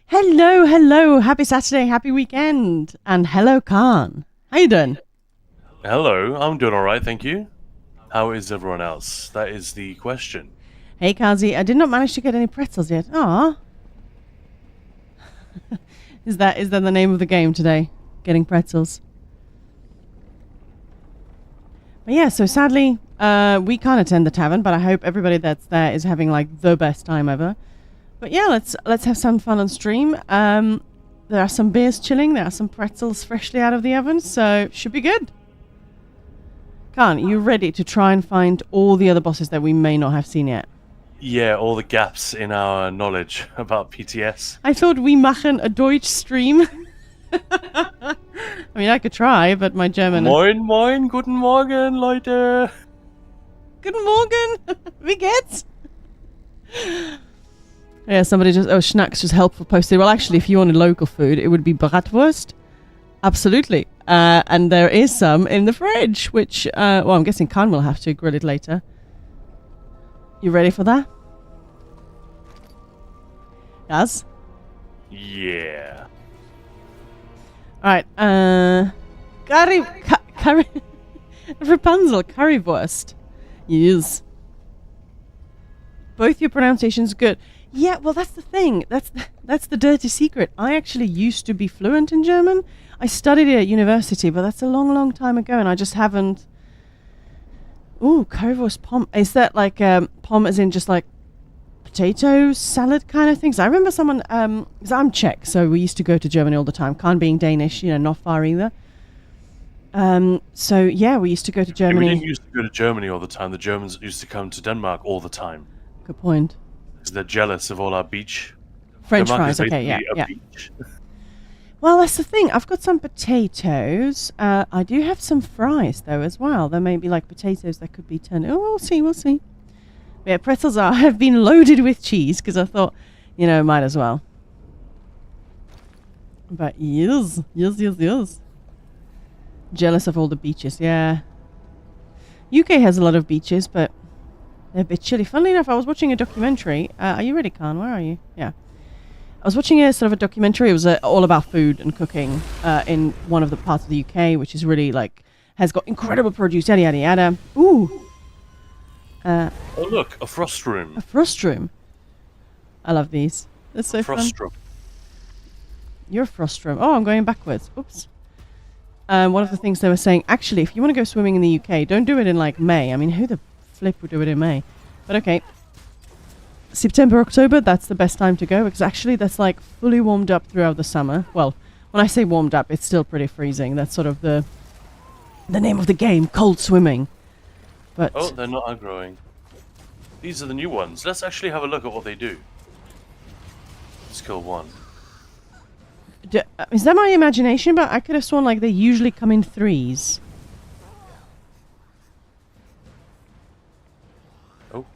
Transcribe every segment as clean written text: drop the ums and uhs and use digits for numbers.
Hello, hello. Happy Saturday, happy weekend. And hello, Khan. How you doing? Hello, I'm doing alright, thank you. How is everyone else? That is the question. Hey, Kazi. I did not manage to get any pretzels yet. Ah. Is that the name of the game today? Getting pretzels. But yeah, so sadly, we can't attend the tavern, but I hope everybody that's there is having like the best time ever. But yeah, let's have some fun on stream. There are some beers chilling. There are some pretzels freshly out of the oven, so should be good. Khan, you ready to try and find all the other bosses that we may not have seen yet? Yeah, all the gaps in our knowledge about PTS. I thought we machen a Deutsch stream. I mean, I could try, but my German... Moin, moin, guten Morgen, Leute! Guten Morgen! Wie geht's? Yeah, somebody just... Oh, Schnack's just helpful posted. Well, actually, if you wanted local food, it would be bratwurst. Absolutely. And there is some in the fridge, which... well, I'm guessing Khan will have to grill it later. You ready for that? Yes? Yeah. Alright, curry... Rapunzel, currywurst. Yes. Both your pronunciations good. Yeah, well, that's the thing. That's the dirty secret. I actually used to be fluent in German. I studied it at university, but that's a long, long time ago, and I just haven't... Ooh, currywurst pom. Is that like pom as in just like potato salad kind of things? I remember someone, because I'm Czech, so we used to go to Germany all the time. Khan being Danish, not far either. So yeah, we used to go to Germany. We didn't used to go to Germany all the time. The Germans used to come to Denmark all the time. Good point. Because they're jealous of all our beach. French Denmark fries, is okay, yeah, basically yeah. a beach. Well, that's the thing. I've got some potatoes. I do have some fries, though, as well. There may be, like, potatoes that could be turned... Oh, we'll see. But yeah, pretzels have been loaded with cheese, because I thought, might as well. But yes. Jealous of all the beaches, yeah. UK has a lot of beaches, but they're a bit chilly. Funnily enough, I was watching a documentary. Are you ready, Khan? Where are you? Yeah. I was watching a sort of a documentary. It was all about food and cooking in one of the parts of the UK, which is really like has got incredible produce. Yada yada yada. Ooh. Oh look, a frost room. A frost room. I love these. They're so fun. Frost room. You're a frost room. Oh, I'm going backwards. Oops. One of the things they were saying, actually, if you want to go swimming in the UK, don't do it in like May. I mean, who the flip would do it in May? But okay. September, October, that's the best time to go because actually that's like fully warmed up throughout the summer. Well, when I say warmed up, it's still pretty freezing. That's sort of the name of the game, cold swimming. But Oh, they're not aggroing. These are the new ones. Let's actually have a look at what they do. Let's kill one. Is that my imagination? But I could have sworn like they usually come in threes. Oh.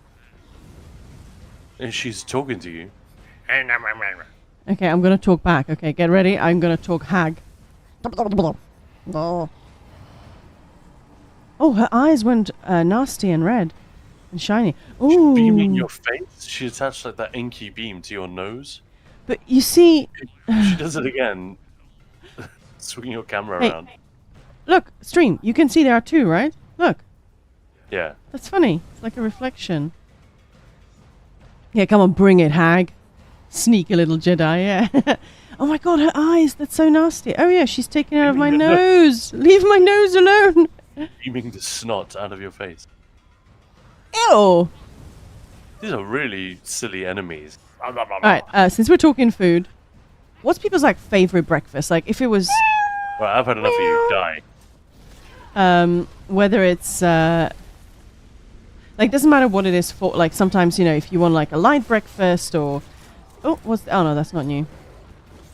And she's talking to you. Okay, I'm gonna talk back. Okay, get ready. I'm gonna talk hag. Oh, her eyes went nasty and red and shiny. Ooh. Beaming your face? She attached like that inky beam to your nose. But you see... She does it again. Swinging your camera around. Look, stream. You can see there are two, right? Look. Yeah. That's funny. It's like a reflection. Yeah, come on, bring it, hag. Sneaky little Jedi, yeah. Oh my god, her eyes. That's so nasty. Oh yeah, she's taken out of my nose. Leave my nose alone. Beaming the snot out of your face. Ew. These are really silly enemies. Alright, since we're talking food, what's people's like favorite breakfast? Like if it was Well, I've had enough of you. Die. whether it's like doesn't matter what it is for, like sometimes, if you want like a light breakfast or oh no, that's not new.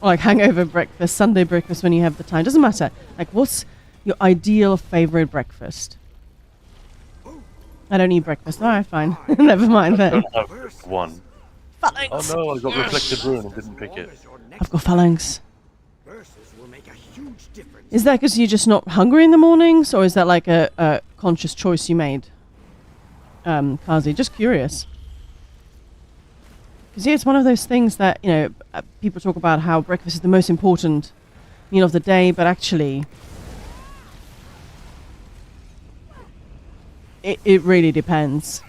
Or like hangover breakfast, Sunday breakfast when you have the time. Doesn't matter. Like what's your ideal favorite breakfast? I don't eat breakfast. Alright, fine. Never mind I then. don't have one. Phalanx. Oh no, I got reflected ruin and didn't pick it. I've got phalanx. Is that because you're just not hungry in the mornings, or is that like a conscious choice you made, Kazi? Just curious. Because yeah, it's one of those things that, you know, people talk about how breakfast is the most important meal of the day, but actually it really depends.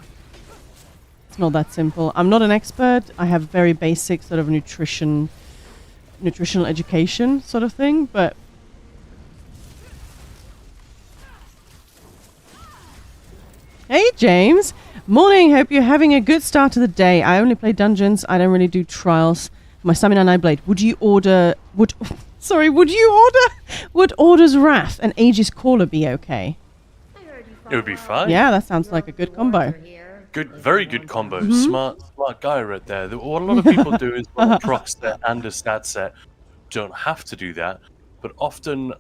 It's not that simple. I'm not an expert. I have very basic sort of nutritional education sort of thing, but hey James, morning, hope you're having a good start to the day. I only play dungeons, I don't really do trials. My stamina 9 blade. Would Order's Wrath and Aegis Caller be okay? It would be fine. Yeah, that sounds like a good combo. Good, very good combo. Smart guy right there. What a lot of people do is a proc set and a stat set. Don't have to do that, but often,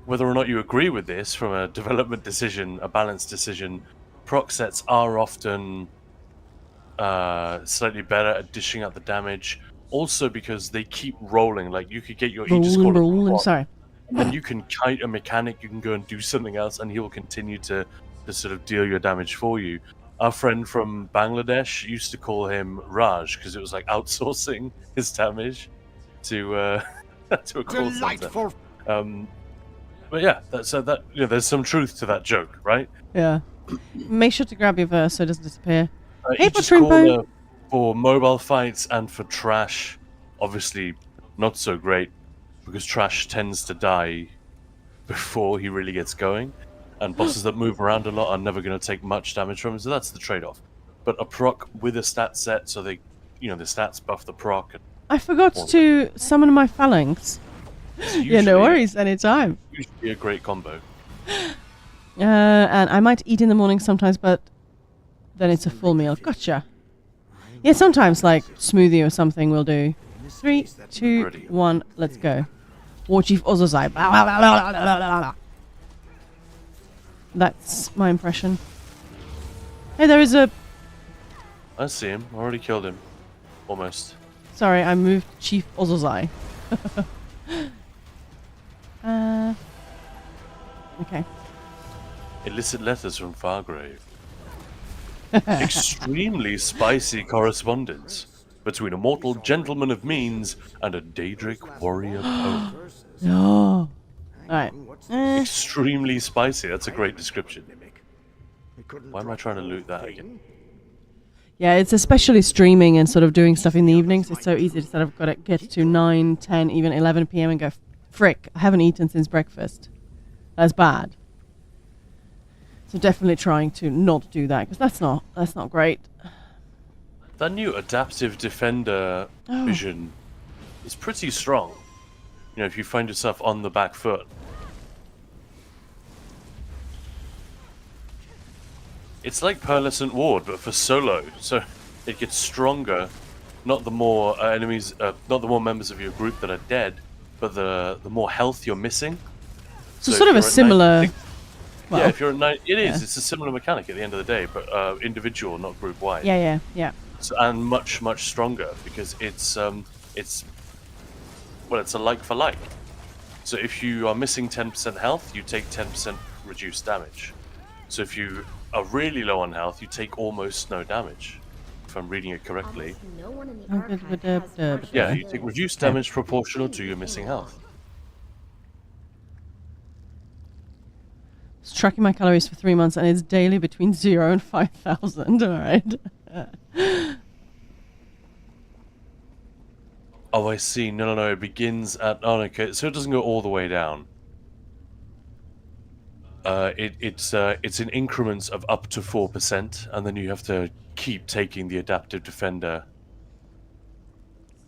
whether or not you agree with this from a development decision, a balanced decision, proc sets are often slightly better at dishing out the damage. Also because they keep rolling. Like you could get your Aegis Caller, Sorry. and you can kite a mechanic. You can go and do something else, and he will continue to sort of deal your damage for you. Our friend from Bangladesh used to call him Raj because it was like outsourcing his damage to a call center. But yeah, that you know, there's some truth to that joke, right? Yeah. Make sure to grab your verse so it doesn't disappear. Hey, Aegis Caller for mobile fights and for trash, obviously not so great because trash tends to die before he really gets going. And bosses that move around a lot are never going to take much damage from him, so that's the trade-off. But a proc with a stat set, so the stats buff the proc. I forgot to summon my phalanx. Yeah, no worries, anytime. Usually a great combo. And I might eat in the morning sometimes, but then it's a full meal. Gotcha. Yeah, sometimes like smoothie or something will do. 3, 2, 1, let's go. Warchief Oai. That's my impression. Hey, there is a... I see him. I already killed him. Almost. Sorry, I moved Chief Ozozai. Okay. Illicit letters from Fargrave. Extremely spicy correspondence between a mortal gentleman of means and a Daedric warrior poet. No. Alright. Extremely spicy. That's a great description. Why am I trying to loot that again? Yeah, it's especially streaming and sort of doing stuff in the evenings. It's so easy to sort of get to 9, 10, even 11 p.m. and go, frick, I haven't eaten since breakfast. That's bad. So definitely trying to not do that, because that's not great. That new adaptive defender vision is pretty strong. You know, if you find yourself on the back foot. It's like Pearlescent Ward, but for solo. So it gets stronger. Not the more enemies, not the more members of your group that are dead, but the more health you're missing. So sort of a similar. Well, yeah, if you're at 9, it is. It's a similar mechanic at the end of the day, but individual, not group wide. Yeah. So, and much stronger because it's a like for like. So if you are missing 10% health, you take 10% reduced damage. So if you are really low on health, you take almost no damage. If I'm reading it correctly. Yeah, you take reduced damage proportional to your missing health. It's tracking my calories for 3 months and it's daily between 0 and 5,000. All right. Oh, I see. No. It begins at... Oh, okay. So it doesn't go all the way down. It's in increments of up to 4%, and then you have to keep taking the adaptive defender.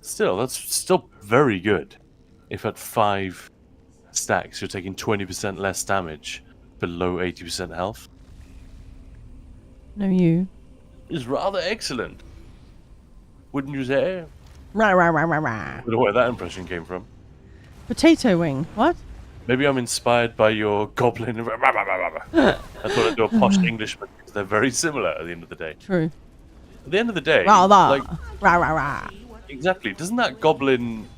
Still, that's still very good. If at 5 stacks, you're taking 20% less damage below 80% health. No, you. Is rather excellent. Wouldn't you say? Rah. I don't know where that impression came from. Potato wing. What? Maybe I'm inspired by your goblin. I thought I'd do a posh Englishman because they're very similar at the end of the day. True. At the end of the day, like rah. Exactly. Doesn't that goblin?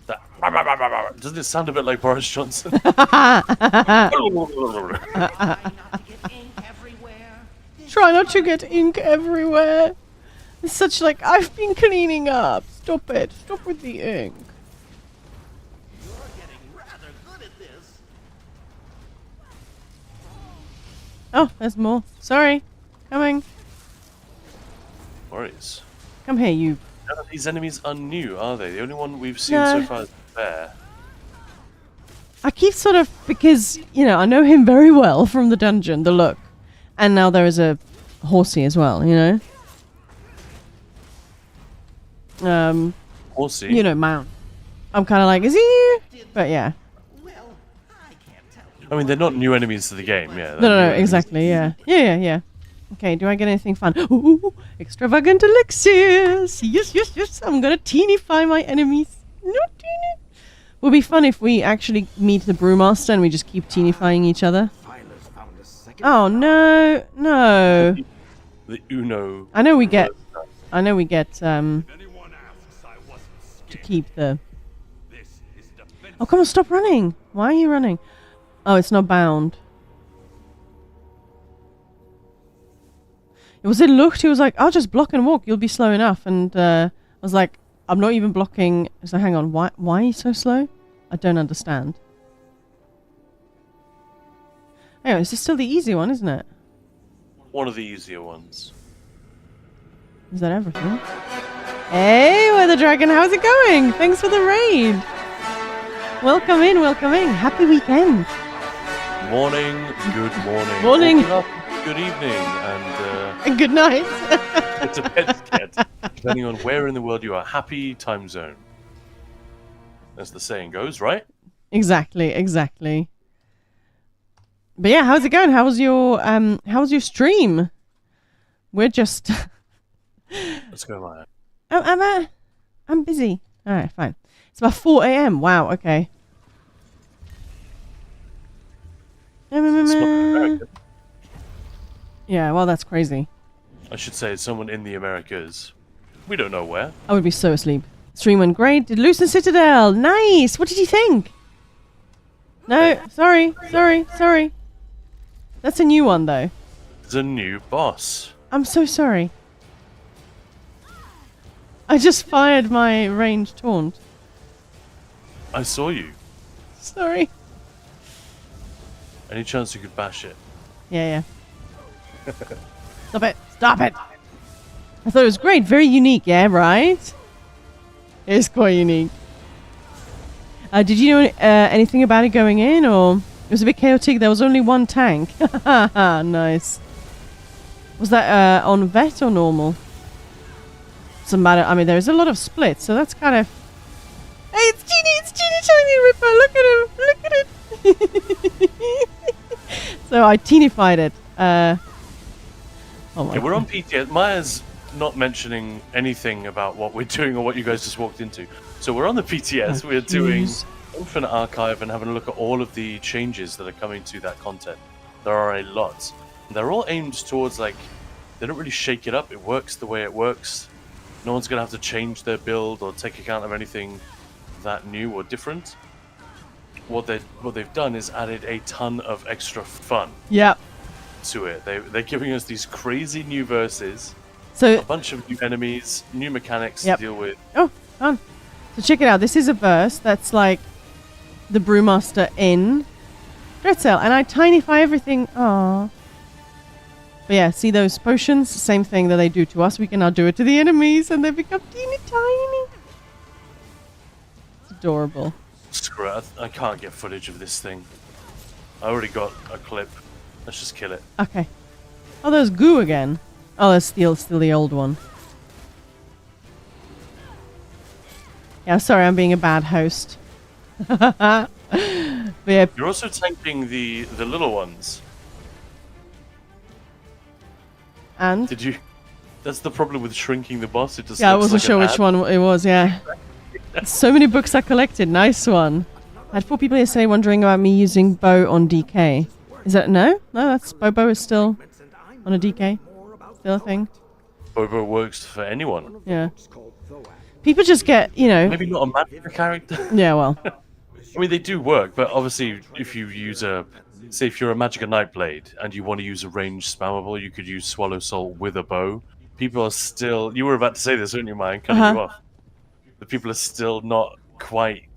Doesn't it sound a bit like Boris Johnson? Try not to get ink everywhere. It's such like, I've been cleaning up. Stop it. Stop with the ink. You're getting rather good at this. Oh, there's more. Sorry. Coming. Worries. Come here, you. None of these enemies are new, are they? The only one we've seen No. so far is the bear. I keep sort of, because, you know, I know him very well from the dungeon, the look. And now there is a horsey as well, you know? Horsey. You know, mount. I'm kind of like, is he? But yeah. Well, I can't tell you. I mean, they're not new enemies to the game, yeah. No, exactly, yeah. Yeah. Okay, do I get anything fun? Ooh, extravagant elixirs! Yes! I'm gonna teenify my enemies. No teeny. Would be fun if we actually meet the brewmaster and we just keep teenifying each other. Silas found a second. Oh, no. The Uno. I know we get, Anyone asks, I wasn't to scared. keep the... This is defense. Oh, come on, stop running. Why are you running? Oh, it's not bound. Was it looked? He was like, I'll just block and walk. You'll be slow enough. And I was like, I'm not even blocking. So hang on. Why are you so slow? I don't understand. Anyway, this is still the easy one, isn't it? One of the easier ones. Is that everything? Hey, Weather Dragon, how's it going? Thanks for the raid. Welcome in. Happy weekend. Morning, good morning. Morning. Good afternoon, good evening, and And good night. it depends, Ked, depending on where in the world you are. Happy time zone. As the saying goes, right? Exactly. But yeah, how's it going? How was your stream? We're just Let's go, Maya. I'm busy. Alright, fine. It's about 4 AM. Wow, okay. It's not American. Yeah, well that's crazy. I should say someone in the Americas. We don't know where. I would be so asleep. Stream went great. Did Lucent Citadel. Nice. What did you think? No, sorry. That's a new one though. There's a new boss. I'm so sorry. I just fired my ranged taunt. I saw you. Sorry. Any chance you could bash it? Yeah. Stop it. I thought it was great. Very unique, yeah, right? It's quite unique. Did you know anything about it going in, or it was a bit chaotic? There was only one tank. Nice. Was that on vet or normal? Doesn't matter. I mean, there's a lot of splits, so that's kind of... Hey, it's Genie Tiny Ripper. Look at him. So I teenified it. Oh my Yeah, we're God. on PTS. Maya's not mentioning anything about what we're doing or what you guys just walked into. So we're on the PTS. We're doing Jeez. Infinite Archive and having a look at all of the changes that are coming to that content. There are a lot. They're all aimed towards, like, they don't really shake it up. It works the way it works. No one's going to have to change their build or take account of anything that new or different. What they've done is added a ton of extra fun Yep. to it. They're giving us these crazy new verses, a So, bunch of new enemies, new mechanics Yep. to deal with. oh, fun. So check it out. This is a verse that's like the brewmaster in Pretzel, and I tinify everything. Aww. But yeah, see those potions? Same thing that they do to us. We can now do it to the enemies, and they become teeny tiny. It's adorable. Screw it, I can't get footage of this thing. I already got a clip. Let's just kill it. Okay. Oh, there's goo again. Oh, that's still the old one. Yeah, sorry, I'm being a bad host. But yeah, You're also tanking the little ones. and Did you? That's the problem with shrinking the boss. It just yeah, I looks wasn't like sure an which ad. one it was. Yeah, so many books I collected. Nice one. I had 4 people yesterday wondering about me using bow on DK. Is that no? That's Bobo is still on a DK. Still a thing. Bobo works for anyone. Yeah. People just get, you know. Maybe not a magic character. Yeah, well. I mean, they do work, but obviously, if you use say if you're a Magic Nightblade and you want to use a ranged spammable, you could use Swallow Soul with a bow, people are still. You were about to say this, weren't you, Mike? Cutting you off. The people are still not quite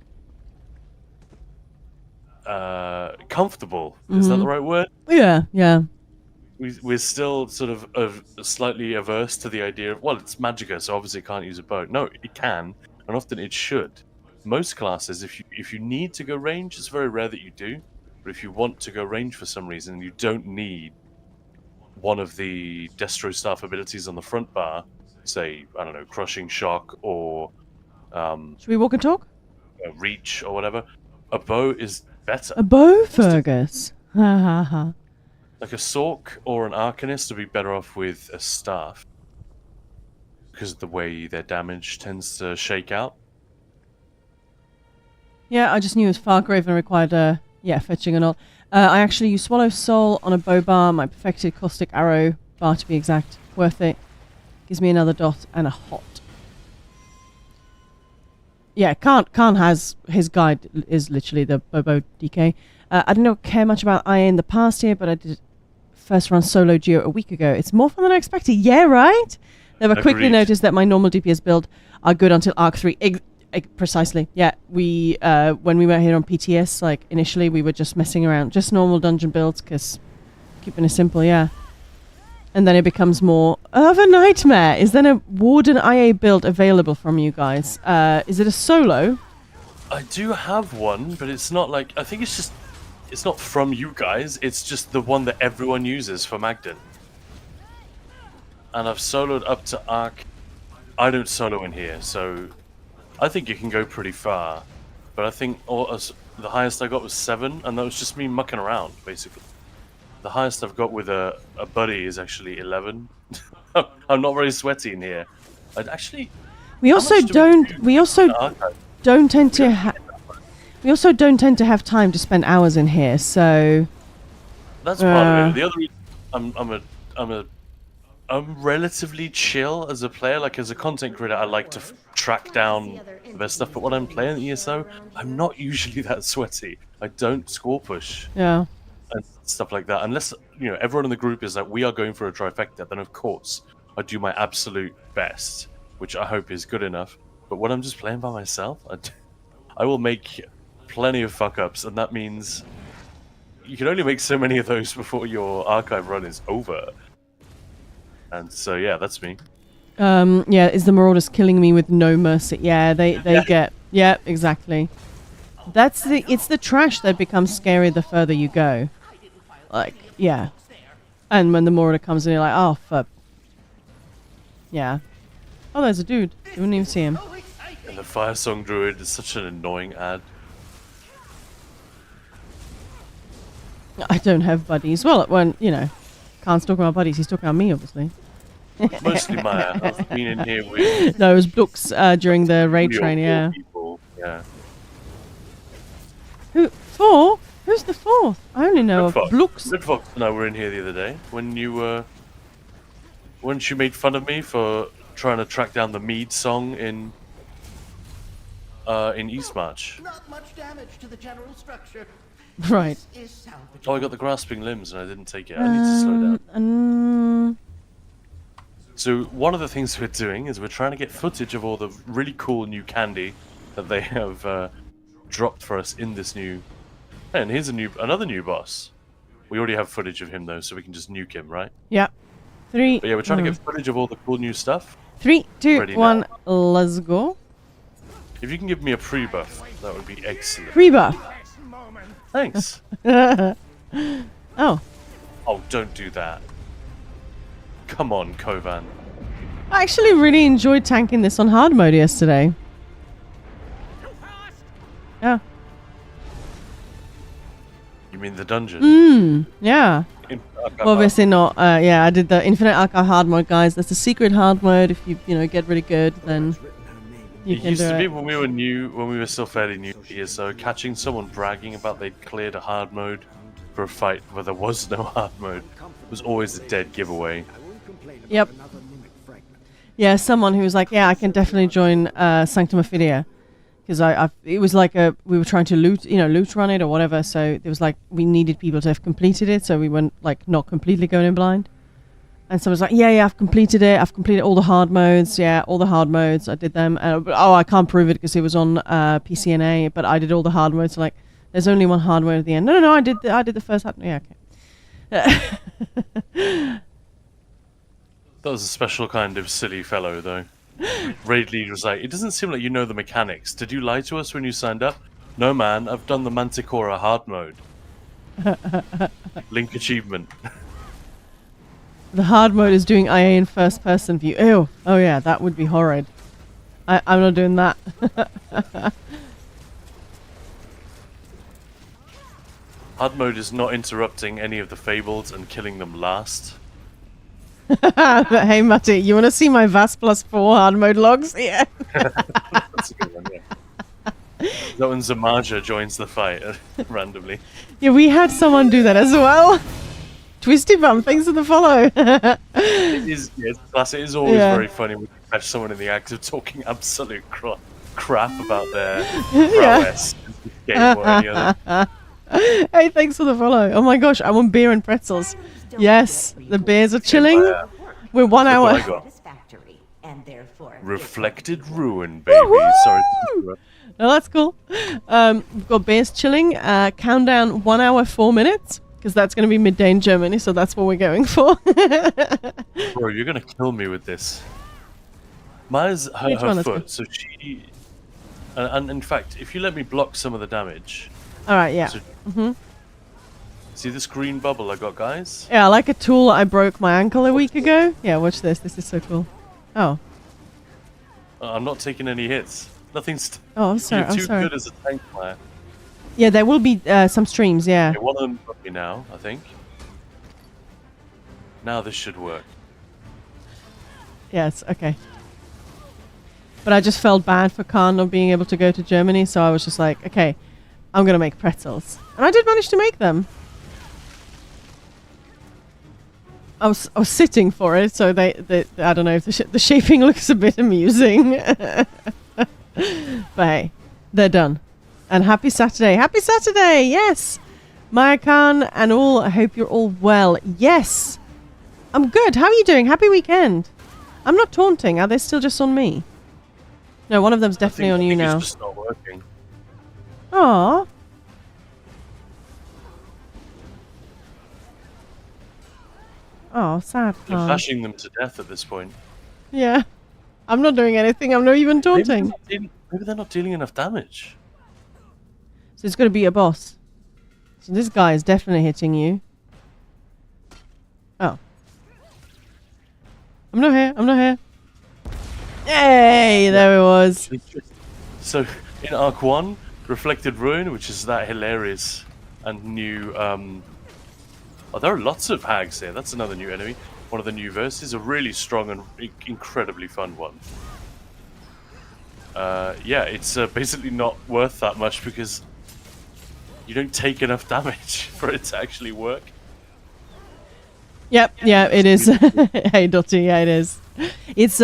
comfortable. Is that the right word? Yeah, yeah. We're still sort of slightly averse to the idea of, well, it's Magicka, so obviously it can't use a bow. No, it can, and often it should. Most classes, if you need to go range, it's very rare that you do. But if you want to go range for some reason, you don't need one of the Destro staff abilities on the front bar, say, I don't know, Crushing Shock or Should we walk and talk? Reach or whatever. A bow is better. A bow, Fergus. Ha ha ha. Like a Sork or an Arcanist would be better off with a staff. Because of the way their damage tends to shake out. Yeah, I just knew it was Fargrave and required, fetching and all. I actually use Swallow Soul on a bow bar, my perfected caustic arrow bar to be exact. Worth it. Gives me another dot and a hot. Yeah, Khan has, his guide is literally the Bobo DK. I didn't care much about IA in the past year, but I did first run solo Geo a week ago. It's more fun than I expected. Yeah, right? Never quickly Agreed. noticed that my normal DPS build are good until Arc 3. Precisely. Yeah, we when we were here on PTS, like initially we were just messing around, just normal dungeon builds, because keeping it simple, yeah. And then it becomes more of a nightmare. Is then a Warden IA build available from you guys? Is it a solo? I do have one, but it's not like, I think it's not from you guys, it's just the one that everyone uses for Magden. And I've soloed up to Arc. I don't solo in here, so I think you can go pretty far. But I think the highest I got was 7, and that was just me mucking around, basically. The highest I've got with a buddy is actually 11. I'm not very sweaty in here. I'd actually... We also don't. We also don't tend to. We also don't tend to have time to spend hours in here. So that's part of it. The other reason I'm relatively chill as a player. Like as a content creator, I like to track down the best stuff. But when I'm playing ESO, I'm not usually that sweaty. I don't score push. Yeah. And stuff like that. Unless everyone in the group is like, we are going for a trifecta. Then of course I do my absolute best, which I hope is good enough. But when I'm just playing by myself, I will make plenty of fuck-ups, and that means you can only make so many of those before your archive run is over. And so, yeah, that's me. Is the Marauders killing me with no mercy? Yeah, they get... Yeah, exactly. It's the trash that becomes scary the further you go. Like, yeah. And when the Marauder comes in, you're like, oh, fuck. Yeah. Oh, there's a dude. You wouldn't even see him. And the Fire Song Druid is such an annoying ad. I don't have buddies. Well, when, Khan's talking about buddies, he's talking about me, obviously. Mostly Maya. I've been in here with... No, it was Blux during the raid train, yeah. People. Yeah. Four? Who's the fourth? I only know of Blux. Red Fox and I were in here the other day when when you made fun of me for trying to track down the Mead song in Eastmarch. Not much damage to the general structure. Right. Oh, I got the grasping limbs and I didn't take it. I need to slow down. So one of the things we're doing is we're trying to get footage of all the really cool new candy that they have dropped for us in this new... And here's another new boss. We already have footage of him though, so we can just nuke him, right? Yeah. But yeah, we're trying to get footage of all the cool new stuff. 3, 2, 1, let's go. If you can give me a pre-buff, that would be excellent. Pre-buff. Thanks. Oh. Oh, don't do that. Come on, Kovan. I actually really enjoyed tanking this on hard mode yesterday. Yeah. You mean the dungeon? Yeah. Well, obviously not. Yeah, I did the Infinite Archive hard mode, guys. That's the secret hard mode. If you get really good, then you it can used do to be it. when we were still fairly new to ESO, catching someone bragging about they'd cleared a hard mode for a fight where there was no hard mode was always a dead giveaway. Yep. Yeah, someone who was like, yeah, I can definitely join Sanctum Ophidia. Because it was like we were trying to loot run it or whatever. So it was like we needed people to have completed it, so we weren't like not completely going in blind. And someone's like, yeah, I've completed it. I've completed all the hard modes. Yeah, all the hard modes. I did them. But, I can't prove it because it was on PCNA, but I did all the hard modes. So, like, there's only one hard mode at the end. No, I did the first hard mode. Yeah, okay. That was a special kind of silly fellow, though. Raid leader was like, it doesn't seem like you know the mechanics. Did you lie to us when you signed up? No, man, I've done the Manticora hard mode. Link achievement. The hard mode is doing IA in first person view. Ew. Oh yeah, that would be horrid. I'm not doing that. Hard mode is not interrupting any of the fabled and killing them last. Hey Matty, you want to see my VAS plus 4 hard mode logs? Yeah. That's a good one, yeah. That when Zamaja joins the fight randomly. Yeah, we had someone do that as well. Twisty Bum, thanks for the follow. It is, yeah, it's classic. It is always very funny when you catch someone in the act of talking absolute crap about their prowess in this game or any other. Hey, thanks for the follow. Oh my gosh, I want beer and pretzels. Yes, the beers are chilling. We're 1 hour. I got. Reflected ruin, baby. Sorry. No, that's cool. We've got beers chilling. Countdown 1 hour 4 minutes. Because that's going to be midday in Germany, so that's what we're going for. Bro, you're going to kill me with this. Maya's her foot, so she... And in fact, if you let me block some of the damage... Alright, yeah. So, see this green bubble I got, guys? Yeah, like a tool I broke my ankle a week ago. Yeah, watch this. This is so cool. Oh. I'm not taking any hits. Nothing's... Oh, I'm sorry. You're too good as a tank player. Yeah, there will be some streams, yeah. Okay, one of them got me now, I think. Now this should work. Yes, okay. But I just felt bad for Khan not being able to go to Germany, so I was just like, okay, I'm going to make pretzels. And I did manage to make them. I was sitting for it, so they I don't know if the shaping looks a bit amusing. But hey, they're done. And happy Saturday. Happy Saturday, yes! Maya Khan and all, I hope you're all well. Yes! I'm good. How are you doing? Happy weekend. I'm not taunting. Are they still just on me? No, one of them's definitely on you now. It's just not working. Aww. Oh, sad. You're flashing them to death at this point. Yeah. I'm not doing anything. I'm not even taunting. Maybe they're not dealing enough damage. So it's going to be a boss. So this guy is definitely hitting you. Oh. I'm not here. I'm not here. Yay! There it was. So in Arc 1, Reflected Ruin, which is that hilarious and new... Oh, there are lots of hags here. That's another new enemy. One of the new verses. A really strong and incredibly fun one. Yeah, it's basically not worth that much because you don't take enough damage for it to actually work. Yep, yeah, it is. Hey, Dottie, yeah, it is. It's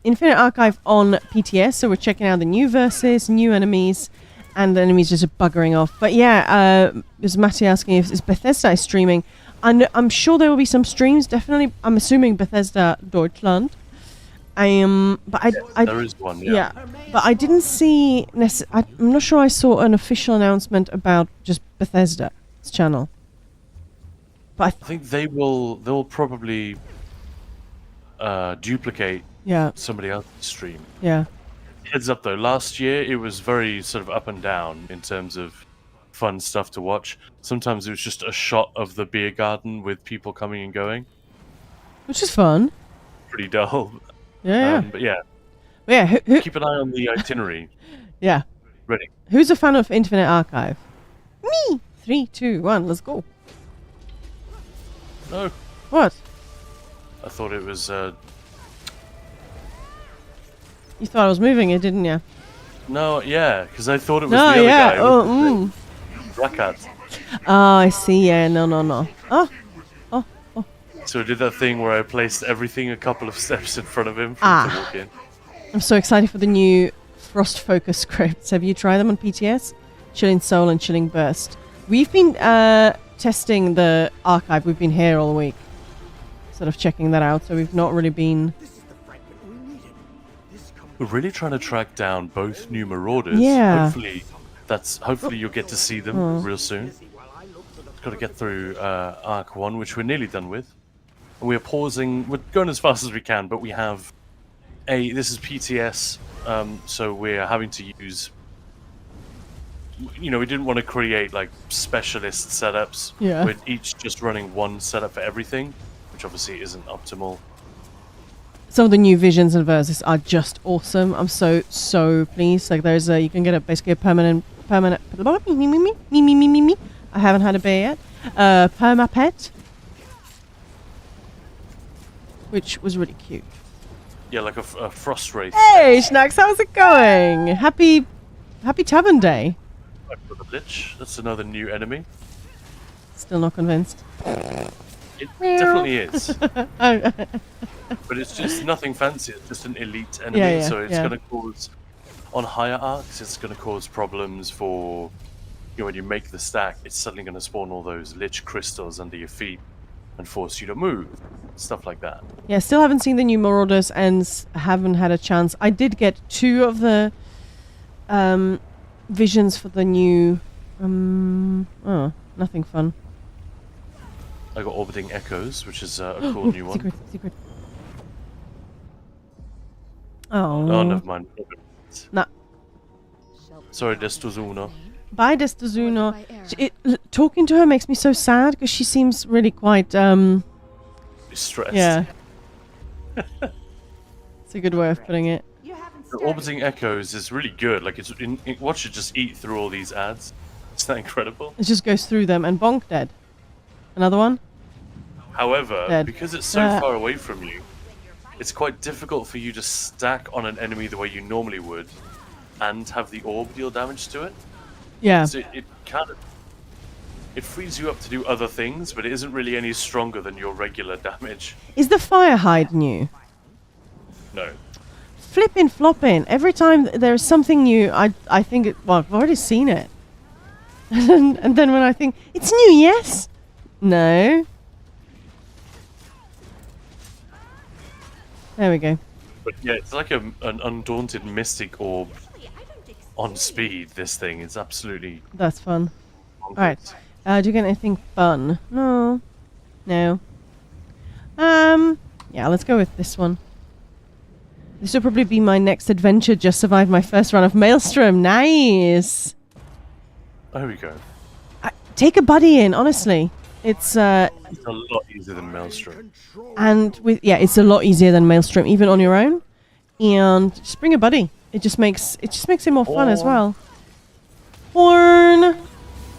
Infinite Archive on PTS, so we're checking out the new verses, new enemies, and the enemies just buggering off. But yeah, there's Matty asking if Bethesda is streaming. I'm sure there will be some streams, definitely. I'm assuming Bethesda Deutschland. But there is one, yeah. Yeah, but I didn't see... I'm not sure I saw an official announcement about just Bethesda's channel. But I think they'll probably duplicate somebody else's stream. Yeah. Heads up though, last year it was very sort of up and down in terms of fun stuff to watch. Sometimes it was just a shot of the beer garden with people coming and going. Which is fun. Pretty dull. Yeah. But yeah. Yeah. Who, keep an eye on the itinerary. Yeah. Ready. Who's a fan of Infinite Archive? Me! 3, 2, 1, let's go. No. What? I thought it was... You thought I was moving it, didn't you? No, yeah, because I thought it was the other guy. Oh, Black Hat. Oh, I see, yeah, no. Oh. So I did that thing where I placed everything a couple of steps in front of him for him to walk in. I'm so excited for the new Frost Focus scripts. Have you tried them on PTS? Chilling Soul and Chilling Burst. We've been testing the archive. We've been here all week. sort of checking that out. So we've not really been. This is the fragment we needed. This comes We're really trying to track down both new Marauders. Yeah. Hopefully you'll get to see them real soon. Got to get through Arc 1, which we're nearly done with. And we're pausing. We're going as fast as we can, but we have this is PTS, so we're having to use. We didn't want to create like specialist setups. Yeah. We're each just running one setup for everything, which obviously isn't optimal. Some of the new visions and verses are just awesome. I'm so pleased. Like there's you can get basically a permanent. I haven't had a bear yet. Perma pet, which was really cute. Yeah, like a frost wraith. Hey, Schnacks, how's it going? Happy Tavern Day. For the Lich. That's another new enemy. Still not convinced. It definitely is. But it's just nothing fancy. It's just an elite enemy. Yeah, so it's yeah. going to cause, on higher arcs, it's going to cause problems for, when you make the stack, it's suddenly going to spawn all those Lich crystals under your feet and force you to move. Stuff like that. Yeah, still haven't seen the new Marauders and haven't had a chance. I did get 2 of the visions for the new. Nothing fun. I got Orbiting Echoes, which is a cool new one. Secret. Oh. Oh, never mind. Nah. Sorry, Destozuno. Bye, Destozuno. Talking to her makes me so sad because she seems really quite. Stressed. Yeah. It's a good way of putting it. The Orbiting Echoes is really good. Like, watch it just eat through all these ads. Isn't that incredible? It just goes through them and bonk dead. Another one? However, Dead. because it's so far away from you, it's quite difficult for you to stack on an enemy the way you normally would and have the orb deal damage to it. Yeah. So it frees you up to do other things, but it isn't really any stronger than your regular damage. Is the fire hide new? No. Flippin' floppin'. Every time there's something new, I think well, I've already seen it. and then when I think, it's new, yes? No. There we go. But yeah, it's like an undaunted mystic orb on speed, this thing. It's absolutely That's fun. bonkers. Alright. Do you get anything fun? No. Yeah, let's go with this one. This will probably be my next adventure. Just survived my first run of Maelstrom. Nice. There we go. Take a buddy in, honestly. It's It's a lot easier than Maelstrom. and it's a lot easier than Maelstrom, even on your own. And just bring a buddy. It just makes it more fun as well. Horn,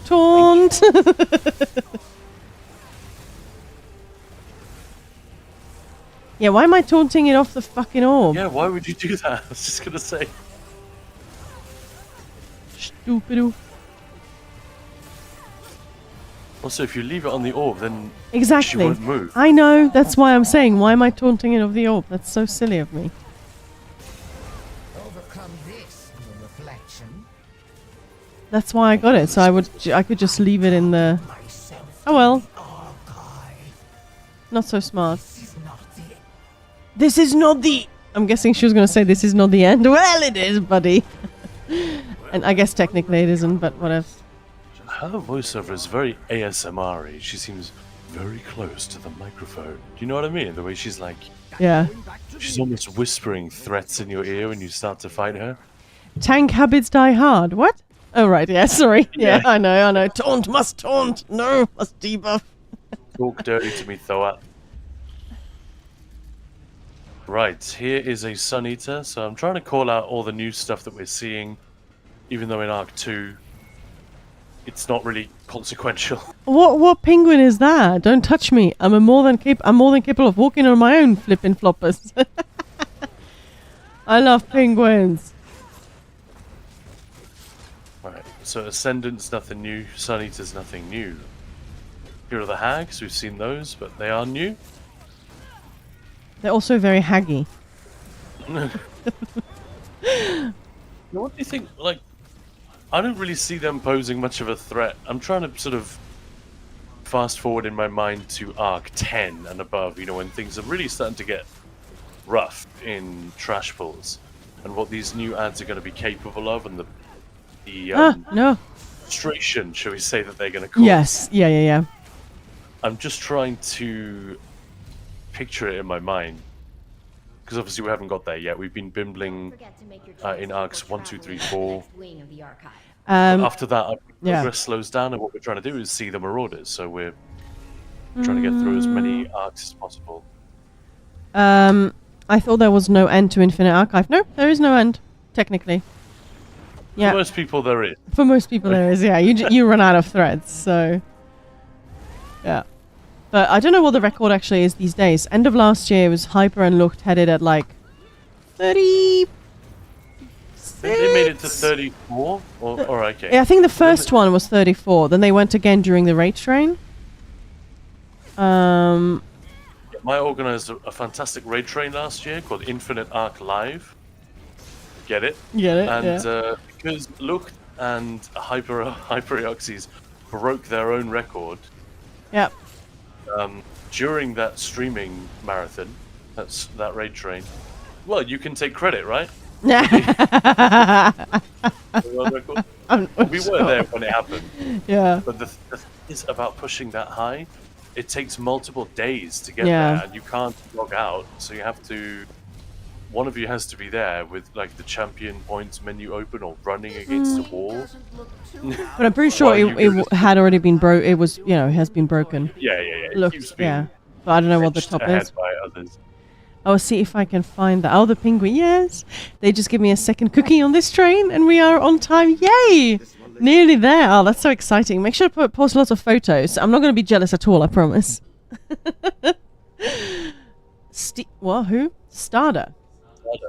taunt. Yeah, why am I taunting it off the fucking orb? Yeah, why would you do that? I was just gonna say. Stupid. Also, if you leave it on the orb, then Exactly. she won't move. I know. That's why I'm saying, why am I taunting it of the orb? That's so silly of me. Overcome this, the reflection. That's why I got it. So I could just leave it in the. Myself Oh well. archive. Not so smart. This is not the This is not the. I'm guessing she was going to say this is not the end. Well, it is, buddy. And I guess technically it isn't, but whatever. Her voiceover is very ASMR-y. She seems very close to the microphone. Do you know what I mean? The way she's like, Yeah. she's almost whispering threats in your ear when you start to fight her. Tank habits die hard. What? Oh, right. Yeah, sorry. Yeah, Yeah. I know. Taunt must taunt. No, must debuff. Talk dirty to me, Thoat. Right, here is a Sun Eater. So I'm trying to call out all the new stuff that we're seeing, even though in Arc 2, it's not really consequential. What penguin is that? Don't touch me. I'm more than capable of walking on my own, flippin' floppers. I love penguins. Right, so Ascendant's nothing new, Sun Eater's nothing new. Here are the hags, we've seen those, but they are new. They're also very haggy. Now, what do you think, like, I don't really see them posing much of a threat. I'm trying to sort of fast forward in my mind to Arc 10 and above, you know, when things are really starting to get rough in trash pools, and what these new ads are going to be capable of, and the No. frustration, shall we say, that they're going to cause. Yes. Yeah. I'm just trying to picture it in my mind, because obviously we haven't got there yet. We've been bimbling in arcs 1, 2, 3, 4. But after that, our progress slows down, and what we're trying to do is see the Marauders. So we're trying to get through as many arcs as possible. I thought there was no end to Infinite Archive. No, there is no end, technically. Yeah. For most people, there is. For most people, there is. Yeah, you run out of threads. So. Yeah. But I don't know what the record actually is these days. End of last year, it was Hyper and Looked headed at like 30. They made it to 34? Or okay. Yeah, I think the first one was 34. Then they went again during the raid train. My organised a fantastic raid train last year called Infinite Arc Live. Get it? Get it? And because Looked and Hyperioxys broke their own record. Yep. During that streaming marathon, that raid train. Well, you can take credit, right? We were there when it happened. Yeah. But the thing is about pushing that high, it takes multiple days to get there, and you can't log out, so you have to. One of you has to be there with like the champion points menu open or running against the wall. But I'm pretty sure it had already been it was, it has been broken. Yeah. Look, but I don't know what the top is. By others. I'll see if I can find that. Oh, the penguin, yes. They just give me a second cookie on this train, and we are on time. Yay! Nearly there. Oh, that's so exciting. Make sure to post lots of photos. I'm not going to be jealous at all, I promise. What? Who? Starter.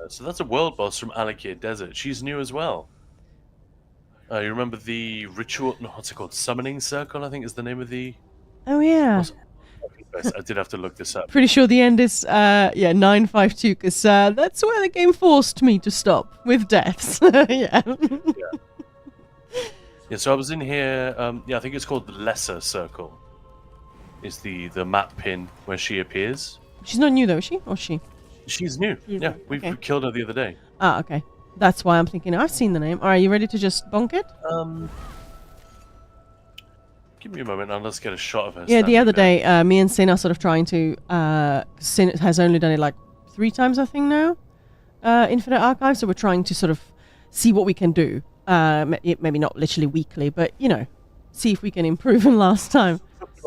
So that's a world boss from Alakir Desert. She's new as well. You remember the ritual? No, what's it called? Summoning Circle, I think is the name of the. Oh yeah. I did have to look this up. Pretty sure the end is 952, because that's where the game forced me to stop with deaths. Yeah. Yeah. So I was in here. I think it's called the Lesser Circle. Is the map pin where she appears? She's not new though, is she? Or she? She's new. Yeah, we killed her the other day. Ah, okay. That's why I'm thinking, I've seen the name. Alright, you ready to just bonk it? Give me a moment and let's get a shot of her. Yeah, the other day, me and Sin are sort of trying to... Sin has only done it like 3 times, I think, now. Infinite Archive, so we're trying to sort of see what we can do. Maybe not literally weekly, but, see if we can improve on last time.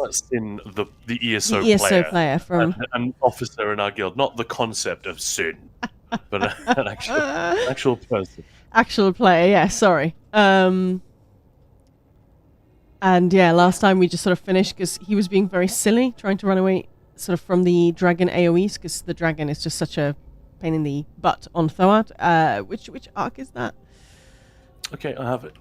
Sin, the ESO player. The ESO player from... An officer in our guild. Not the concept of Sin, but an actual person. Actual player, yeah, sorry. And yeah, last time we just sort of finished because he was being very silly, trying to run away sort of from the dragon AoEs, because the dragon is just such a pain in the butt on Thoat. Which arc is that? Okay, I have it.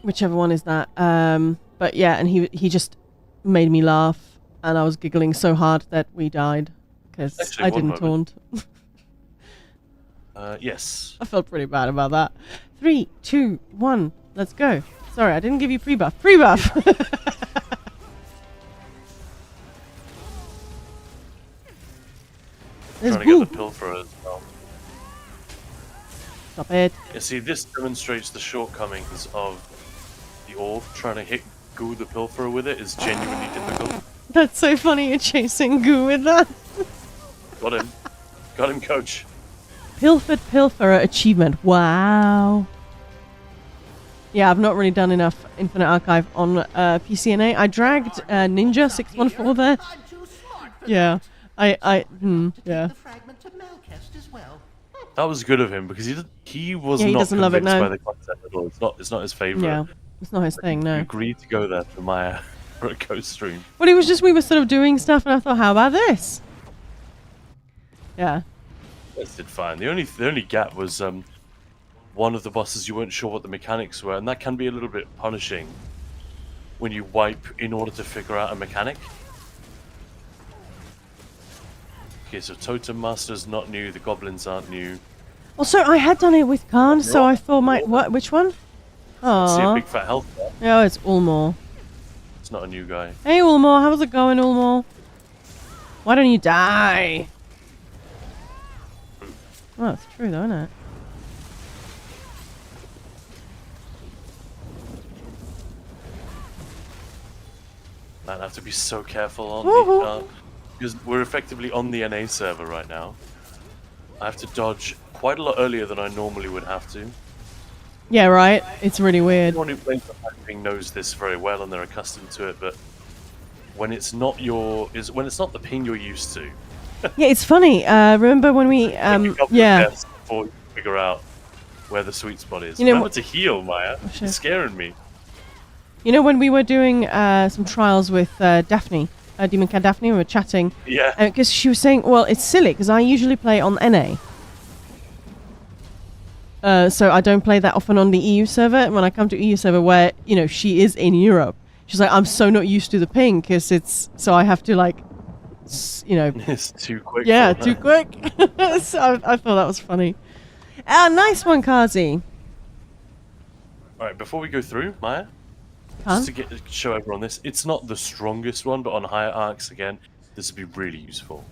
Whichever one is that. But yeah, and he just made me laugh, and I was giggling so hard that we died because I didn't taunt. Yes. I felt pretty bad about that. 3, 2, 1, let's go. Sorry, I didn't give you pre-buff. Pre-buff! Trying to get the pilferer as well. Stop it. You see, this demonstrates the shortcomings of the orb. Trying to hit Goo the pilferer with it is genuinely difficult. That's so funny, you're chasing Goo with that. Got him. Got him, coach. Pilfered Pilferer achievement. Wow. Yeah, I've not really done enough Infinite Archive on PCNA. I dragged Ninja 614 there. Yeah. Yeah. That was good of him because he was he not doesn't love it, convinced no. by the concept at all. It's not his favorite. Yeah, it's not his thing, He no. agreed to go there for my for a ghost stream. Well, it was just we were sort of doing stuff, and I thought, how about this? Yeah. It did fine. The only gap was one of the bosses you weren't sure what the mechanics were, and that can be a little bit punishing when you wipe in order to figure out a mechanic. Okay, so Totem Master's not new, the goblins aren't new. Also, I had done it with Khan, so I thought, which one? See a Oh, big fat health bar. yeah, it's Ulmor. It's not a new guy. Hey, Ulmor. How's it going, Ulmor? Why don't you die? Well, that's true, though, isn't it? I have to be so careful on Woohoo. the because we're effectively on the NA server right now. I have to dodge quite a lot earlier than I normally would have to. Yeah, right. It's really weird. Anyone who plays the ping knows this very well and they're accustomed to it, but when it's not when it's not the ping you're used to, Yeah, it's funny. Remember when we yeah. before you figure out where the sweet spot is. You know Remember to heal, Maya. shit. You're scaring me. You know when we were doing some trials with Daphne, Demon Cat Daphne, we were chatting. Yeah. Because she was saying, well, it's silly because I usually play on NA. So I don't play that often on the EU server. And when I come to EU server where, you know, she is in Europe, she's like, I'm so not used to the ping because so I have to like, you know. It's too quick. Yeah, for too that. quick. So I thought that was funny. Nice one, Kazi. Alright, before we go through, Maya, Huh? just to show everyone this, it's not the strongest one, but on higher arcs, again, this would be really useful.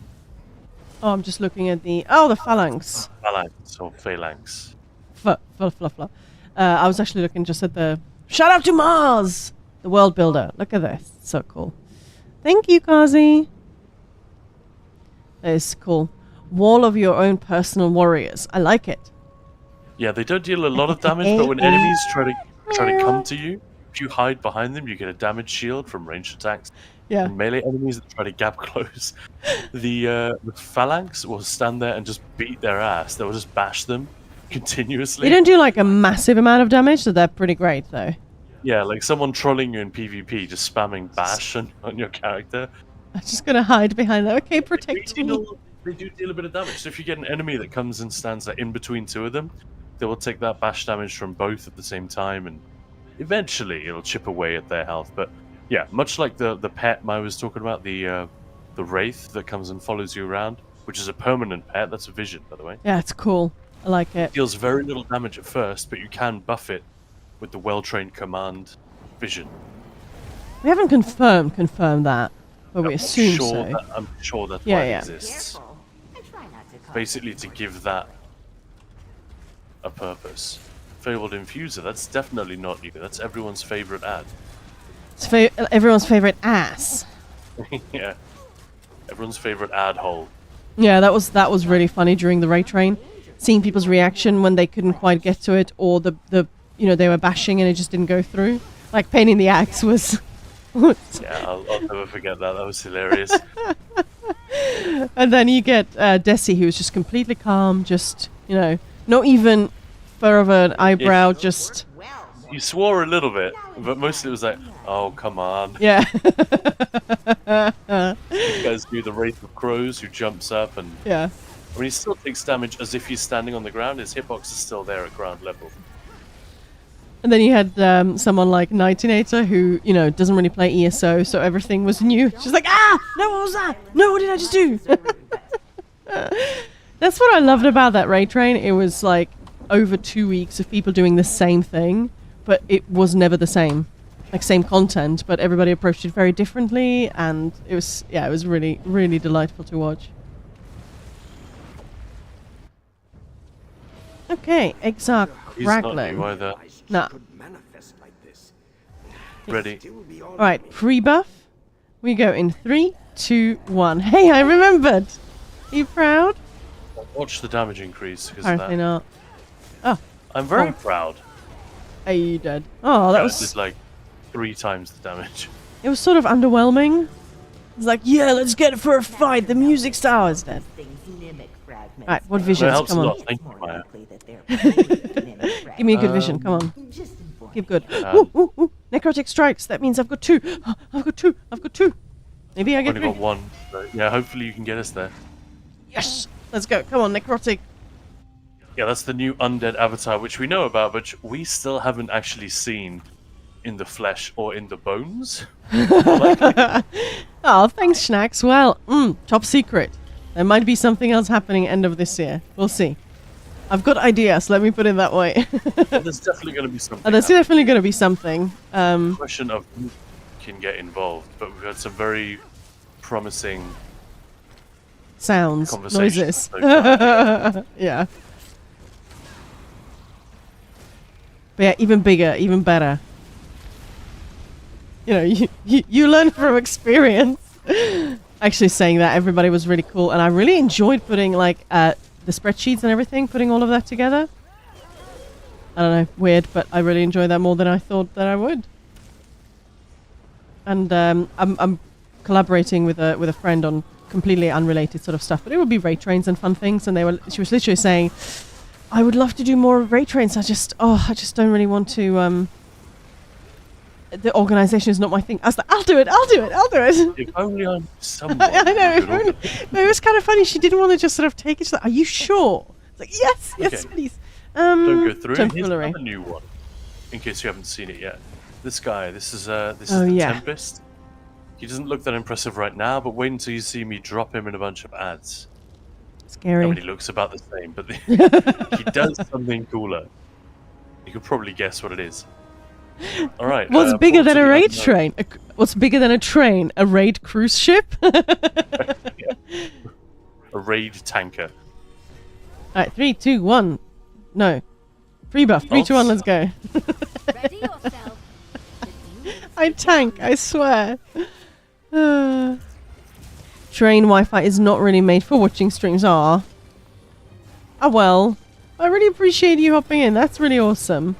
Oh, I'm just looking at the phalanx. Phalanx or phalanx. I was actually looking just at the shout out to Mars, the world builder. Look at this, it's so cool. Thank you, Kazi. That is cool. Wall of your own personal warriors. I like it. Yeah, they don't deal a lot of damage, but when enemies try to come to you, if you hide behind them, you get a damage shield from ranged attacks. Yeah. And melee enemies that try to gap close, the phalanx will stand there and just beat their ass. They will just bash them continuously. They don't do like a massive amount of damage, so they're pretty great though. Yeah, like someone trolling you in PvP, just spamming bash on your character. I'm just gonna hide behind that. Okay, protect me. They do deal a bit of damage. So if you get an enemy that comes and stands like in between two of them, they will take that bash damage from both at the same time, and eventually it'll chip away at their health. But yeah, much like the pet Mai was talking about, the wraith that comes and follows you around, which is a permanent pet. That's a vision, by the way. Yeah, it's cool. I like it. Deals very little damage at first, but you can buff it with the well-trained command vision. We haven't confirmed that, but we assume so. I'm sure that's Yeah, why yeah. it exists. Careful. And try not to cause Basically to give that a purpose. Fabled Infuser, that's definitely not you. That's everyone's favorite ad. It's everyone's favorite ass. Yeah. Everyone's favorite ad hole. Yeah, that was really funny during the raid train. Seeing people's reaction when they couldn't quite get to it, or the they were bashing and it just didn't go through. Like Pain in the Axe was. Yeah, I'll never forget that. That was hilarious. And then you get Desi, who's just completely calm, just not even fur of an eyebrow, just well. You swore a little bit, but mostly it was like, oh, come on. yeah. You guys do the Wraith of Crows who jumps up and Yeah. I mean, he still takes damage as if he's standing on the ground. His hitbox is still there at ground level. And then you had someone like Nightinator who, doesn't really play ESO, so everything was new. She's like, no, what was that? No, what did I just do? That's what I loved about that raid train. It was like over 2 weeks of people doing the same thing, but it was never the same. Like same content, but everybody approached it very differently, and it was really, really delightful to watch. Okay, Exarch He's not new Kraglin. either. Nah. Ready. Alright, pre-buff. We go in 3, 2, 1. Hey, I remembered! Are you proud? Watch the damage increase because of Apparently that. not. Oh, I'm very Oh. proud. are you dead? Oh, that I was... did like 3 times the damage. It was sort of underwhelming. It's like, yeah, let's get it for a fight. The music star is dead. Things mimic fragments. Right, what Well, it visions? helps Come a on. lot. Thank you, More Maya. likely that they're completely mimic Give me a good vision. Come on. Just informing Give good. you. Ooh, ooh, ooh. Necrotic strikes. That means I've got 2. I've got 2. I've got 2. Maybe I I've get only 3. got 1. So yeah, hopefully you can get us there. Yes! Let's go. Come on, Necrotic. Yeah, that's the new undead avatar, which we know about, but we still haven't actually seen in the flesh or in the bones. Oh, thanks, Schnacks. Well, top secret. There might be something else happening end of this year. We'll see. I've got ideas, let me put it that way. There's definitely going to be something. There's definitely going to be something. Question of can get involved, but we've had some very promising Sounds, conversations. noises. So far. Yeah. But yeah, even bigger, even better. You know, you learn from experience. Actually, saying that, everybody was really cool, and I really enjoyed putting like the spreadsheets and everything, putting all of that together. I don't know, weird, but I really enjoyed that more than I thought that I would. And I'm collaborating with a friend on completely unrelated sort of stuff, but it would be raid trains and fun things. And she was literally saying, I would love to do more raid trains. I just don't really want to. The organization is not my thing. I was like, I'll do it. If only I'm someone. I know. who could organise. But it was kind of funny. She didn't want to just sort of take it. She's like, are you sure? I was like, yes, Okay. please. Don't go through it. Here's Tomfoolery. another new one, in case you haven't seen it yet. This guy, this is Oh, the yeah. Tempest. He doesn't look that impressive right now, but wait until you see me drop him in a bunch of ads. I Scary. mean, he looks about the same, but he does something cooler. You could probably guess what it is. All right. What's bigger than a Portugal- raid no, train? What's bigger than a train? A raid cruise ship? yeah. A raid tanker. Alright, 3, 2, 1. No. Free buff. 3, 2, 1, let's go. Ready yourself. I tank, I swear. Train Wi-Fi is not really made for watching streams. Ah. Oh well. I really appreciate you hopping in. That's really awesome.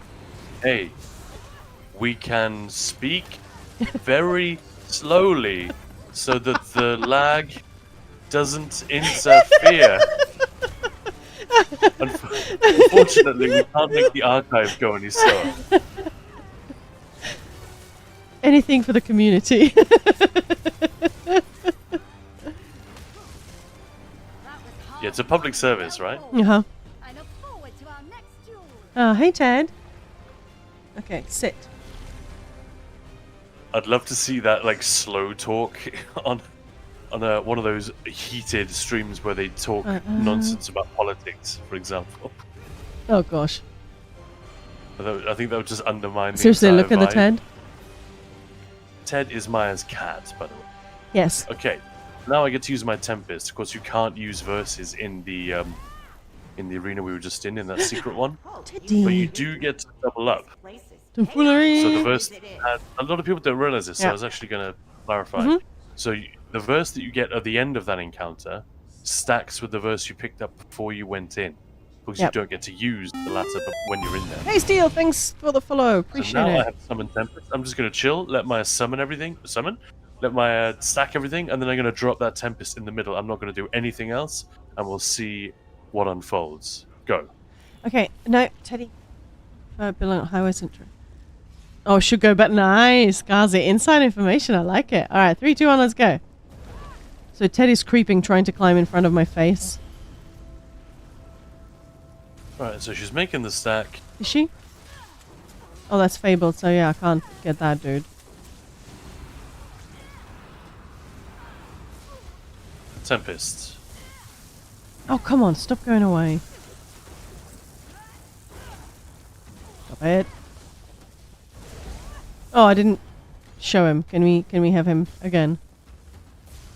Hey, we can speak very slowly so that the lag doesn't interfere. Unfortunately, we can't make the archive go any slower. Anything for the community. Yeah, it's a public service, right? Uh-huh. I look forward to our next duel. Hey Ted. Okay, sit. I'd love to see that like slow talk on one of those heated streams where they talk nonsense about politics, for example. Oh gosh. I think that would just undermine the Seriously, entire look at the vibe. Ted. Ted is Maya's cat, by the way. Yes. Okay, now I get to use my Tempest. Of course, you can't use verses in the arena we were just in that secret one, but you do get to double up. Tomfoolery. So the verse, a lot of people don't realize this, so Yeah. I was actually going to clarify. So the verse that you get at the end of that encounter stacks with the verse you picked up before you went in, because Yep. you don't get to use the latter when you're in there. Hey Steel, thanks for the follow. So Appreciate now I it. have summoned Tempest. I'm just going to chill, let Maya summon everything, let Maya stack everything, and then I'm going to drop that Tempest in the middle. I'm not going to do anything else, and we'll see what unfolds. Go. Okay, no, Teddy. Bill Highway Central. Oh, should go, but nice. Gazi, inside information. I like it. All right, 3, 2, 1, let's go. So Teddy's creeping, trying to climb in front of my face. Alright, so she's making the stack. Is she? Oh, that's fabled. So yeah, I can't get that, dude. Tempest. Oh, come on, stop going away. Stop it. Oh, I didn't show him. Can we have him again?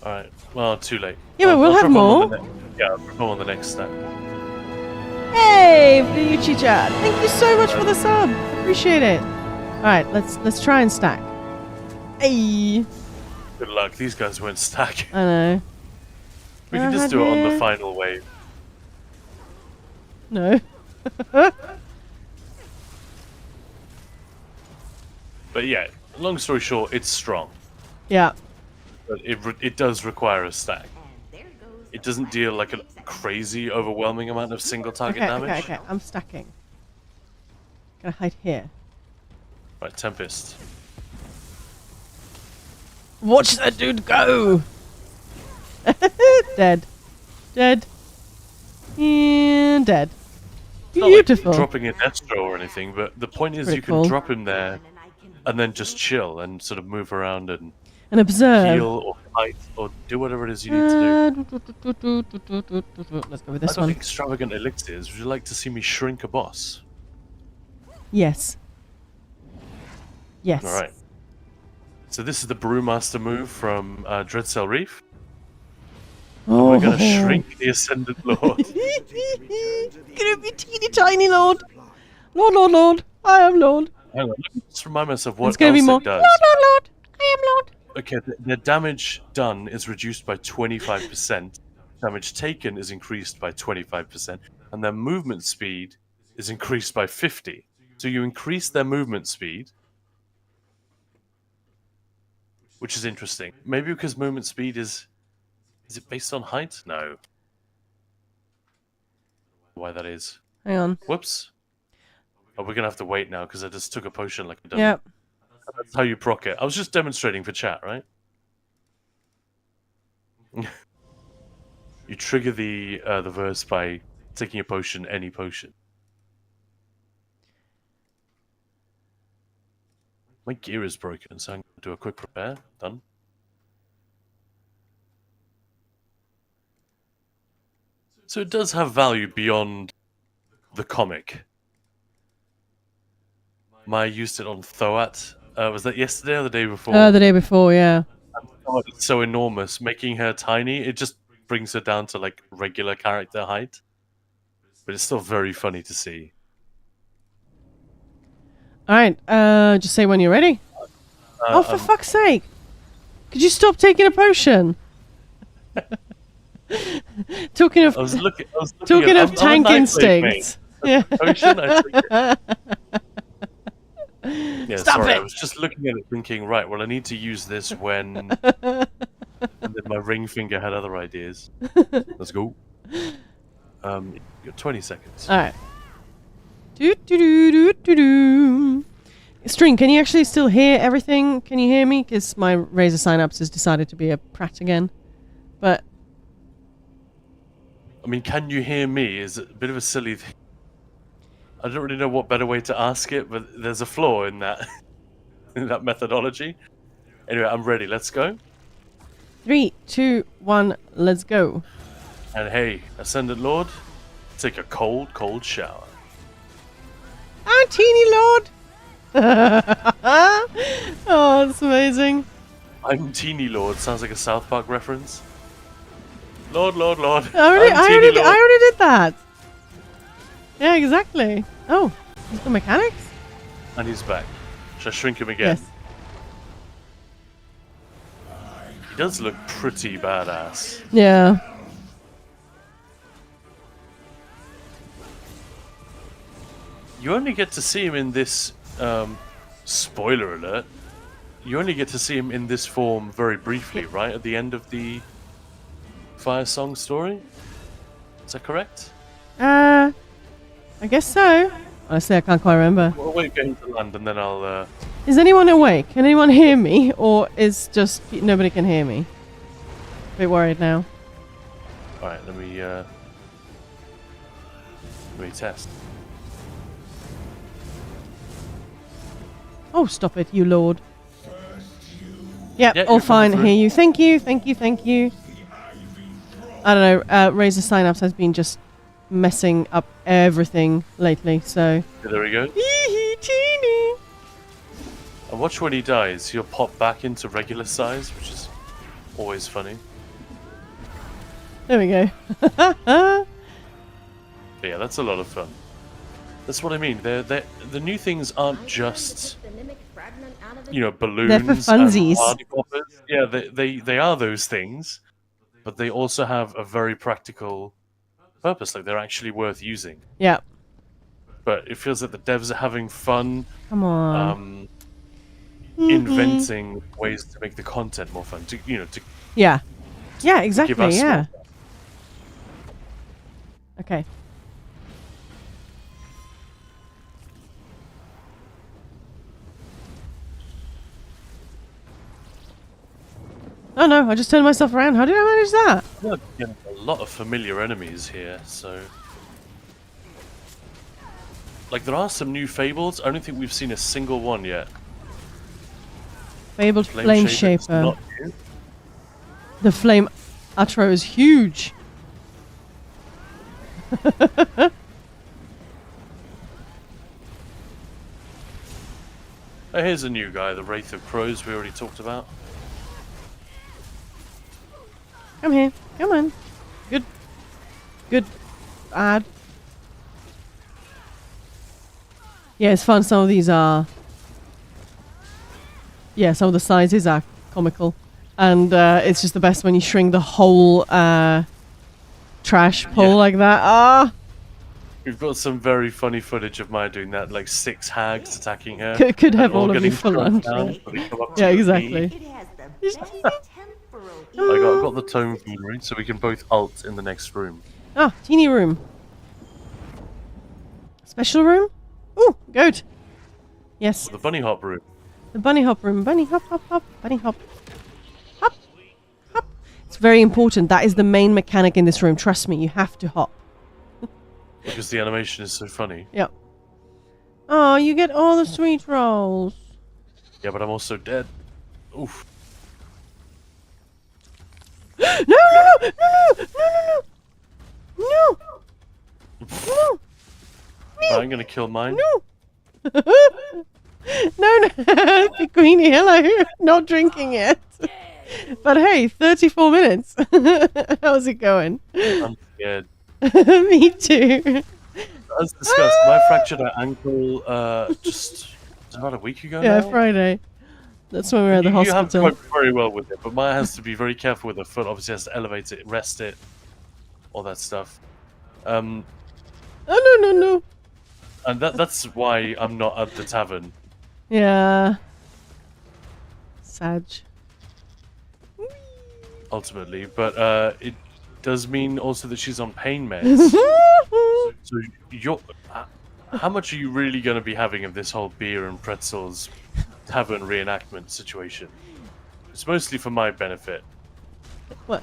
Alright, well, too late. Yeah, but we'll have drop him on more. the yeah, I'll drop him on the next stack. Hey, Fuyuchi chat. Thank you so much for the sub. Appreciate it. All right, let's try and stack. Hey, Good luck, these guys won't stack. I know. We can just do it on the Yeah. final wave. No. But yeah, long story short, it's strong. Yeah. But it does require a stack. It doesn't deal like a crazy, overwhelming amount of single target Okay, damage. okay. I'm stacking. Gonna hide here. Right, Tempest. Watch that dude go. Dead. Dead. And dead. It's not like Beautiful. dropping an Estro or anything, but the point is Pretty you can cool. drop him there and then just chill and sort of move around and And observe. heal or fight or do whatever it is you need to do. Let's go with this I got one. extravagant elixirs. Would you like to see me shrink a boss? Yes. Yes. Alright. So this is the Brewmaster move from Dreadcell Reef. Oh. We're going to shrink the Ascendant Lord. Gonna be teeny tiny Lord. Lord. I am Lord. Hang on, let me just remind myself what It's gonna else be more. it does. Lord. I am Lord. Okay, the damage done is reduced by 25%. Damage taken is increased by 25%. And their movement speed is increased by 50. So you increase their movement speed, which is interesting. Maybe because movement speed is it based on height? No. Why that is. Hang on. Whoops. Oh, we're gonna have to wait now because I just took a potion like a dummy. Yep. That's how you proc it. I was just demonstrating for chat, right? You trigger the verse by taking a potion, any potion. My gear is broken, so I'm going to do a quick repair. Done. So it does have value beyond the comic. Maya used it on Thoat. Was that yesterday or the day before? The day before, yeah. Thoat is so enormous, making her tiny, it just brings her down to like regular character height. But it's still very funny to see. Alright, just say when you're ready. Oh, for fuck's sake! Could you stop taking a potion? Talking of I was looking talking at, of tank instincts. Yeah. Potion, I took it. Yeah, Stop sorry, it! I was just looking at it thinking, right, well, I need to use this when... and then my ring finger had other ideas. Let's go. You got 20 seconds. Alright. Do. String, can you actually still hear everything? Can you hear me? Because my Razor Synapse has decided to be a prat again. But... I mean, can you hear me is a bit of a silly thing. I don't really know what better way to ask it, but there's a flaw in that in that methodology. Anyway, I'm ready. Let's go. 3, 2, 1, let's go. And hey, Ascendant Lord, take a cold shower. Ah, teeny Lord! Oh, that's amazing. I'm Teeny Lord. Sounds like a South Park reference. Lord. I already did that. Yeah, exactly. Oh, he's got mechanics? And he's back. Should I shrink him again? Yes. He does look pretty badass. Yeah. You only get to see him in this, spoiler alert, you only get to see him in this form very briefly, right? At the end of the Fire Song story? Is that correct? I guess so. Honestly, I can't quite remember. We'll wait for him to land and then I'll, Is anyone awake? Can anyone hear me? Or is just nobody can hear me? A bit worried now. Alright, let me test. Oh, stop it, you lord. Yep, Yeah, all you're fine. coming Hear you. Thank you. I don't know. Razor Synapse has been just messing up everything lately, so... There we go. Teeny. And watch when he dies, he'll pop back into regular size, which is always funny. There we go. But yeah, that's a lot of fun. That's what I mean. The new things aren't just, you know, balloons They're for and funsies. party poppers. Yeah, they are those things, but they also have a very practical purpose. Like, they're actually worth using. Yeah. But it feels like the devs are having fun. Come on. Inventing ways to make the content more fun. To Yeah. Yeah, give exactly, us yeah. more fun. Okay. Oh no, I just turned myself around. How did I manage that? Yeah, getting a lot of familiar enemies here, so... Like, there are some new fables. I don't think we've seen a single one yet. Fabled Flame Shaper's Shaper. not new. The flame outro is huge. Oh, here's a new guy, the Wraith of Crows we already talked about. Come here. Come on. Good. Good. Bad. Yeah, it's fun. Some of these are... Yeah, some of the sizes are comical. And it's just the best when you shrink the whole trash pull like that. Ah! We've got some very funny footage of Maya doing that, like 6 hags attacking her. Could have and all of you getting for struck lunch. down, but they come up to Yeah, your exactly. knee. It has the best temporal I got the tome foolery, so we can both ult in the next room. Ah, teeny room. Special room? Ooh, goat. Yes. The bunny hop room. The bunny hop room. Bunny hop, hop, hop. Bunny hop. Hop. Hop. It's very important. That is the main mechanic in this room. Trust me, you have to hop. Because the animation is so funny. Yep. Oh, you get all the sweet rolls. Yeah, but I'm also dead. Oof. No, no, no, no, no, no, no, no, I'm gonna kill mine. no, no, no, Queenie, hello, not drinking it. But hey, 34 minutes. How's it going? I'm scared. Me too. As discussed, my fractured ankle just about a week ago Yeah, now. Friday. That's when we were at the You have hospital. coped very well with it, but Maya has to be very careful with her foot. Obviously, has to elevate it, rest it, all that stuff. Oh, no, no, no. And that's why I'm not at the tavern. Yeah. Sag. Ultimately, but it does mean also that she's on pain meds. So you're, how much are you really going to be having of this whole beer and pretzels tavern reenactment situation? It's mostly for my benefit. Well,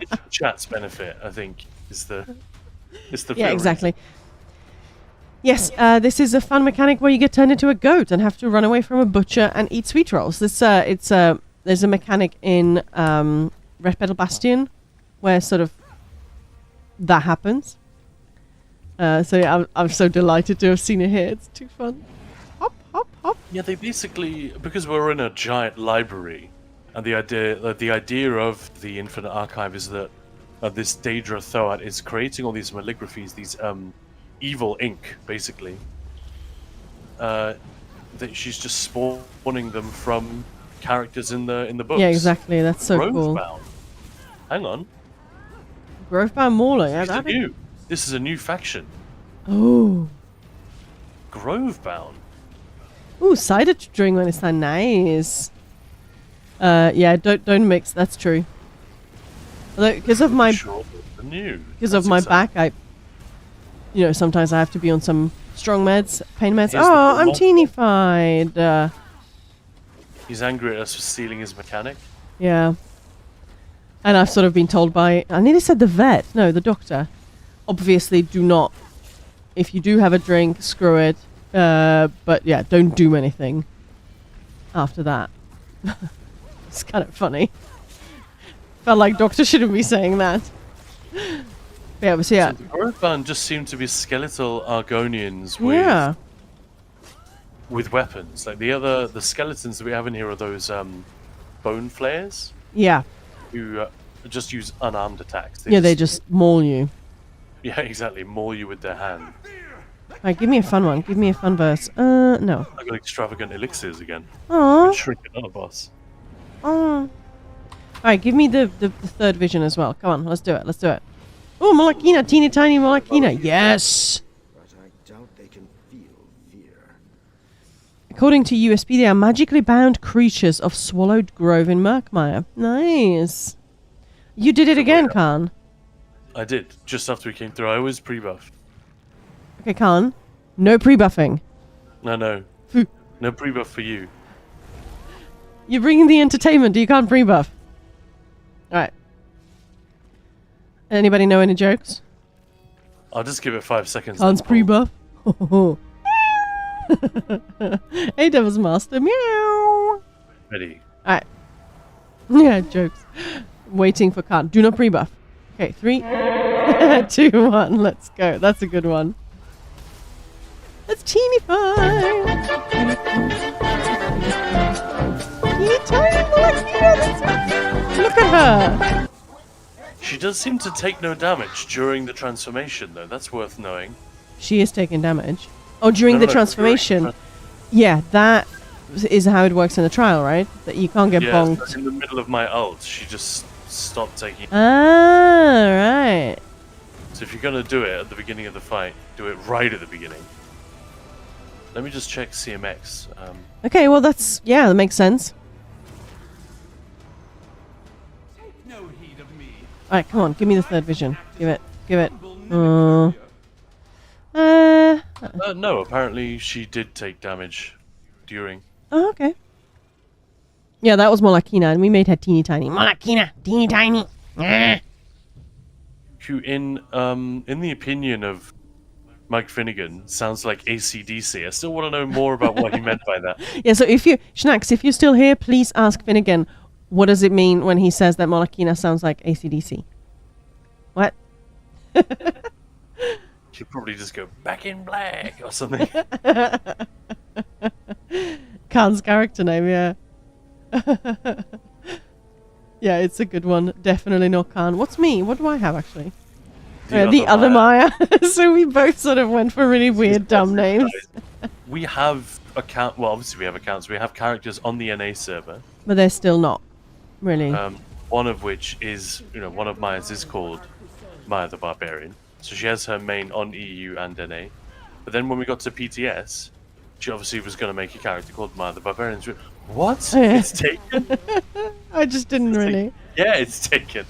it's for chat's benefit, I think, is the Yeah, real exactly. Yes, this is a fun mechanic where you get turned into a goat and have to run away from a butcher and eat sweet rolls. There's a mechanic in Red Petal Bastion where sort of that happens. So yeah, I'm so delighted to have seen it here. It's too fun. Hop, hop, hop. Yeah, they basically, because we're in a giant library, and the idea of the Infinite Archive is that this Daedra Thoat is creating all these calligraphies, these evil ink, basically. That she's just spawning them from characters in the books. Yeah, exactly. That's so cool. Grovebound. Hang on. Grovebound Mauler. Yeah, This is a new faction. Oh. Grovebound. Ooh, cider to drink when it's that nice. Yeah, don't mix. That's true. Although, because of my Sure, the new. because of my back, sometimes I have to be on some strong meds, pain meds. Here's the Oh, cool I'm mod. teeny-fied. He's angry at us for stealing his mechanic. Yeah. And I've sort of been told by, I nearly said the vet. No, the doctor. Obviously, do not. If you do have a drink, screw it. But yeah, don't do anything after that. It's kind of funny. Felt like doctor shouldn't be saying that. But yeah, but so yeah. So the Grovebound just seem to be skeletal Argonians with weapons. Like the skeletons that we have in here are those bone flayers Yeah. who just use unarmed attacks. They just maul you. Yeah, exactly. Maul you with their hand. Alright, give me a fun one. Give me a fun verse. No. I got extravagant elixirs again. Aww. Shrink another boss. Aww. Alright, give me the third vision as well. Come on, let's do it. Let's do it. Oh, Malakina, teeny tiny Malakina. Yes! But I doubt they can feel fear. According to USP, they are magically bound creatures of Swallowed Grove in Murkmire. Nice. You did it again, Khan. I did, just after we came through. I was pre-buffed. Okay, Khan. No pre-buffing. No. Phew. No pre-buff for you. You're bringing the entertainment. You can't pre-buff. Alright. Anybody know any jokes? I'll just give it 5 seconds. Khan's then. pre-buff. Hey, Devil's Master. Meow. Ready. Alright. Yeah, jokes. Waiting for Khan. Do not pre-buff. Okay, 3, 2, 1. Let's go. That's a good one. That's teeny fine. Teeny tiny Malakina. Look at her. She does seem to take no damage during the transformation, though. That's worth knowing. She is taking damage. Oh, during the No, transformation. during Yeah, that is how it works in the trial, right? That you can't get yeah, bonked. in the middle of my ult, she just stopped taking. Ah, right. So if you're gonna do it at the beginning of the fight, do it right at the beginning. Let me just check CMX. Okay, well that makes sense. Take no heed of me. Alright, come on, give me the third vision. Give it. No, apparently she did take damage during. Oh, okay. Yeah, that was Malakina, and we made her teeny tiny. Malakina, teeny tiny. Who, in the opinion of Mike Finnegan, sounds like AC/DC. I still want to know more about what he meant by that. Yeah, so if you're still here, please ask Finnegan, what does it mean when he says that Malakina sounds like AC/DC? What? He'll probably just go back in black or something. Khan's character name, yeah. Yeah, it's a good one. Definitely not Khan. What's me? What do I have, actually? The other Maya. So we both sort of went for really weird, dumb names. We have obviously we have accounts. We have characters on the NA server. But they're still not, really. One of which is, one of Maya's is called Maya the Barbarian. So she has her main on EU and NA. But then when we got to PTS, she obviously was going to make a character called Maya the Barbarian. What? It's taken? I just didn't really. Yeah, it's taken.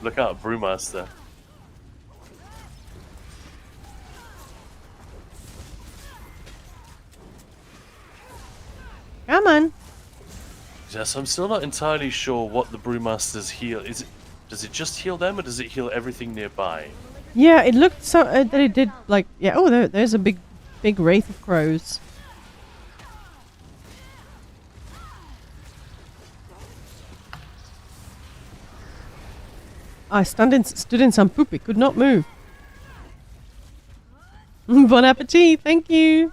Look out, Brewmaster. Come on. Yes, I'm still not entirely sure what the Brewmaster's heal is. Does it just heal them, or does it heal everything nearby? Yeah, it looked so that it did like there's a big wraith of crows. I stood in some poop. It could not move. Bon appetit, thank you.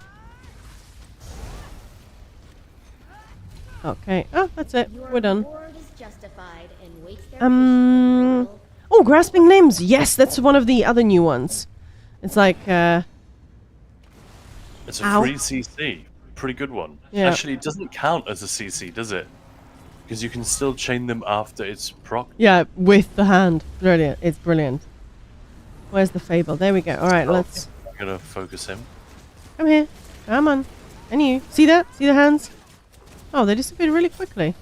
Okay. Oh, that's it. We're done. Oh, grasping limbs. Yes, that's one of the other new ones. It's like It's a Ow. free CC. Pretty good one. Yeah. Actually, it doesn't count as a CC, does it? Because you can still chain them after it's proc. yeah, with the hand. Brilliant. It's brilliant. Where's the fable? There we go. All right, let's I'm gonna focus him. come here. Come on. And you see that? See the hands? Oh, they disappeared really quickly.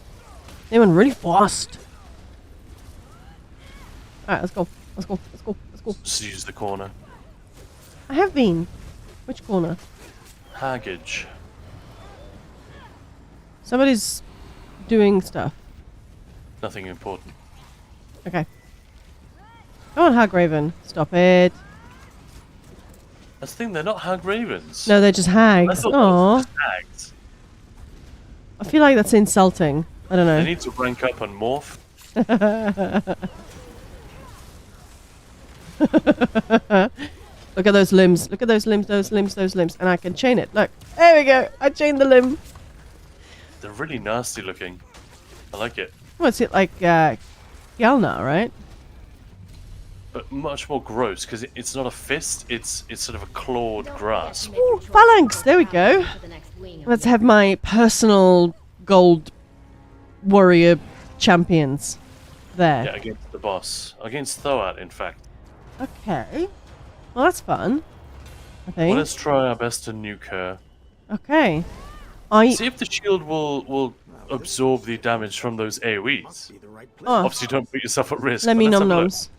They went really fast. All right, let's go. Let's go. Let's go. Let's go. Just use the corner. I have been. Which corner? Haggage. Somebody's doing stuff. Nothing important. Okay. Come on, Hagraven. Stop it. That's the thing, they're not hag ravens. No, they're just I hags. thought they were Aww. just hags. I feel like that's insulting. I don't They know. need to rank up and morph. Look at those limbs. Look at those limbs, those limbs, those limbs. And I can chain it. Look. There we go. I chained the limb. They're really nasty looking. I like it. What's it like? Yalna, right? But much more gross, because it's not a fist, it's sort of a clawed grasp. Ooh, phalanx. There we go. Let's have my personal gold warrior champions there. Yeah, against the boss. Against Thoat, in fact. Okay. Well, that's fun. I Well, think. let's try our best to nuke her. Okay. See if the shield will absorb the damage from those AoEs. Oh, Obviously, don't put yourself at risk. let but me let's have num a look. noms.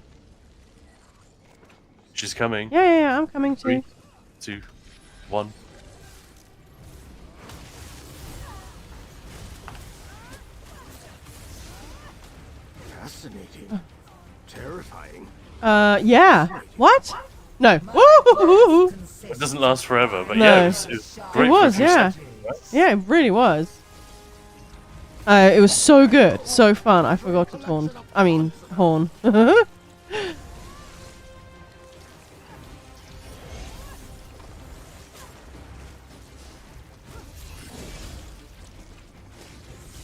She's coming. Yeah, I'm coming too. 3, 2, 1. Fascinating. Terrifying. Yeah. What? No. Woo! It doesn't last forever, but No. yeah, it was great. It for a was, few yeah. seconds, right? Yeah, it really was. It was so good, so fun. I forgot to taunt. I mean, horn.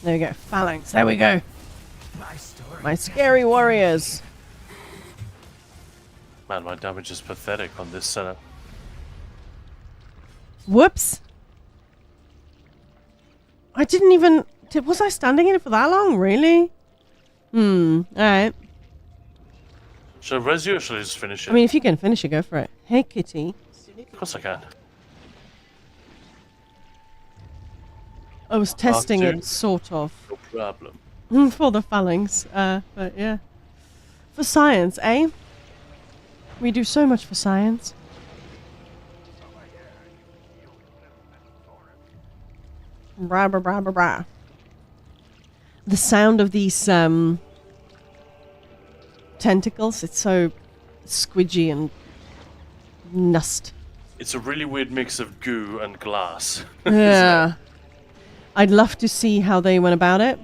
There we go. Phalanx. There we go. My story. My scary warriors. Man, my damage is pathetic on this setup. Whoops. I didn't even... Was I standing in it for that long? Really? Alright. Should I res you or should I just finish it? I mean, if you can finish it, go for it. Hey, kitty. Of course I can. I was testing two. it, sort of. No problem. For the phalanx. But yeah. For science, eh? We do so much for science. Bra bra bra bra bra. The sound of these tentacles, it's so squidgy and nust. It's a really weird mix of goo and glass. Yeah. I'd love to see how they went about it.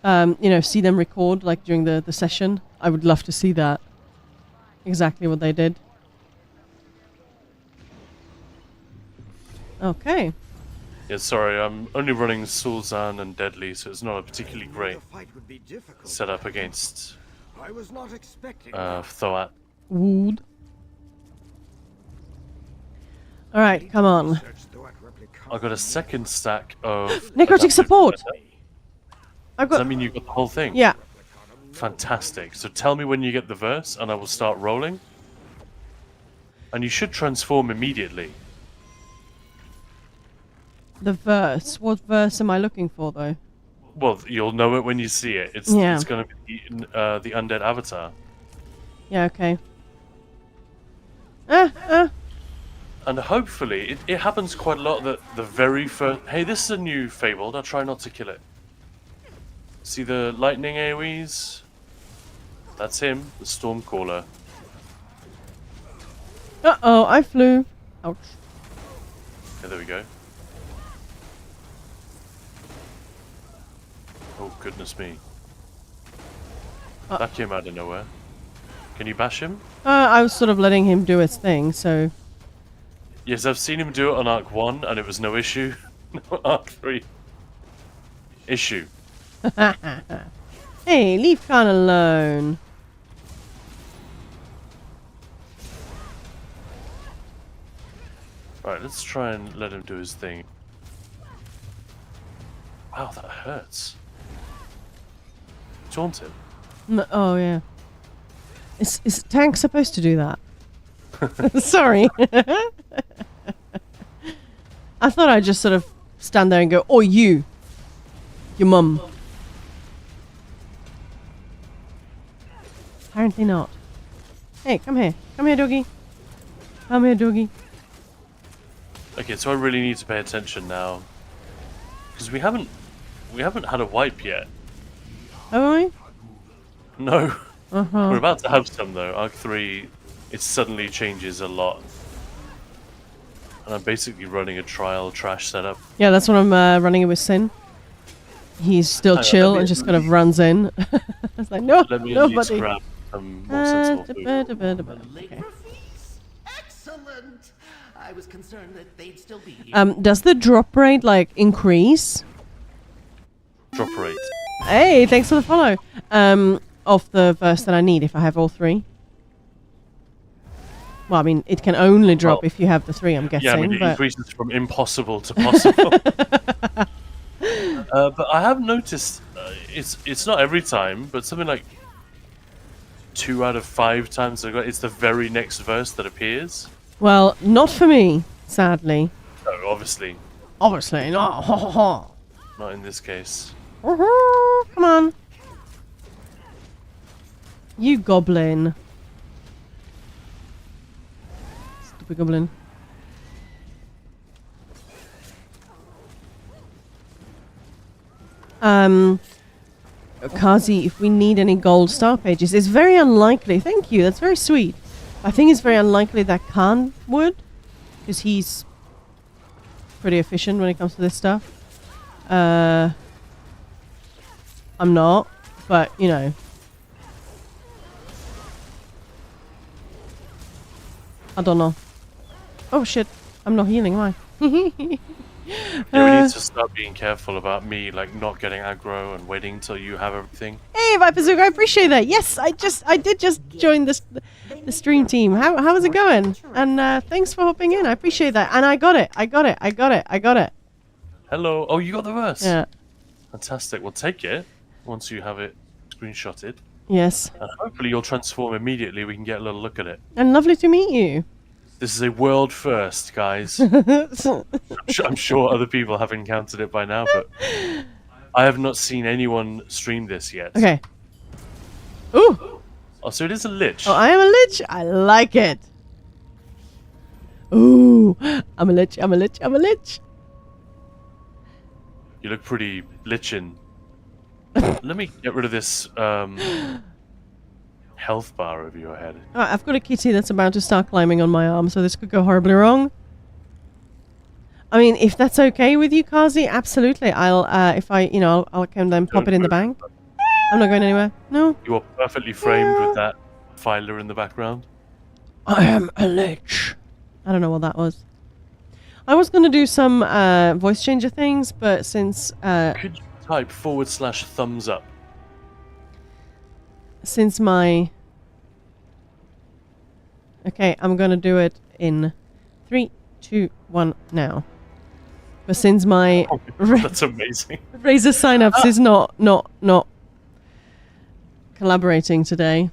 You know, see them record like during the session. I would love to see that. Exactly what they did. Okay. Yeah, sorry, I'm only running Sulzan and Deadly, so it's not a particularly great The fight would be difficult. setup against I was not expecting Thoat. Wood. Alright, come on. Search Thoat replica. I got a second stack of Necrotic adaptive support! weapon. I've Does that got... mean you got the whole thing? Yeah. Fantastic. So tell me when you get the verse, and I will start rolling. And you should transform immediately. The verse. What verse am I looking for, though? Well, you'll know it when you see it. It's Yeah. it's going to be the undead avatar. Yeah, okay. And hopefully, it happens quite a lot that the very first... Hey, this is a new Fabled. I'll try not to kill it. See the lightning AoEs? That's him, the Stormcaller. Uh-oh, I flew. Ouch. Okay, there we go. Oh, goodness me. That came out of nowhere. Can you bash him? I was sort of letting him do his thing, so... Yes, I've seen him do it on Arc 1, and it was no issue. No, Arc 3. Issue. Hey, leave Khan alone. Right, let's try and let him do his thing. Wow, that hurts. Taunt him. Oh, yeah. Is Tank supposed to do that? Sorry. I thought I'd just sort of stand there and go, "Oh, you. Your mum." Apparently not. Hey, come here. Come here, doggy. Come here, doggy. Okay, so I really need to pay attention now. Because we haven't had a wipe yet. Have we? No. Uh-huh. We're about to have some though. Arc 3, it suddenly changes a lot. And I'm basically running a trial trash setup. Yeah, that's what I'm running it with Sin. He's still Hang on, chill let me- and just kind of runs in. It's like, no, Let me at least nobody. grab some more sensible food. Labor fees? Excellent! I was concerned that they'd still be here. Does the drop rate, like, increase? Drop rate. Hey, thanks for the follow. Of the verse that I need if I have all three. Well, I mean, it can only drop Well, if you have the three, I'm guessing. Yeah, I mean, it but increases from impossible to possible. But I have noticed, it's not every time, but something like 2 out of 5 times I got, it's the very next verse that appears. well, not for me, sadly. No, obviously, Obviously, not. not in this case. Come on. You goblin. Stupid goblin. Kazi, if we need any gold star pages, it's very unlikely. Thank you, that's very sweet. I think it's very unlikely that Khan would, because he's pretty efficient when it comes to this stuff. I'm not, but you know. I don't know. Oh shit, I'm not healing, am I? Yeah, we need to start being careful about me, like, not getting aggro and waiting until you have everything. Hey, Viperzook, I appreciate that. Yes, I did just join the stream team. How is it going? And thanks for hopping in. I appreciate that. And I got it. Hello. Oh, you got the verse? Yeah. Fantastic. We'll take it once you have it screenshotted. Yes. And hopefully you'll transform immediately. We can get a little look at it. And lovely to meet you. This is a world first, guys. I'm sure other people have encountered it by now, but I have not seen anyone stream this yet. Okay. Ooh. Oh, so it is a Lich. Oh, I am a Lich. I like it. Ooh. I'm a Lich. You look pretty lichin'. Let me get rid of this health bar over your head. Alright, I've got a kitty that's about to start climbing on my arm, so this could go horribly wrong. I mean, if that's okay with you, Kazi, absolutely. I'll come down, pop it in the bag. I'm not going anywhere. No. You are perfectly framed with that filer in the background. I am a Lich. I don't know what that was. I was going to do some voice changer things, but since Could you type /thumbs up? since my... Okay, I'm going to do it in 3, 2, 1 now. But since my Oh, that's amazing. Razer sign-ups is not collaborating today,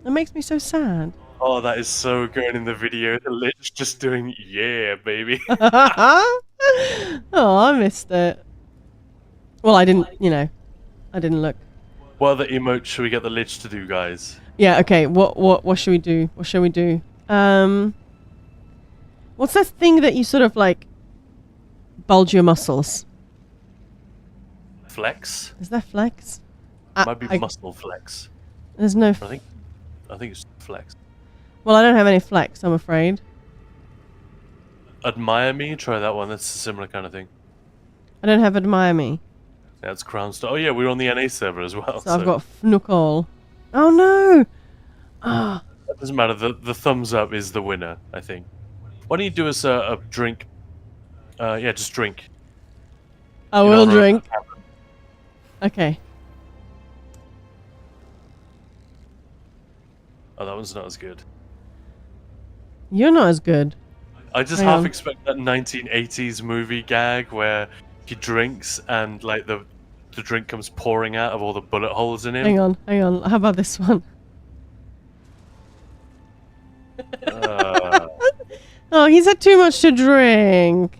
that makes me so sad. Oh, that is so good in the video. The Lich just doing, yeah, baby. Oh, I missed it. Well, I didn't look. What other emote should we get the Lich to do, guys? Yeah, okay, what should we do? What's that thing that you sort of like bulge your muscles? Flex? Is that flex? Might be muscle flex. There's no... I think it's flex. Well, I don't have any flex, I'm afraid. Admire me? Try that one. That's a similar kind of thing. I don't have Admire Me. That's Crown Star. Oh yeah, we're on the NA server as well. So I've got Fnookall. Oh no! Ah, That doesn't matter. The thumbs up is the winner, I think. Why don't you do us a drink? Yeah, just drink. I In will honor of drink. the Tavern. Okay. Oh, that one's not as good. You're not as good. I just Hang half on. expect that 1980s movie gag where he drinks and like the drink comes pouring out of all the bullet holes in him. Hang on. How about this one? Uh, Oh, he's had too much to drink.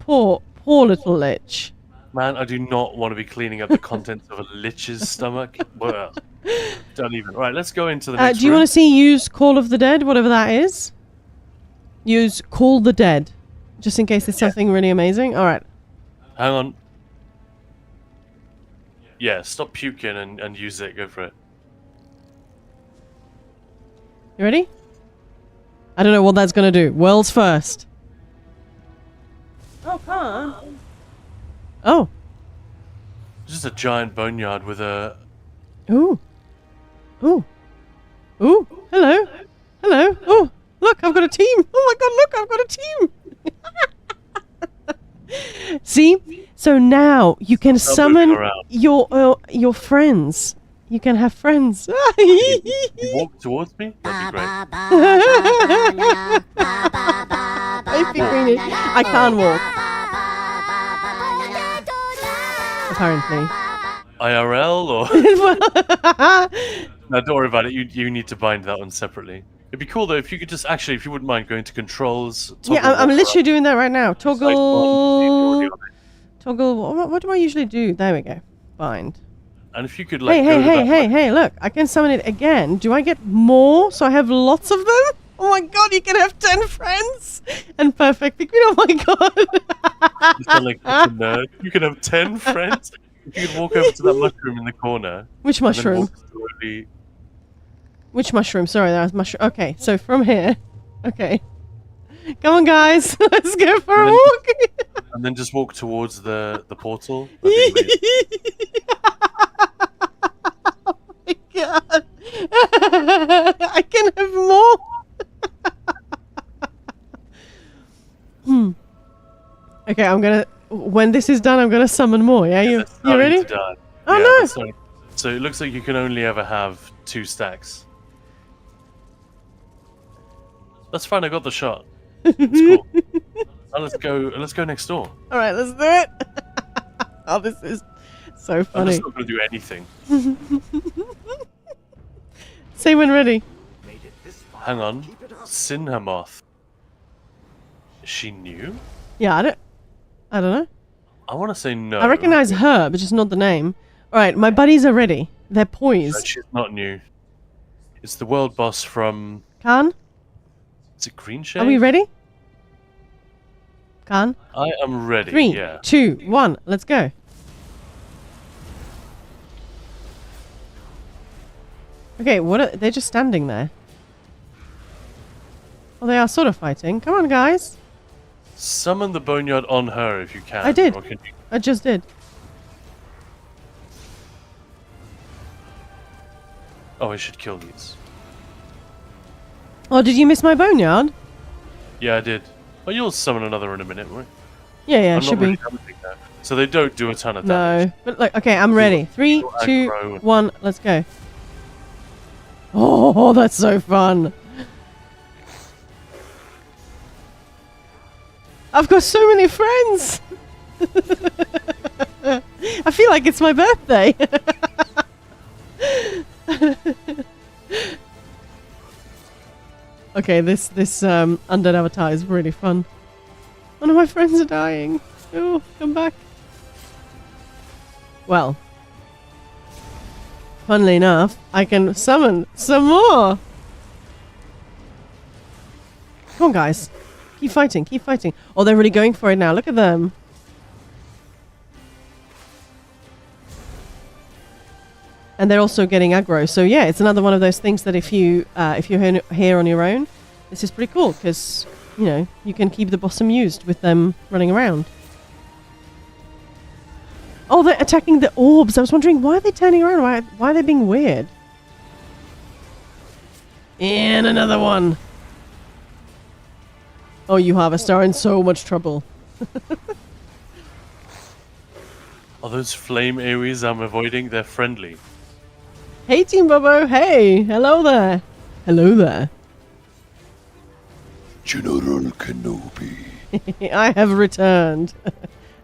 Poor little Lich. man, I do not want to be cleaning up the contents of a Lich's stomach. Well, don't even. Right, let's go into the next Do you room. want to see use Call of the Dead, whatever that is? Use Call the Dead. Just in case it's something really amazing. Alright. Hang on. Yeah, stop puking and use it. Go for it. You ready? I don't know what that's gonna do. World's first. Oh, come on. Oh. Just a giant boneyard with a. Ooh. Ooh. Ooh. Hello. Hello. Oh, look, I've got a team. Oh my god, look, I've got a team. See? So now you can Stop summon moving around. your friends. You can have friends. You walk towards me? That'd be great. I can't walk. Apparently. IRL or. No, don't worry about it. You need to bind that one separately. It'd be cool though if you could just actually, if you wouldn't mind going to controls. Yeah, I'm literally doing that right now. Toggle. Toggle. What do I usually do? There we go. Bind. And if you could like. Hey, look. I can summon it again. Do I get more? So I have lots of them? Oh my god, you can have 10 friends! And perfect queen. Oh my god. You sound like such a nerd. You can have 10 friends. If you could walk over to that mushroom in the corner. Which and then mushroom? walk slowly. Which mushroom? Sorry, that was mushroom. Okay, so from here. Okay. Come on, guys. Let's go for a then- walk. And then just walk towards the portal. That'd be amazing. Oh my god. I can have more. Okay, I'm gonna. When this is done, I'm gonna summon more. Yeah, They're you starting ready? to die. Oh, Yeah, no! they're starting- So it looks like you can only ever have 2 stacks. That's fine. I got the shot. It's cool. Now let's go. Let's go next door. All right, let's do it. Oh, this is so I'm funny. just not going to do anything. Say when ready. Made it this far. Hang on. Keep it up. Sinhamoth. Is she new? Yeah, I don't know. I want to say no. I recognize her, but just not the name. All right, my buddies are ready. They're But poised. she's not new. It's the world boss from. Khan, Is it Green Shade? are we ready? Khan, I am ready. 3, Yeah. 2, 1, let's go. Okay, what are they're just standing there. Well, they are sort of fighting. Come on, guys. Summon the boneyard on her if you can. I did. Or can you... I just did. Oh, I should kill these. Oh, did you miss my boneyard? Yeah, I did. Oh, you'll summon another in a minute, right? Yeah, yeah, I'm should not really be. damaging now. So they don't do a ton of damage. No, but like, okay, I'm ready. 3, You'll 2, aggro and- 1, let's go. Oh, that's so fun. I've got so many friends. I feel like it's my birthday. Okay, this undead avatar is really fun. One of my friends are dying. Oh, come back. Well, funnily enough, I can summon some more. Come on, guys. Keep fighting, keep fighting. Oh, they're really going for it now. Look at them. And they're also getting aggro. So yeah, it's another one of those things that if you're here on your own, this is pretty cool because, you know, you can keep the boss amused with them running around. Oh, they're attacking the orbs. I was wondering, why are they turning around? Why are they being weird? And another one. Oh, you Harvester are in so much trouble. Oh, those flame AoEs I'm avoiding, they're friendly. Hey, Team Bobo. Hey, hello there. Hello there. General Kenobi. I have returned.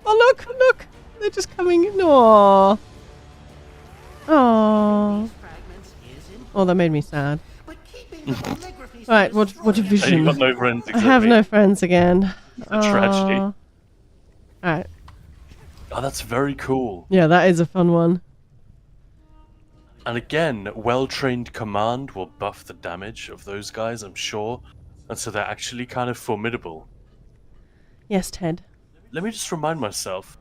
Oh, look. They're just coming. Aww. Aww. Fragments is important, Oh, that made me sad. but keeping the calligraphy Right, what a Hey, you vision. got no friends I except have me. no friends again. a tragedy. Aw. Alright. Oh, that's very cool. Yeah, that is a fun one. And again, well-trained command will buff the damage of those guys, I'm sure. And so they're actually kind of formidable. Yes, Ted. Let me just remind myself.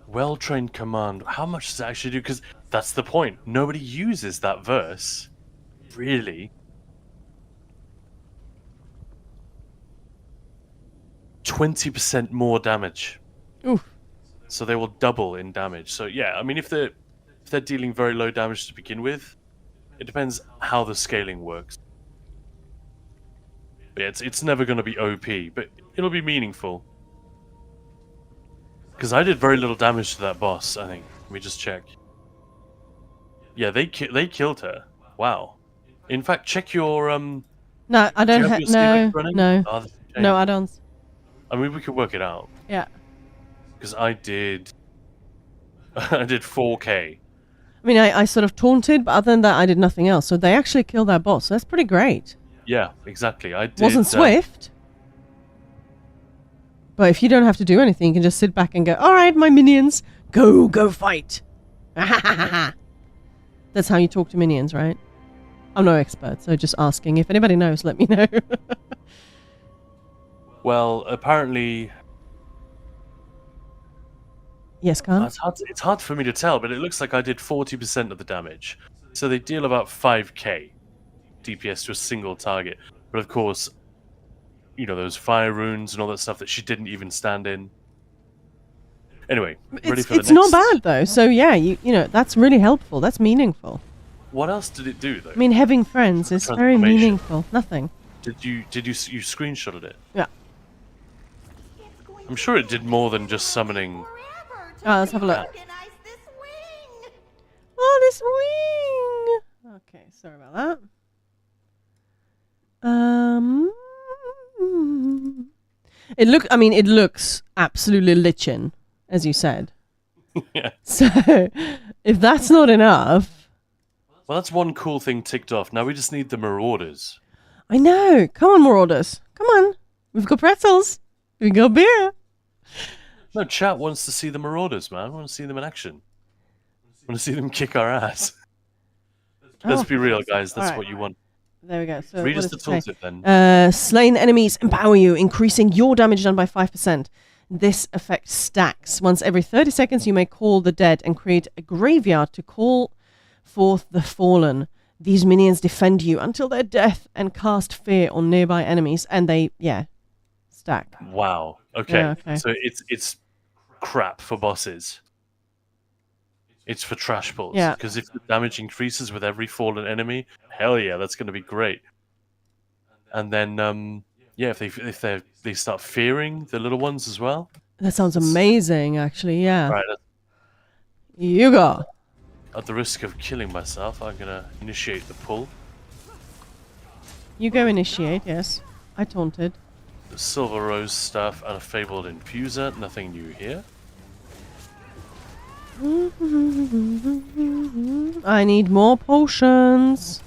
Well-trained command, how much does it actually do? Because that's the point. Nobody uses that verse. Really. 20% more damage. Oof. So they will double in damage. So yeah, I mean if they're dealing very low damage to begin with, it depends how the scaling works. But yeah, it's never going to be OP, but it'll be meaningful. Because I did very little damage to that boss, I think. Let me just check. Yeah, they killed her. Wow. In fact, check your No, I do you don't have have. your No, Steelix running? no, Oh, that's a shame. no add-ons. I mean, we could work it out. Yeah. Because I did 4K. I mean, I sort of taunted, but other than that, I did nothing else. So they actually killed that boss. So that's pretty great. Yeah, exactly. I did. Wasn't swift. But if you don't have to do anything, you can just sit back and go, all right, my minions, go fight. That's how you talk to minions, right? I'm no expert, so just asking. If anybody knows, let me know. Well, apparently, Yes, Khan? it's hard for me to tell, but it looks like I did 40% of the damage. So they deal about 5k DPS to a single target. But of course, you know, those fire runes and all that stuff that she didn't even stand in. Anyway, ready for the It's next... not bad, though. So, yeah, you know, that's really helpful. That's meaningful. What else did it do, though? I mean, having friends is very Transformation. meaningful. Nothing. Did you screenshotted it? Yeah. I'm sure it did more than just summoning. Forever to Oh, let's have a look. reorganize this wing. Oh, this wing! Okay, sorry about that. It looks absolutely lichin, as you said. Yeah. So, if that's not enough... Well, that's one cool thing ticked off. Now we just need the Marauders. I know! Come on, Marauders! Come on! We've got pretzels! We've got beer! No, chat wants to see the Marauders, man. I want to see them in action. I want to see them kick our ass. Let's be real, guys. That's Alright. what you want. There we go. So Read what us does the it say? tooltip then. Slain enemies empower you, increasing your damage done by 5%. This effect stacks. Once every 30 seconds, you may call the dead and create a graveyard to call forth the fallen. These minions defend you until their death and cast fear on nearby enemies. And they, stack. Wow. Okay. Yeah, okay. So it's crap for bosses. It's for trash pulls. Yeah. Because if the damage increases with every fallen enemy, hell yeah, that's going to be great. And then, if they start fearing the little ones as well. That sounds amazing, actually, yeah. Right. You go. At the risk of killing myself, I'm going to initiate the pull. You go initiate, yes. I taunted. The Silver Rose Staff and a Fabled Infuser. Nothing new here. I need more potions.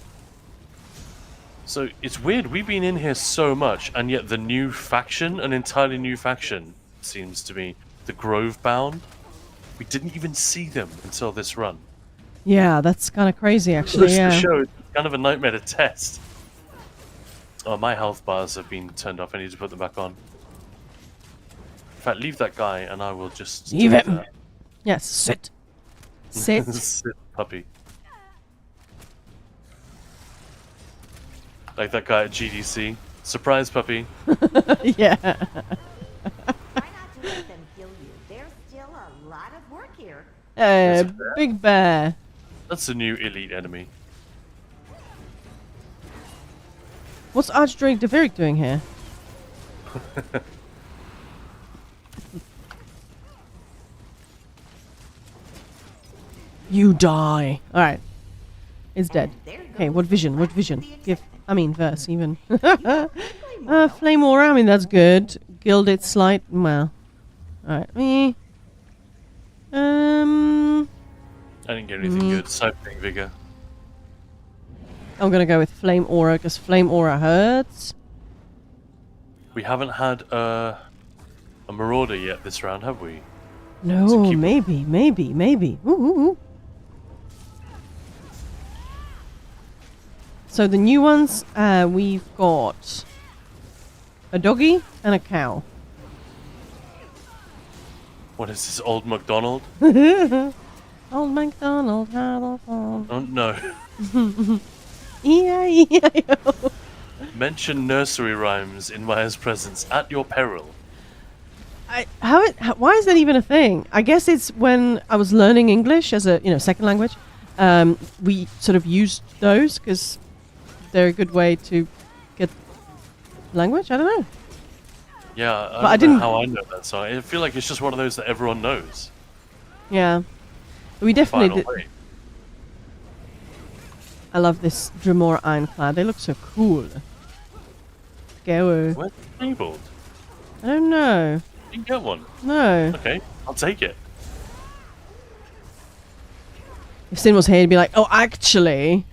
So it's weird, we've been in here so much, and yet the new faction, an entirely new faction, seems to be the Grove Bound. We didn't even see them until this run. Yeah, that's kind of crazy, actually, Just to yeah. show, it's kind of a nightmare to test. Oh, my health bars have been turned off, I need to put them back on. In fact, leave that guy, and I will just... Leave do him! that. Yes, sit. Sit. Sit, puppy. Like that guy at GDC. Surprise, puppy. Yeah. Try not to let them kill you. There's still a lot of work here. Big bear. That's a new elite enemy. What's Archdrake Deveric doing here? You die. Alright. It's dead. Okay, what vision? What vision? Verse, even. Flame Aura, I mean, that's good. Gilded Slight, well. Alright, me. I didn't get anything good. Siphoning Vigor. I'm gonna go with Flame Aura, because Flame Aura hurts. We haven't had a Marauder yet this round, have we? No, So keep- maybe. Ooh. So the new ones, we've got a doggy and a cow. What is this, Old MacDonald? Old MacDonald had a farm. Oh no. E-I-E-I-O. Mention nursery rhymes in Maya's presence at your peril. Why is that even a thing? I guess it's when I was learning English as a second language. We sort of used those because they're a good way to get language. I don't know. Yeah, But I I don't know didn't- how I know that song. I feel like it's just one of those that everyone knows. Yeah, we definitely Final did. way. I love this Dremora Ironclad. They look so cool. Go. Where's Fabled? I don't know. You can get one. No. Okay, I'll take it. If Sin was here, he'd be like, "Oh, actually."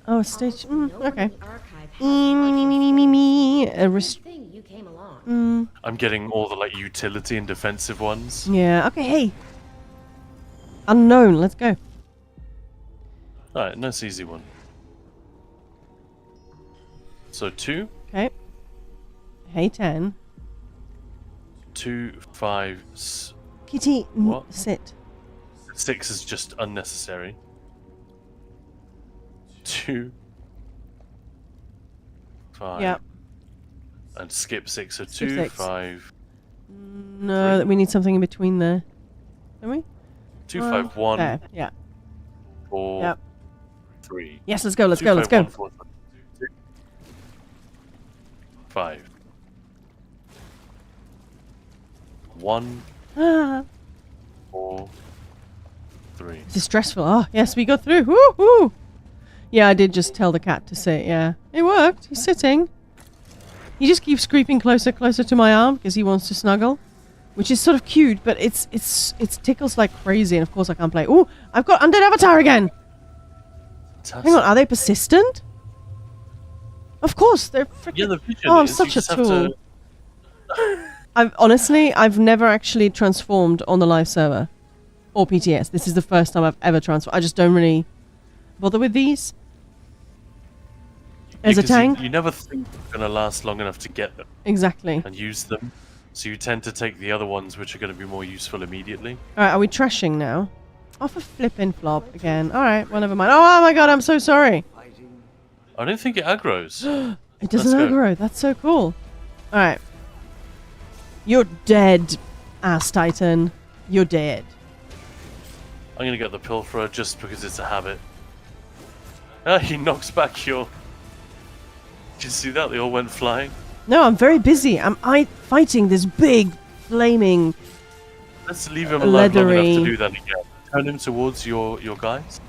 Oh, stage. Okay. Me. Thing you came along. I'm getting all the like utility and defensive ones. Yeah. Okay. Hey. Unknown. Let's go. Alright, nice easy one. So 2, Okay. Hey, 10. 2, 5, Kitty, What? sit. 6 is just unnecessary. 2, 5, Yep. and skip 6. So Skip 2, 6. 5, No, we need something in between there. Don't we? 2, 5, 1, There. Yeah. 4, Yep. 3. Yes, let's go. Let's 2, go. 5, Let's go. 1, 4, 2, 5. 1, Ah, 4, 3. this is stressful. Oh, yes, we got through. Woo-hoo! Yeah, I did just tell the cat to sit, yeah. It worked. He's sitting. He just keeps creeping closer, closer to my arm because he wants to snuggle. Which is sort of cute, but it's tickles like crazy, and of course I can't play. Ooh, I've got Undead Avatar again! Hang on, are they persistent? Of course, they're freaking... Yeah, the vision Oh, I'm is, you such a just have tool. to- I've never actually transformed on the live server. Or PTS. This is the first time I've ever transformed. I just don't really bother with these. As a because tank. You never think they're going to last long enough to get them Exactly. and use them. So you tend to take the other ones which are going to be more useful immediately. Alright, are we trashing now? Off a flippin' flop again. Alright, well, never mind. Oh my god, I'm so sorry. I don't think it aggroes. It doesn't Let's go. aggro. That's so cool. Alright. You're dead, ass titan. You're dead. I'm going to get the Pilferer just because it's a habit. Ah, he knocks back your... Did you see that? They all went flying. No, I'm very busy. I'm fighting this big, flaming... Let's leave him alive long Leathery. enough to do that again. Turn him towards your guys.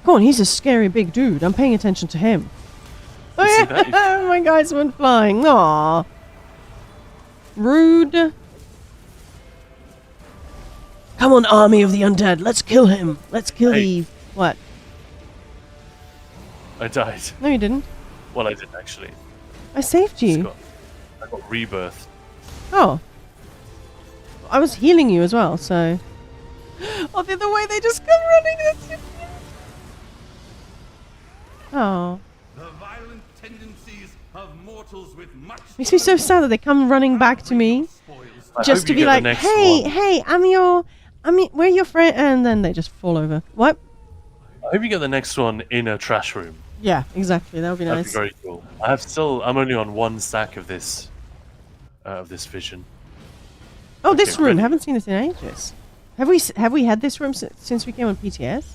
Come on, he's a scary big dude. I'm paying attention to him. Oh, You see yeah. that? My guys went flying. Aww. Rude. Come on, army of the undead. Let's kill him. Let's kill Hey. Eve. What? I died. No, you didn't. Well, I didn't actually. I saved you. I got rebirth. Oh. I was healing you as well, so... Oh, the other way, they just come running. That's so cute. Oh. The violent tendencies of mortals with much Makes me so sad that they come running back to me spoils. I just hope to you be get the like, next hey, one. hey, we're your friend, and then they just fall over. What? I hope you get the next one in a trash room. Yeah, exactly. That would be That'd nice. be very cool. I'm only on one stack of this vision. Oh, this Okay, room. ready. Haven't seen this in ages. Have we had this room since we came on PTS?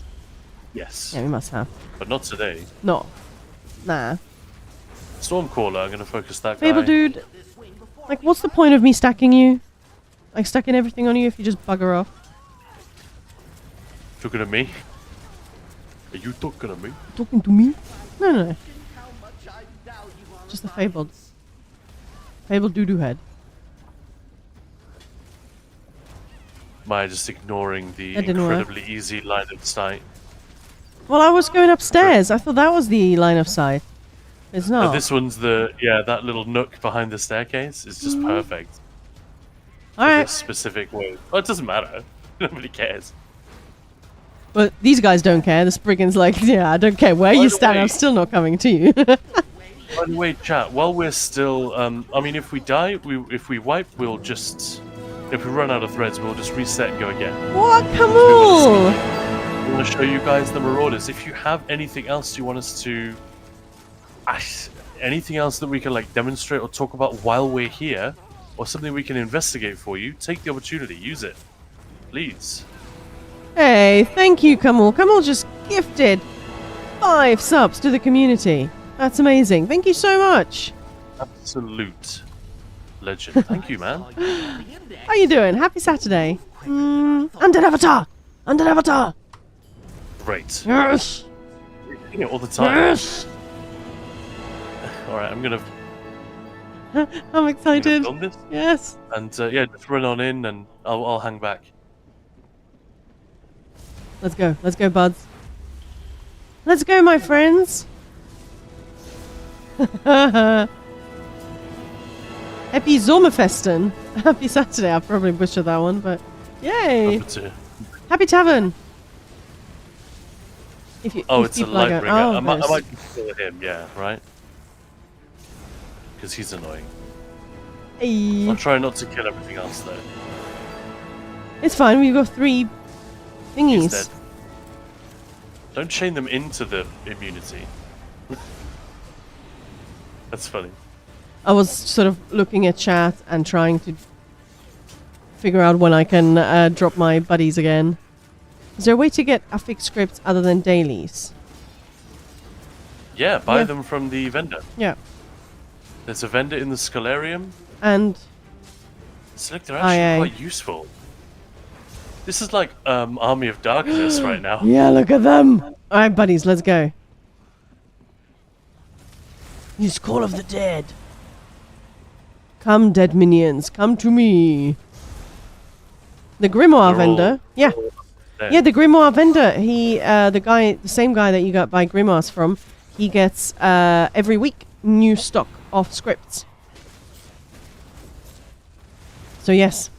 Yes, Yeah, we must have. but not today. No. Nah. Stormcaller, I'm gonna focus that Fable guy. dude. Like, what's the point of me stacking you? Like, stacking everything on you if you just bugger off? Talking to me? Are you talking to me? Talking to me? No. Just the fabled. Fabled doo-doo head. Am I just ignoring the That didn't work. incredibly easy line of sight? Well, I was going upstairs. I thought that was the line of sight. It's No, not. this one's that little nook behind the staircase is just perfect. For Alright. this specific way. Well, it doesn't matter. Nobody cares. But these guys don't care. The Spriggan's like, yeah, I don't care where By you the stand. way- I'm still not coming to you. By the way, chat, while we're still, I mean, if we die, if we wipe, we'll just, if we run out of threads, we'll just reset and go again. What? Come on! I want to show you guys the Marauders. If you have anything else you want us to, anything else that we can like demonstrate or talk about while we're here, or something we can investigate for you, take the opportunity, use it, please. Hey, thank you, Kamal. Kamal just gifted 5 subs to the community. That's amazing. Thank you so much. Absolute legend. Thank you, man. How you doing? Happy Saturday. Undead Avatar! Undead Avatar! Great. Yes! You're doing it all the time. Yes! All right, I'm gonna I'm excited. film this, Yes. and yeah, just run on in, and I'll hang back. Let's go. Let's go, buds. Let's go, my friends. Happy Sommerfesten. Happy Saturday. I probably butchered that one, but yay. Up to- Happy Tavern. If you, Oh, if it's a people are going- Lightbringer. Oh, I might there's- kill him, yeah, right? Because he's annoying. Hey. I'll try not to kill everything else, though. It's fine. We've got 3 thingies. He's dead. Don't chain them into the immunity. That's funny. I was sort of looking at chat and trying to figure out when I can drop my buddies again. Is there a way to get affix scripts other than dailies? Yeah, buy Yeah. them from the vendor. Yeah. There's a vendor in the Scalarium. And It's like they're actually IA. quite useful. This is like Army of Darkness right now. yeah, look at them. All right, buddies, let's go. Use Call of the Dead. Come, dead minions, come to me. The Grimoire They're all- vendor. Yeah. There. Yeah, the Grimoire vendor. He, the same guy that you got buy Grimoires from, he gets every week new stock of scripts. So yes,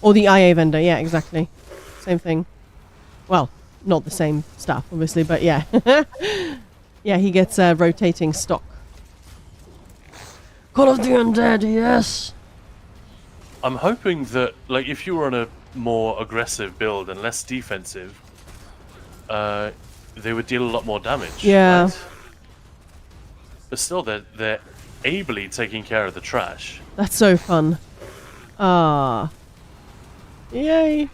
or the IA vendor. Yeah, exactly, same thing. Well, not the same stuff, obviously, but yeah, yeah, he gets rotating stock. Call of the Undead, yes. I'm hoping that, like, if you were on a more aggressive build and less defensive, they would deal a lot more damage. Yeah. Right? But still, they're ably taking care of the trash. That's so fun. Ah. Yay.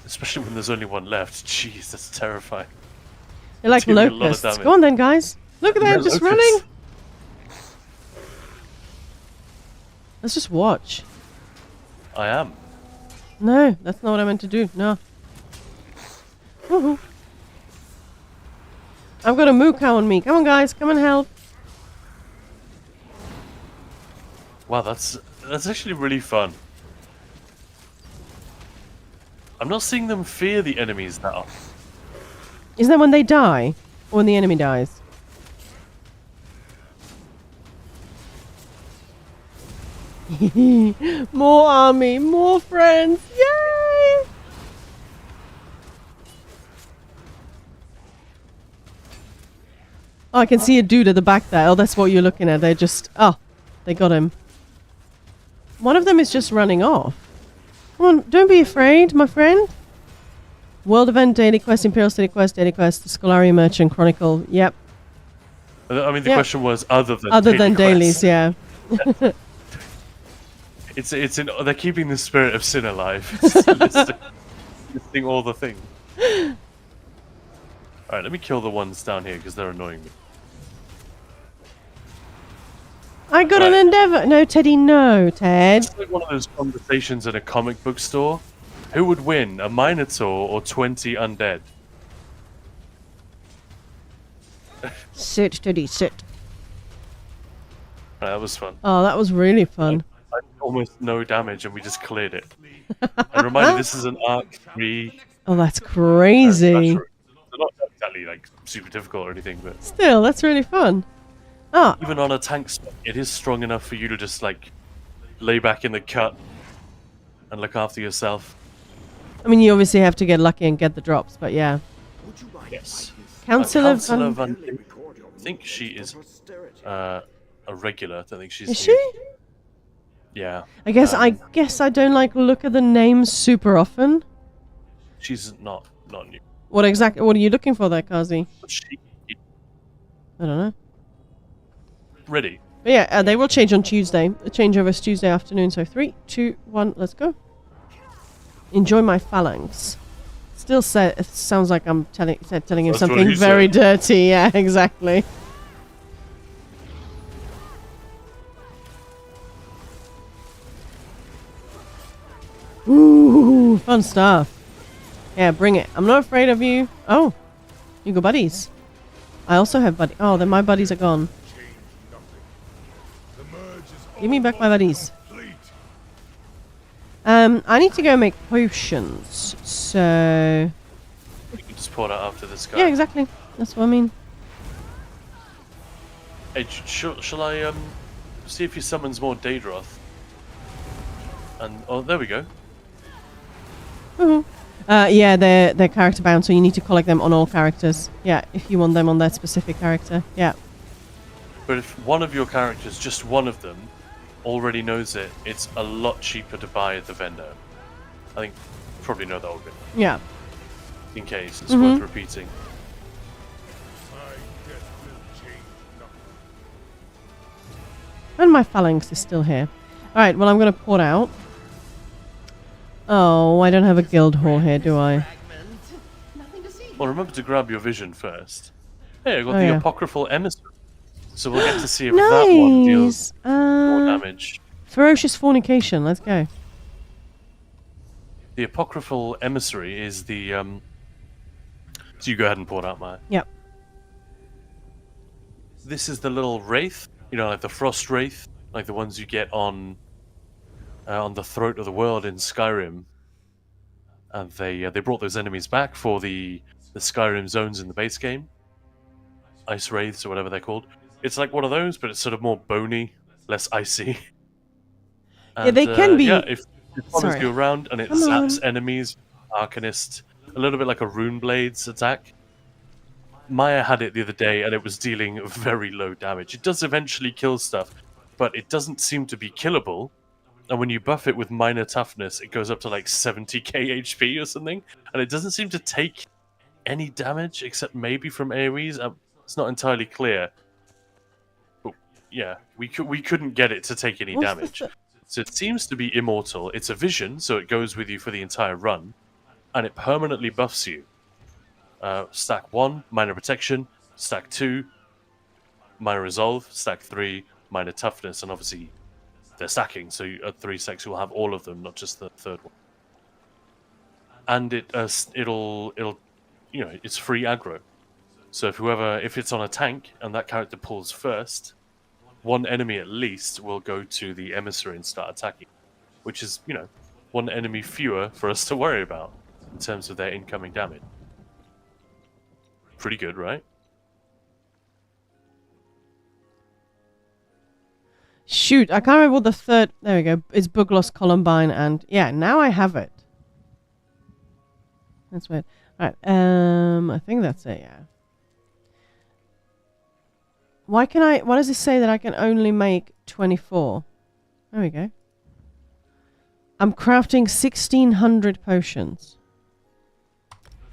Especially when there's only one left. Jeez, that's terrifying. They're like Doing a lot of locusts. damage. Go on then, guys. Look at them, They're just locusts. running. Let's just watch. I am. No, that's not what I meant to do. No. Woohoo. I've got a moo cow on me. Come on, guys. Come and help. Wow, that's actually really fun. I'm not seeing them fear the enemies that often. Isn't that when they die? Or when the enemy dies? More army, more friends. Yay! Oh, I can see a dude at the back there. Oh, that's what you're looking at. They're just... Oh, they got him. One of them is just running off. Come on, don't be afraid, my friend. World Event, Daily Quest, Imperial Daily Quest, the Scholarium Merchant Chronicle. Yep. I mean, the Yeah. question was other than Other daily than dailies, quests. yeah. They're keeping the spirit of sin alive. It's listing all the things. All right, let me kill the ones down here because they're annoying me. I got Right. an endeavor. No, Teddy, no, Ted. It's like one of those conversations in a comic book store. Who would win, a Minotaur or 20 undead? Sit, Teddy, sit. Right, that was fun. Oh, that was really fun. I did almost no damage and we just cleared it. And reminder, this is an Arc 3. Oh, that's crazy. They're not exactly like super difficult or anything, but Still, that's really fun. Oh, even on a tank spec, it is strong enough for you to just like lay back in the cut and look after yourself. I mean, you obviously have to get lucky and get the drops, but yeah. Yes. Council of... Councillor Van I think she is a regular. I don't think she's Is new. she? Yeah. I guess I don't like look at the names super often. She's not new. What are you looking for there, Kazi? But she I don't know. ready. But yeah, they will change on Tuesday. The changeover is Tuesday afternoon, so 3, 2, 1, let's go. Enjoy my phalanx. Still it sounds like I'm telling him That's what something he very said. dirty. Yeah, exactly. Ooh, fun stuff. Yeah, bring it. I'm not afraid of you. Oh, you got buddies. I also have buddies. Oh, then my buddies are gone. Give me back my buddies. I need to go make potions. So You can just pour that after this guy. yeah, exactly. That's what I mean. Hey, shall I see if he summons more Daedroth? And oh, there we go. Woohoo. Yeah, they're character bound, so you need to collect them on all characters. Yeah, if you want them on that specific character. Yeah. But if one of your characters, just one of them, already knows it, it's a lot cheaper to buy at the vendor. I think you probably know that already. Yeah. In case it's worth repeating. And my phalanx is still here. Alright, well I'm gonna port out. Oh, I don't have a guild hall here, do I? Fragment. Nothing to see. Well, remember to grab your vision first. Hey, I got Oh, the yeah. Apocryphal Emissary. So we'll get to see if that one deals Nice. more damage. Ferocious fornication. Let's go. The Apocryphal Emissary is the... So you go ahead and pour it out, Maya. Yep. This is the little wraith, you know, like the frost wraith, like the ones you get on the throat of the world in Skyrim. And they brought those enemies back for the Skyrim zones in the base game. Ice wraiths or whatever they're called. It's like one of those, but it's sort of more bony, less icy. Yeah, they can be. Yeah, if it follows Sorry. you around and it Come on. zaps enemies, Arcanist, a little bit like a Rune Blades attack. Maya had it the other day and it was dealing very low damage. It does eventually kill stuff, but it doesn't seem to be killable. And when you buff it with minor toughness, it goes up to like 70k HP or something. And it doesn't seem to take any damage except maybe from AoEs. It's not entirely clear. But yeah, we couldn't get it to take any What's the damage. So it seems to be immortal. It's a vision, so it goes with you for the entire run. And it permanently buffs you. Stack 1, minor protection. Stack 2, minor resolve. Stack 3, minor toughness. And obviously they're stacking, so at 3 stacks you'll have all of them, not just the third one. And it'll you know, it's free aggro. So if it's on a tank and that character pulls first, one enemy at least will go to the emissary and start attacking, which is, you know, one enemy fewer for us to worry about in terms of their incoming damage. Pretty good, right? Shoot, I can't remember what the third... There we go. It's Bugloss, Columbine, and... Yeah, now I have it. That's weird. Alright, I think that's it, yeah. Why does it say that I can only make 24? There we go. I'm crafting 1,600 potions.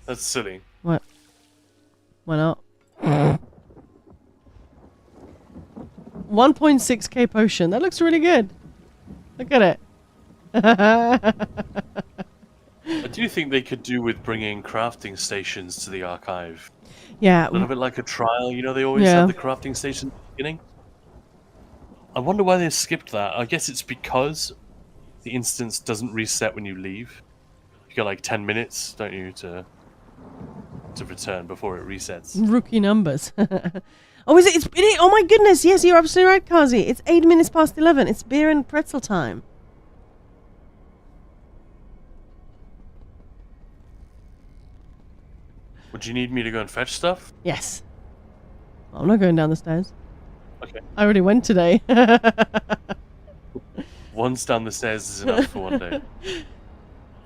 That's silly. What? Why not? 1.6k potion. That looks really good. Look at it. I do think they could do with bringing crafting stations to the archive. Yeah. A little bit like a trial, you know, they always Yeah. have the crafting station at the beginning. I wonder why they skipped that. I guess it's because the instance doesn't reset when you leave. You got like 10 minutes, don't you, to return before it resets. Rookie numbers. Oh, is it? Oh my goodness! Yes, you're absolutely right, Kazi. It's 8 minutes past 11. It's beer and pretzel time. Would you need me to go and fetch stuff? Yes. I'm not going down the stairs. Okay. I already went today. Once down the stairs is enough for one day.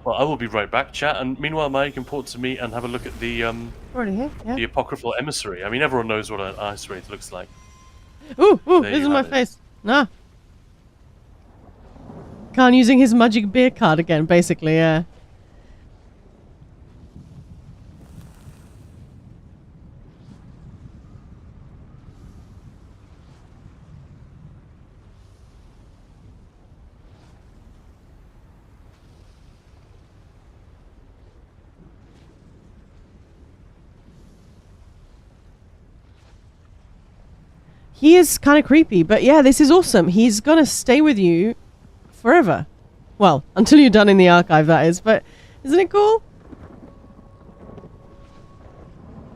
Well, I will be right back, chat. And meanwhile, Maya can port to me and have a look at the Already here? Yeah. the Apocryphal Emissary. I mean, everyone knows what an ice wraith looks like. Ooh, There this is you my have it. face. Nah. Khan using his magic beer card again, basically, yeah. He is kind of creepy, but yeah, this is awesome. He's gonna stay with you forever. Well, until you're done in the archive, that is. But isn't it cool?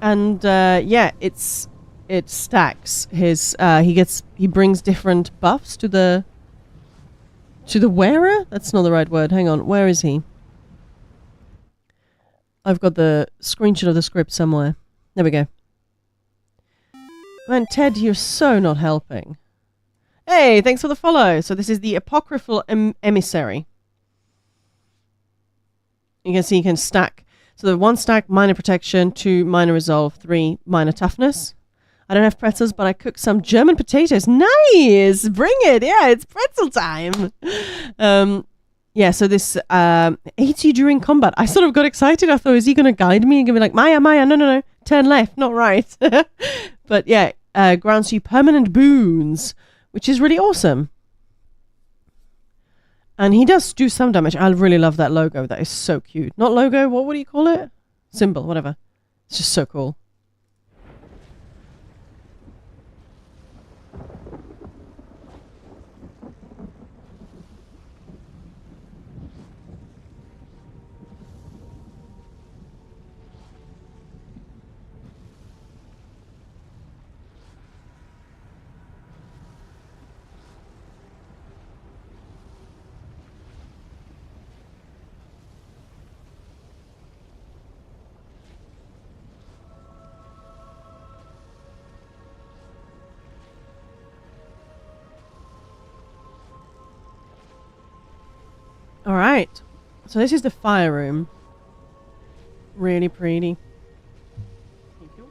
And yeah, it stacks his. He brings different buffs to the wearer. That's not the right word. Hang on, where is he? I've got the screenshot of the script somewhere. There we go. Man, Ted, you're so not helping. Hey, thanks for the follow. So this is the Apocryphal Emissary. You can see you can stack. So the 1 stack, minor protection, 2 minor resolve, 3 minor toughness. I don't have pretzels, but I cooked some German potatoes. Nice! Bring it! Yeah, it's pretzel time! Yeah, so this aids you during combat. I sort of got excited. I thought, is he going to guide me and give me like, Maya, no, turn left, not right. But yeah, grants you permanent boons, which is really awesome. And he does do some damage. I really love that logo. That is so cute. Not logo, what do you call it? Symbol, whatever. It's just so cool. All right. So this is the fire room. Really pretty. Thank you.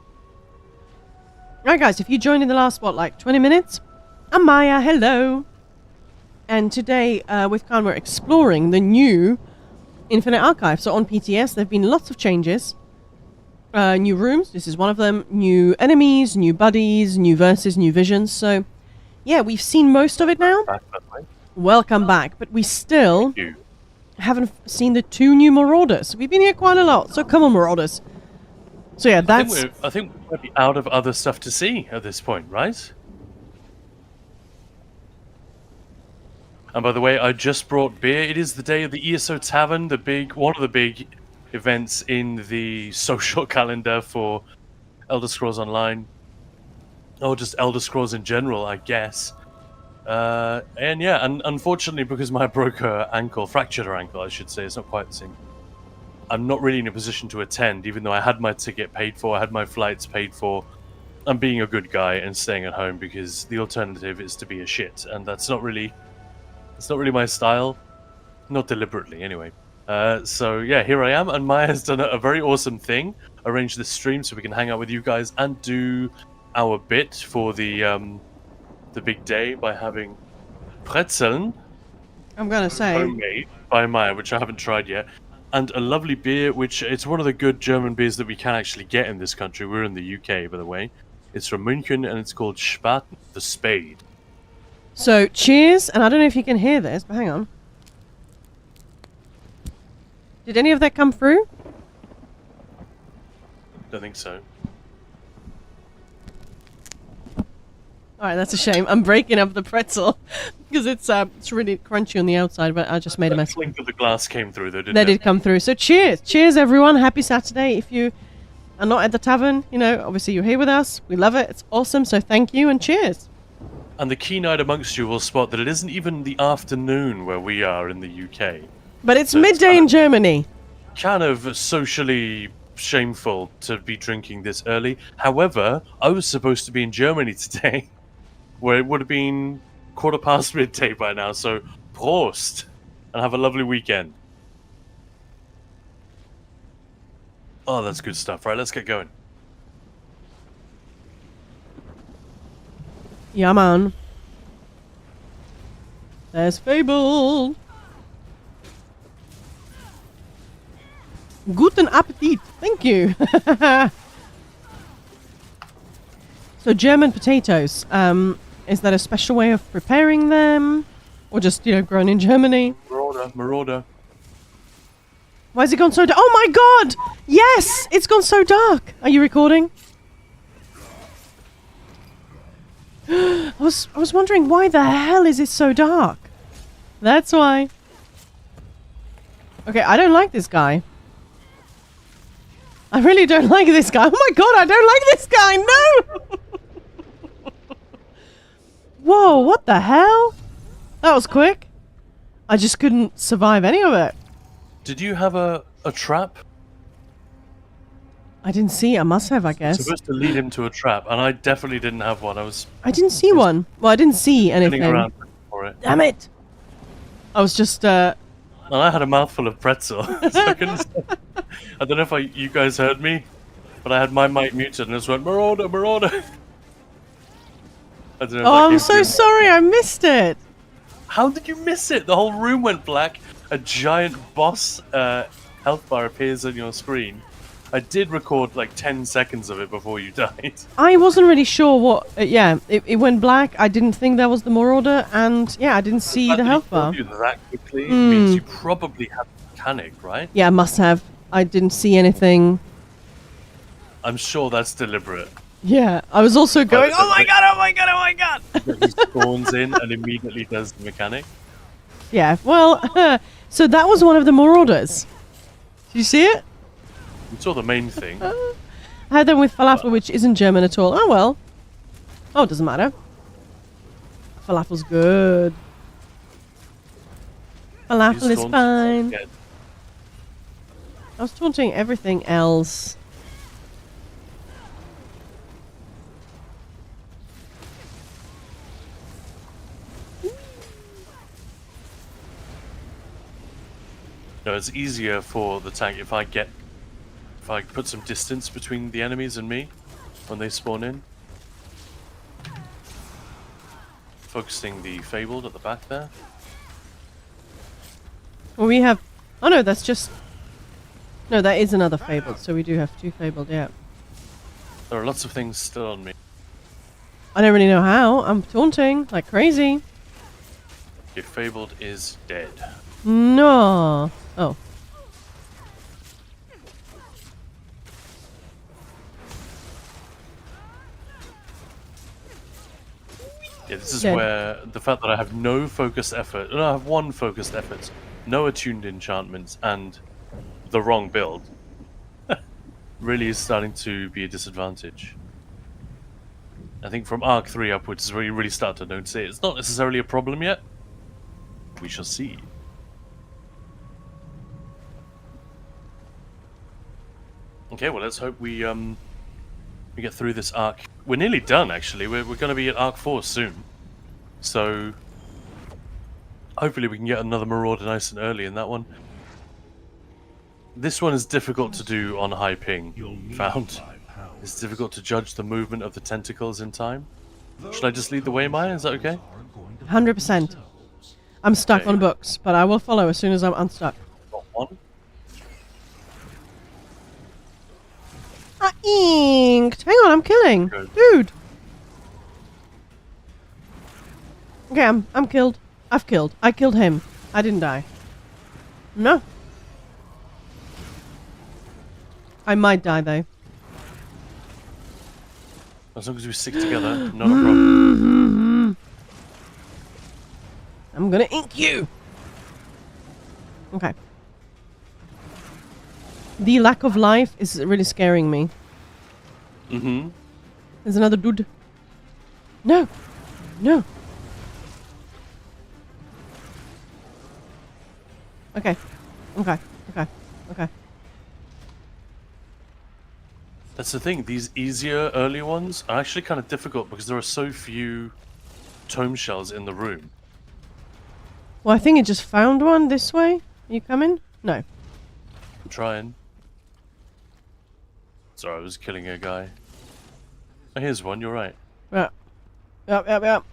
Right, guys, if you joined in the last, 20 minutes? I'm Maya, hello. And today, with Khan, we're exploring the new Infinite Archive. So on PTS, there have been lots of changes. New rooms, this is one of them. New enemies, new buddies, new verses, new visions. So, yeah, we've seen most of it now. Welcome back. But we still haven't seen the 2 new Marauders. We've been here quite a lot. So come on, Marauders. So yeah, that's... I think we might be out of other stuff to see at this point, right? And by the way, I just brought beer. It is the day of the ESO Tavern, one of the big events in the social calendar for Elder Scrolls Online. Or just Elder Scrolls in general, I guess. And yeah, and unfortunately, because my fractured her ankle, I should say, it's not quite the same. I'm not really in a position to attend, even though I had my ticket paid for, I had my flights paid for. I'm being a good guy and staying at home because the alternative is to be a shit, and that's not really my style, not deliberately anyway. So yeah, here I am, and Maya has done a very awesome thing, arranged this stream so we can hang out with you guys and do our bit for the big day by having Pretzels. I'm gonna say Homemade by Maya, which I haven't tried yet. And a lovely beer, which it's one of the good German beers that we can actually get in this country. We're in the UK, by the way. It's from München, and it's called Spaten, the Spade. So, cheers, and I don't know if you can hear this, but hang on. Did any of that come through? Don't think so. Alright, that's a shame. I'm breaking up the pretzel because it's really crunchy on the outside, but I just made a mess. The clink of the glass came through, though, didn't it? That did come through. So cheers. Cheers, everyone. Happy Saturday. If you are not at the tavern, obviously you're here with us. We love it. It's awesome. So thank you and cheers. And the keen-eyed amongst you will spot that it isn't even the afternoon where we are in the UK. But it's midday in Germany. Kind of socially shameful to be drinking this early. However, I was supposed to be in Germany today, where it would have been 1:15 midday by now, so Prost! And have a lovely weekend. Oh, that's good stuff. Right, let's get going. Yeah, man. There's Fable. Guten Appetit. Thank you. So German potatoes. Is that a special way of preparing them? Or just, grown in Germany? Marauder. Why has it gone so dark? Oh my god! Yes! It's gone so dark! Are you recording? I was wondering why the hell is it so dark? That's why. Okay, I don't like this guy. I really don't like this guy. Oh my god, I don't like this guy! No! Whoa, what the hell? That was quick. I just couldn't survive any of it. Did you have a trap? I didn't see it. I must have, I guess. Supposed to lead him to a trap, and I definitely didn't have one. I didn't see one. Well, I didn't see anything. Around for it. Damn it! I was just, Well, I had a mouthful of pretzel. So I don't know if you guys heard me, but I had my mic muted and it just went, Marauder! I don't know if oh, that I'm came so through. sorry. I missed it. How did you miss it? The whole room went black. A giant boss health bar appears on your screen. I did record like 10 seconds of it before you died. I wasn't really sure what... it went black. I didn't think that was the Marauder. And, yeah, I didn't see the health bar. You that quickly means you probably have a mechanic, right? Yeah, I must have. I didn't see anything. I'm sure that's deliberate. Yeah, I was also going, oh my god, oh my god, oh my god! He spawns in and immediately does the mechanic. Yeah, well, so that was one of the Marauders. Did you see it? You saw the main thing. I had them with falafel, which isn't German at all. Oh well. Oh, it doesn't matter. Falafel's good. Falafel is fine. I was taunting everything else. No, it's easier for the tank if I put some distance between the enemies and me when they spawn in. Focusing the Fabled at the back there. Well, we have... Oh no, that's just... No, that is another Fabled, so we do have 2 Fabled, yeah. There are lots of things still on me. I don't really know how. I'm taunting like crazy. Your Fabled is dead. No. Oh. Yeah, this is Dead. where the fact that I have no focused effort, no, I have 1 focused effort, no attuned enchantments, and the wrong build, really is starting to be a disadvantage. I think from Arc 3 upwards is where you really start to notice it. It's not necessarily a problem yet. We shall see. Okay, well, let's hope we get through this arc. We're nearly done, actually. We're going to be at Arc 4 soon. So, hopefully we can get another Marauder nice and early in that one. This one is difficult to do on high ping, found. It's difficult to judge the movement of the tentacles in time. Should I just lead the way, Maya? Is that okay? 100%. I'm stuck Okay. on books, but I will follow as soon as I'm unstuck. Got 1. I inked! Hang on, I'm killing! Good. Dude! Okay, I'm killed. I've killed. I killed him. I didn't die. No. I might die, though. As long as we stick together, not a problem. I'm gonna ink you! Okay. The lack of life is really scaring me. Mm-hmm. There's another dude. No! No! Okay. Okay. Okay. Okay. That's the thing, these easier early ones are actually kind of difficult because there are so few tome shells in the room. Well, I think it just found one this way. Are you coming? No. I'm trying. Sorry, I was killing a guy. Oh, here's one, you're right. Yep. Yep.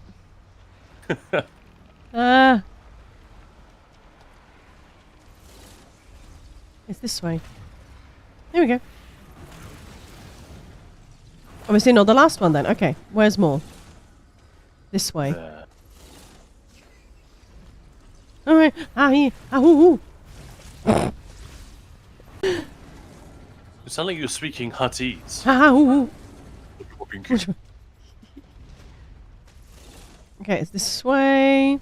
Ah. It's this way. Here we go. Obviously not the last one then. Okay, where's more? This way. There. Alright. Ooh. It sounded like you were speaking Huttese. Ooh. Okay, it's this way.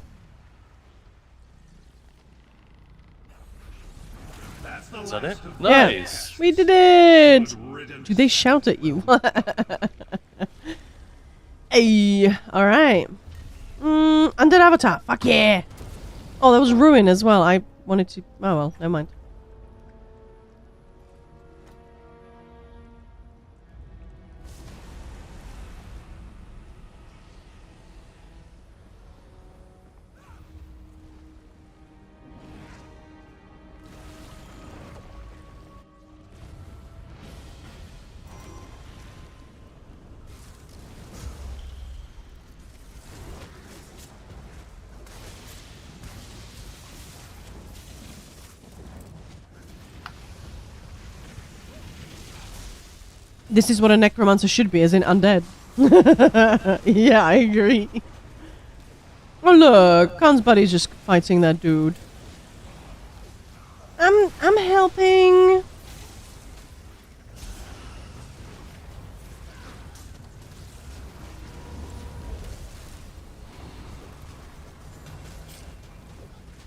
Is that it? Yeah. Nice! We did it! Do they shout at you? Hey, alright. Undead Avatar, fuck yeah! Oh, there was Ruin as well. I wanted to... Oh well, never mind. This is what a necromancer should be, as in undead. Yeah, I agree. Oh look, Khan's buddy's just fighting that dude. I'm helping.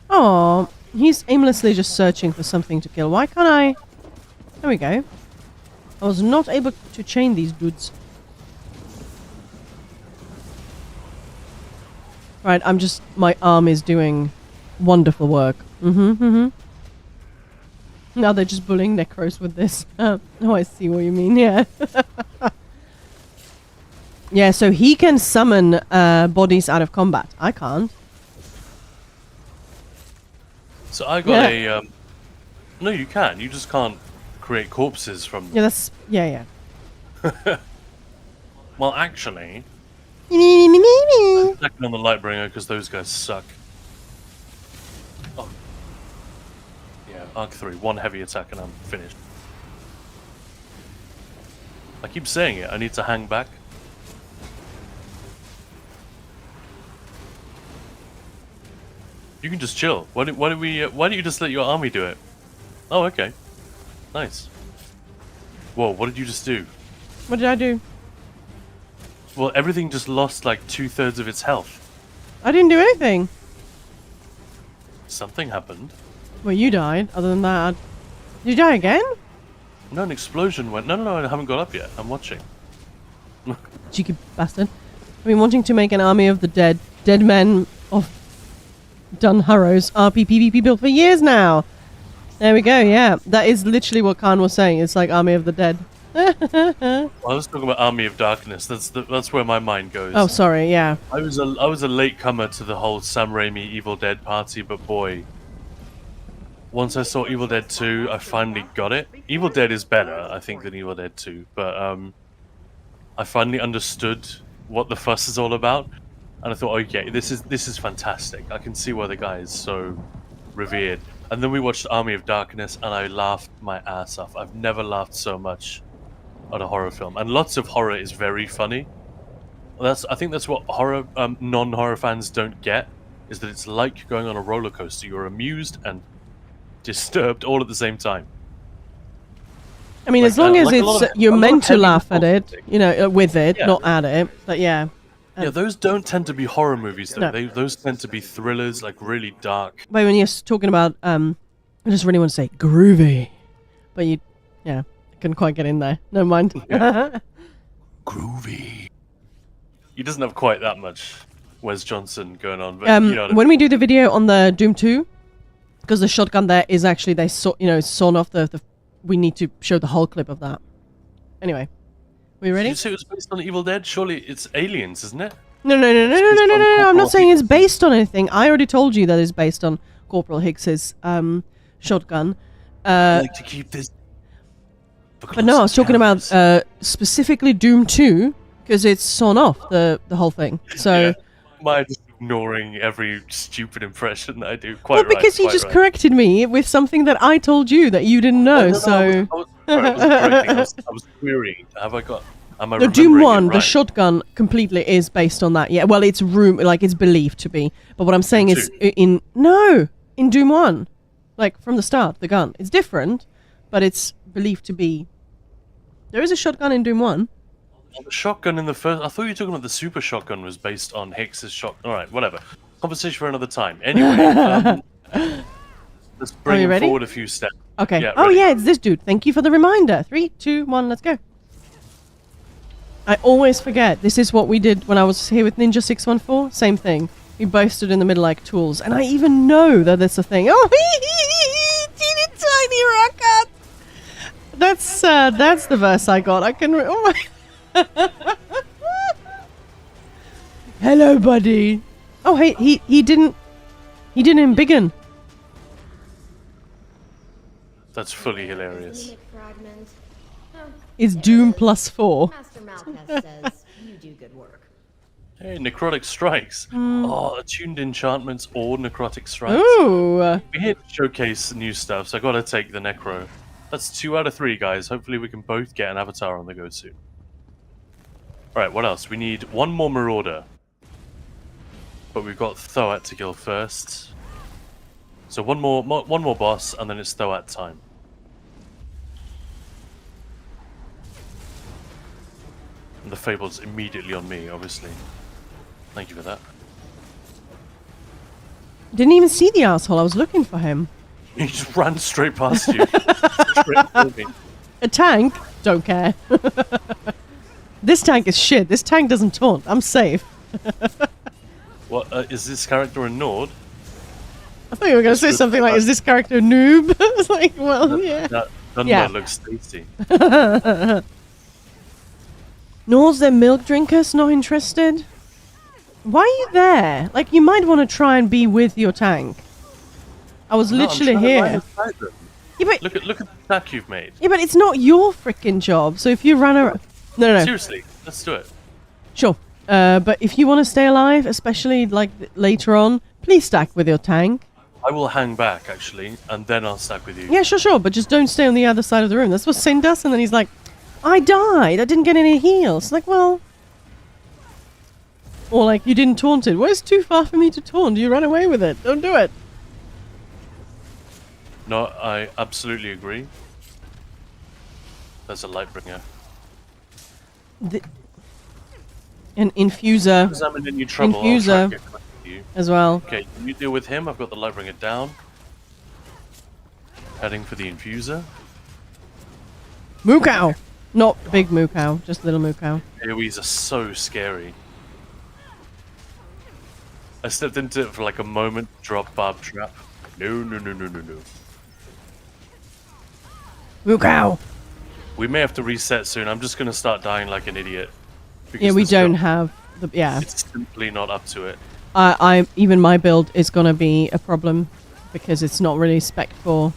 Oh, he's aimlessly just searching for something to kill. Why can't I? There we go. I was not able to chain these dudes. Right, I'm just... My arm is doing wonderful work. Now they're just bullying Necros with this. Oh, I see what you mean, yeah. Yeah, so he can summon bodies out of combat. I can't. So I got No, you can. You just can't create corpses from them. Yeah, that's yeah. Well, actually, Yeah. second on the Lightbringer because those guys suck. Oh. Yeah, Arc 3, one heavy attack and I'm finished. I keep saying it. I need to hang back. You can just chill. Why don't you just let your army do it? Oh, okay. Nice. Whoa, what did you just do? What did I do? Well, everything just lost like 2/3 of its health. I didn't do anything. Something happened. Well, you died. Other than that, did you die again? No, an explosion went. No, I haven't got up yet. I'm watching. Cheeky bastard. I've been wanting to make an army of the dead men of done Harrow's RP PvP build for years now. There we go. Yeah, that is literally what Khan was saying. It's like Army of the Dead. Well, I was talking about Army of Darkness. That's where my mind goes. Oh, sorry. Yeah. I was a late comer to the whole Sam Raimi Evil Dead party, but boy, once I saw Evil Dead 2, I finally got it. Evil Dead is better, I think, than Evil Dead 2, but I finally understood what the fuss is all about, and I thought, okay, this is fantastic. I can see why the guy is so revered. And then we watched Army of Darkness, and I laughed my ass off. I've never laughed so much at a horror film, and lots of horror is very funny. I think that's what horror non-horror fans don't get, is that it's like going on a roller coaster. You're amused and disturbed all at the same time. I mean, Like, as long as like a it's lot of- you're a lot of meant to heavy laugh at it, politics. you know, with it, Yeah. not at it. But yeah. Yeah, those don't tend to be horror movies, though. No. Those tend to be thrillers, like really dark. But when you're talking about, I just really want to say groovy, but I couldn't quite get in there. Never mind. Groovy. He doesn't have quite that much Wes Johnson going on, but you know what I When we do the video on the Doom 2, because the shotgun there is actually sawn off the. We need to show the whole clip of that. Anyway, we Did ready? you say it was based on Evil Dead? Surely it's Aliens, isn't it? No. based on I'm Corporal not saying it's Higgs. based on anything. I already told you that it's based on Corporal Hicks's shotgun. I like to keep this. But no, I was talking about specifically Doom 2 because it's sawn off the whole thing. So Yeah. Mine just ignoring every stupid impression that I do. Quite well, right. because you quite just right. corrected me with something that I told you that you didn't know. No, so I wasn't correcting, I was querying. Am I no, Doom remembering 1, it the right? shotgun completely is based on that. Yeah, well, it's it's believed to be. But what I'm saying Doom is 2. in Doom 1, like from the start, the gun. It's different, but it's believed to be. There is a shotgun in Doom 1. The shotgun in the first. I thought you were talking about the super shotgun was based on Hicks's shot. All right, whatever. Conversation for another time. Anyway, let's bring you him ready? forward a few steps. Okay. Yeah, Oh ready. yeah, it's this dude. Thank you for the reminder. 3, 2, 1, let's go. I always forget. This is what we did when I was here with Ninja 614. Same thing. We both stood in the middle like tools, and I even know that it's a thing. Oh, teeny tiny rocket. That's the verse I got. I can. Oh my. Hello, buddy. Oh, hey, he didn't embiggen. That's fully hilarious. Unit fragment. Oh, It's there it Doom is. +4. Master Malchus says you do good work. Hey, Necrotic Strikes. Oh, attuned enchantments or Necrotic Strikes. Ooh. We're here to showcase new stuff, so I gotta take the Necro. That's 2 out of 3, guys. Hopefully we can both get an avatar on the go soon. Alright, what else? We need one more Marauder. But we've got Thoat to kill first. So one more boss, and then it's Thoat time. And the Fable's immediately on me, obviously. Thank you for that. Didn't even see the asshole. I was looking for him. He just ran straight past you. Straight for me. A tank? Don't care. This tank is shit. This tank doesn't taunt. I'm safe. What, is this character a Nord? I thought you were going to say something like, is this character a noob? It's like, well, yeah. That Dunbar Yeah. looks tasty. Nor's their milk drinkers not interested? Why are you there? Like, you might want to try and be with your tank. I was No, I'm literally trying to here. run inside them. Yeah, but Look at the stack you've made. yeah, but it's not your freaking job. So if you run around, no. Seriously, let's do it. Sure. But if you want to stay alive, especially like later on, please stack with your tank. I will hang back actually, and then I'll stack with you. Yeah, sure. But just don't stay on the other side of the room. That's what Sin does. And then he's like, I died. I didn't get any heals. It's like, well. Or like, you didn't taunt it. Well, it's too far for me to taunt. You ran away with it. Don't do it. No, I absolutely agree. There's a Lightbringer. An infuser Because I'm in any trouble, I'll try Infuser. and get connected to you. as well. Okay, you deal with him. I've got the Lightbringer down. Heading for the infuser. Moo cow. Not big moo cow, just little moo cow. AoEs are so scary. I stepped into it for like a moment, drop barb trap. No. Moo cow. We may have to reset soon. I'm just gonna start dying like an idiot. because Yeah, we this don't build- have the It's simply not up to it. I even my build is gonna be a problem because it's not really spec for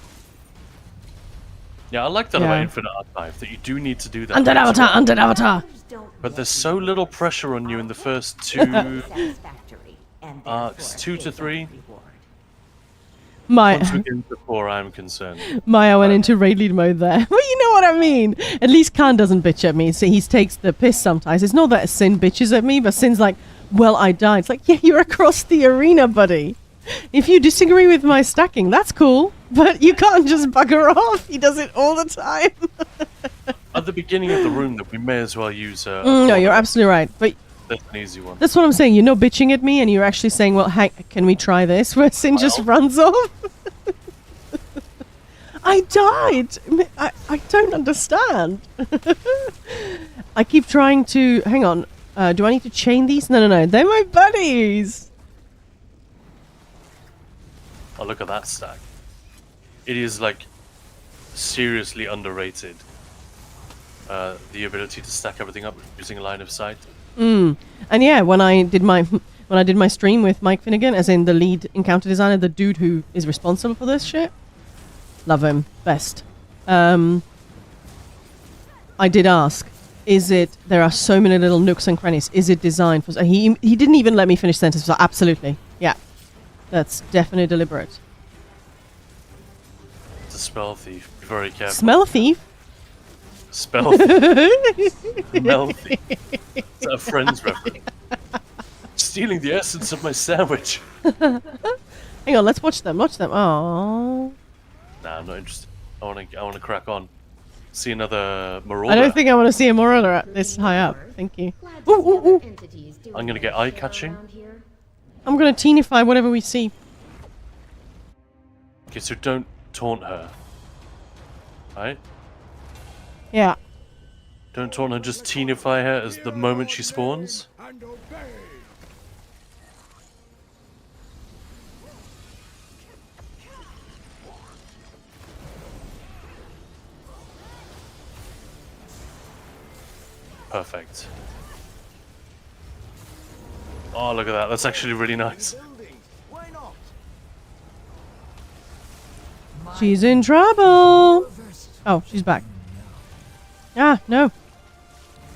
Yeah, I like that about Yeah. Infinite Archive, that you do need to do that. Undead Avatar. But there's so little pressure on you in the first two Satisfactory, and arcs, 2 to 3. Once we My get into 4, I'm concerned. Maya went into raid lead mode there. Well, you know what I mean. At least Khan doesn't bitch at me. So he takes the piss sometimes. It's not that Sin bitches at me, but Sin's like, well, I died. It's like, yeah, you're across the arena, buddy. If you disagree with my stacking, that's cool. But you can't just bugger off. He does it all the time. At the beginning of the room, that we may as well use a No, you're absolutely right. But That's an easy one. that's what I'm saying. You're not bitching at me, and you're actually saying, well, hey, can we try this? Where Sin just Well. runs off. I died. I don't understand. I keep trying to... Hang on. Do I need to chain these? No. They're my buddies. Oh, look at that stack. It is, like, seriously underrated. The ability to stack everything up using a line of sight. And yeah, when I did my stream with Mike Finnegan, as in the lead encounter designer, the dude who is responsible for this shit, love him, best. I did ask, is it? There are so many little nooks and crannies. Is it designed for? He didn't even let me finish the sentence. So absolutely, yeah, that's definitely deliberate. It's a spell thief. Be very careful. Smell thief. Spell thief. Smell thief. Is that a Friends reference? Stealing the essence of my sandwich. Hang on, let's watch them. Watch them. Oh, Nah, I'm not interested. I want to crack on. See another Marauder. I don't think I want to see a Marauder at this high up. Thank you. Ooh. I'm gonna get eye catching. I'm gonna teenify whatever we see. Okay, so don't taunt her. Right? Yeah. Don't taunt her, just teenify her as the moment she spawns. Perfect. Oh, look at that. That's actually really nice. She's in trouble. Oh, she's back. Ah, no.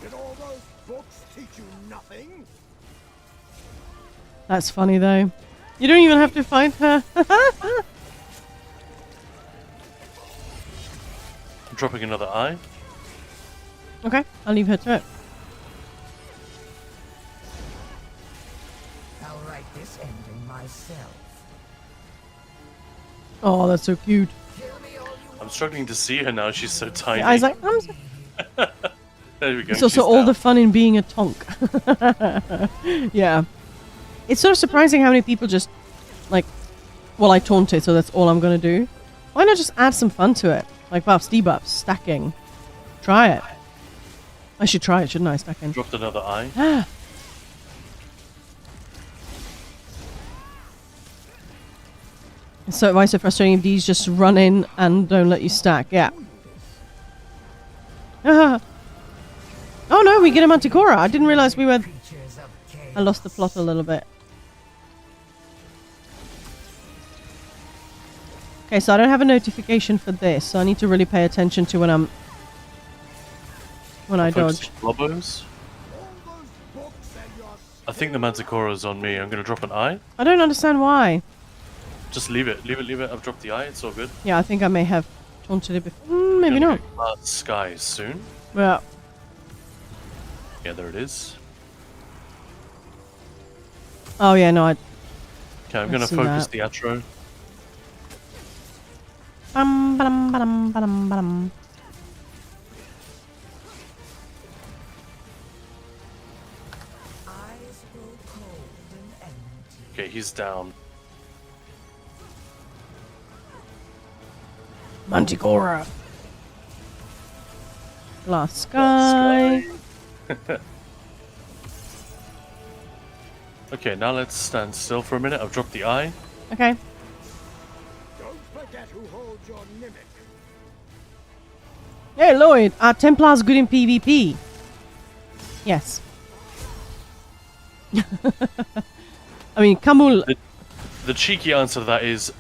Did all those books teach you nothing? That's funny though. You don't even have to fight her. I'm dropping another eye. Okay, I'll leave her to it. I'll write this ending myself. Oh, that's so cute. Kill me all you I'm struggling to see her now. She's so tiny. I was like, I'm so There we go. it's also she's all down. the fun in being a tonk. Yeah. It's sort of surprising how many people just, like, well, I taunted, so that's all I'm going to do. Why not just add some fun to it? Like buffs, debuffs, stacking. Try it. I should try it, shouldn't I? Stacking. Dropped another eye. So why so frustrating if these just run in and don't let you stack? Yeah. Ah. Oh no, we get a Manticora. I didn't realize we were... creatures of chaos. I lost the plot a little bit. Okay, so I don't have a notification for this, so I need to really pay attention to when I dodge. Lobos. I think the Manticora's on me. I'm going to drop an eye. I don't understand why. Just leave it. Leave it, leave it. I've dropped the eye. It's all good. Yeah, I think I may have taunted it before. Maybe not. Sky soon. Yeah. Yeah, there it is. Oh, yeah, no, Okay, I'm going to see focus that. the Atro. Bum, ba-dum, ba-dum, ba-dum, ba-dum. Eyes grow cold and empty. Okay, he's down. Manticora. Glass sky. Okay, now let's stand still for a minute. I've dropped the eye. Okay. Don't forget who holds your mimic. Hey, Lloyd. Are Templars good in PvP? Yes. I mean, Kamul. The cheeky answer to that is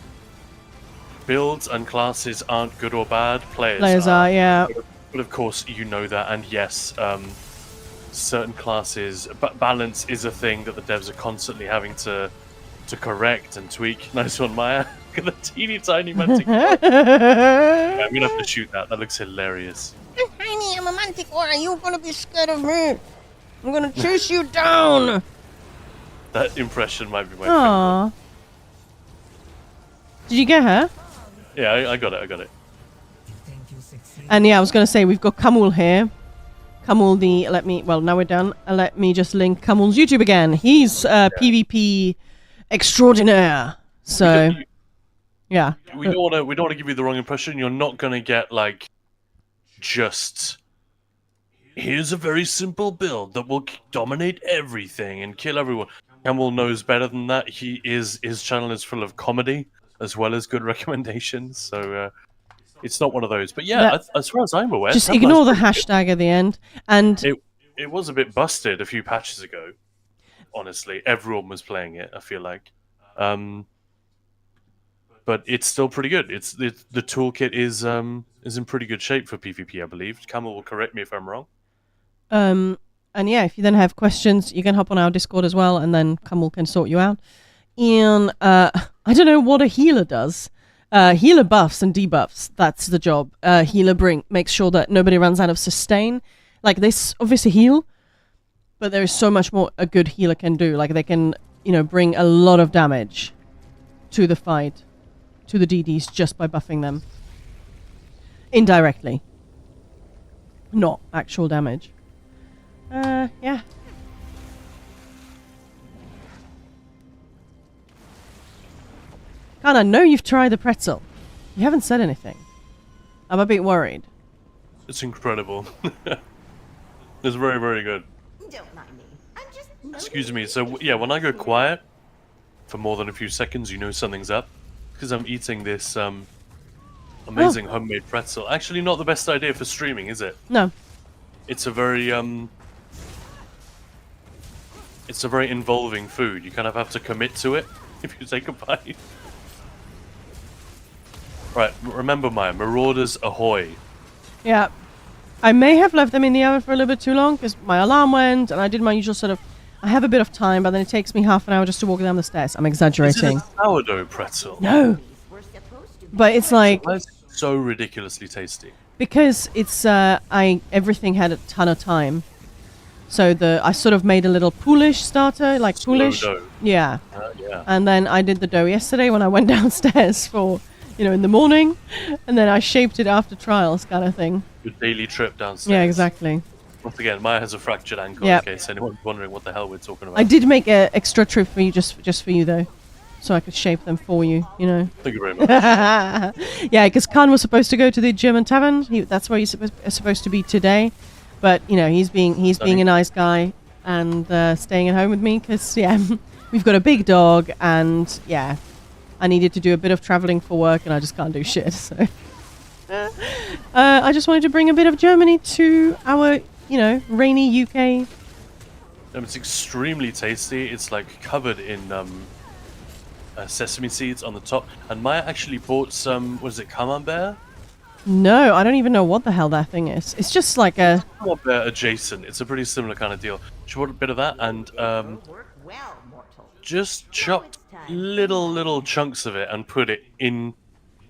builds and classes aren't good or bad. Players Players are, yeah. But of course, you know that, and yes, certain classes, balance is a thing that the devs are constantly having to correct and tweak. Nice one, Maya. Look at the teeny tiny Manticore. Yeah, I'm gonna have to shoot that. That looks hilarious. Tiny, I'm a Manticore. You're gonna be scared of me. I'm gonna chase you down. That impression might be my favorite. Aww. Did you get her? Yeah, I got it. I got it. You think you succeed? And yeah, I was gonna say we've got Kamul here. Kamul, now we're done. Let me just link Kamul's YouTube again. He's PvP extraordinaire. So, yeah. We don't want to give you the wrong impression. You're not gonna get like just here's a very simple build that will dominate everything and kill everyone. Campbell knows better than that. His channel is full of comedy as well as good recommendations. So it's not one of those. But yeah, as far as I'm aware, Just Templars ignore the pretty good. hashtag at the end. And It was a bit busted a few patches ago. Honestly, everyone was playing it. I feel like, but it's still pretty good. The toolkit is in pretty good shape for PvP, I believe. Camel will correct me if I'm wrong. and yeah, if you then have questions, you can hop on our Discord as well, and then Kamul can sort you out. And I don't know what a healer does. Healer buffs and debuffs. That's the job. Healer makes sure that nobody runs out of sustain. Like, they obviously heal, but there is so much more a good healer can do. Like, they can, bring a lot of damage to the fight, to the DDs, just by buffing them. Indirectly. Not actual damage. Yeah. Khan, I know you've tried the pretzel. You haven't said anything. I'm a bit worried. It's incredible. It's very, very good. Don't mind me. I'm just. Excuse me. So yeah, when I go quiet for more than a few seconds, you know something's up, because I'm eating this amazing homemade pretzel. Actually, not the best idea for streaming, is it? No. It's a very involving food. You kind of have to commit to it if you take a bite. Right, remember my Marauders ahoy. Yeah. I may have left them in the oven for a little bit too long because my alarm went and I did my usual sort of... I have a bit of time, but then it takes me half an hour just to walk down the stairs. I'm Is exaggerating. it a sourdough pretzel? No. We're supposed to be. But it's like... That's so ridiculously tasty. Because it's... everything had a ton of time. So I sort of made a little poolish starter, like Slow poolish. dough. Yeah. Yeah. And then I did the dough yesterday when I went downstairs for... in the morning, and then I shaped it after trials, kind of thing. Your daily trip downstairs. Yeah, exactly. Once again, Maya has a fractured ankle, Yep. in case anyone's wondering what the hell we're talking about. I did make an extra trip for you, just for you though, so I could shape them for you. Thank you very much. Yeah, because Khan was supposed to go to the German Tavern. That's where he's supposed to be today, but he's being a nice guy and staying at home with me because we've got a big dog and I needed to do a bit of traveling for work and I just can't do shit. So I just wanted to bring a bit of Germany to our, rainy UK. It's extremely tasty. It's like covered in sesame seeds on the top. And Maya actually bought some, what is it, camembert? No, I don't even know what the hell that thing is. It's just like a... Camembert adjacent. It's a pretty similar kind of deal. She bought a bit of that and Work well, mortal. just chopped little chunks of it and put it in.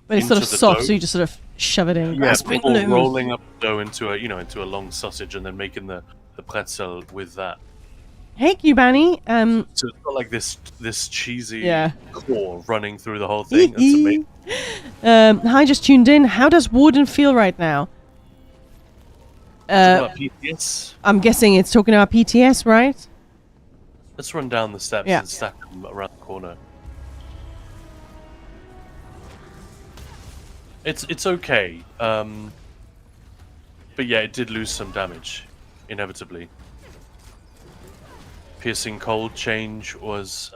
But it's sort of into the soft, dough. so you just sort of shove it in. Yeah, Grasping before limbs. rolling up the dough into a into a long sausage and then making the pretzel with that. Hey, Cubani. So it's got like this cheesy Yeah. core running through the whole thing. That's amazing. Hi, just tuned in. How does Warden feel right now? Talking about PTS. I'm guessing it's talking about PTS, right? Let's run down the steps Yeah. and stack them around the corner. It's okay. But yeah, it did lose some damage, inevitably. Piercing cold change was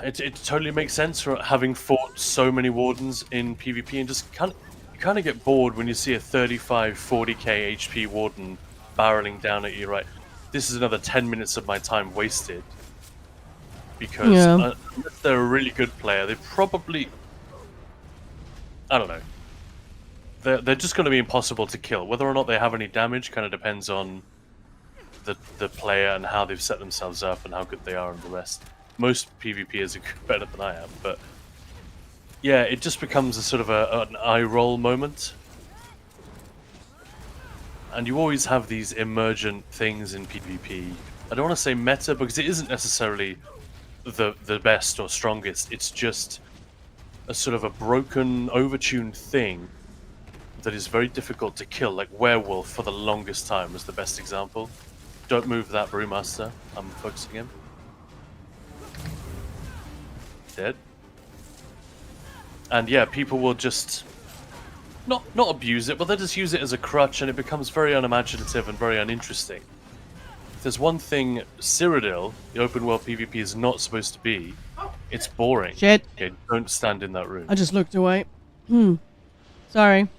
it totally makes sense for having fought so many wardens in PvP and just you kind of get bored when you see a 35 40k HP warden barreling down at you, right? This is another 10 minutes of my time wasted because Yeah. unless they're a really good player, they probably, I don't know, they're just going to be impossible to kill. Whether or not they have any damage kind of depends on the player and how they've set themselves up and how good they are and the rest. Most PvPers are better than I am, but yeah, it just becomes a sort of an eye roll moment. And you always have these emergent things in PvP. I don't want to say meta because it isn't necessarily the best or strongest. It's just a sort of a broken, overtuned thing that is very difficult to kill. Like Werewolf for the longest time was the best example. Don't move that Brewmaster. I'm focusing him. Dead. And yeah, people will just not abuse it, but they'll just use it as a crutch, and it becomes very unimaginative and very uninteresting. If there's one thing Cyrodiil, the open world PvP, is not supposed to be, it's boring. Shit. Okay, don't stand in that room. I just looked away. Sorry.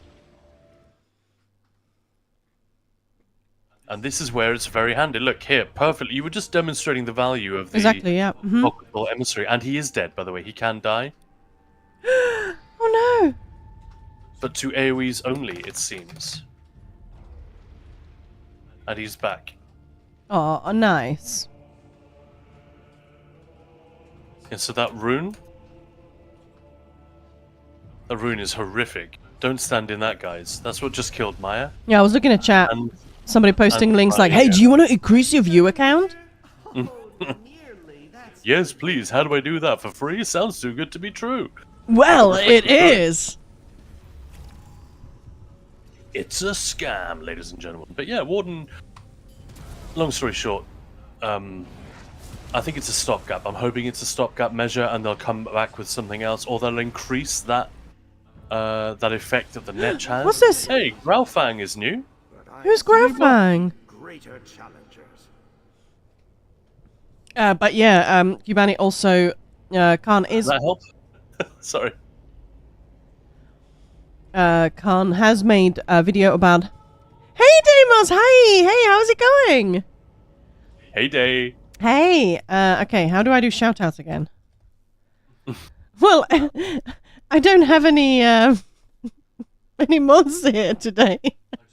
And this is where it's very handy. Look here, perfect. You were just demonstrating the value of the Exactly, yeah. Apocryphal Emissary, and he is dead, by the way. He can die, Oh no! but to AoEs only, it seems. And he's back. Oh, nice. And so that rune is horrific. Don't stand in that, guys. That's what just killed Maya. Yeah, I was looking at chat. And Somebody posting and links like, Maya, hey, do you want to increase your view account? Nearly. That's yes, please. How do I do that for free? Sounds too good to be true. Well, it is. It's a scam, ladies and gentlemen. But yeah, Warden. Long story short, I think it's a stopgap. I'm hoping it's a stopgap measure, and they'll come back with something else, or they'll increase that that effect that the Netch has. What's this? Hey, Graufang is new. Who's Grafang? greater challengers. But yeah, Cubani also, Khan is... Does that help? Sorry. Khan has made a video about... Hey, Deimos! Hi! Hey, how's it going? Hey, Day. Hey! Okay, how do I do shoutouts again? Well, I don't have any, any mods here today.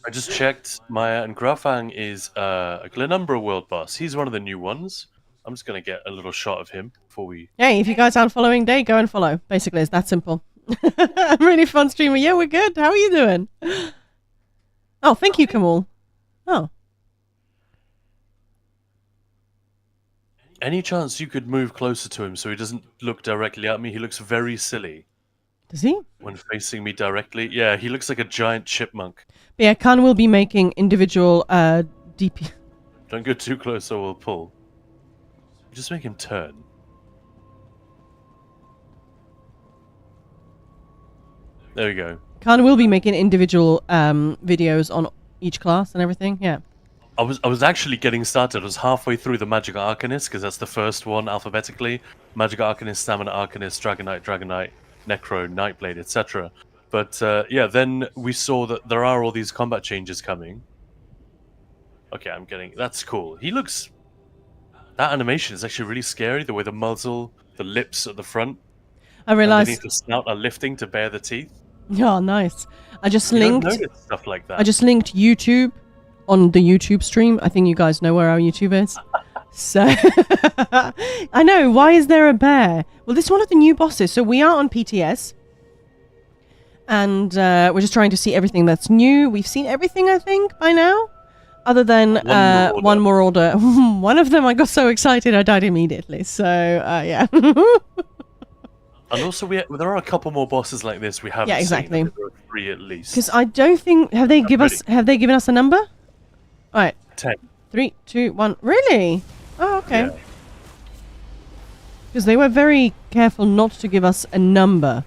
I just checked. Maya, and Graufang is a Glenumbra world boss. He's one of the new ones. I'm just going to get a little shot of him before we... Hey, if you guys aren't following Day, go and follow. Basically, it's that simple. Really fun streamer. Yeah, we're good. How are you doing? Oh, thank you, Kamal. Oh. Any chance you could move closer to him so he doesn't look directly at me? He looks very silly Does he? when facing me directly. Yeah, he looks like a giant chipmunk. But yeah, Khan will be making individual DP... Don't go too close or we'll pull. Just make him turn. There we go. Khan will be making individual videos on each class and everything. Yeah. I was actually getting started. I was halfway through the Magic Arcanist, because that's the first one alphabetically. Magic Arcanist, Stamina Arcanist, Dragonite, Necro, Nightblade, etc. But yeah, then we saw that there are all these combat changes coming. Okay, I'm getting... That's cool. He looks that animation is actually really scary. The way the muzzle, the lips at the front, I realized. underneath the snout are lifting to bare the teeth. Oh, nice. I just You don't linked. notice stuff like that. I just linked YouTube on the YouTube stream. I think you guys know where our YouTube is. So I know. Why is there a bear? Well, this is one of the new bosses. So we are on PTS, and we're just trying to see everything that's new. We've seen everything, I think, by now, other than one more order. One of them, I got so excited, I died immediately. So yeah. And also, there are a couple more bosses like this we haven't exactly. seen. There are 3 at least. Because I don't think have they given us a number? All right. 10. 3, 2, 1. Really? Oh, okay. Yeah. Because they were very careful not to give us a number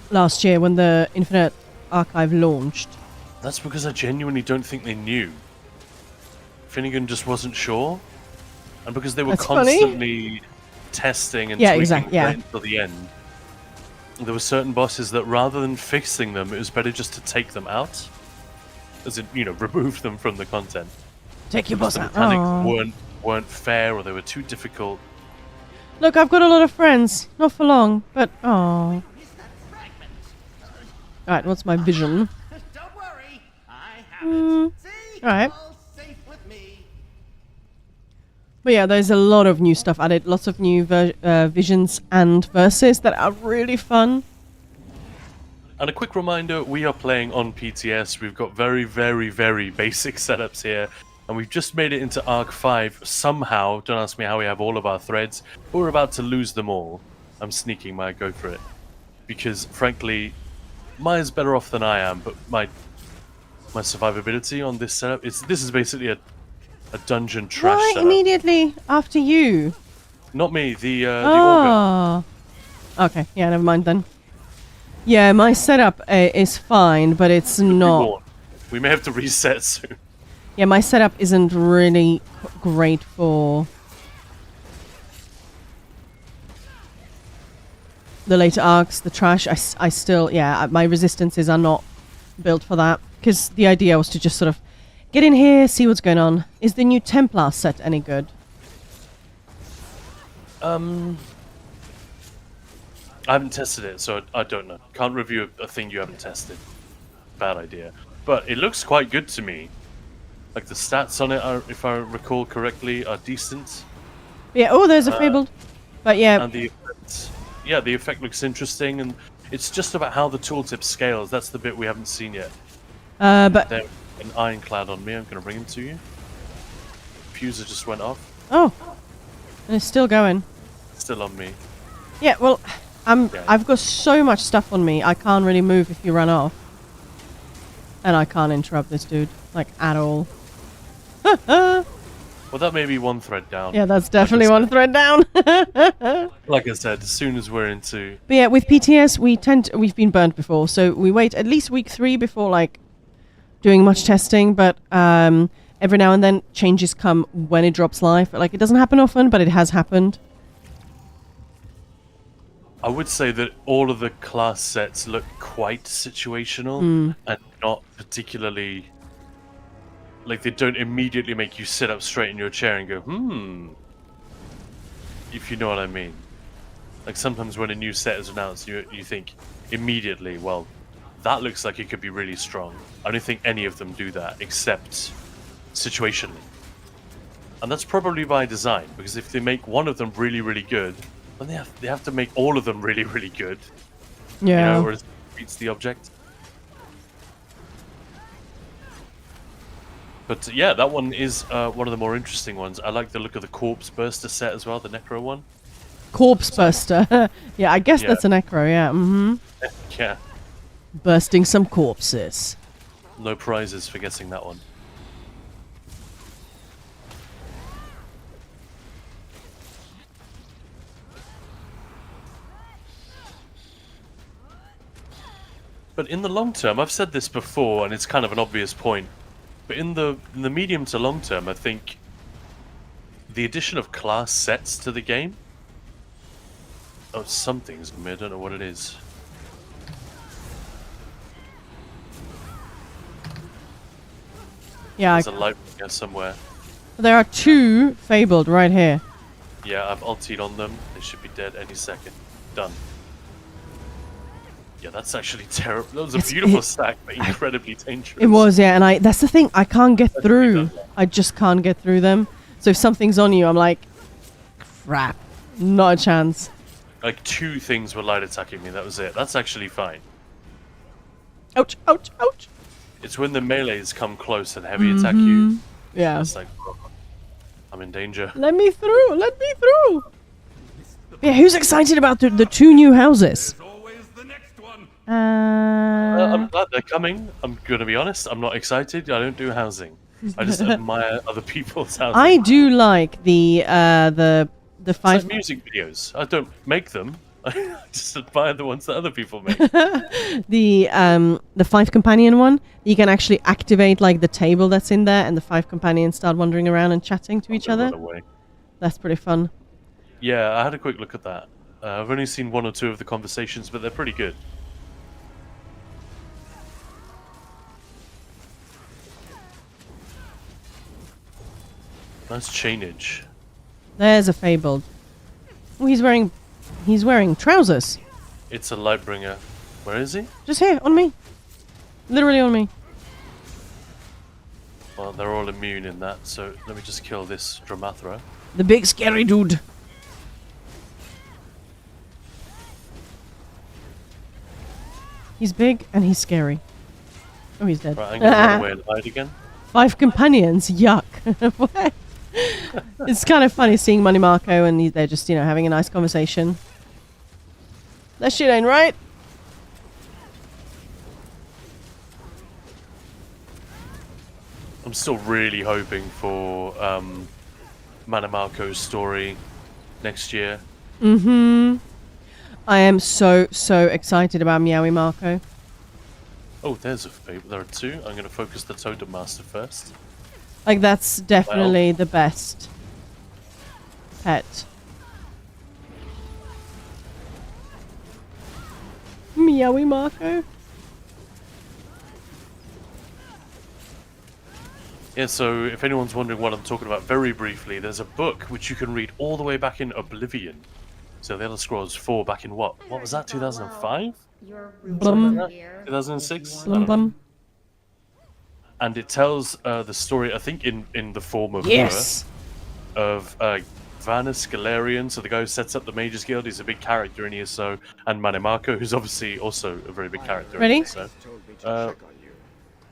last year when the Infinite Archive launched. That's because I genuinely don't think they knew. Finnegan just wasn't sure. And because they were That's funny. constantly testing and Yeah, tweaking exactly, yeah. right until the end, there were certain bosses that rather than fixing them, it was better just to take them out. As in, remove them from the content. Take your Because boss the out. mechanics Aw. weren't fair, or they were too difficult. Look, I've got a lot of friends. Not for long, but oh. Is that fragment? Alright, what's my vision? Don't worry, I have it. See? alright. All safe with me. But yeah, there's a lot of new stuff added. Lots of new visions and verses that are really fun. And a quick reminder, we are playing on PTS. We've got very, very, very basic setups here. And we've just made it into Arc 5 somehow. Don't ask me how we have all of our threads. But we're about to lose them all. I'm sneaking my go for it. Because, frankly, Maya's better off than I am. But my survivability on this setup, this is basically a dungeon trash Why setup. immediately after you? Not me, the Augur. Oh. Okay, yeah, never mind then. Yeah, my setup is fine, but it's not. Reborn. We may have to reset soon. Yeah, my setup isn't really great for the later arcs, the trash. I still, my resistances are not built for that. Because the idea was to just sort of get in here, see what's going on. Is the new Templar set any good? I haven't tested it, so I don't know. Can't review a thing you haven't tested. Bad idea. But it looks quite good to me. Like, the stats on it, if I recall correctly, are decent. Yeah, oh, there's a Fabled. But yeah, And the effect looks interesting, and it's just about how the tooltip scales. That's the bit we haven't seen yet. but... There's an Ironclad on me. I'm going to bring him to you. Fuser just went off. Oh, and it's still going. Still on me. Yeah, well, Yeah. I've got so much stuff on me, I can't really move if you run off. And I can't interrupt this dude, like, at all. Well, that may be one thread down. Yeah, that's definitely one thread down. Like I said, as soon as we're into... But yeah, with PTS, we've been burnt before, so we wait at least week 3 before, like, doing much testing, but every now and then changes come when it drops live. Like, it doesn't happen often, but it has happened. I would say that all of the class sets look quite situational and not particularly... Like, they don't immediately make you sit up straight in your chair and go, if you know what I mean. Like, sometimes when a new set is announced, you think immediately, well, that looks like it could be really strong. I don't think any of them do that, except situationally. And that's probably by design, because if they make one of them really, really good, then they have to make all of them really, really good. Yeah. You know, or it beats the object. But yeah, that one is one of the more interesting ones. I like the look of the Corpse Burster set as well, the Necro one. Corpse Buster. Yeah, I guess Yeah. that's a Necro, yeah. Mm-hmm. Yeah, Bursting some corpses. no prizes for guessing that one. But in the long term, I've said this before, and it's kind of an obvious point. But in the medium to long term, I think the addition of class sets to the game. Oh, something's in me. I don't know what it is. Yeah, There's a light bringer somewhere. there are 2 fabled right here. Yeah, I've ultied on them. They should be dead any second. Done. Yeah, that's actually terrible. That was a beautiful stack, but incredibly dangerous. It was, yeah, and that's the thing. I can't get through. I just can't get through them. So if something's on you, I'm like, crap, not a chance. Like 2 things were light attacking me. That was it. That's actually fine. Ouch! Ouch! Ouch! It's when the melees come close and heavy attack you. Yeah. It's like, oh, I'm in danger. Let me through! Let me through! Yeah, who's excited about the 2 new houses? There's always the next one. I'm glad they're coming. I'm gonna be honest. I'm not excited. I don't do housing. I just admire other people's housing. I do like the It's 5 like music videos. I don't make them. I just admire the ones that other people make. the 5 companion one. You can actually activate like the table that's in there, and the 5 companions start wandering around and chatting to each They other. run away. That's pretty fun. Yeah, I had a quick look at that. I've only seen 1 or 2 of the conversations, but they're pretty good. Nice chainage. There's a fabled. Oh, he's wearing trousers. It's a Lightbringer. Where is he? Just here on me. Literally on me. Well, they're all immune in that, so let me just kill this Dramathra. The big scary dude. He's big and he's scary. Oh, he's dead. Right, I'm gonna run away and hide again. 5 companions. Yuck. What? It's kind of funny seeing Money Marco and they're just, having a nice conversation. That shit ain't right. I'm still really hoping for Manamarco's story next year. Mm-hmm. I am so excited about Meowie Marco. Oh, there's a fable. There are 2. I'm going to focus the Totem Master first. Like, that's definitely the best pet. Meowie Marco. Yeah, so if anyone's wondering what I'm talking about, very briefly, there's a book which you can read all the way back in Oblivion. So the Elder Scrolls 4 back in what? What was that, 2005? Blum. 2006? Blum blum. And it tells the story, I think, in the form of Yes. her, of Vanus Galarian, so the guy who sets up the Mages Guild. He's a big character in ESO, and Manimarco, who's obviously also a very big character Ready? in ESO.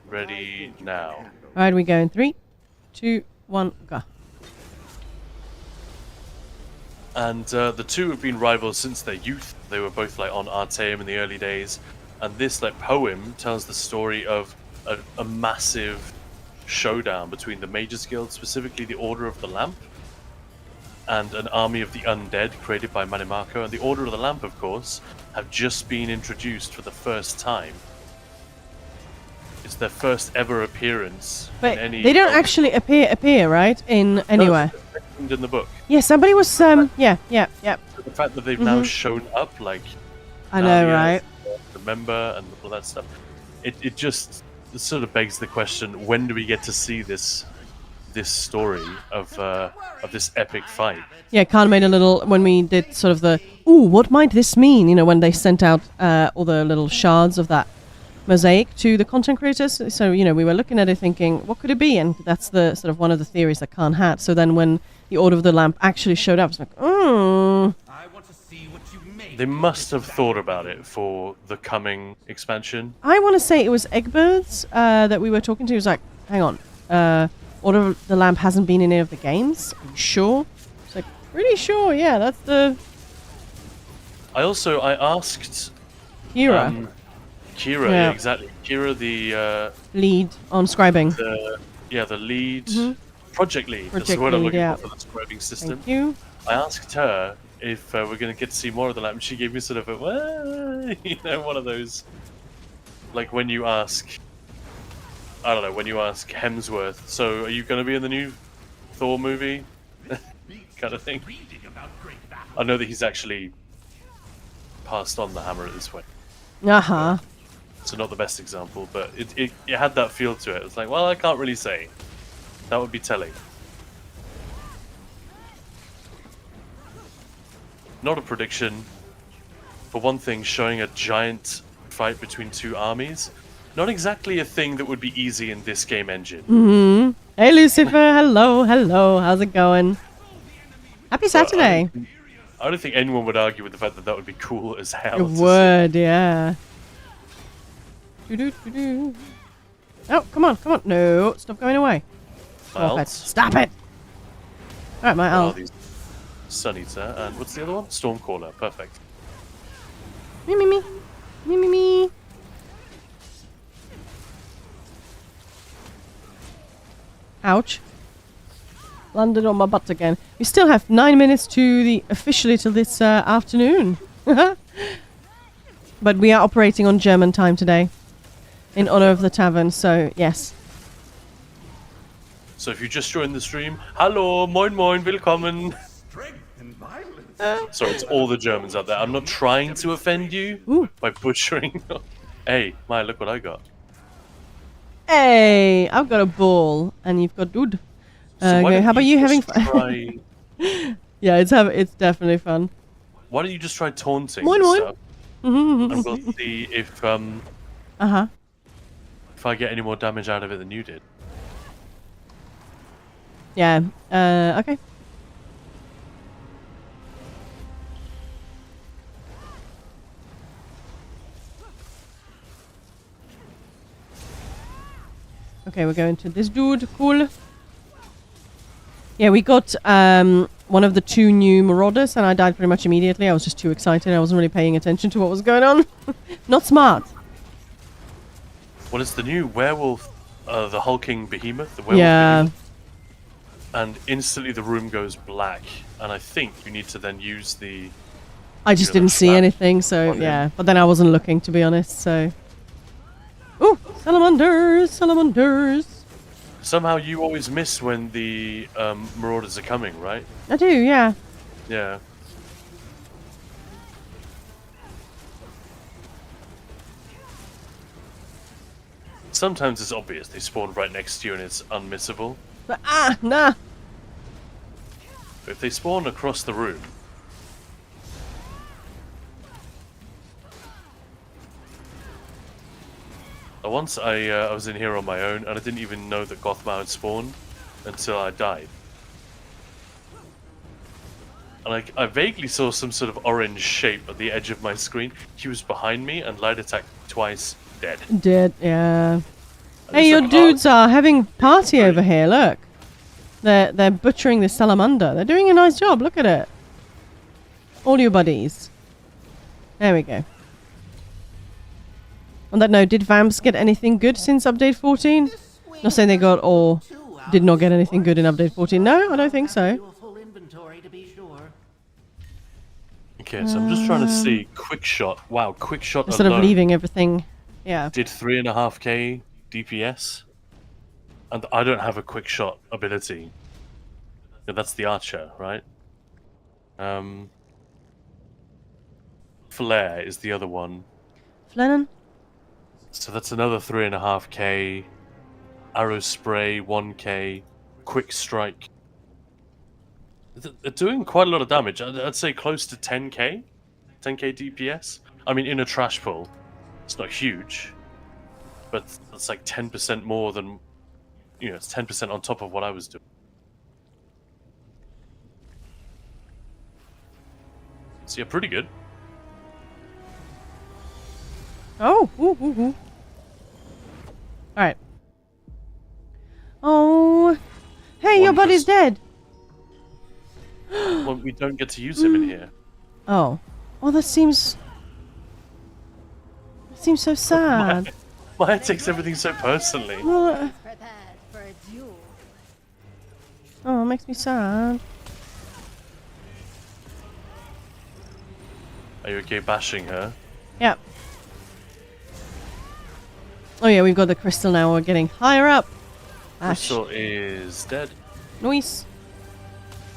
Ready now. Alright, we go in 3, 2, 1, go. And the 2 have been rivals since their youth. They were both like on Artaeum in the early days. And this poem tells the story of a massive showdown between the Mages Guild, specifically the Order of the Lamp, and an army of the undead created by Manimarco. And the Order of the Lamp, of course, have just been introduced for the first time. It's their first ever appearance But in any... they don't actually appear, right? In anywhere. No, it's mentioned in the book. Yeah, somebody was, yeah. So the fact that they've now shown up, I know, Nadia, right? the member and all that stuff, it just sort of begs the question: when do we get to see this story of this epic fight? Yeah, Khan made a little, when we did sort of the, ooh, what might this mean? When they sent out all the little shards of that mosaic to the content creators. So, we were looking at it thinking, what could it be? And that's the sort of one of the theories that Khan had. So then when the Order of the Lamp actually showed up, it's like, I want to see what you make. They must have thought about it for the coming expansion. I want to say it was Eggbirds that we were talking to. He was like, hang on, Order of the Lamp hasn't been in any of the games? Are you sure? It's like, pretty sure, yeah, that's the... I asked Kira. Kira, Yeah. yeah, exactly. Kira, the Lead on scribing. the lead, project lead. That's Project the word I'm lead, looking yeah. for the scribing system. Thank you. I asked her if we're going to get to see more of the lamp, and she gave me sort of a, well, one of those, like when you ask, I don't know, when you ask Hemsworth, so are you going to be in the new Thor movie? Kind of thing. Reading about great battle. I know that he's actually passed on the hammer at this point. Uh-huh. so not the best example, but it had that feel to it. It's like, well, I can't really say. That would be telling. Not a prediction. For one thing, showing a giant fight between two armies. Not exactly a thing that would be easy in this game engine. Hey, Lucifer. Hello, hello. How's it going? Happy Saturday. I don't think anyone would argue with the fact that that would be cool as hell. It would, yeah. Doo-doo-doo-doo. Oh, come on, come on. No, stop going away. Stop it. Stop it. All right, my elf. These Sun Eater, and what's the other one? Stormcaller. Perfect. Me, me, me. Me, me, me. Ouch. Landed on my butt again. We still have 9 minutes to the officially till this afternoon. But we are operating on German time today in honor of the tavern, so yes. So if you just joined the stream, hallo, moin moin, willkommen. Strength and violence. Sorry, it's all the Germans out there. I'm not trying to offend you by butchering. Hey, Maya, look what I got. Hey, I've got a ball, and you've got dude. So Okay, how about you having fun? fun? Yeah, it's definitely fun. Why don't you just try taunting Moin, and moin. stuff, and we'll see if Uh-huh. if I get any more damage out of it than you did. Yeah. Okay. Okay, we're going to this dude. Cool. Yeah, we got one of the 2 new Marauders, and I died pretty much immediately. I was just too excited. I wasn't really paying attention to what was going on. Not smart. What is the new werewolf? The hulking behemoth. The werewolf Yeah. behemoth. And instantly the room goes black, and I think you need to then use the. I just didn't see anything, so yeah. But then I wasn't looking, to be honest, so. Ooh! Salamanders! Salamanders! Somehow you always miss when the marauders are coming, right? I do, yeah. Yeah. Sometimes it's obvious they spawn right next to you and it's unmissable. But, nah! But if they spawn across the room. Once I was in here on my own and I didn't even know that Gothmar had spawned until I died. And I vaguely saw some sort of orange shape at the edge of my screen. He was behind me and light attacked twice, dead. Dead, yeah. And Hey, it's your like, dudes are having party over here, look. They're butchering this salamander. They're doing a nice job, look at it. All your buddies. There we go. On that note, did Vamps get anything good since update 14? Not saying they got or did not get anything good in update 14. No, I don't think so. Okay, so I'm just trying to see. Quick shot. Wow, quick shot Instead alone of leaving everything. Yeah. did 3.5k DPS. And I don't have a quick shot ability. Yeah, that's the archer, right? Flare is the other one. Flennon? So that's another 3.5k. Arrow spray, 1k. Quick strike. They're doing quite a lot of damage. I'd say close to 10k. 10k DPS. I mean, in a trash pull. It's not huge. But it's like 10% more than... You know, it's 10% on top of what I was doing. So yeah, pretty good. Oh, ooh, ooh, ooh. Alright. Oh. Hey, your buddy's dead. Well, we don't get to use him in here. Oh. Oh, that seems... That seems so sad. Maya takes everything so personally. Well, Prepared for a duel. oh, it makes me sad. Are you okay bashing her? Yep. Oh yeah, we've got the crystal now. We're getting higher up. Ash. Crystal is dead. Noise.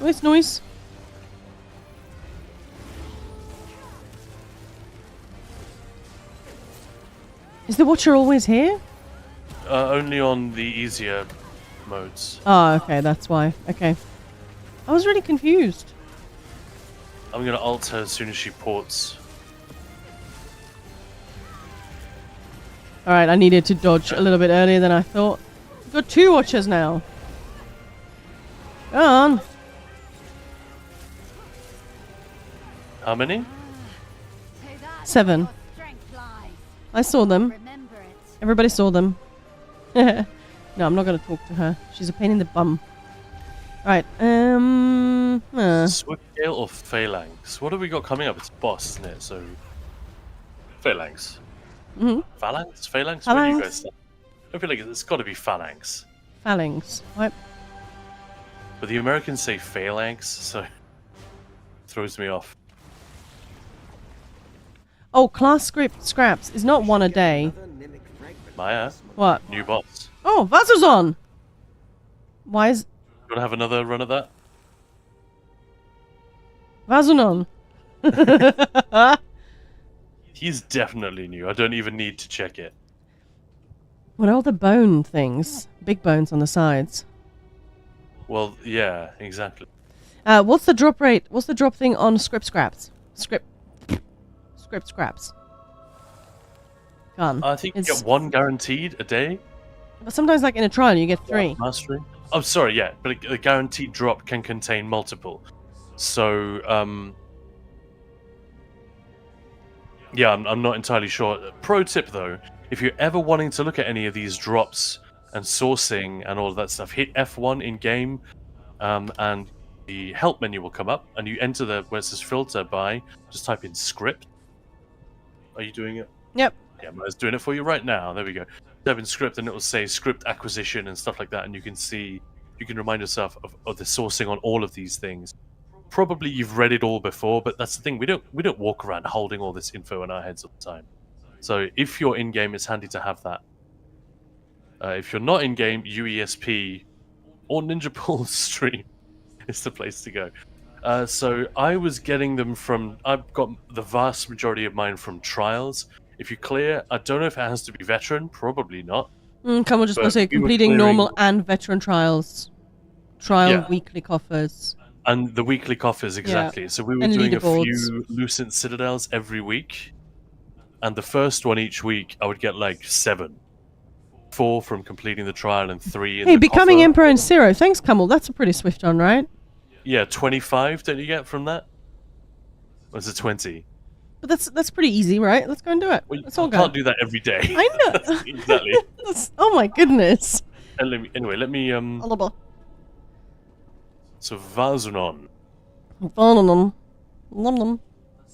Noise, noise. Is the Watcher always here? Only on the easier modes. Oh, okay, that's why. Okay. I was really confused. I'm gonna ult her as soon as she ports. Alright, I needed to dodge a little bit earlier than I thought. We've got 2 Watchers now. Go on. How many? 7. I saw them. Everybody saw them. No, I'm not going to talk to her. She's a pain in the bum. Right, Swiftgale or Phalanx? What have we got coming up? It's boss, isn't it? So... Phalanx. Phalanx? Phalanx? Where do you guys stand? I feel like it's got to be Phalanx. Phalanx. What? But the Americans say Phalanx, so... it throws me off. Oh, class script scraps is not 1 a day. Maya, What? new boss. Oh, Vazuzon! Why is... You want to have another run at that? Vazunon? He's definitely new. I don't even need to check it. What are all the bone things? Big bones on the sides. Well, yeah, exactly. What's the drop rate? What's the drop thing on script scraps? Script scraps. Gone. I think you get 1 guaranteed a day. But sometimes, like in a trial, you get 3. Mastery. Oh, sorry, yeah, but a guaranteed drop can contain multiple. So, yeah, I'm not entirely sure. Pro tip though, if you're ever wanting to look at any of these drops and sourcing and all of that stuff, hit F1 in game, and the help menu will come up, and you enter the where it says filter by. Just type in script. Are you doing it? Yep. Yeah, I was doing it for you right now. There we go. Type in script, and it will say script acquisition and stuff like that, and you can see, you can remind yourself of the sourcing on all of these things. Probably you've read it all before, but that's the thing. We don't walk around holding all this info in our heads all the time. So if you're in game, it's handy to have that. If you're not in game, UESP or Ninja Pool stream is the place to go. So I was getting them from... I've got the vast majority of mine from trials. If you clear, I don't know if it has to be veteran. Probably not. Come on, just want to say completing normal and veteran trials. Trial weekly coffers. And the weekly coffers, exactly. Yeah. So we were doing a few Lucent Citadels every week. And the first one each week, I would get like 7. 4 from completing the trial and 3 in the becoming coffer. Emperor in Zero. Thanks, Camel. That's a pretty swift one, right? Yeah, 25 don't you get from that? Or is it 20? But that's pretty easy, right? Let's go and do it. Well, Let's all go. Can't do that every day. I know. Exactly. Oh my goodness. And let me So Vazunon.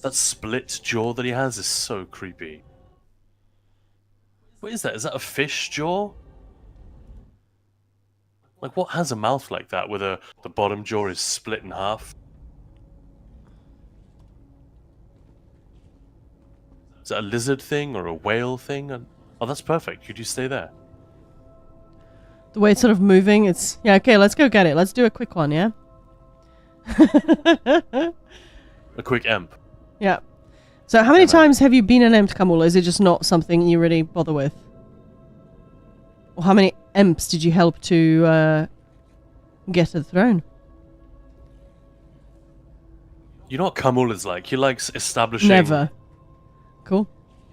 That split jaw that he has is so creepy. What is that? Is that a fish jaw? Like, what has a mouth like that where the bottom jaw is split in half? Is that a lizard thing or a whale thing? Oh, that's perfect. Could you stay there? The way it's sort of moving, it's... Yeah, okay, let's go get it. Let's do a quick one, yeah? A quick emp. Yeah. So how many times have you been an emp, Kamula? Is it just not something you really bother with? Or how many emps did you help to get to the throne? You know what Kamula's like? He likes establishing... Never. Cool.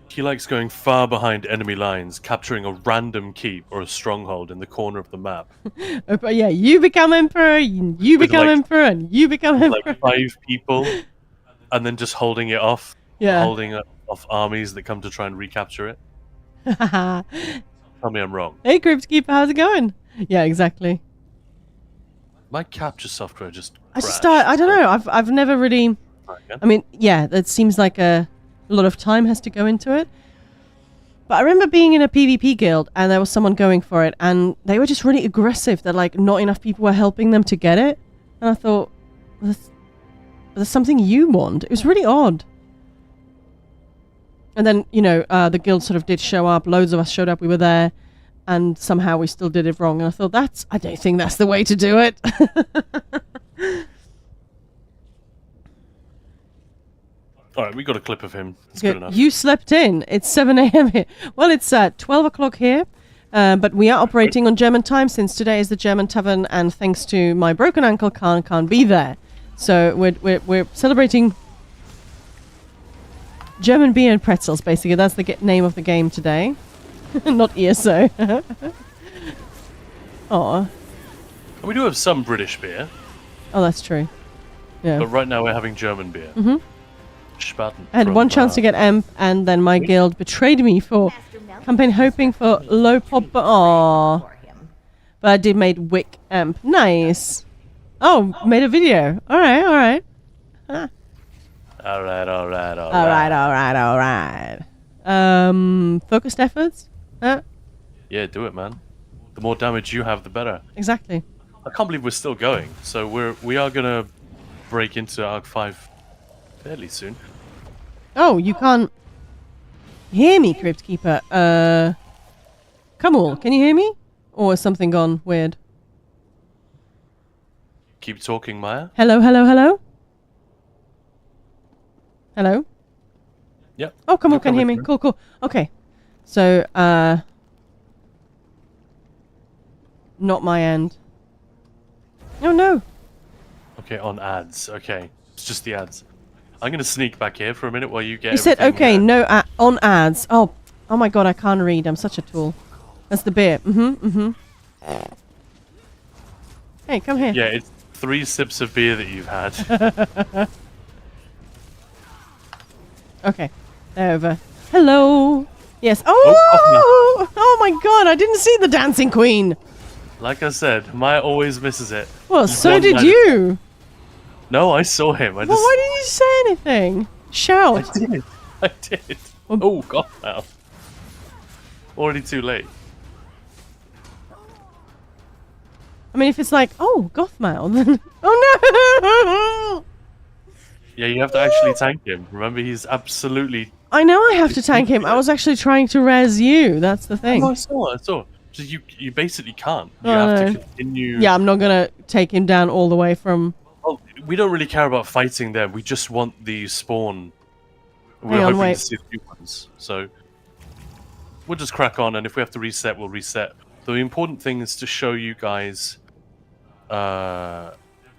He likes going far behind enemy lines, capturing a random keep or a stronghold in the corner of the map. But yeah, you become emperor, you become emperor, and you become emperor. Like 5 people, and then just holding it off. Yeah. Holding off armies that come to try and recapture it. Tell me I'm wrong. Hey, Cryptkeeper, how's it going? Yeah, exactly. My capture software just I don't know. I've never really... I mean, yeah, that seems like a lot of time has to go into it. But I remember being in a PvP guild and there was someone going for it and they were just really aggressive that like not enough people were helping them to get it. And I thought, there's something you want. It was really odd. And then, you know, the guild sort of did show up. Loads of us showed up. We were there. And somehow we still did it wrong. And I thought, I don't think that's the way to do it. All right, we got a clip of him. It's good enough. You slept in. It's 7 a.m. here. Well, it's 12 o'clock here. But we are operating on German time since today is the German Tavern, and thanks to my broken ankle, can't be there. So we're celebrating German beer and pretzels. Basically, that's the name of the game today, not ESO. Oh, We do have some British beer, oh, that's true. Yeah. but right now we're having German beer. Mhm. Spaten I had from, one chance to get amp, and then my guild betrayed me for campaign hoping for low pop. But but I did made Wick amp. Nice. Oh, made a video. All right. Huh. All right. All right. Focused efforts. Huh? Yeah, do it, man. The more damage you have, the better. Exactly. I can't believe we're still going. So we are gonna break into Arc 5 fairly soon. Oh, you can't hear me, Crypt Keeper. Kamul, can you hear me? Or has something gone weird? Keep talking, Maya. Hello? Yep. Oh, Kamul You're can hear coming me. through. Cool. Okay. So, not my end. Oh, no. Okay, on ads. Okay, it's just the ads. I'm gonna sneak back here for a minute while you get. You said, everything, okay, no, on ads. Oh my god, I can't read. I'm such a tool. That's the beer. Hey, come here. Yeah, it's 3 sips of beer that you've had. Okay, they're over. Hello. Yes. Oh my god, I didn't see the dancing queen. Like I said, Maya always misses it. Well, Just so one did night- you. No, I saw him. Well, why didn't you say anything? Shout. I did. Oh god, now. Already too late. I mean, if it's like, oh, Gothmal, then... Oh, no! Yeah, you have to actually tank him. Remember, he's absolutely... I know I have to tank him. I was actually trying to res you. That's the thing. Oh, I saw. So you basically can't. You Oh, have no. to continue... Yeah, I'm not going to take him down all the way from... Well, we don't really care about fighting them. We just want the spawn. We're Hang on, hoping wait. to see the new ones. So we'll just crack on, and if we have to reset, we'll reset. The important thing is to show you guys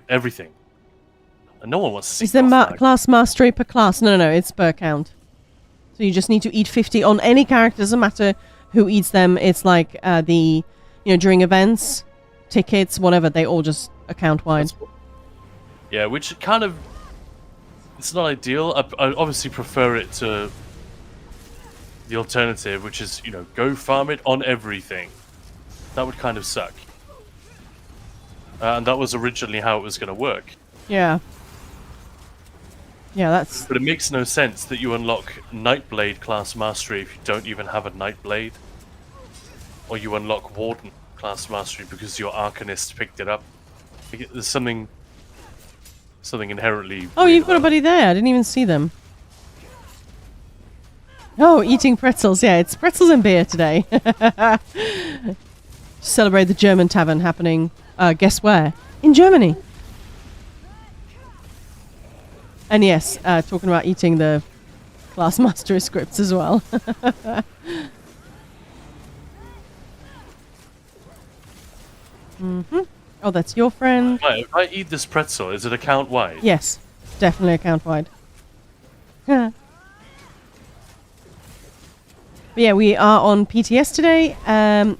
everything. And no one wants to see Is there Gothlag. class mastery per class? No, it's per count. So you just need to eat 50 on any character. Doesn't matter who eats them. It's like during events, tickets, whatever. They all just account wide. Yeah, which kind of... It's not ideal. I obviously prefer it to the alternative, which is, go farm it on everything. That would kind of suck. And that was originally how it was going to work. Yeah. Yeah, that's... But it makes no sense that you unlock Nightblade class mastery if you don't even have a Nightblade. Or you unlock Warden class mastery because your Arcanist picked it up. There's something inherently... Oh, weird you've got a about buddy there. I didn't even see them. Oh, eating pretzels. Yeah, it's pretzels and beer today. Celebrate the German Tavern happening, guess where? In Germany. And yes, talking about eating the class mastery scripts as well. Oh, that's your friend. Right, if I eat this pretzel, is it account wide? Yes, definitely account wide. But yeah, we are on PTS today,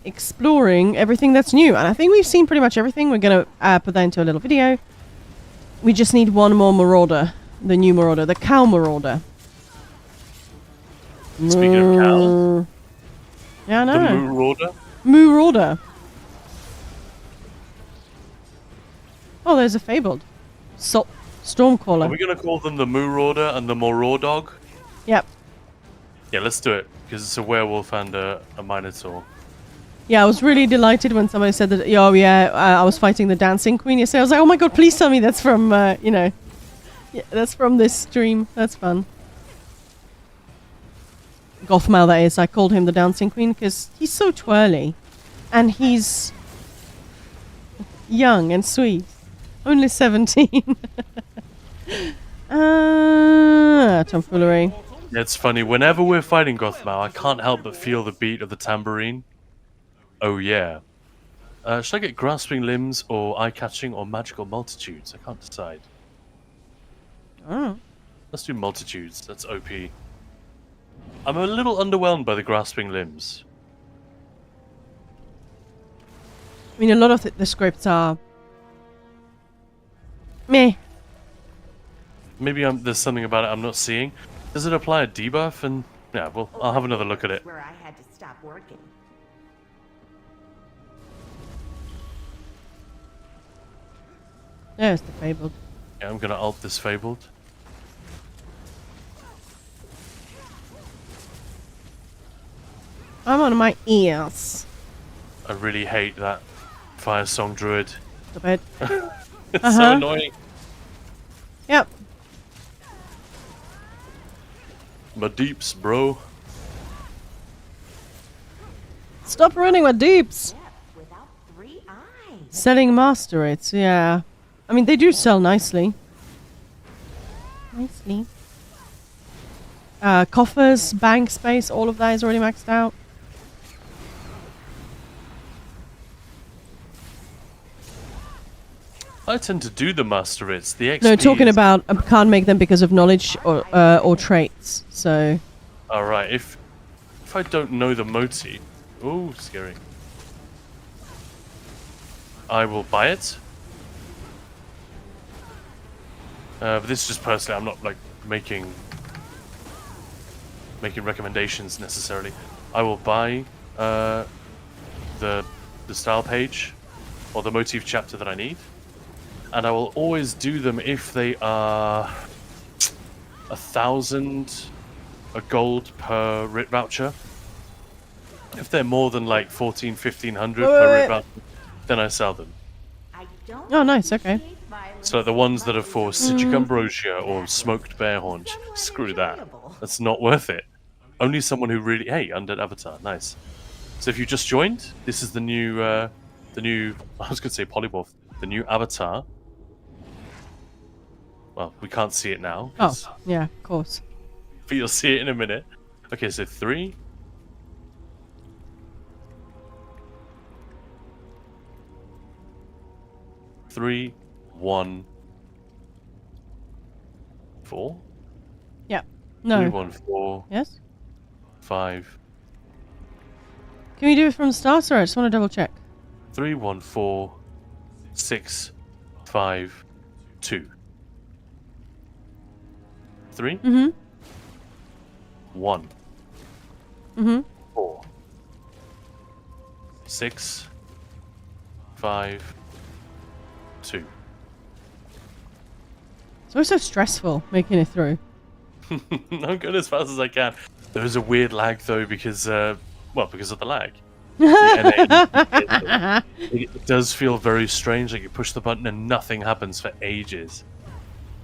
exploring everything that's new. And I think we've seen pretty much everything. We're going to put that into a little video. We just need one more Marauder. The new Marauder. The cow Marauder. Speaking of cow, Yeah, I the know. Marauder. Marauder. Oh, there's a fabled. Stormcaller. Are we going to call them the Marauder and the Maraudog? Yep. Yeah, let's do it, because it's a werewolf and a Minotaur. Yeah, I was really delighted when somebody said that, I was fighting the Dancing Queen yesterday. I was like, oh my god, please tell me that's from, yeah, that's from this stream. That's fun. Gothmal, that is. I called him the Dancing Queen because he's so twirly. And he's young and sweet. Only 17. tomfoolery. It's funny, whenever we're fighting Gothmau, I can't help but feel the beat of the tambourine. Oh yeah. Should I get grasping limbs or eye-catching or magical multitudes? I can't decide. Oh. Let's do multitudes, that's OP. I'm a little underwhelmed by the grasping limbs. I mean, a lot of the scripts are meh. Maybe there's something about it I'm not seeing. Does it apply a debuff? And yeah, well, I'll have another look at it. Where I had to stop working. There's the fabled. Yeah, I'm gonna alt this fabled. I'm on my ears. I really hate that Fire Song Druid. Stop it. It's so annoying. Yep. My deeps, bro. Stop running with deeps. Yep, without 3 eyes. Selling master rates, yeah. I mean, they do sell nicely. Nicely. Coffers, bank space, all of that is already maxed out. I tend to do the master hits. The XP. No, talking about I can't make them because of knowledge or traits. So. All right. If I don't know the moti, ooh, scary. I will buy it. But this is just personally. I'm not like making recommendations necessarily. I will buy the style page or the motif chapter that I need. And I will always do them if they are 1,000 gold per writ voucher. If they're more than like 1,500 per writ voucher, then I sell them. I don't Oh, nice. Okay. appreciate violence, So the ones that are for Citric Mm. Ambrosia or Smoked Bear Haunch, screw that. That's not worth it. Only someone who really... Hey, Undead Avatar, nice. So if you just joined, this is the new... I was going to say polymorph. The new avatar. Well, we can't see it now. Oh, yeah, of course. But you'll see it in a minute. Okay, so 3. 3, 1, 4. Yeah. 3, No. 1, 4, Yes? 5. Can we do it from the start? Sorry, I just want to double check. 3, 1, 4, 6, 5, 2. 3, Mm-hmm. 1, Mm-hmm. 4, 6, 5, 2. It's always so stressful making it through. I'm going as fast as I can. There is a weird lag though because of the lag. It does feel very strange, like you push the button and nothing happens for ages.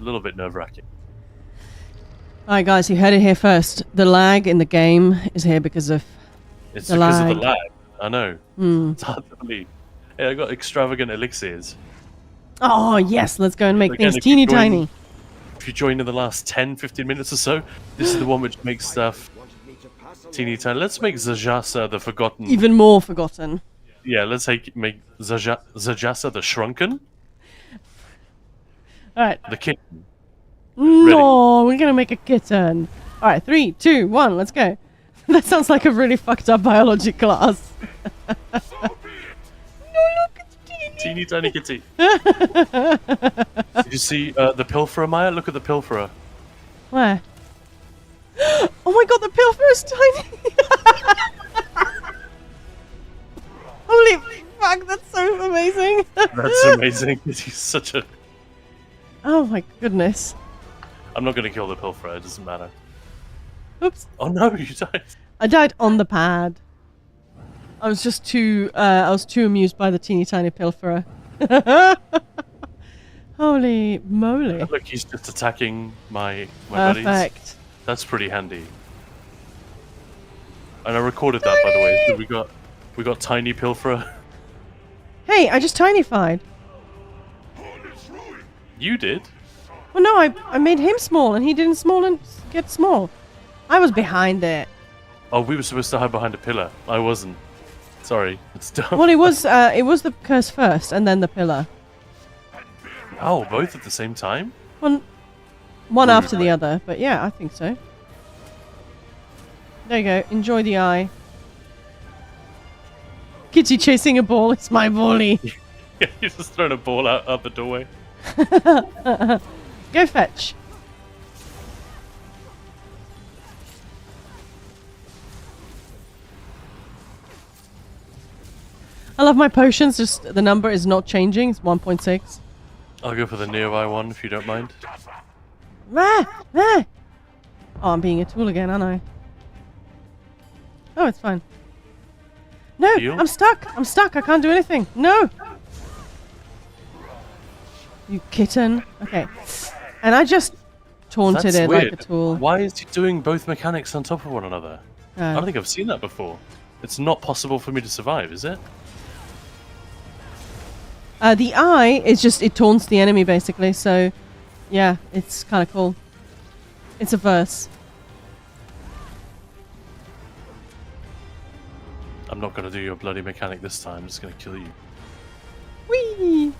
A little bit nerve-wracking. Alright guys, you heard it here first. The lag in the game is here because of It's the because lag. of the lag. I know. Mm. It's hard to believe. Hey, I got extravagant elixirs. Oh yes, let's go and make Again, things if you teeny join- tiny. If you join in the last 10-15 minutes or so, this is the one which makes stuff teeny tiny. Let's make Zajasa the Forgotten. Even more forgotten. Yeah, let's make Zajasa the Shrunken, Alright. the Kitten. No, we're gonna make a kitten. Alright, 3, 2, 1, let's go. That sounds like a really fucked up biology class. No, look, it's teeny. Teeny tiny kitty. Did you see the Pilferer, Maya? Look at the Pilferer. Where? Oh my god, the pilferer's tiny! Holy fuck, that's so amazing! That's amazing. He's such a... Oh my goodness. I'm not going to kill the Pilferer, it doesn't matter. Oops. Oh no, you died. I died on the pad. I was just too, amused by the teeny tiny pilferer. Holy moly. Look, he's just attacking my buddies. Perfect. That's pretty handy. And I recorded that, by the way. So we got tiny Pilferer. Hey, I just tinified. You did? Well, no, I made him small, and he didn't get small. I was behind it. Oh, we were supposed to hide behind a pillar. I wasn't. Sorry, it's dumb. Well, it was the curse first, and then the pillar. Oh, both at the same time? One after the other, but yeah, I think so. There you go. Enjoy the eye. Kitty chasing a ball. It's my bully. Yeah, you're just throwing a ball out the doorway. Go fetch. I love my potions. Just the number is not changing. It's 1.6. I'll go for the nearby one if you don't mind. Rah! Rah! Oh, I'm being a tool again, aren't I? Oh, it's fine. No, Heal? I'm stuck. I'm stuck. I can't do anything. No. You kitten. Okay. And I just taunted That's it weird. like a tool. Why is he doing both mechanics on top of one another? I don't think I've seen that before. It's not possible for me to survive, is it? The eye is just, it taunts the enemy basically, so yeah, it's kind of cool. It's a verse. I'm not going to do your bloody mechanic this time. I'm just going to kill you. Whee!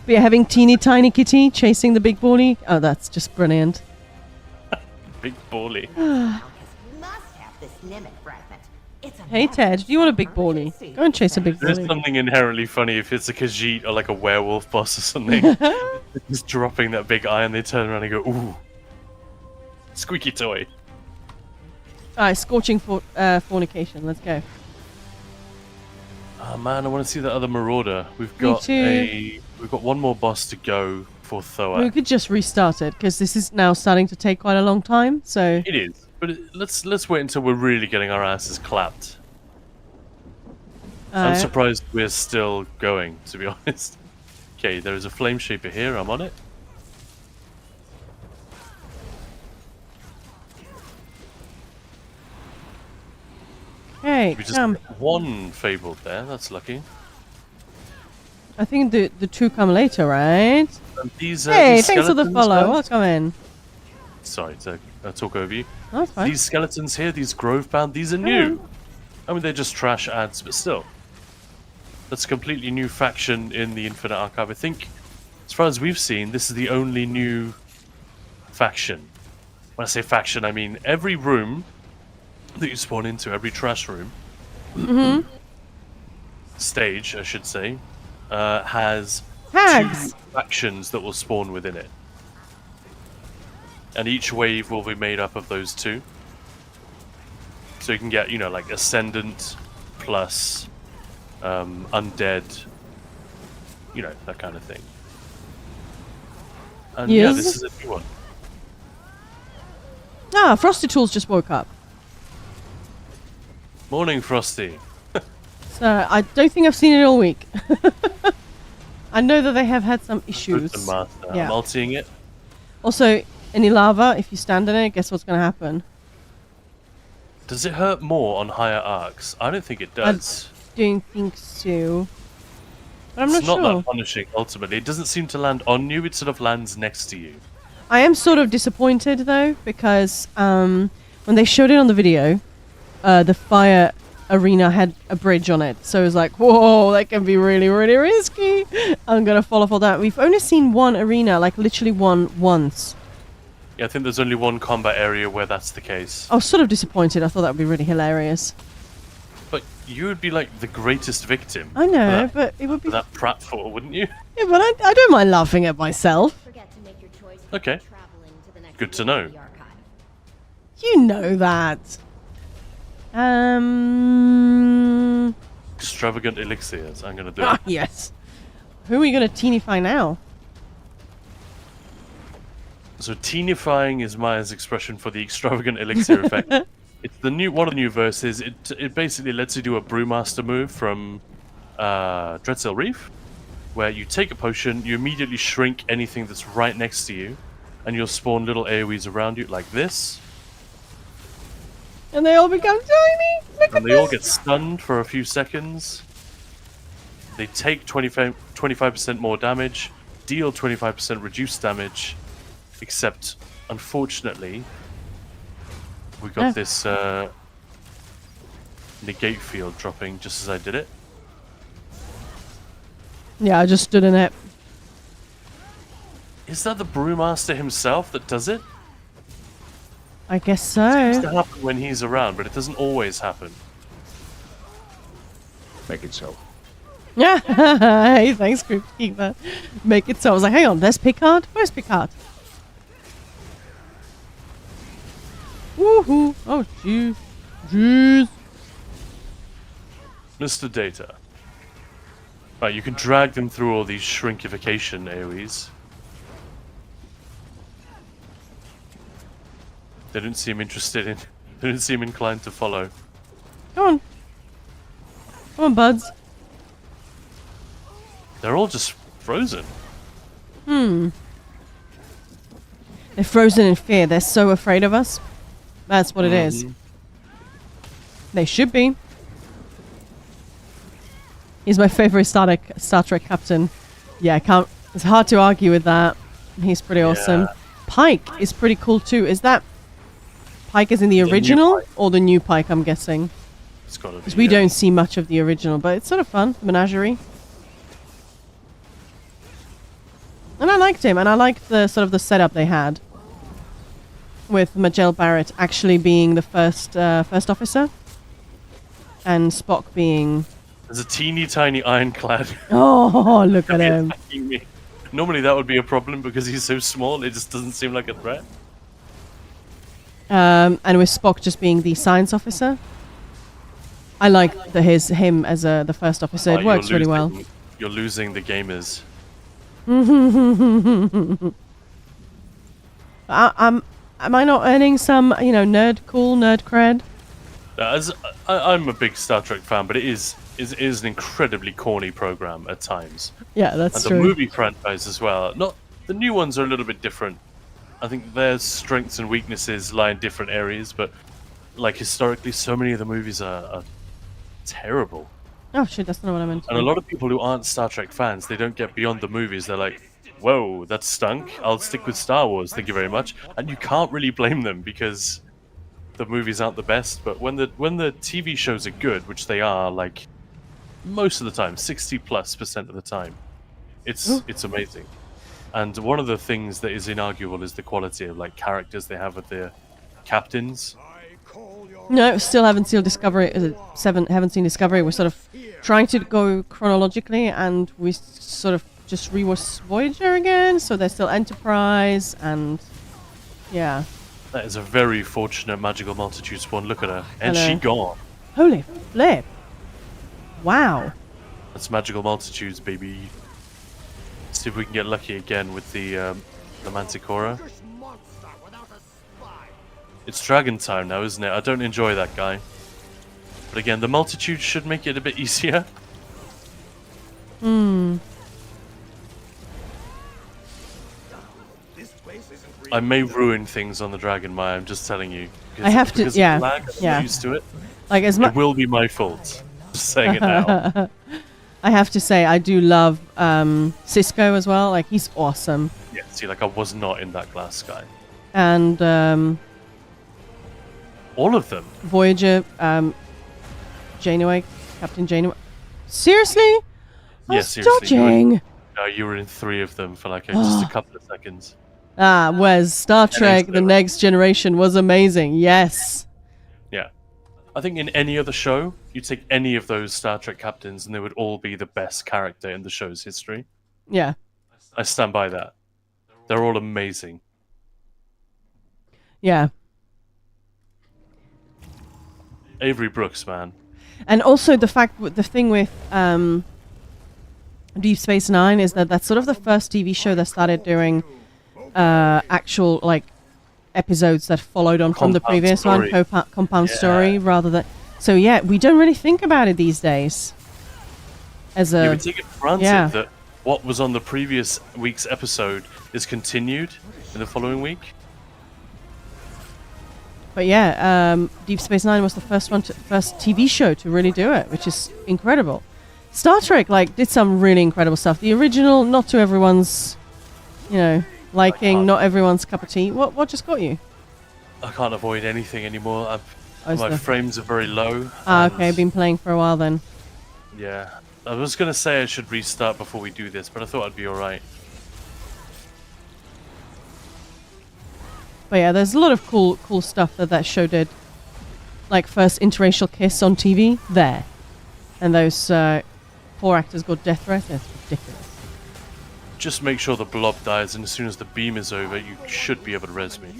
We are having teeny tiny kitty chasing the big bully. Oh, that's just brilliant. Big bally. Alchemist must have this mimic fragment. It's a Hey Ted, do you want a big bully? Go and chase a big There's bully. something inherently funny if it's a Khajiit or like a werewolf boss or something. Just dropping that big eye and they turn around and go, ooh. Squeaky toy. Alright, scorching fornication. Let's go. Oh man, I want to see that other Marauder. We've got one more boss to go for We Thoa. could just restart it because this is now starting to take quite a long time. So It is, but let's wait until we're really getting our asses clapped. I'm surprised we're still going, to be honest. Okay, there is a flame shaper here. I'm on it. hey, We just one fabled there. That's lucky. I think the two come later, right? And these, Hey, these thanks for the skeletons, follow. guys- Welcome in. Sorry to talk over you. That's fine. These skeletons here, these grove bound, these are new. I mean, they're just trash ads, but still. That's a completely new faction in the Infinite Archive. I think, as far as we've seen, this is the only new faction. When I say faction, I mean every room that you spawn into, every trash room, stage, I should say, has Hags. 2 factions that will spawn within it. And each wave will be made up of those 2. So you can get, like Ascendant plus Undead, that kind of thing. And yeah, Yes. this is a new one. Ah, Frosty Tools just woke up. Morning, Frosty. So I don't think I've seen it all week. I know that they have had some issues. The master. Yeah. I'm ulting it. Also, any lava, if you stand in it, guess what's going to happen? Does it hurt more on higher arcs? I don't think it does. Don't think so. But I'm It's not not sure. that punishing, ultimately. It doesn't seem to land on you, it sort of lands next to you. I am sort of disappointed though, because when they showed it on the video, the fire arena had a bridge on it. So it was like, whoa, that can be really, really risky. I'm going to fall off all that. We've only seen one arena, like literally one once. Yeah, I think there's only one combat area where that's the case. I was sort of disappointed. I thought that would be really hilarious. But you would be like the greatest victim. I know, for but it would be... that pratfall, wouldn't you? Yeah, but I don't mind laughing at myself. Forget to make your choice Okay. traveling to the next Good to room know. of the archive. You know that. Extravagant elixirs. I'm gonna do Ah, it. yes. Who are we going to teenify now? So teenifying is Maya's expression for the extravagant elixir effect. It's one of the new verses. It basically lets you do a brewmaster move from Dreadsail Reef, where you take a potion, you immediately shrink anything that's right next to you, and you'll spawn little AoEs around you like this, And they all become tiny. Look at and they all this. get stunned for a few seconds. They take 25% more damage, deal 25% reduced damage, except unfortunately we got this negate field dropping just as I did it. Yeah, I just stood in it. Is that the brewmaster himself that does it? I guess It seems so. to happen when he's around, but it doesn't always happen. Make it so. Yeah. Hey, thanks, Keeper. Make it so. I was like, hang on, there's Picard? Where's Picard? Woohoo! Oh, jeez. Jeez. Mr. Data. Right, you can drag them through all these shrinkification AoEs. They didn't seem interested in... They didn't seem inclined to follow. Come on. Come on, buds. They're all just frozen. They're frozen in fear. They're so afraid of us. That's what it is. They should be. He's my favorite Star Trek captain. Yeah, I can't. It's hard to argue with that. He's pretty awesome. Pike is pretty cool too. Is that Pike is in the new original Pike. or the new Pike? I'm guessing It's gotta be. because we don't see much of the original, but it's sort of fun. Menagerie. And I liked him, and I liked the sort of the setup they had with Majel Barrett actually being the first officer, and Spock being. There's a teeny tiny Ironclad. Oh, look at him! attacking me. Normally that would be a problem because he's so small. It just doesn't seem like a threat. And with Spock just being the science officer, I like him as the first officer. It Oh, works you're really well. losing- You're losing the gamers. Am I not earning some, nerd cred? I'm a big Star Trek fan, but it is an incredibly corny program at times. Yeah, that's And the true. movie franchise as well. Not the new ones are a little bit different. I think their strengths and weaknesses lie in different areas, but like historically, so many of the movies are terrible. Oh shit, that's not what I meant. And a lot of people who aren't Star Trek fans, they don't get beyond the movies. They're like, "Whoa, that stunk. I'll stick with Star Wars. Thank you very much." And you can't really blame them because the movies aren't the best. But when the TV shows are good, which they are, like most of the time, 60+% of the time, it's amazing. And one of the things that is inarguable is the quality of like characters they have with their captains. No, still haven't seen Discovery. Haven't seen Discovery. We're sort of trying to go chronologically, and we sort of just rewatched Voyager again. So there's still Enterprise, and yeah. That is a very fortunate magical multitude spawn. Look at her, and she gone. Holy flip! Wow. That's magical multitudes, baby. See if we can get lucky again with the Manticora. It's dragon time now, isn't it? I don't enjoy that guy. But again, the multitude should make it a bit easier. I may ruin things on the Dragon Maya, I'm just telling you. I have to- because of yeah, lag, I'm yeah. not used to it. Like as It much. will be my fault. Just saying it now. I have to say, I do love Cisco as well. Like he's awesome, Yeah, see, like I was not in that glass sky. and All of them. Voyager, Janeway, Captain Janeway. Seriously? I Yeah, was seriously, dodging. No, you were in 3 of them for like just a couple of seconds. Whereas Star Trek: The Zero. Next Generation was amazing. Yes. Yeah. I think in any other show, you take any of those Star Trek captains and they would all be the best character in the show's history. Yeah. I stand by that. They're all amazing. Yeah. Avery Brooks, man. And also the thing with Deep Space Nine is that that's sort of the first TV show that started doing actual like episodes that followed on from the Compound previous story. one, compound Yeah. story, rather than. So yeah, we don't really think about it these days. As You a would take it for granted yeah. that what was on the previous week's episode is continued in the following week. But yeah, Deep Space Nine was the first TV show to really do it, which is incredible. Star Trek did some really incredible stuff. The original, not to everyone's you know, liking not everyone's cup of tea. What just got you? I can't avoid anything anymore. Oh, is My there- frames are very low. Ah, and- okay, been playing for a while then. Yeah. I was going to say I should restart before we do this, but I thought I'd be alright. But yeah, there's a lot of cool stuff that show did. Like first interracial kiss on TV, there. And those poor actors got death threats. That's ridiculous. Just make sure the blob dies, and as soon as the beam is over, you should be able to res me.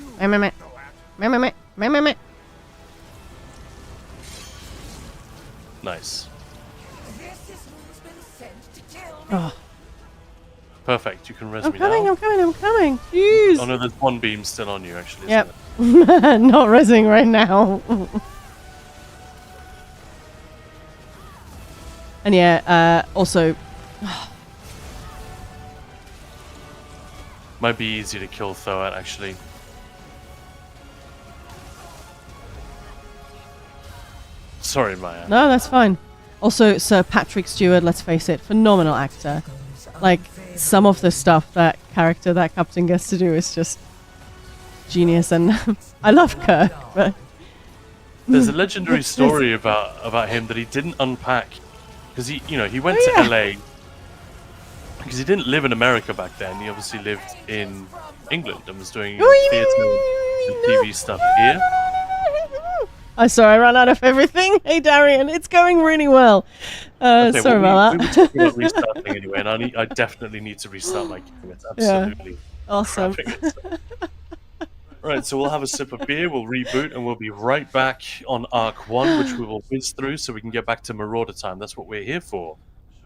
Nice. This is who's been sent to tell me. Oh, Perfect, you can res I'm me coming, now. I'm coming, I'm coming. Jeez. Oh no, there's one beam still on you, actually. Isn't Yep. there? Not resing right now. And yeah, also, Might be easy to kill Thoat, actually. Sorry, Maya. no, that's fine. Also, Sir Patrick Stewart, let's face it, phenomenal actor. Like, some of the stuff that character that Captain gets to do is just genius, and I love Kirk, but There's a legendary story about him that he didn't unpack because he went Oh, to yeah. LA because he didn't live in America back then. He obviously lived in England and was doing theatre and TV stuff here. I'm sorry, I ran out of everything. Hey, Darian, it's going really well. Okay, Sorry well, about we that. were talking about restarting anyway, and I definitely need to restart my game. It's absolutely Awesome. crapping itself. Right, so we'll have a sip of beer, we'll reboot, and we'll be right back on Arc 1, which we will whiz through so we can get back to Marauder time. That's what we're here for.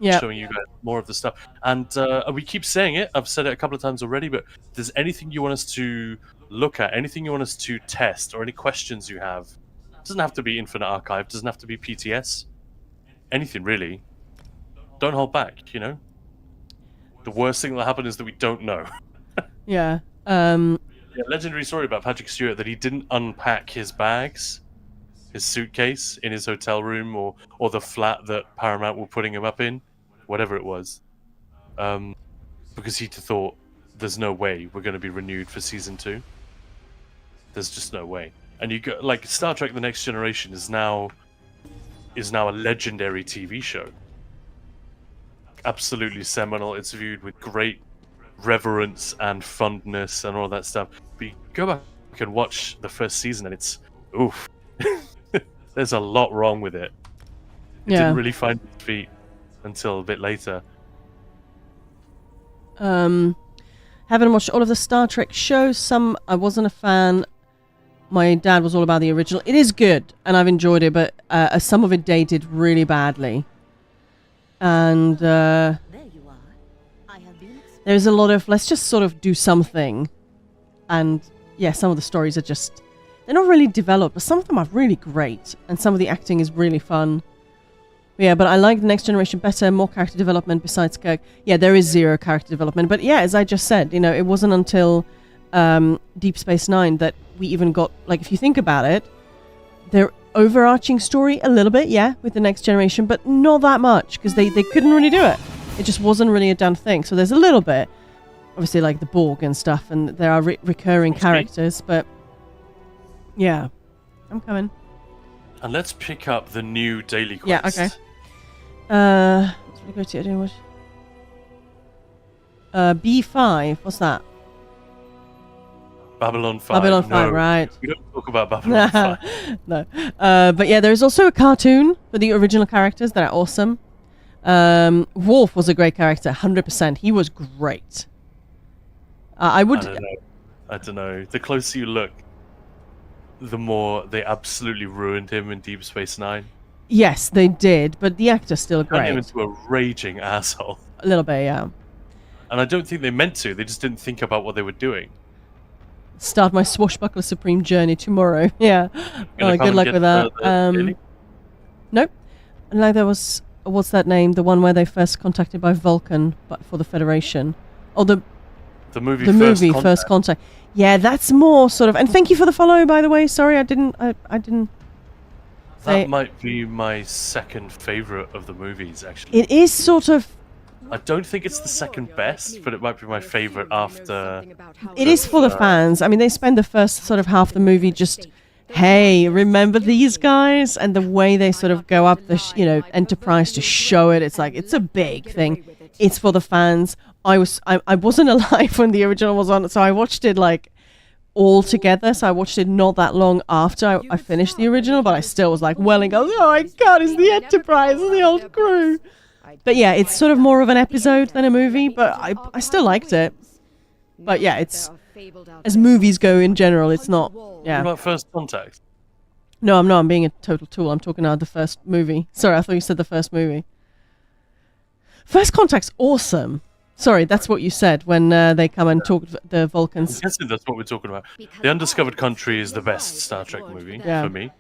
Yeah. Showing you guys more of the stuff. And we keep saying it, I've said it a couple of times already, but if there's anything you want us to look at, anything you want us to test, or any questions you have, it doesn't have to be Infinite Archive, doesn't have to be PTS. Anything, really. Don't hold back, The worst thing that'll happen is that we don't know. Yeah. Yeah, legendary story about Patrick Stewart that he didn't unpack his bags, his suitcase in his hotel room or the flat that Paramount were putting him up in, whatever it was, because he thought there's no way we're going to be renewed for season 2. There's just no way. And you go like Star Trek: The Next Generation is now a legendary TV show. Absolutely seminal. It's viewed with great reverence and fondness and all that stuff. But you go back and watch the first season and it's oof. There's a lot wrong with it. It Yeah. didn't really find its feet until a bit later. Haven't watched all of the Star Trek shows. Some I wasn't a fan. My dad was all about the original. It is good, and I've enjoyed it, but some of it dated really badly. And There you are. I have been there's a lot of let's just sort of do something. And yeah, some of the stories are just they're not really developed, but some of them are really great, and some of the acting is really fun. Yeah, but I like the Next Generation better, more character development besides Kirk. Yeah, there is zero character development, but yeah, as I just said, it wasn't until Deep Space Nine that we even got, like, if you think about it, their overarching story a little bit, yeah, with the Next Generation, but not that much, because they couldn't really do it. It just wasn't really a done thing. So there's a little bit, obviously, like the Borg and stuff, and there are recurring characters, but yeah, I'm coming. And let's pick up the new daily quest. Yeah, okay. Let's go to it. What? B5. What's that? Babylon 5. Babylon 5, No, right? we don't talk about Babylon 5. No. But yeah, there's also a cartoon for the original characters that are awesome. Worf was a great character, 100%. He was great. I would. I don't know. The closer you look, the more they absolutely ruined him in Deep Space Nine. Yes, they did, but the actor's still Turned him great. into a raging asshole. A little bit, yeah. And I don't think they meant to. They just didn't think about what they were doing. Start my swashbuckler supreme journey tomorrow. Yeah. Gonna come Good and luck get with that. really? Nope. And like there was, what's that name? The one where they first contacted by Vulcan, but for the Federation. Oh, the movie First Contact. Yeah, that's more sort of. And thank you for the follow, by the way. Sorry, I didn't. That might be my second favorite of the movies, actually. It is sort of. I don't think it's the second best, but it might be my favorite after. It is for the fans. I mean, they spend the first sort of half the movie just, hey, remember these guys? And the way they sort of go up the, Enterprise to show it, it's like, it's a big thing. It's for the fans. I wasn't alive when the original was on, so I watched it like all together. So I watched it not that long after I finished the original, but I still was like welling up. Oh my god, it's the Enterprise, it's the old crew. But yeah, it's sort of more of an episode than a movie, but I still liked it. But yeah, it's as movies go in general, it's not. Yeah. What about First Contact? No, I'm not. I'm being a total tool. I'm talking about the first movie. Sorry, I thought you said the first movie. First Contact's awesome. Sorry, that's what you said when they come and talk to the Vulcans. I'm guessing that's what we're talking about. The Undiscovered Country is the best Star Trek movie for me.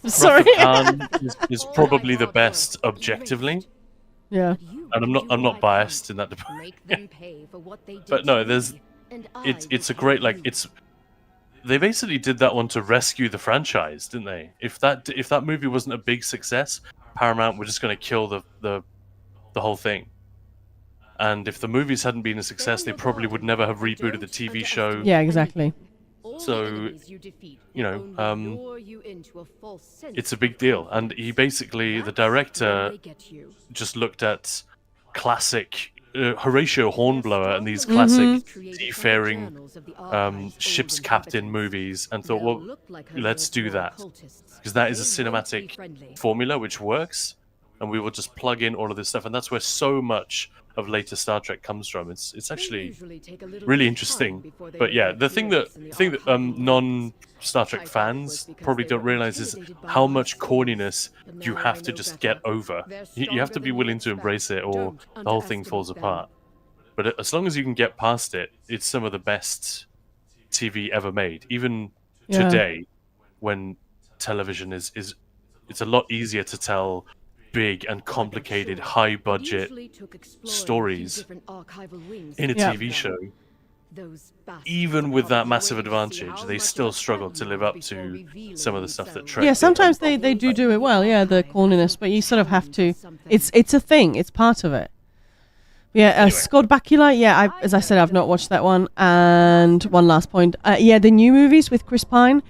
Sorry. Wrath of Khan is probably the best objectively. Yeah. And I'm not biased in that department. But no, it's a great they basically did that one to rescue the franchise, didn't they? If that movie wasn't a big success, Paramount were just going to kill the whole thing. And if the movies hadn't been a success, they probably would never have rebooted the TV show. Yeah, exactly. So, it's a big deal. And the director just looked at classic Horatio Hornblower and these classic seafaring ship's captain movies and thought, well, let's do that. Because that is a cinematic formula which works. And we will just plug in all of this stuff. And that's where so much of later Star Trek comes from. It's actually really interesting. But yeah, the thing that non-Star Trek fans probably don't realize is how much corniness you have to just get over. You have to be willing to embrace it, or the whole thing falls apart. But as long as you can get past it, it's some of the best TV ever made. Even today, when television is it's a lot easier to tell big and complicated, high-budget stories in a TV show. Even with that massive advantage, they still struggle to live up to some of the stuff that Trek. Yeah, sometimes they do it well. Yeah, the corniness, but you sort of have to. It's a thing. It's part of it. Yeah, anyway. Scott Bakula. Yeah, as I said, I've not watched that one. And one last point. Yeah, the new movies with Chris Pine.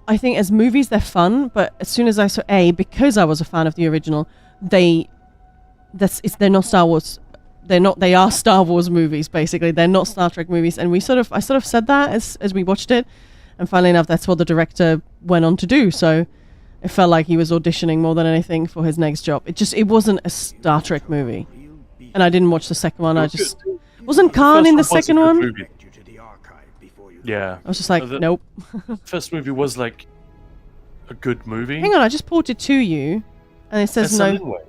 I think as movies they're fun, but as soon as I saw because I was a fan of the original, they're not Star Wars. They are Star Wars movies basically. They're not Star Trek movies, and I sort of said that as we watched it, and funnily enough, that's what the director went on to do. So it felt like he was auditioning more than anything for his next job. It wasn't a Star Trek movie, and I didn't watch the second one. Wasn't Khan in the second one? Movie. Yeah. I was just like, nope. First movie was like a good movie. Hang on, I just ported to you, and it says no.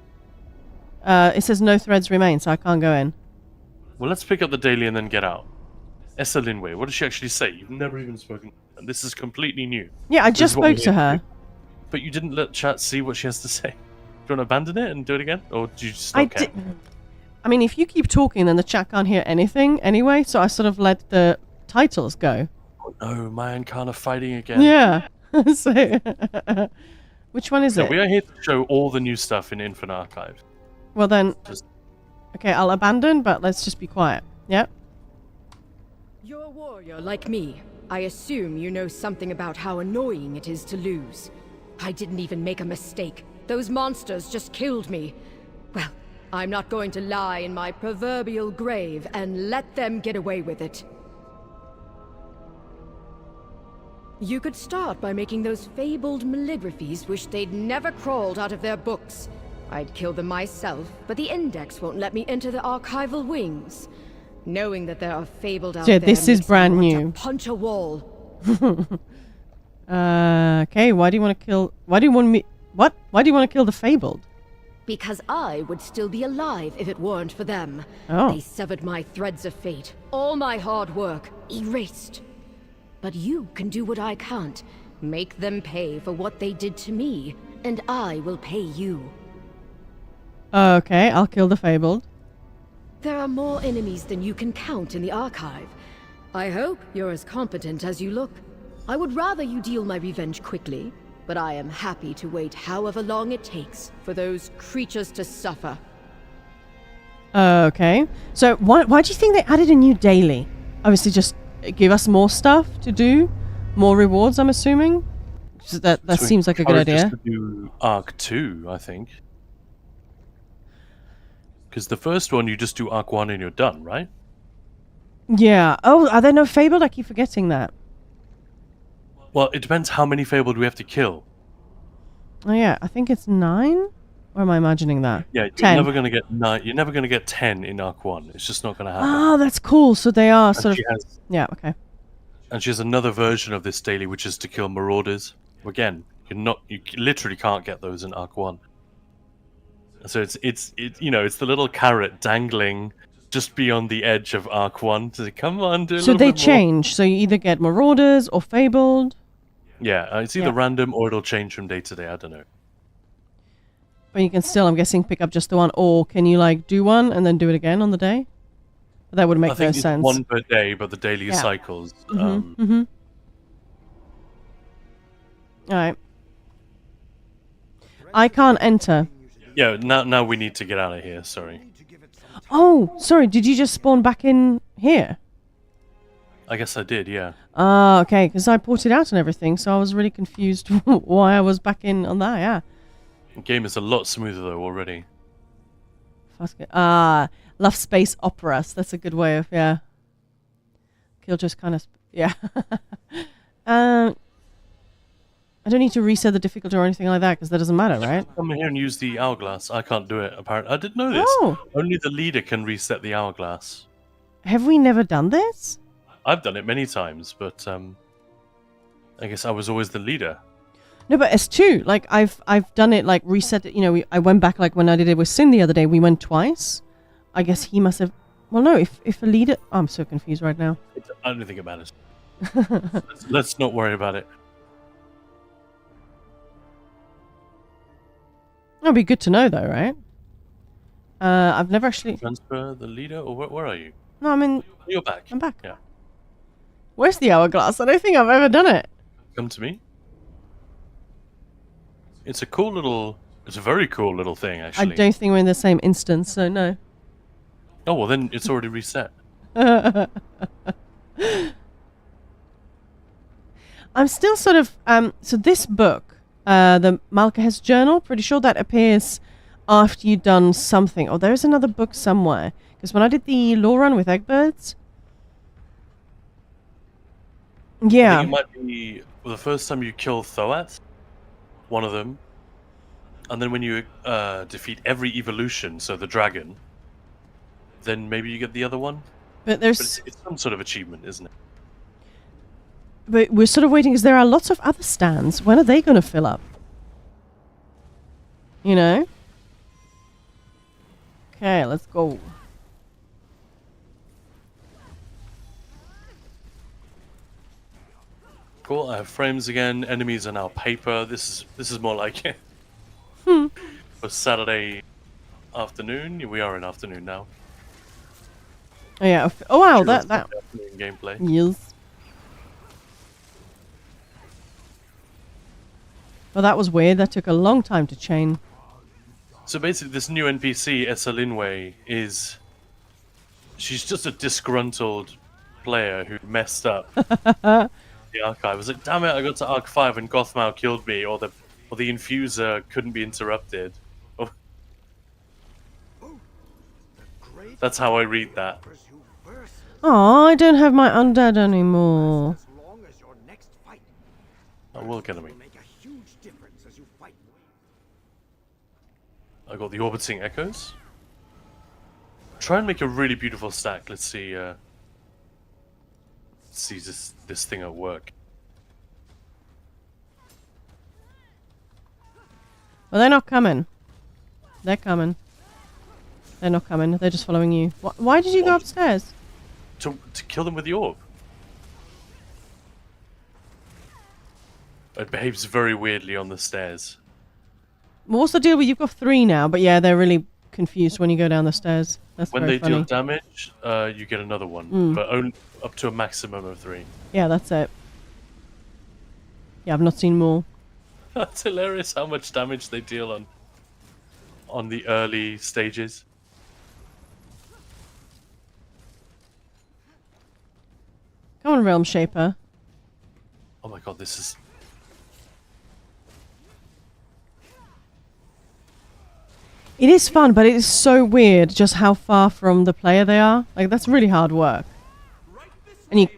It says no threads remain, so I can't go in. Well, let's pick up the daily and then get out. Essa Linway, what does she actually say? You've never even spoken. And this is completely new. Yeah, I just spoke to her. But you didn't let chat see what she has to say. Do you want to abandon it and do it again, or do you just not care? I mean, if you keep talking, then the chat can't hear anything anyway. So I sort of let the titles go. Oh no, Maya and Khan are fighting again. Yeah. So, which one is it? We are here to show all the new stuff in Infinite Archive. Well then, okay, I'll abandon, but let's just be quiet. Yeah? You're a warrior like me. I assume you know something about how annoying it is to lose. I didn't even make a mistake. Those monsters just killed me. Well, I'm not going to lie in my proverbial grave and let them get away with it. You could start by making those fabled malligraphies wish they'd never crawled out of their books. I'd kill them myself, but the Index won't let me enter the archival wings. Knowing that there are fabled out there this is brand new. Punch a wall. Okay, why do you want to kill... Why do you want to kill the fabled? Because I would still be alive if it weren't for them. Oh. They severed my threads of fate. All my hard work erased. But you can do what I can't. Make them pay for what they did to me, and I will pay you. Okay, I'll kill the fabled. There are more enemies than you can count in the archive. I hope you're as competent as you look. I would rather you deal my revenge quickly, but I am happy to wait however long it takes for those creatures to suffer. Okay. So why do you think they added a new daily? Obviously, just give us more stuff to do, more rewards. I'm assuming. So that So seems like a good encourage us idea. to do Arc 2, I think. Because the first one, you just do Arc 1 and you're done, right? Yeah. Oh, are there no fabled? I keep forgetting that. Well, it depends how many Fabled we have to kill. Oh yeah, I think it's 9. Or am I imagining that? Yeah, you're 10. never going to get 9. You're never going to get 10 in Arc 1. It's just not going to happen. Ah, that's cool. So they are And sort of. she has, Yeah. Okay. and she has another version of this daily, which is to kill Marauders. Again, you literally can't get those in Arc 1. So it's the little carrot dangling just beyond the edge of Arc 1 to say, come on, do a So little they bit more. change. So you either get Marauders or Fabled. Yeah, it's either Yeah. random or it'll change from day to day. I don't know. But you can still, I'm guessing, pick up just the one. Or can you like do one and then do it again on the day? That would make I think no it's sense. one per day, but the daily Yeah. cycles. Mm-hmm. All right. I can't enter. Yeah, now we need to get out of here. Sorry. Oh, sorry. Did you just spawn back in here? I guess I did. Yeah. Ah, okay. Because I ported out and everything, so I was really confused why I was back in on that. Yeah. The game is a lot smoother though already. Love space operas. That's a good way of Kill just kind of yeah. I don't need to reset the difficulty or anything like that because that doesn't matter, right? Come here and use the hourglass. I can't do it. Apparently, I didn't know this. Oh. Only the leader can reset the hourglass. Have we never done this? I've done it many times, but I guess I was always the leader. No, but S2, like I've done it, like reset it. You know, I went back like when I did it with Sin the other day. We went twice. I guess he must have. Well, no, if a leader, I'm so confused right now. I don't think it matters. Let's not worry about it. That'd be good to know, though, right? I've never actually. Transfer the leader, or where are you? No, I mean, You're back. I'm back. Yeah. Where's the hourglass? I don't think I've ever done it. Come to me. It's a cool little. It's a very cool little thing, actually. I don't think we're in the same instance, so no. Oh well, then it's already reset. I'm still sort of so this book, the Malkahes Journal, pretty sure that appears after you've done something. Oh, there's another book somewhere. Because when I did the law run with Eggbirds, I yeah, think it might be the first time you kill Thoath, one of them, and then when you defeat every evolution, so the dragon, then maybe you get the other one. but But there's it's some sort of achievement, isn't it? but we're sort of waiting because there are lots of other stands. When are they going to fill up? You know. Okay, let's go. Cool. I have frames again. Enemies are now paper. This is more like it. For Saturday afternoon. We are in afternoon now. Oh yeah. Oh wow, Sure, that afternoon gameplay. yes. Well, that was weird. That took a long time to chain. So basically, this new NPC, Essa Linway, she's just a disgruntled player who messed up the archive. I was like, damn it, I got to Arc 5 and Gothmau killed me, or the infuser couldn't be interrupted. Oh. That's how I read that. Oh, I don't have my undead anymore. As long as your next fight I will get him. will make a huge difference as you fight. I got the orbiting echoes. Try and make a really beautiful stack. Let's see. See this thing at work. Well, they're not coming. They're coming. They're not coming. They're just following you. Why did you go upstairs? To kill them with the orb. It behaves very weirdly on the stairs. Well, what's the deal with you've got 3 now? But yeah, they're really confused when you go down the stairs. That's When very they funny. deal damage, you get another one, but only up to a maximum of 3. Yeah, that's it. Yeah, I've not seen more. That's hilarious how much damage they deal on the early stages. Come on, Realm Shaper. Oh my god, this is... It is fun, but it is so weird just how far from the player they are. Like, that's really hard work. And you...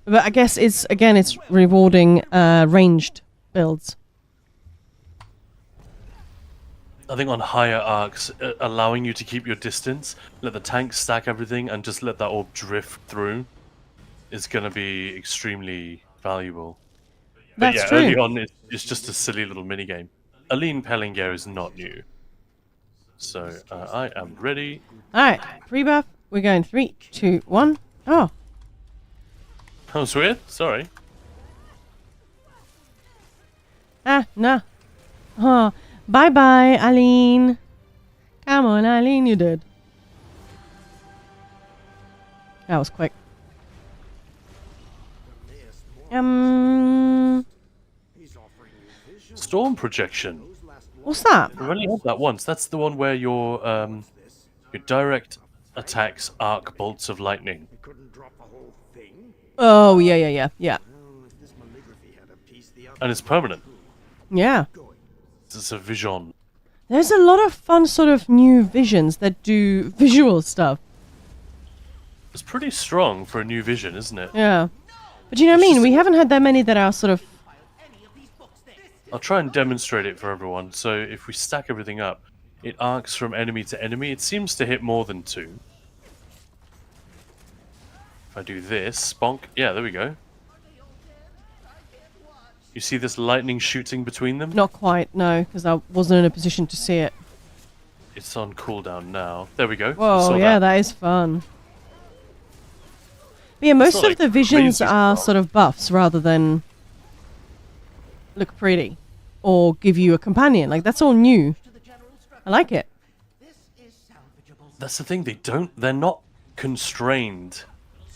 But I guess it's, again, it's rewarding ranged builds. I think on higher arcs, allowing you to keep your distance, let the tank stack everything, and just let that orb drift through is going to be extremely valuable. But That's yeah, true. early on, it's just a silly little minigame. Aline Pellinger is not new. So, I am ready. Alright, pre-buff. We're going 3, 2, 1. Oh. That was weird. Sorry. Ah, nah. Oh. Bye-bye, Aline. Come on, Aline, you did. That was quick. Storm projection. What's that? I've only had that once. That's the one where your direct attacks arc bolts of lightning. Oh, yeah. And it's permanent. Yeah. It's a vision. There's a lot of fun sort of new visions that do visual stuff. It's pretty strong for a new vision, isn't it? Yeah. But you know what I mean? We haven't had that many that are sort of... I'll try and demonstrate it for everyone. So if we stack everything up, it arcs from enemy to enemy. It seems to hit more than 2. If I do this, bonk. Yeah, there we go. You see this lightning shooting between them? Not quite, no, because I wasn't in a position to see it. It's on cooldown now. There we go. You Whoa, saw yeah, that is fun. But yeah, most not of like the visions crazy are strong. sort of buffs rather than look pretty or give you a companion. Like, that's all new. I like it. That's the thing. They're not constrained.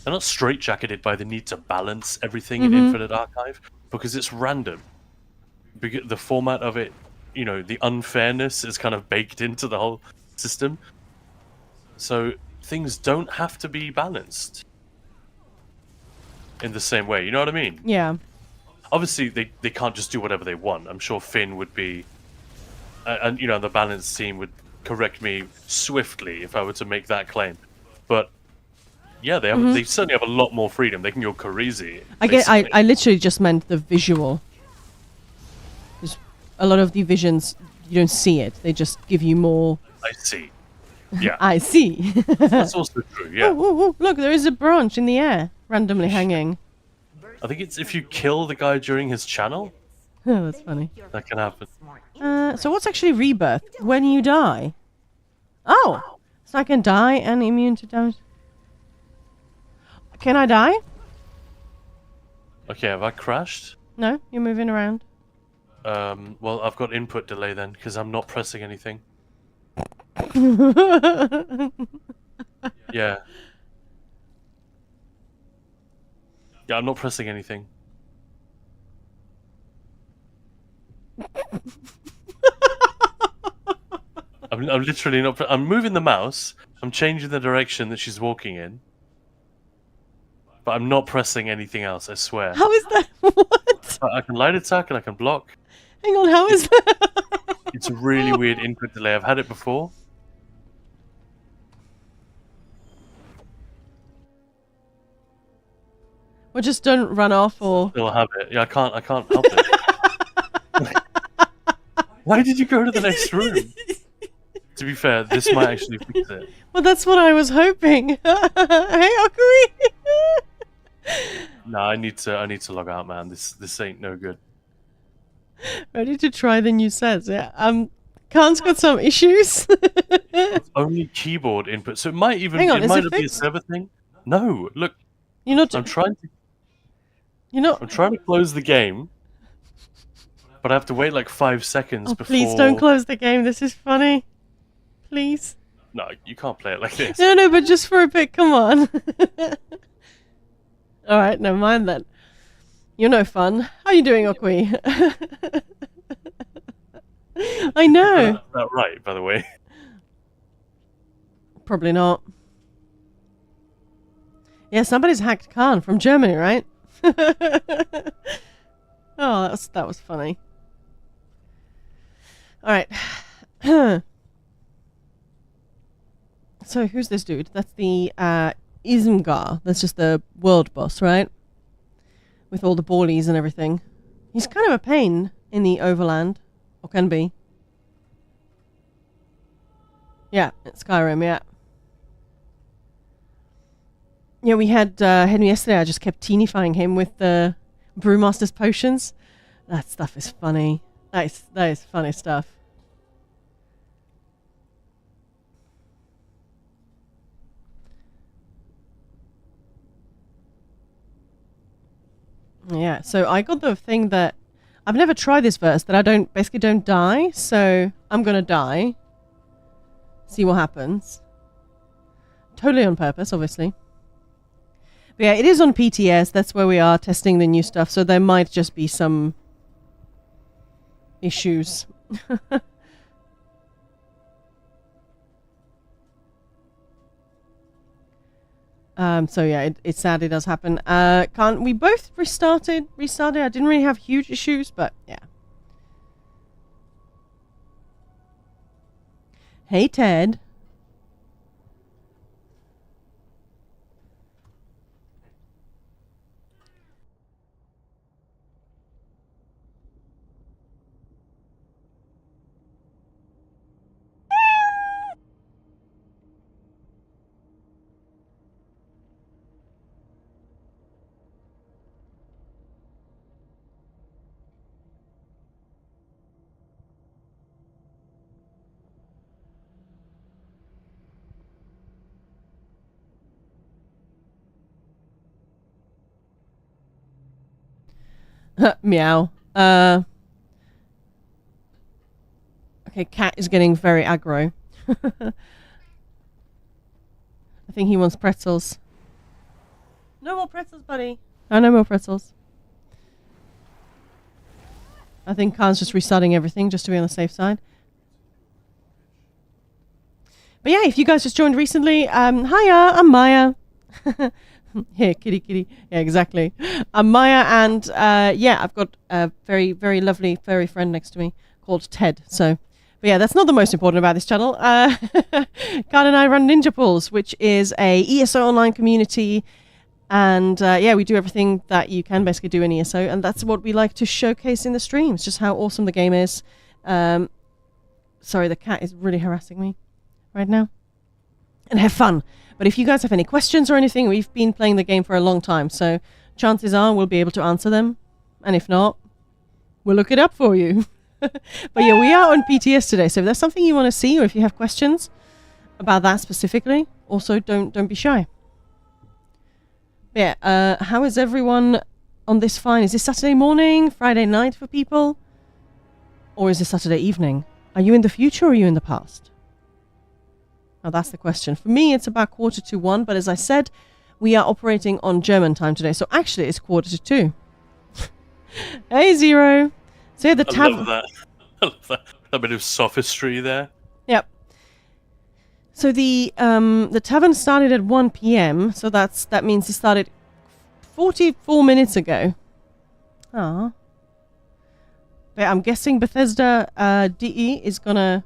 They're not straitjacketed by the need to balance everything in Infinite Archive because it's random. The format of it, you know, the unfairness is kind of baked into the whole system. So things don't have to be balanced in the same way. You know what I mean? Yeah. Obviously, they can't just do whatever they want. I'm sure Finn would be, and you know, the balance team would correct me swiftly if I were to make that claim. But yeah, they certainly have a lot more freedom. They can go crazy. I literally just meant the visual. There's a lot of the visions, you don't see it. They just give you more. I see. Yeah, I see. that's also true. Yeah, Oh, look, there is a branch in the air, randomly hanging. I think it's if you kill the guy during his channel, Oh, that's funny. that can happen. So what's actually rebirth? When you die? Oh, so I can die and immune to damage. Can I die? Okay, have I crashed? No, you're moving around. Well, I've got input delay then because I'm not pressing anything. Yeah. Yeah, I'm not pressing anything. I'm literally not. I'm moving the mouse. I'm changing the direction that she's walking in. But I'm not pressing anything else, I swear. How is that? What? I can light attack and I can block. Hang on, how is that? It's a really weird input delay. I've had it before. Or just don't run off, or... Still have it. Yeah, I can't help it. Why did you go to the next room? To be fair, this might actually fix it. Well, that's what I was hoping. Hey, Akui! No, I need to log out, man. This ain't no good. Ready to try the new sets, yeah. Khan's got some issues. It's only keyboard input, so it might even Hang on, it is might it not be a fixed? server thing. No, look, You're not... I'm trying You're not... to close the game, but I have to wait like 5 seconds Oh, before. please don't close the game. This is funny. Please. No, you can't play it like this. No, but just for a bit. Come on. Alright, never mind then. You're no fun. How you doing, Okui? I know. Is that right, by the way? Probably not. Yeah, somebody's hacked Khan from Germany, right? Oh, that was funny. All right. So who's this dude? That's the Ismgar. That's just the world boss, right? With all the ballies and everything. He's kind of a pain in the overland, or can be. Yeah, it's Skyrim. Yeah. Yeah, we had him yesterday. I just kept teenifying him with the Brewmaster's potions. That stuff is funny. That is funny stuff. Yeah, so I got the thing that I've never tried this verse, that I basically don't die, so I'm gonna die. See what happens. Totally on purpose, obviously. But yeah, it is on PTS. That's where we are testing the new stuff. So there might just be some issues. So yeah, it's sad it does happen. Can't we both restarted? I didn't really have huge issues, but yeah. Hey, Ted. Meow. Okay, cat is getting very aggro. I think he wants pretzels. No more pretzels, buddy. Oh, no more pretzels. I think Khan's just restarting everything just to be on the safe side. But yeah, if you guys just joined recently, hiya, I'm Maya. Here, kitty. Yeah, exactly. I'm Maya, and yeah, I've got a very, very lovely furry friend next to me called Ted. So, but yeah, that's not the most important about this channel. Khan and I run Ninja Pools, which is a ESO online community, and yeah, we do everything that you can basically do in ESO, and that's what we like to showcase in the streams, just how awesome the game is. Sorry, the cat is really harassing me right now. And have fun. But if you guys have any questions or anything, we've been playing the game for a long time, so chances are we'll be able to answer them. And if not, we'll look it up for you. But yeah, we are on PTS today, so if there's something you want to see or if you have questions about that specifically, also don't be shy. But yeah, how is everyone on this fine? Is this Saturday morning, Friday night for people? Or is it Saturday evening? Are you in the future or are you in the past? Now that's the question. For me, it's about 1:45, but as I said, we are operating on German time today. So actually, it's 1:45. Hey, Zero. So yeah, the I love that. I love that. A bit of sophistry there. Yep. So the tavern started at 1 p.m. So that means it started 44 minutes ago. Ah. But I'm guessing Bethesda DE is gonna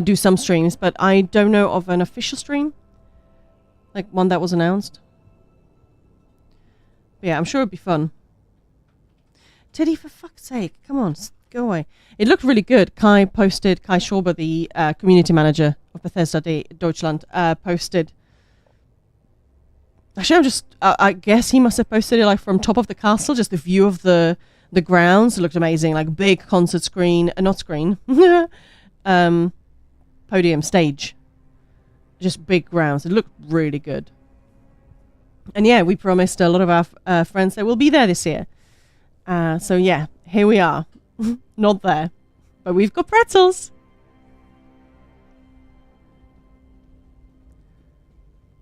do some streams, but I don't know of an official stream, like one that was announced. But yeah, I'm sure it'd be fun. Teddy, for fuck's sake, come on, go away. It looked really good. Kai Schorber, the community manager of Bethesda Deutschland, posted. Actually, I guess he must have posted it like from top of the castle, just the view of the grounds. It looked amazing, like big concert screen, not screen, podium stage, just big grounds. It looked really good. And yeah, we promised a lot of our friends that will be there this year. So yeah, here we are. Not there, but we've got pretzels.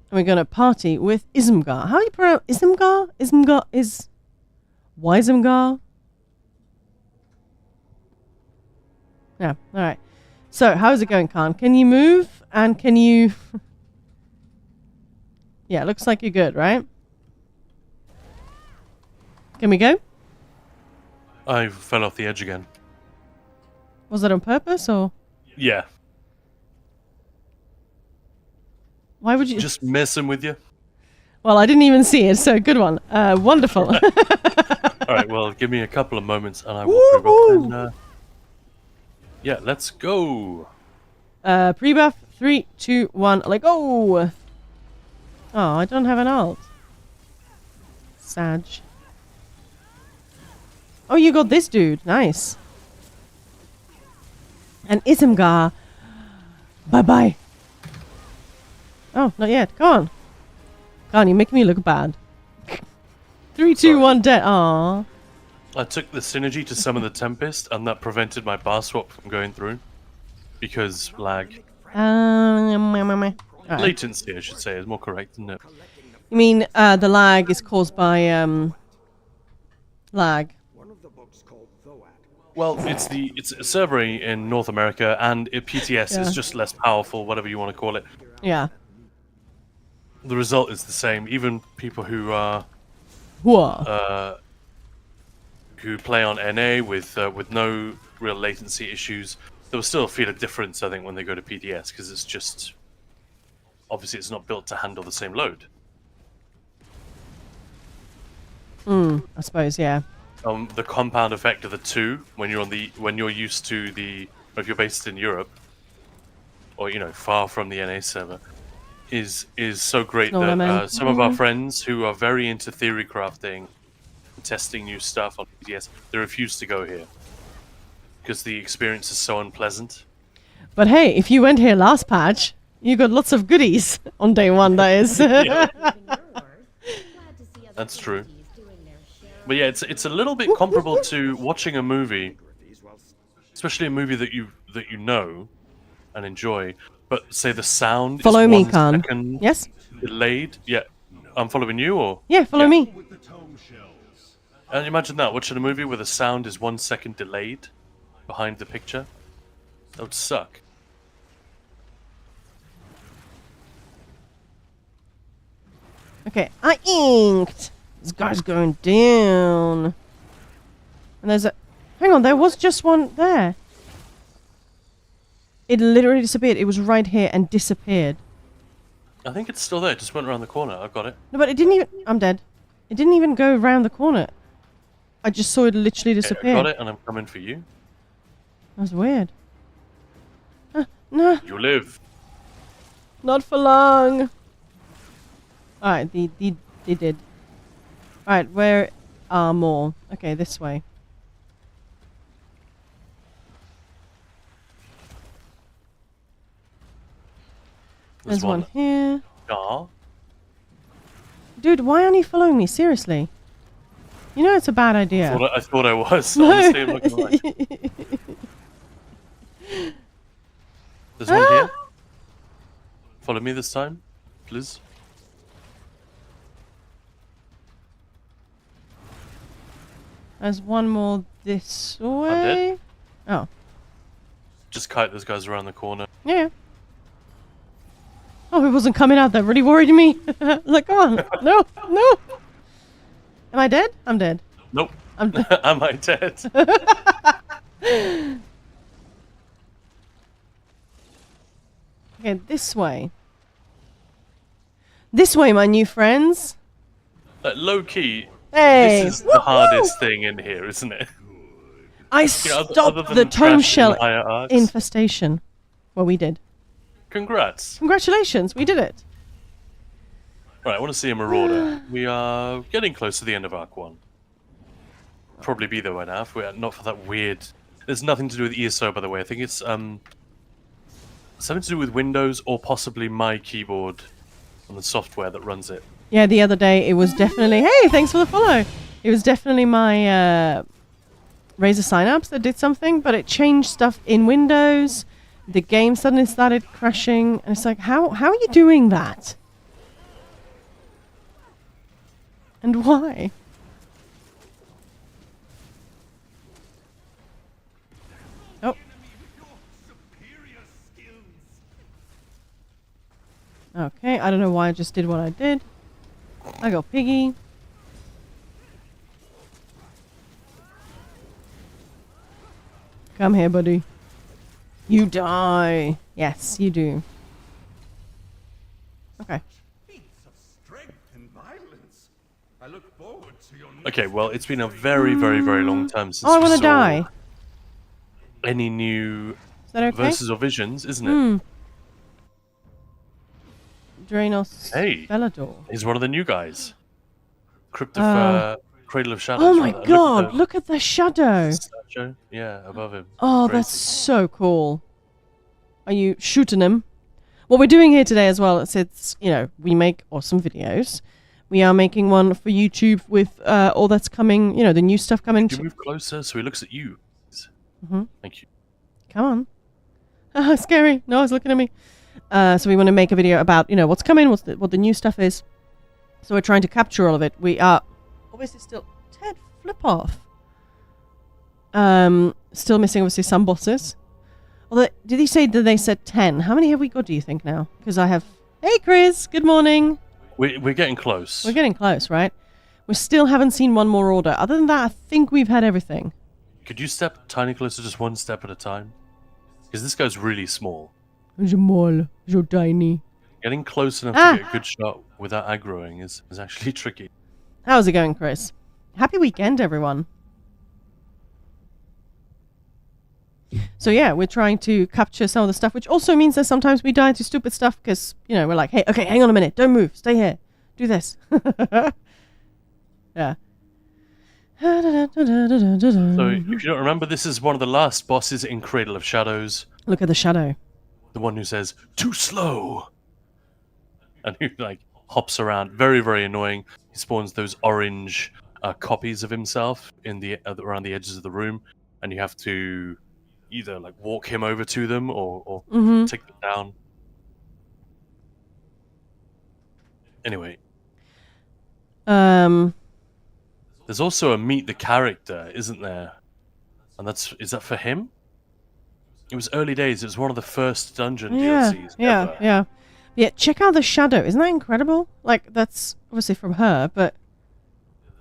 And we're gonna party with Ismgar. How do you pronounce Ismgar? Ismgar is Wisemgar. Yeah, all right. So, how's it going, Khan? Can you move? And can you... Yeah, looks like you're good, right? Can we go? I fell off the edge again. Was that on purpose or Yeah, why would you? just messing with you. Well, I didn't even see it, so good one. Wonderful. All right, well, give me a couple of moments and I will prove up. Woohoo! And, yeah, let's go. Pre-buff. 3, 2, 1. Like, oh! Oh, I don't have an alt. Sag. Oh, you got this dude. Nice. And Ismgar. Bye-bye. Oh, not yet. Come on. Come on, you make me look bad. 3, 2, 1, dead. Aww. I took the synergy to summon the Tempest, and that prevented my bar swap from going through. Because lag. Alright. Latency, I should say, is more correct, isn't it? You mean the lag is caused by lag? Well, it's a server in North America, and PTS Yeah. is just less powerful, whatever you want to call it. Yeah. The result is the same. Even people who are Whoa. who play on NA with no real latency issues, they'll still feel a difference, I think, when they go to PTS, because it's just obviously it's not built to handle the same load. I suppose, yeah. The compound effect of the two, when you're used to or if you're based in Europe, or far from the NA server, is so great Not what I that meant. some of our friends who are very into theory crafting, and testing new stuff on PTS, they refuse to go here because the experience is so unpleasant. But hey, if you went here last patch, you got lots of goodies on day one, that is. Yeah, that's true. But yeah, it's a little bit comparable to watching a movie, especially a movie that you know and enjoy. But say the sound Follow is me, 1 Khan. second Yes? delayed. Yeah, I'm following you, or Yeah, follow Yeah. me. And imagine that, watching a movie where the sound is 1 second delayed behind the picture. That would suck. Okay, I inked. This guy's going down. And there's a... Hang on, there was just one there. It literally disappeared. It was right here and disappeared. I think it's still there. It just went around the corner. I got it. No, but it didn't even... I'm dead. It didn't even go around the corner. I just saw it literally Okay, disappear. I got it, and I'm coming for you. That's weird. No, You live. not for long. Alright, they did. Alright, where are more? Okay, this way. There's one here. Ah. Dude, why aren't you following me? Seriously. You know it's a bad idea. I thought I was. Honestly, I'm not gonna lie. There's one here. Follow me this time, please. There's one more this dead. way. Oh, Just kite those guys around the corner. yeah. Oh, it wasn't coming out. That really worried me. Like, come on. No, no. Am I dead? I'm dead. Nope. I'm dead. Am I dead? Okay, this way. This way, my new friends. Low key, Hey! this is the hardest thing in here, isn't it? I other stopped than the tome crashing shell higher arcs. infestation. Well, we did. Congrats. Congratulations, we did it. Right, I want to see a Marauder. We are getting close to the end of Arc 1. Probably be there by now, if we're not for that weird... There's nothing to do with ESO, by the way. I think it's something to do with Windows or possibly my keyboard and the software that runs it. Yeah, the other day it was definitely... Hey, thanks for the follow. It was definitely my Razer signups that did something, but it changed stuff in Windows. The game suddenly started crashing, and it's like, how are you doing that? And why? Oh. Okay, I don't know why I just did what I did. I got Piggy. Come here, buddy. You die. Yes, you do. Okay. Feats of strength and violence. I look forward to your next Okay, well, it's been a very, very, very long time since Oh, I we want to saw die. any new Is that okay? verses or visions, isn't it? Drainos Hey. Velador. He's one of the new guys. Crypt of Cradle of Shadows. Oh my rather. god, look at the shadow. Statue. Yeah, above him. Oh, Crazy. that's so cool. Are you shooting him? What we're doing here today as well, it's you know, we make awesome videos. We are making one for YouTube with all that's coming, you know, the new stuff coming. Can you move closer so he looks at you? Thank you. Come on. Ah, scary. No, he's looking at me. So we want to make a video about, you know, what's coming, what the new stuff is. So we're trying to capture all of it. We are obviously still... Ted, flip off. Still missing, obviously, some bosses. Although, did he say that they said 10? How many have we got, do you think, now? Because I have... Hey, Chris. Good morning. We're getting close. We're getting close, right? We still haven't seen one more order. Other than that, I think we've had everything. Could you step tiny closer, just one step at a time? Because this guy's really small. Small, so tiny. Getting close enough to get a good shot without aggroing is actually tricky. How's it going, Chris? Happy weekend, everyone. So yeah, we're trying to capture some of the stuff, which also means that sometimes we die to stupid stuff because, you know, we're like, hey, okay, hang on a minute. Don't move. Stay here. Do this. Yeah. So, if you don't remember, this is one of the last bosses in Cradle of Shadows. Look at the shadow. The one who says, too slow! And who, like, hops around. Very, very annoying. He spawns those orange copies of himself in the around the edges of the room. And you have to either, like, walk him over to them or take them down. Anyway. There's also a meet the character, isn't there? And is that for him? It was early days. It was one of the first dungeon DLCs ever. Yeah, check out the shadow. Isn't that incredible? Like, that's obviously from her, but...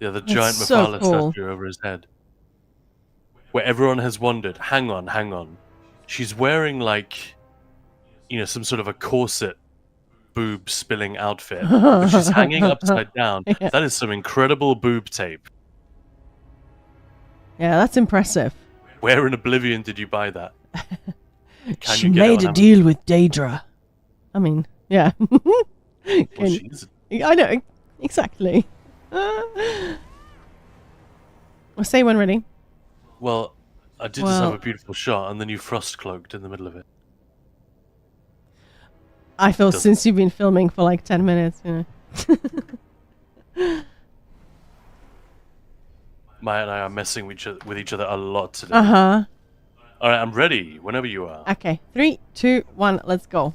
Yeah, the giant so Mephala cool. statue over his head. Where everyone has wondered, hang on. She's wearing, like, you know, some sort of a corset boob spilling outfit. But she's hanging upside down. Yeah. That is some incredible boob tape. Yeah, that's impressive. Where in Oblivion did you buy that? She made a deal with Daedra. I mean, yeah. Well, she's I know, exactly. Well, say when ready. Well, I did just have a beautiful shot, and then you frost cloaked in the middle of it. I feel since you've been filming for like 10 minutes, you know. Maya and I are messing with each other a lot today. Uh-huh. Alright, I'm ready, whenever you are. Okay, 3, 2, 1, let's go.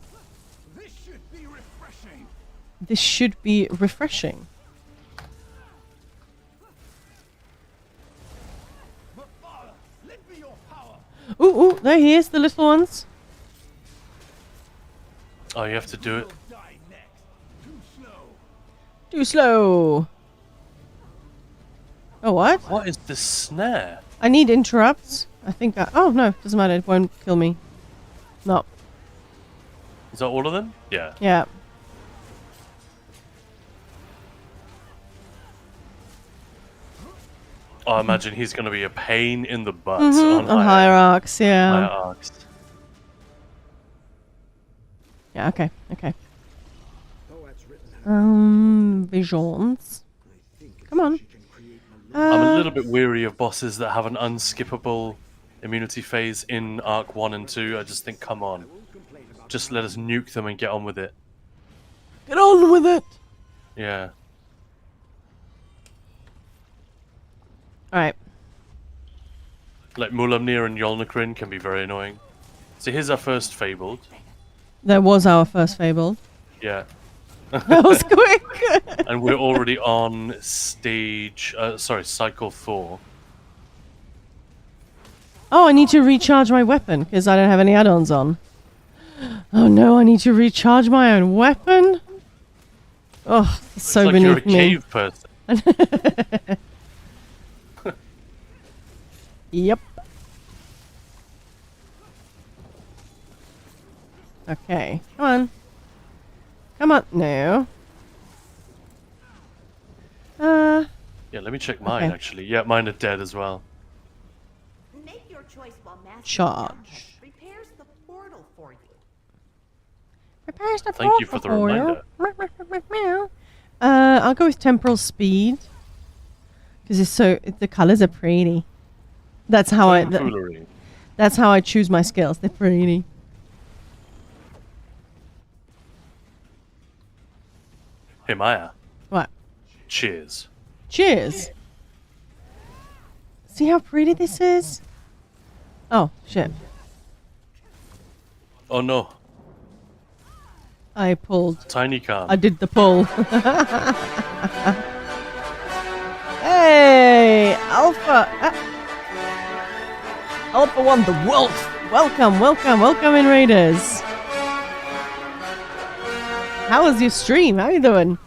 This should be refreshing. This should be refreshing. Mephala, lend me your power. Ooh, there he is, the little ones. Oh, you have to do it? Die next. Too slow. Too slow. Oh, what? What is this snare? I need interrupts. I think oh, no, doesn't matter. It won't kill me. No. Is that all of them? Yeah. Yeah. Oh, I imagine he's going to be a pain in the butt On hierarchs, yeah. hierarchs. Yeah, okay. Visions. Come on. I'm a little bit weary of bosses that have an unskippable immunity phase in Arc 1 and 2. I just think, come on. Just let us nuke them and get on with it. Get on with it. Yeah. Alright. Like Mulamnir and Yolnakrin can be very annoying. So here's our first Fabled. There was our first Fabled. Yeah. That was quick. And we're already on cycle 4. Oh, I need to recharge my weapon because I don't have any add-ons on. Oh no, I need to recharge my own weapon. Oh, that's so it's like you're a beneath me. cave person. Yep. Okay, come on. Come on, no. Yeah, let me check mine Okay. actually. Yeah, mine are dead as well. Make your choice while Master Charge. Jughead repairs the portal for you. Repairs the Thank you for the reminder. I'll go with temporal speed because the colors are pretty. That's how Tomfoolery. that's how I choose my skills. They're pretty. Hey Maya, What? cheers. Cheers. See how pretty this is? Oh shit! Oh no, I pulled. tiny can. I did the pull. Hey, Alpha! Alpha One, the wolf. Welcome, welcome, welcome in, Raiders. How was your stream? How you doing?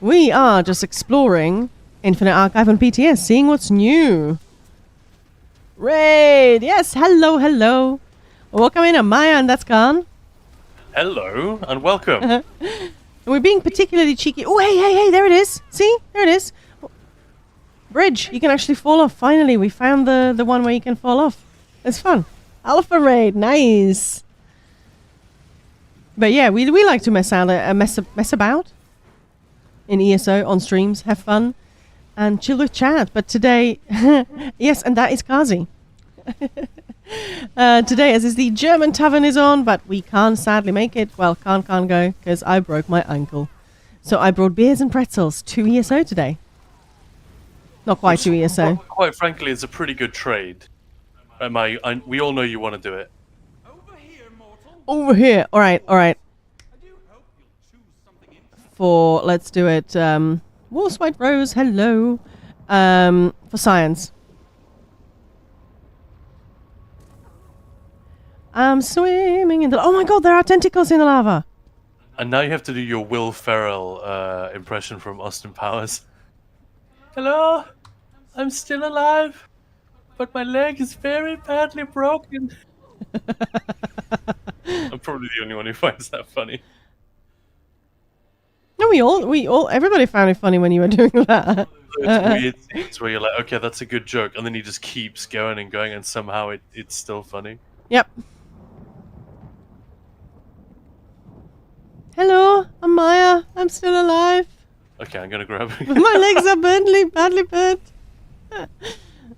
We are just exploring Infinite Archive on PTS, seeing what's new. Raid! Yes, hello, hello. Welcome in, Amaya, and that's Khan. Hello and welcome. And we're being particularly cheeky. Oh, hey, hey, hey, there it is. See? There it is. Bridge. You can actually fall off. Finally, we found the one where you can fall off. It's fun. Alpha Raid. Nice. But yeah, we like to mess about in ESO on streams, have fun, and chill with chat. But today, yes, and that is Kazi. Today, as is the German Tavern is on, but we can't sadly make it. Well, can't go because I broke my ankle. So I brought beers and pretzels to ESO today. Not quite to ESO. Quite frankly, it's a pretty good trade. We all know you want to do it. Over here, mortal. Over here. All right, all right. I do hope you'll choose something interesting. Let's do it. Wolf's White Rose. Hello. For science. I'm swimming in the. Oh my God! There are tentacles in the lava. And now you have to do your Will Ferrell impression from Austin Powers. Hello, I'm still alive, but my leg is very badly broken. I'm probably the only one who finds that funny. No, everybody found it funny when you were doing that. It's weird scenes where you're like, okay, that's a good joke, and then he just keeps going and going, and somehow it's still funny. Yep. Hello, I'm Maya. I'm still alive. Okay, I'm gonna grab it. My legs are badly burnt.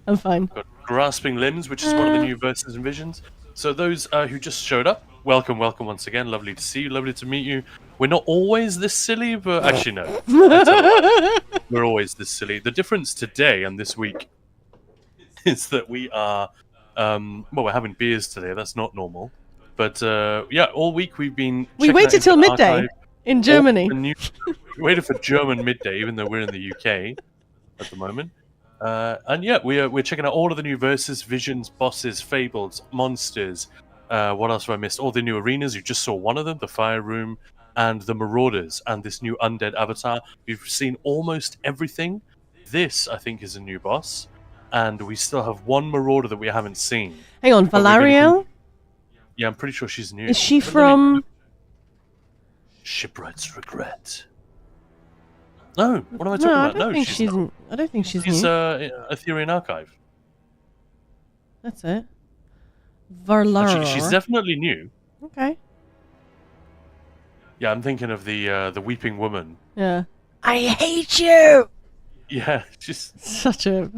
I'm fine. Got Grasping Limbs, which is one of the new verses and visions. So those who just showed up, welcome once again. Lovely to see you, lovely to meet you. We're not always this silly, but actually no. That's a lie. We're always this silly. The difference today and this week is that we are, we're having beers today. That's not normal. But yeah, all week we've been. We waited till midday in Germany. We waited for German midday, even though we're in the UK at the moment. And yeah, we're checking out all of the new verses, visions, bosses, fables, monsters. What else have I missed? All the new arenas. You just saw one of them, the Fire Room, and the Marauders, and this new undead avatar. We've seen almost everything. This, I think, is a new boss, and we still have one Marauder that we haven't seen. Hang on, Valariel? Yeah, I'm pretty sure she's new. Is she from... Shipwright's Regret. No, what am I talking No, about? I don't think she's not. I don't think she's She's new. Ethereal Archive. That's it. Varlar. She's definitely new. Okay. Yeah, I'm thinking of the Weeping Woman. Yeah. I hate you! Yeah, she's... Such a...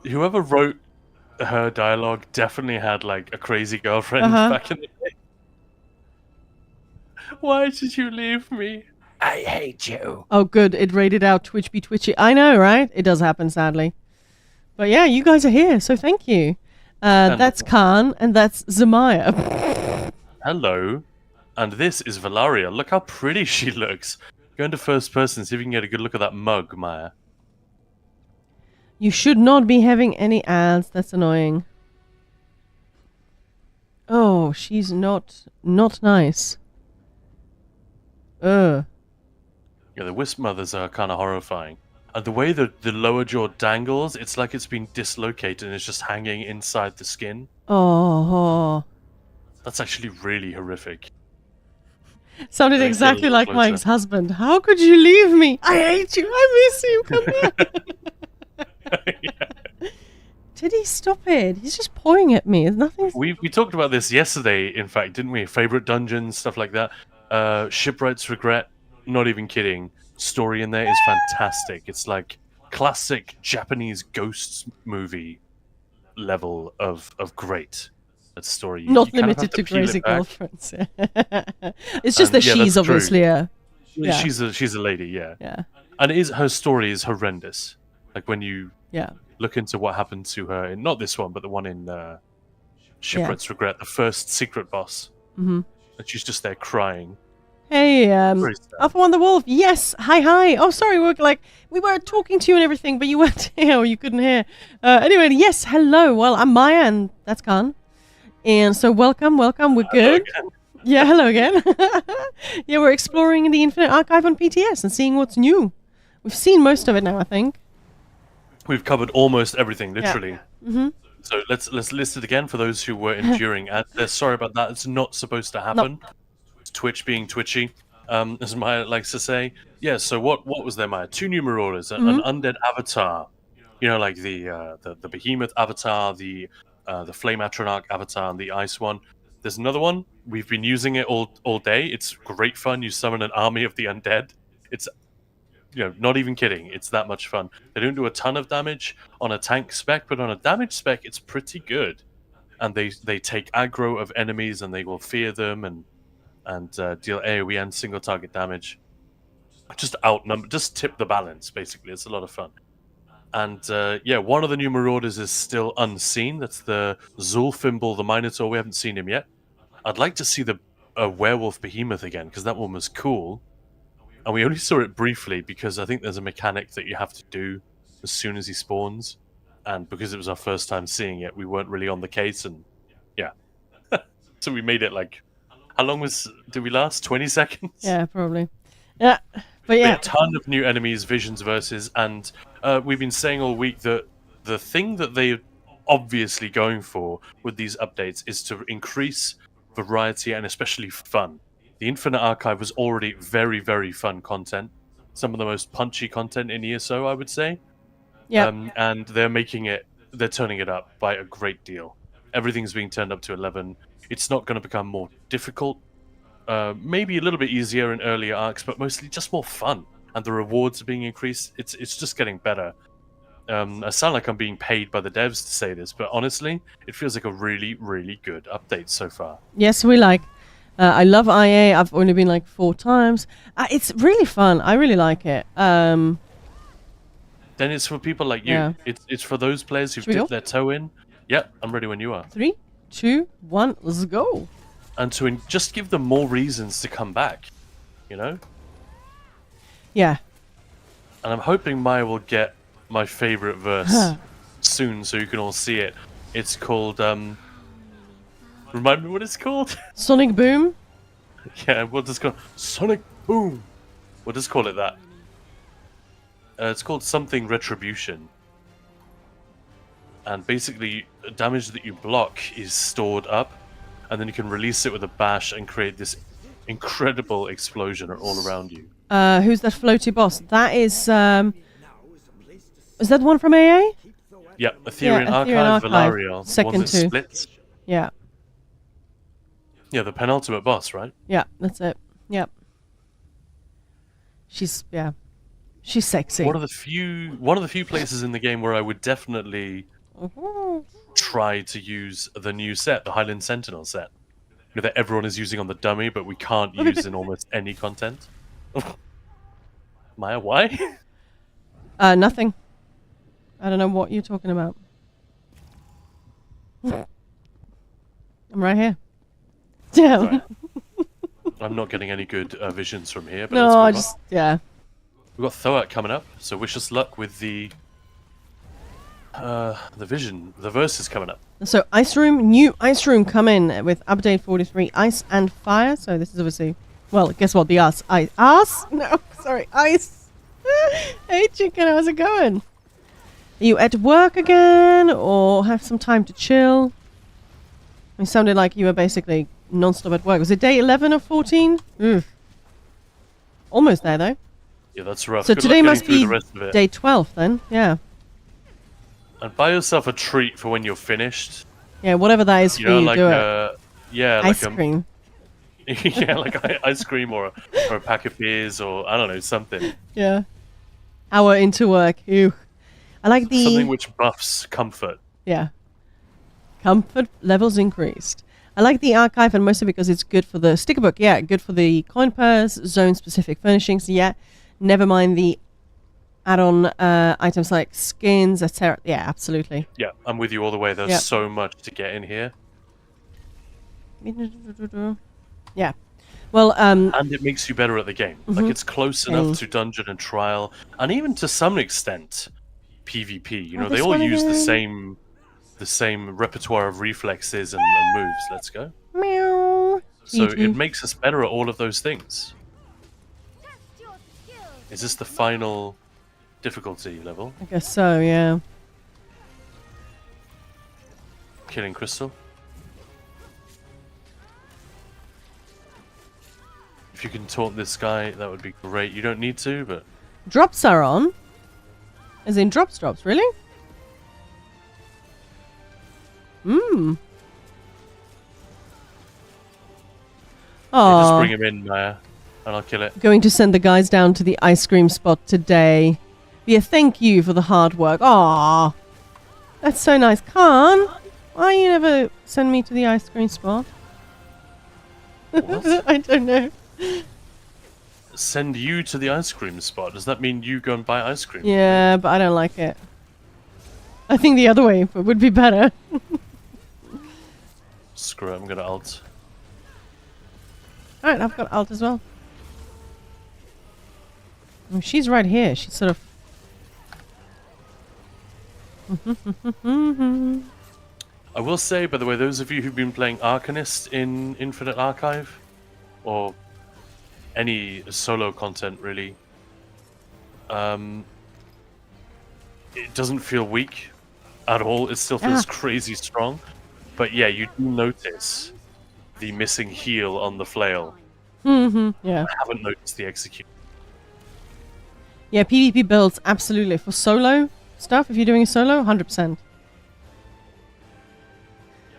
Whoever wrote her dialogue definitely had, like, a crazy girlfriend back in the day. Why did you leave me? I hate you. Oh, good. It rated out Twitch be twitchy. I know, right? It does happen, sadly. But yeah, you guys are here, so thank you. That's Khan, and that's Zemaya. Hello. And this is Valaria. Look how pretty she looks. Go into first person, see if you can get a good look at that mug, Maya. You should not be having any ads. That's annoying. Oh, Oh, she's not nice. Ugh. Yeah, the wisp mothers are kind of horrifying. And the way the lower jaw dangles, it's like it's been dislocated and it's just hanging inside the skin. Oh. That's actually really horrific. Sounded Let me get a exactly little like closer. my ex-husband. How could you leave me? I hate you. I miss you. Come here. Yeah. Did he stop it? He's just pointing at me. There's nothing. We talked about this yesterday, in fact, didn't we? Favorite dungeons, stuff like that. Shipwright's Regret, not even kidding. Story in there is fantastic. It's like classic Japanese ghosts movie level of great. That story. Not You kind of limited have to peel it crazy back. girlfriends. It's just that Yeah, she's that's true. obviously a. Yeah. She's a lady, yeah. Yeah. And her story is horrendous. Like when you Yeah. look into what happened to her in not this one, but the one in Shipwright's Regret, the first secret boss. Mm-hmm. And she's just there crying. Hey, Very sad. Alpha One the Wolf. Yes. Hi. Oh, sorry. We were talking to you and everything, but you weren't here or you couldn't hear. Anyway, yes. Hello. Well, I'm Maya, and that's Khan. And so, welcome. We're good. Again. Yeah. Hello again. Yeah, we're exploring the Infinite Archive on PTS and seeing what's new. We've seen most of it now, I think. We've covered almost everything, literally. Mm-hmm. So let's list it again for those who were enduring. Sorry about that. It's not supposed to happen. It's Twitch being twitchy, as Maya likes to say. Yeah. So what was there, Maya? 2 new Marauders, an undead avatar. You know, like the behemoth avatar, the flame atronach avatar, and the ice one. There's another one. We've been using it all day. It's great fun. You summon an army of the undead. It's not even kidding. It's that much fun. They don't do a ton of damage on a tank spec, but on a damage spec, it's pretty good. And they take aggro of enemies, and they will fear them and deal AoE and single target damage. Just tip the balance, basically. It's a lot of fun. And one of the new Marauders is still unseen. That's the Zulfimble, the Minotaur. We haven't seen him yet. I'd like to see the werewolf behemoth again, because that one was cool. And we only saw it briefly because I think there's a mechanic that you have to do as soon as he spawns. And because it was our first time seeing it, we weren't really on the case. And yeah. So we made it like... How long did we last? 20 seconds? Yeah, probably. Yeah. But yeah. A ton of new enemies, visions versus, and we've been saying all week that the thing that they're obviously going for with these updates is to increase variety and especially fun. The Infinite Archive was already very, very fun content. Some of the most punchy content in ESO, I would say. Yeah. And they're turning it up by a great deal. Everything's being turned up to 11. It's not going to become more difficult. Maybe a little bit easier in earlier arcs, but mostly just more fun. And the rewards are being increased. It's just getting better. I sound like I'm being paid by the devs to say this, but honestly, it feels like a really, really good update so far. Yes, we like. I love IA. I've only been like 4 times. It's really fun. I really like it. Then it's for people like you. Yeah. It's for those players who've Should we go? dipped their toe in. Yep, I'm ready when you are. 3, 2, 1, let's go. And to just give them more reasons to come back, you know? Yeah. And I'm hoping Maya will get my favorite verse soon so you can all see it. It's called, remind me what it's called? Sonic Boom. Yeah, what does it call? Sonic Boom! We'll just call it that. It's called something Retribution. And basically, damage that you block is stored up, and then you can release it with a bash and create this incredible explosion all around you. Who's that floaty boss? That is that one from AA? Yep, Ethereal Archive, Valarial. Second one that two. splits. Yeah. Yeah, the penultimate boss, right? Yeah, that's it. Yep. She's sexy. One of the few places in the game where I would definitely try to use the new set, the Highland Sentinel set. You know, that everyone is using on the dummy, but we can't use in almost any content. Maya, why? Nothing. I don't know what you're talking about. I'm right here. Yeah. Right. I'm not getting any good visions from here, but No, let's move I on. just We've We've got Thoat coming up, so wish us luck with the the verse is coming up. So Ice Room, new Ice Room coming with update 43, Ice and Fire. So this is obviously, well, guess what? The ice. No, sorry, Ice. Hey chicken, how's it going? Are you at work again, or have some time to chill? It sounded like you were basically non-stop at work. Was it day 11 or 14? Almost there though. Yeah, that's rough. So Good today luck must getting through be the rest of it. day 12 then. Yeah. And buy yourself a treat for when you're finished. Yeah, whatever that is You for know, you, like do it. yeah, Ice like cream. yeah, like ice cream or a pack of beers or I don't know, something. Yeah. Hour into work. Ew. I like the... Something which buffs comfort. Yeah. Comfort levels increased. I like the archive, and mostly because it's good for the sticker book. Yeah, good for the coin purse, zone-specific furnishings. Yeah. Never mind the add-on items like skins, etc. Yeah, absolutely. Yeah, I'm with you all the way. There's Yep. so much to get in here. Yeah. Well, And it makes you better at the game. Like, it's close Same. enough to dungeon and trial, and even to some extent, PvP. You know, they this all one use again. the same repertoire of reflexes and moves. Let's go. meow. So Gee. it makes us better at all of those things. Is this the final difficulty level? I guess so, yeah. Killing Crystal? If you can taunt this guy, that would be great. You don't need to, but... Drops are on. As in drops, really? Yeah, just Oh, bring him in, Maya, and I'll kill it. going to send the guys down to the ice cream spot today. Be a thank you for the hard work. Aw, that's so nice. Khan, why you never send me to the ice cream spot? What? I don't know. Send you to the ice cream spot? Does that mean you go and buy ice cream? Yeah, but I don't like it. I think the other way would be better. Screw it, I'm gonna ult. Alright, I've got alt as well. Oh, she's right here. She's sort of... I will say, by the way, those of you who've been playing Arcanist in Infinite Archive, or any solo content really, it doesn't feel weak at all. It still feels crazy strong. But yeah, you do notice the missing heel on the flail. yeah. I haven't noticed the execute. Yeah, PvP builds, absolutely. For solo stuff, if you're doing a solo, 100%.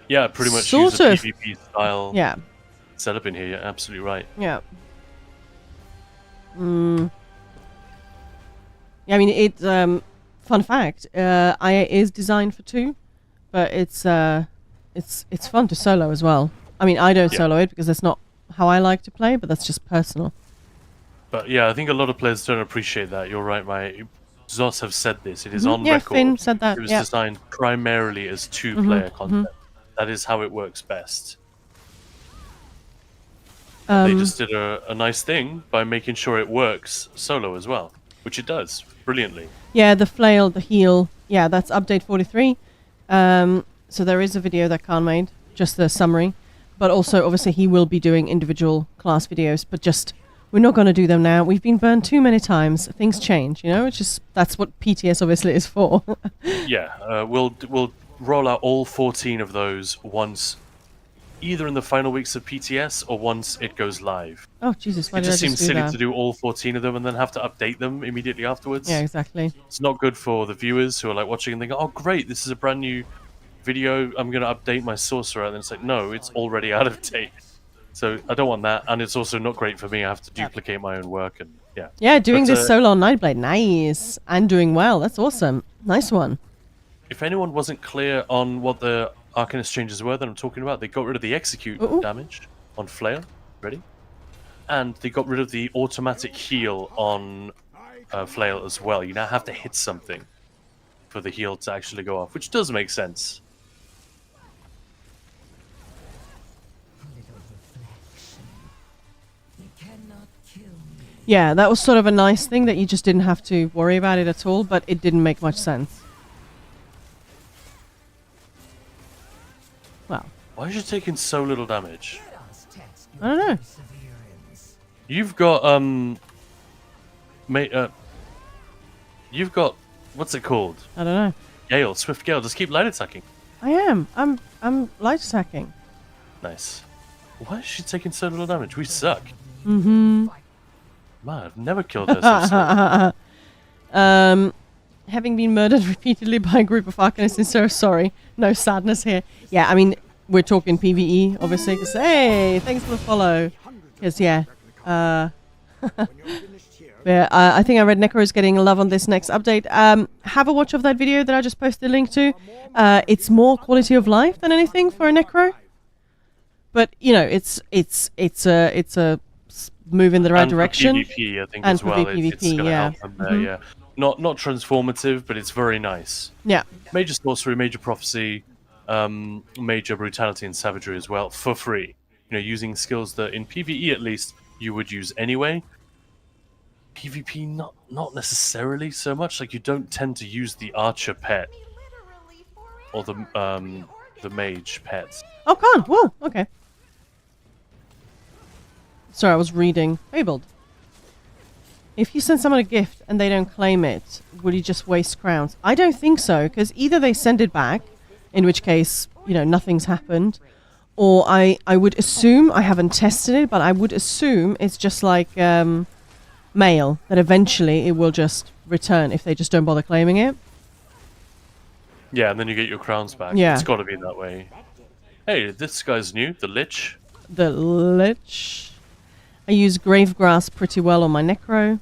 Yeah, pretty much Sort use a of. PvP style Yeah, setup in here. You're absolutely right. yeah. Yeah, I mean, it's, fun fact, IA is designed for 2, but it's fun to solo as well. I mean, I don't Yeah. solo it because that's not how I like to play, but that's just personal. But yeah, I think a lot of players don't appreciate that. You're right, my Zos have said this. It is on Yeah, record. Finn said that, It was yeah. designed primarily as two-player content. That is how it works best. They just did a nice thing by making sure it works solo as well, which it does brilliantly. Yeah, the flail, the heel. Yeah, that's update 43. So there is a video that Khan made, just the summary. But also, obviously, he will be doing individual class videos, but just, we're not going to do them now. We've been burned too many times. Things change, you know? It's just, that's what PTS obviously is for. Yeah, we'll roll out all 14 of those once, either in the final weeks of PTS or once it goes live. Oh, Jesus, why It did I just just seems do silly that? to do all 14 of them and then have to update them immediately afterwards. Yeah, exactly. It's not good for the viewers who are like watching and they go, oh great, this is a brand new video, I'm going to update my sorcerer, and then it's like, no, it's already out of date. So I don't want that, and it's also not great for me. I have to duplicate my own work, and yeah. Yeah, doing But, this solo on Nightblade. Nice. And doing well. That's awesome. Nice one. If anyone wasn't clear on what the Arcanist changes were that I'm talking about, they got rid of the execute Ooh. damage on Flail. Ready? And they got rid of the automatic heal on Flail as well. You now have to hit something for the heal to actually go off, which does make sense. Yeah, that was sort of a nice thing that you just didn't have to worry about it at all, but it didn't make much sense. Well, Why is you taking so little damage? I don't know. You've got you've got what's it called? I don't know. Gale, Swift Gale. Just keep light attacking. I am. I'm light attacking. Nice. Why is she taking so little damage? We suck. Mm-hmm. Man, I've never killed her so slow. Having been murdered repeatedly by a group of Arcanists is so sorry. No sadness here. Yeah, I mean, we're talking PvE, obviously. Cause, hey, thanks for the follow. Because, yeah. Yeah, I think I read Necro is getting love on this next update. Have a watch of that video that I just posted a link to. It's more quality of life than anything for a Necro. But, you know, it's a move in the right And for direction. PvP, I think, And as for well. PvP, It's gonna yeah. help them there, yeah. Not transformative, but it's very nice. Yeah. Major sorcery, major prophecy, major brutality and savagery as well, for free. You know, using skills that in PvE at least you would use anyway. PvP not necessarily so much. Like, you don't tend to use the archer pet or the mage pets. Oh, can't. Whoa. Okay. Sorry, I was reading. Fabled. If you send someone a gift and they don't claim it, would you just waste crowns? I don't think so, because either they send it back, in which case, you know, nothing's happened, or I would assume, I haven't tested it, but I would assume it's just like mail, that eventually it will just return if they just don't bother claiming it. Yeah, and then you get your crowns back. Yeah. It's got to be that way. Hey, this guy's new, the Lich. The Lich. I use Gravegrass pretty well on my Necro.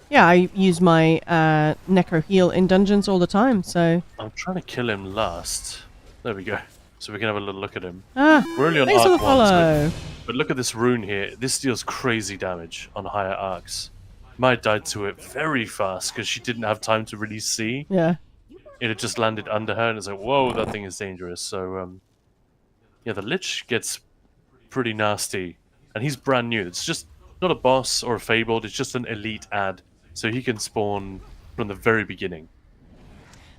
Yeah, I use my Necro heal in dungeons all the time, so... I'm trying to kill him last. There we go. So we can have a little look at him. Ah, We're only on thanks for the arc 1, follow. but look at this rune here. This deals crazy damage on higher arcs. Maya died to it very fast because she didn't have time to really see. Yeah. It had just landed under her, and it's like, whoa, that thing is dangerous. So, yeah, the Lich gets pretty nasty. And he's brand new. It's just not a boss or a fabled, it's just an elite ad. So he can spawn from the very beginning.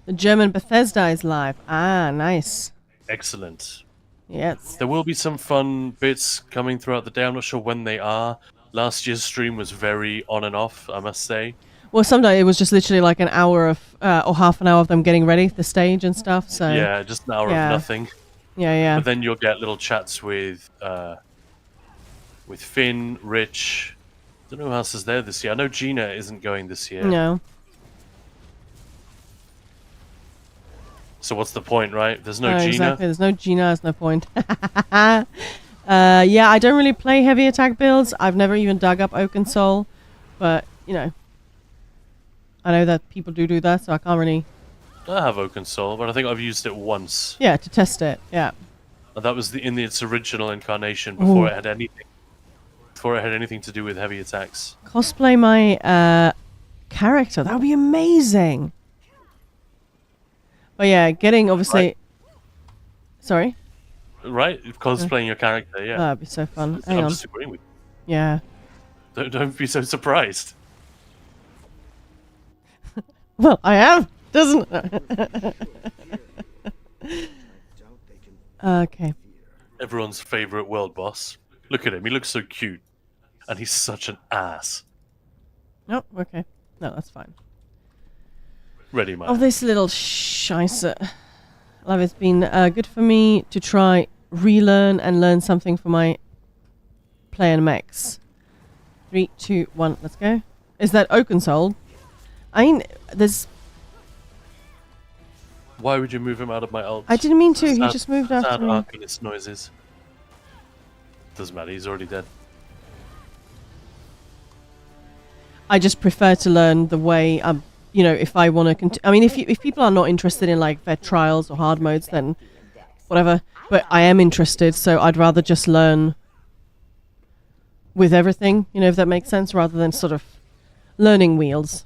The German Bethesda is live. Ah, nice. Excellent. Yes. There will be some fun bits coming throughout the day. I'm not sure when they are. Last year's stream was very on and off, I must say. Well, sometimes it was just literally like an hour of, or half an hour of them getting ready, the stage and stuff, so... Yeah, just an hour yeah. of nothing. Yeah, yeah. But then you'll get little chats with Finn, Rich. I don't know who else is there this year. I know Gina isn't going this year. No. So what's the point, right? There's no Oh, Gina. exactly. There's no Gina, there's no point. Yeah, I don't really play heavy attack builds. I've never even dug up Oaken Soul. But, you know, I know that people do that, so I can't really... I have Oaken Soul, but I think I've used it once. Yeah, to test it, yeah. And that was in its original incarnation before Ooh. it had anything. Before it had anything to do with heavy attacks. Cosplay my character. That would be amazing. But yeah, getting obviously... Right. Sorry? Right? Cosplaying your character, yeah. That'd be so fun. Hang I'm on. just agreeing with Yeah. you. Don't be so surprised. Well, I am. Doesn't... Okay. Everyone's favourite world boss. Look at him, he looks so cute. And he's such an ass. Oh, okay. No, that's fine. Ready, man. Oh, this little scheisse. Love, it's been good for me to try relearn and learn something for my player mechs. 3, 2, 1, let's go. Is that Oaken Soul? I mean, there's... Why would you move him out of my ult? I didn't mean to, he Sad- just moved Sad after me. Arcanist noises. Doesn't matter, he's already dead. I just prefer to learn the way, you know, if I want to I mean, if people are not interested in, like, vet trials or hard modes, then whatever. But I am interested, so I'd rather just learn with everything, you know, if that makes sense, rather than sort of learning wheels,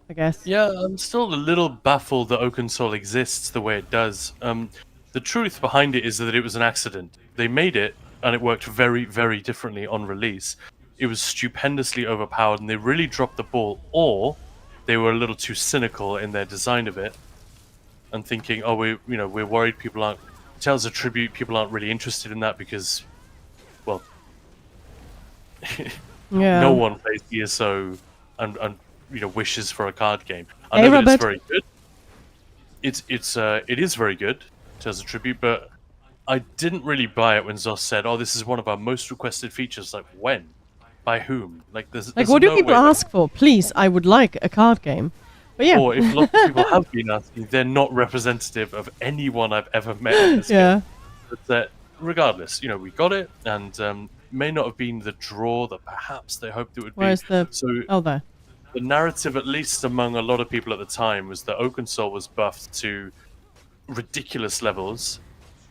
I guess. Yeah, I'm still a little baffled that Oaken Soul exists the way it does. The truth behind it is that it was an accident. They made it, and it worked very, very differently on release. It was stupendously overpowered, and they really dropped the ball. Or they were a little too cynical in their design of it, and thinking, oh, we're worried people aren't Tales of Tribute. People aren't really interested in that because, well, Yeah. no one plays ESO and wishes for a card game. I Hey, know that Robert. it's very good. It is very good, Tales of Tribute, but I didn't really buy it when Zos said, "Oh, this is one of our most requested features." Like, when? By whom? Like, there's What do no people way that- ask for? Please, I would like a card game. But yeah. Or if lots of people have been asking, they're not representative of anyone I've ever met in this Yeah. game. But regardless, we got it, and may not have been the draw that perhaps they hoped it would Where's be. the... So Oh, there. the narrative, at least among a lot of people at the time, was that Oakensol was buffed to ridiculous levels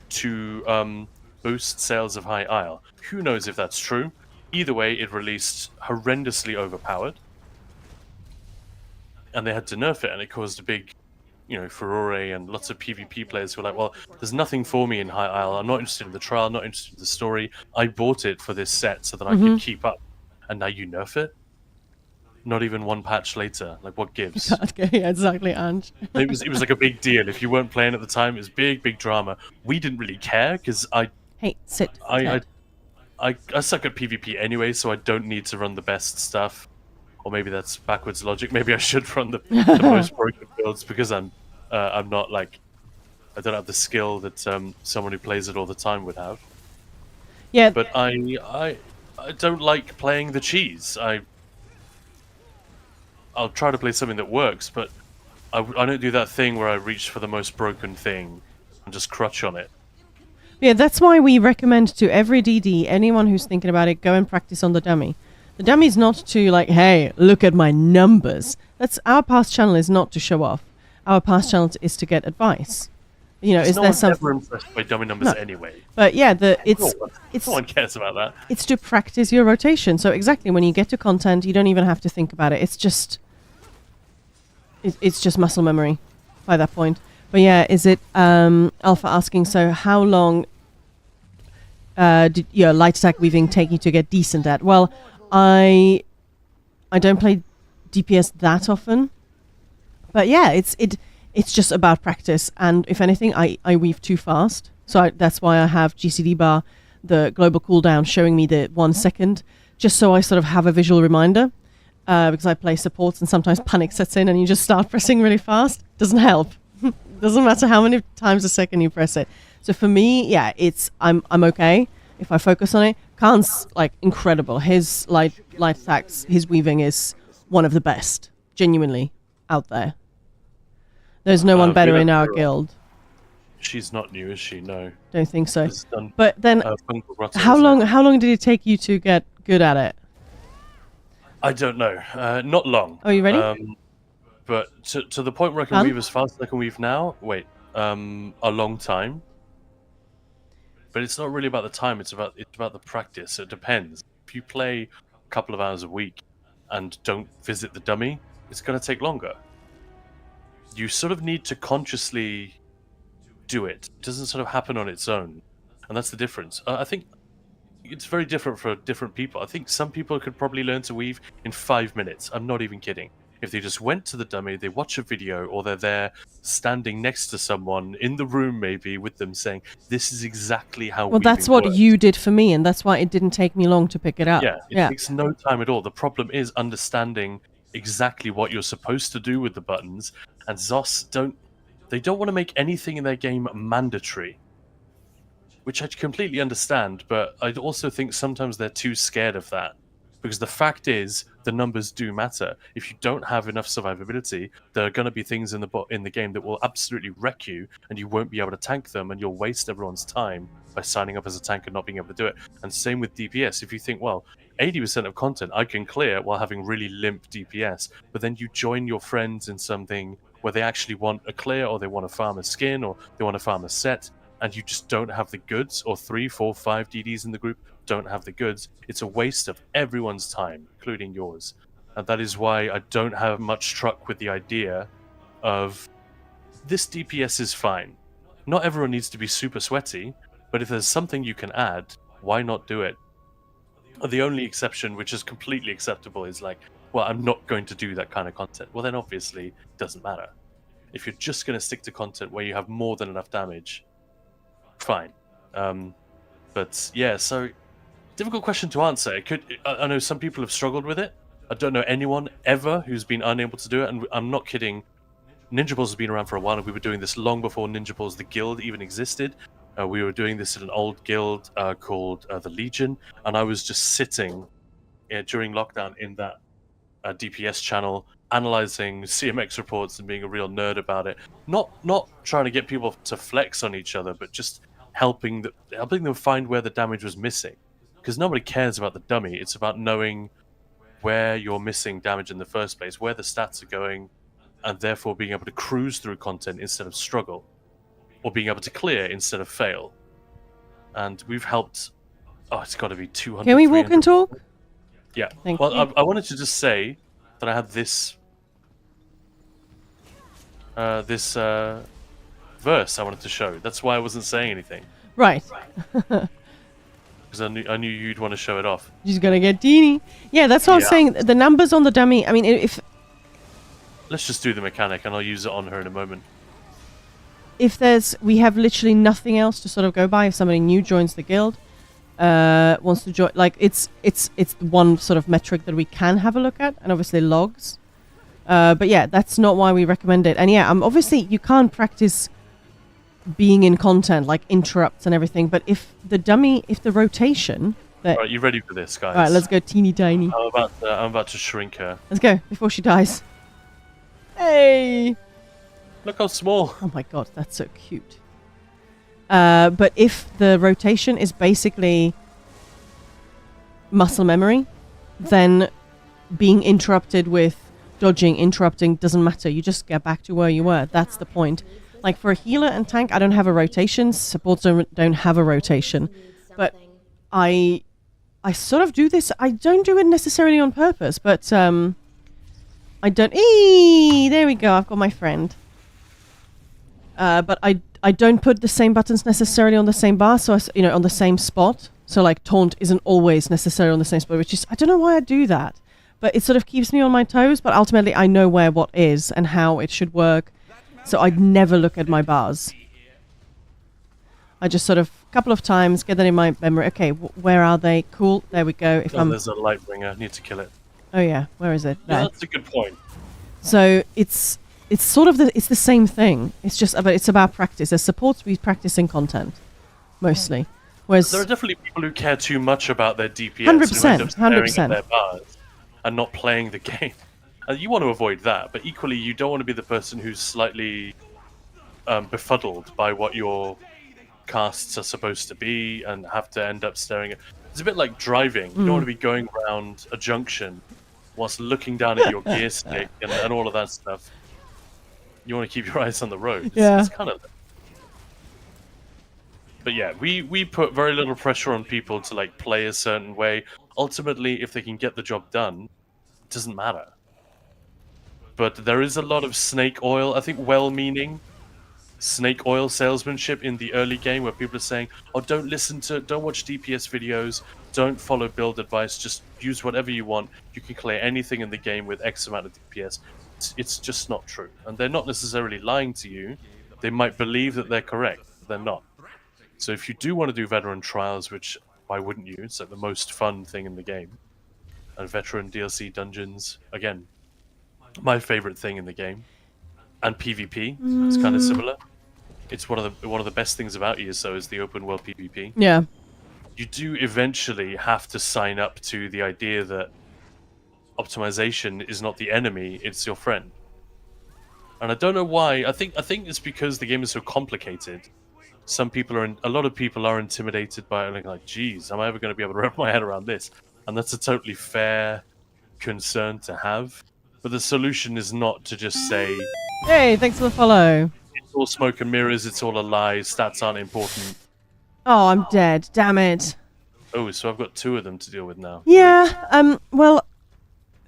to boost sales of High Isle. Who knows if that's true? Either way, it released horrendously overpowered, and they had to nerf it, and it caused a big, furore, and lots of PvP players who were like, well, there's nothing for me in High Isle. I'm not interested in the trial, not interested in the story. I bought it for this set so that I could keep up, and now you nerf it? Not even one patch later. Like, what gives? Okay, yeah, exactly, Ange. It was like a big deal. If you weren't playing at the time, it was big drama. We didn't really care because Hey, sit. I Ted. suck at PvP anyway, so I don't need to run the best stuff. Or maybe that's backwards logic. Maybe I should run the most broken builds because I'm not like, I don't have the skill that someone who plays it all the time would have. Yeah, But I don't like playing the cheese. I'll try to play something that works, but I don't do that thing where I reach for the most broken thing and just crutch on it. yeah, that's why we recommend to every DD, anyone who's thinking about it, go and practice on the dummy. The dummy's not to like, hey, look at my numbers. That's our past channel is not to show off. Our past channel is to get advice. Is no there one's some? ever impressed by dummy numbers No. anyway. But yeah, No it's one cares about that. it's to practice your rotation. So exactly when you get to content, you don't even have to think about it. It's just muscle memory by that point. But yeah, is it Alpha asking? So how long did your light attack weaving take you to get decent at? Well, I don't play DPS that often, but yeah, it's just about practice. And if anything, I weave too fast. So that's why I have GCD bar, the global cooldown, showing me the 1 second, just so I sort of have a visual reminder. Because I play supports and sometimes panic sets in and you just start pressing really fast. Doesn't help. Doesn't matter how many times a second you press it. So for me, yeah, I'm okay if I focus on it. Khan's like incredible. His light attacks, his weaving is one of the best, genuinely, out there. There's no one better in our guild. She's not new, is she? No. Don't think so. It's done, But then, Fungal Rotto, how isn't it? long did it take you to get good at it? I don't know. Not long. Are you ready? But to the point where I can Done? weave as fast as I can weave now, wait, a long time. But it's not really about the time, it's about the practice. It depends. If you play a couple of hours a week and don't visit the dummy, it's going to take longer. You sort of need to consciously do it. It doesn't sort of happen on its own. And that's the difference. I think it's very different for different people. I think some people could probably learn to weave in 5 minutes. I'm not even kidding. If they just went to the dummy, they watch a video, or they're there standing next to someone in the room maybe with them saying, this is exactly how Well, that's what works. you did for me, and that's why it didn't take me long to pick it up. Yeah, it takes no time at all. The problem is understanding exactly what you're supposed to do with the buttons, and Zos don't want to make anything in their game mandatory, which I completely understand, but I also think sometimes they're too scared of that. Because the fact is, the numbers do matter. If you don't have enough survivability, there are going to be things in the game that will absolutely wreck you, and you won't be able to tank them, and you'll waste everyone's time by signing up as a tank and not being able to do it. And same with DPS. If you think, well, 80% of content I can clear while having really limp DPS, but then you join your friends in something where they actually want a clear, or they want to farm a skin, or they want to farm a set, and you just don't have the goods, or 3, 4, 5 DDs in the group don't have the goods, it's a waste of everyone's time, including yours. And that is why I don't have much truck with the idea of this DPS is fine. Not everyone needs to be super sweaty, but if there's something you can add, why not do it? The only exception, which is completely acceptable, is like, well, I'm not going to do that kind of content. Well, then obviously it doesn't matter. If you're just going to stick to content where you have more than enough damage, fine. But yeah, so difficult question to answer. I know some people have struggled with it. I don't know anyone ever who's been unable to do it, and I'm not kidding. Ninja Balls has been around for a while, and we were doing this long before Ninja Balls, the guild, even existed. We were doing this in an old guild called the Legion, and I was just sitting during lockdown in that DPS channel, analyzing CMX reports and being a real nerd about it. Not trying to get people to flex on each other, but just helping them find where the damage was missing. Because nobody cares about the dummy. It's about knowing where you're missing damage in the first place, where the stats are going, and therefore being able to cruise through content instead of struggle, or being able to clear instead of fail. And we've helped. Oh, it's got to be 200. Can we walk and talk? Yeah. Thank well, you. I wanted to just say that I had this verse I wanted to show. That's why I wasn't saying anything, Right. because I knew you'd want to show it off. She's gonna get teeny. Yeah, that's what I was Yeah. saying. The numbers on the dummy. I mean, if Let's just do the mechanic, and I'll use it on her in a moment. we have literally nothing else to sort of go by. If somebody new joins the guild, wants to join, like it's one sort of metric that we can have a look at, and obviously logs. But yeah, that's not why we recommend it. And yeah, obviously you can't practice being in content, like interrupts and everything. But if the rotation, All right, you ready for this, guys? all right, let's go teeny tiny. I'm about to shrink her. Let's go before she dies. Hey. Look how small. Oh my god, that's so cute. But if the rotation is basically muscle memory, then being interrupted with dodging, interrupting doesn't matter. You just get back to where you were. That's the point. Like for a healer and tank, I don't have a rotation. Supports don't have a rotation. But I sort of do this. I don't do it necessarily on purpose, but I don't. There we go. I've got my friend. But I don't put the same buttons necessarily on the same bar, so on the same spot. So like taunt isn't always necessarily on the same spot, which is, I don't know why I do that, but it sort of keeps me on my toes. But ultimately, I know where what is and how it should work, so I'd never look at my bars. I just sort of a couple of times get that in my memory. Okay, where are they? Cool, there we go. There's a Lightbringer. Need to kill it. Oh yeah, where is it? Yeah, There. that's a good point. So it's sort of it's the same thing. It's just it's about practice. As supports, we practice in content mostly. Whereas There are definitely people who care too much about their DPS 100%, who end up staring 100%. at their bars and not playing the game. And you want to avoid that, but equally you don't want to be the person who's slightly befuddled by what your casts are supposed to be and have to end up staring at. It's a bit like driving. You don't want to be going around a junction whilst looking down at your gear stick and all of that stuff. You want to keep your eyes on the road. It's kind of. But yeah, we put very little pressure on people to like play a certain way. Ultimately, if they can get the job done, it doesn't matter. But there is a lot of snake oil, I think well-meaning snake oil salesmanship in the early game where people are saying, oh, don't watch DPS videos, don't follow build advice, just use whatever you want. You can clear anything in the game with X amount of DPS. It's just not true. And they're not necessarily lying to you. They might believe that they're correct, but they're not. So if you do want to do veteran trials, which why wouldn't you? It's like the most fun thing in the game. And veteran DLC dungeons, again, my favorite thing in the game. And PvP, it's kind of similar. It's one of the best things about ESO is the open world PvP. yeah, You do eventually have to sign up to the idea that optimization is not the enemy, it's your friend. And I don't know why. I think it's because the game is so complicated. A lot of people are intimidated by it, like, geez, am I ever going to be able to wrap my head around this? And that's a totally fair concern to have. But the solution is not to just say, hey, thanks for the follow. it's all smoke and mirrors, it's all a lie, stats aren't important. Oh, I'm dead. Damn it. Oh, so I've got two of them to deal with now. Yeah. Well,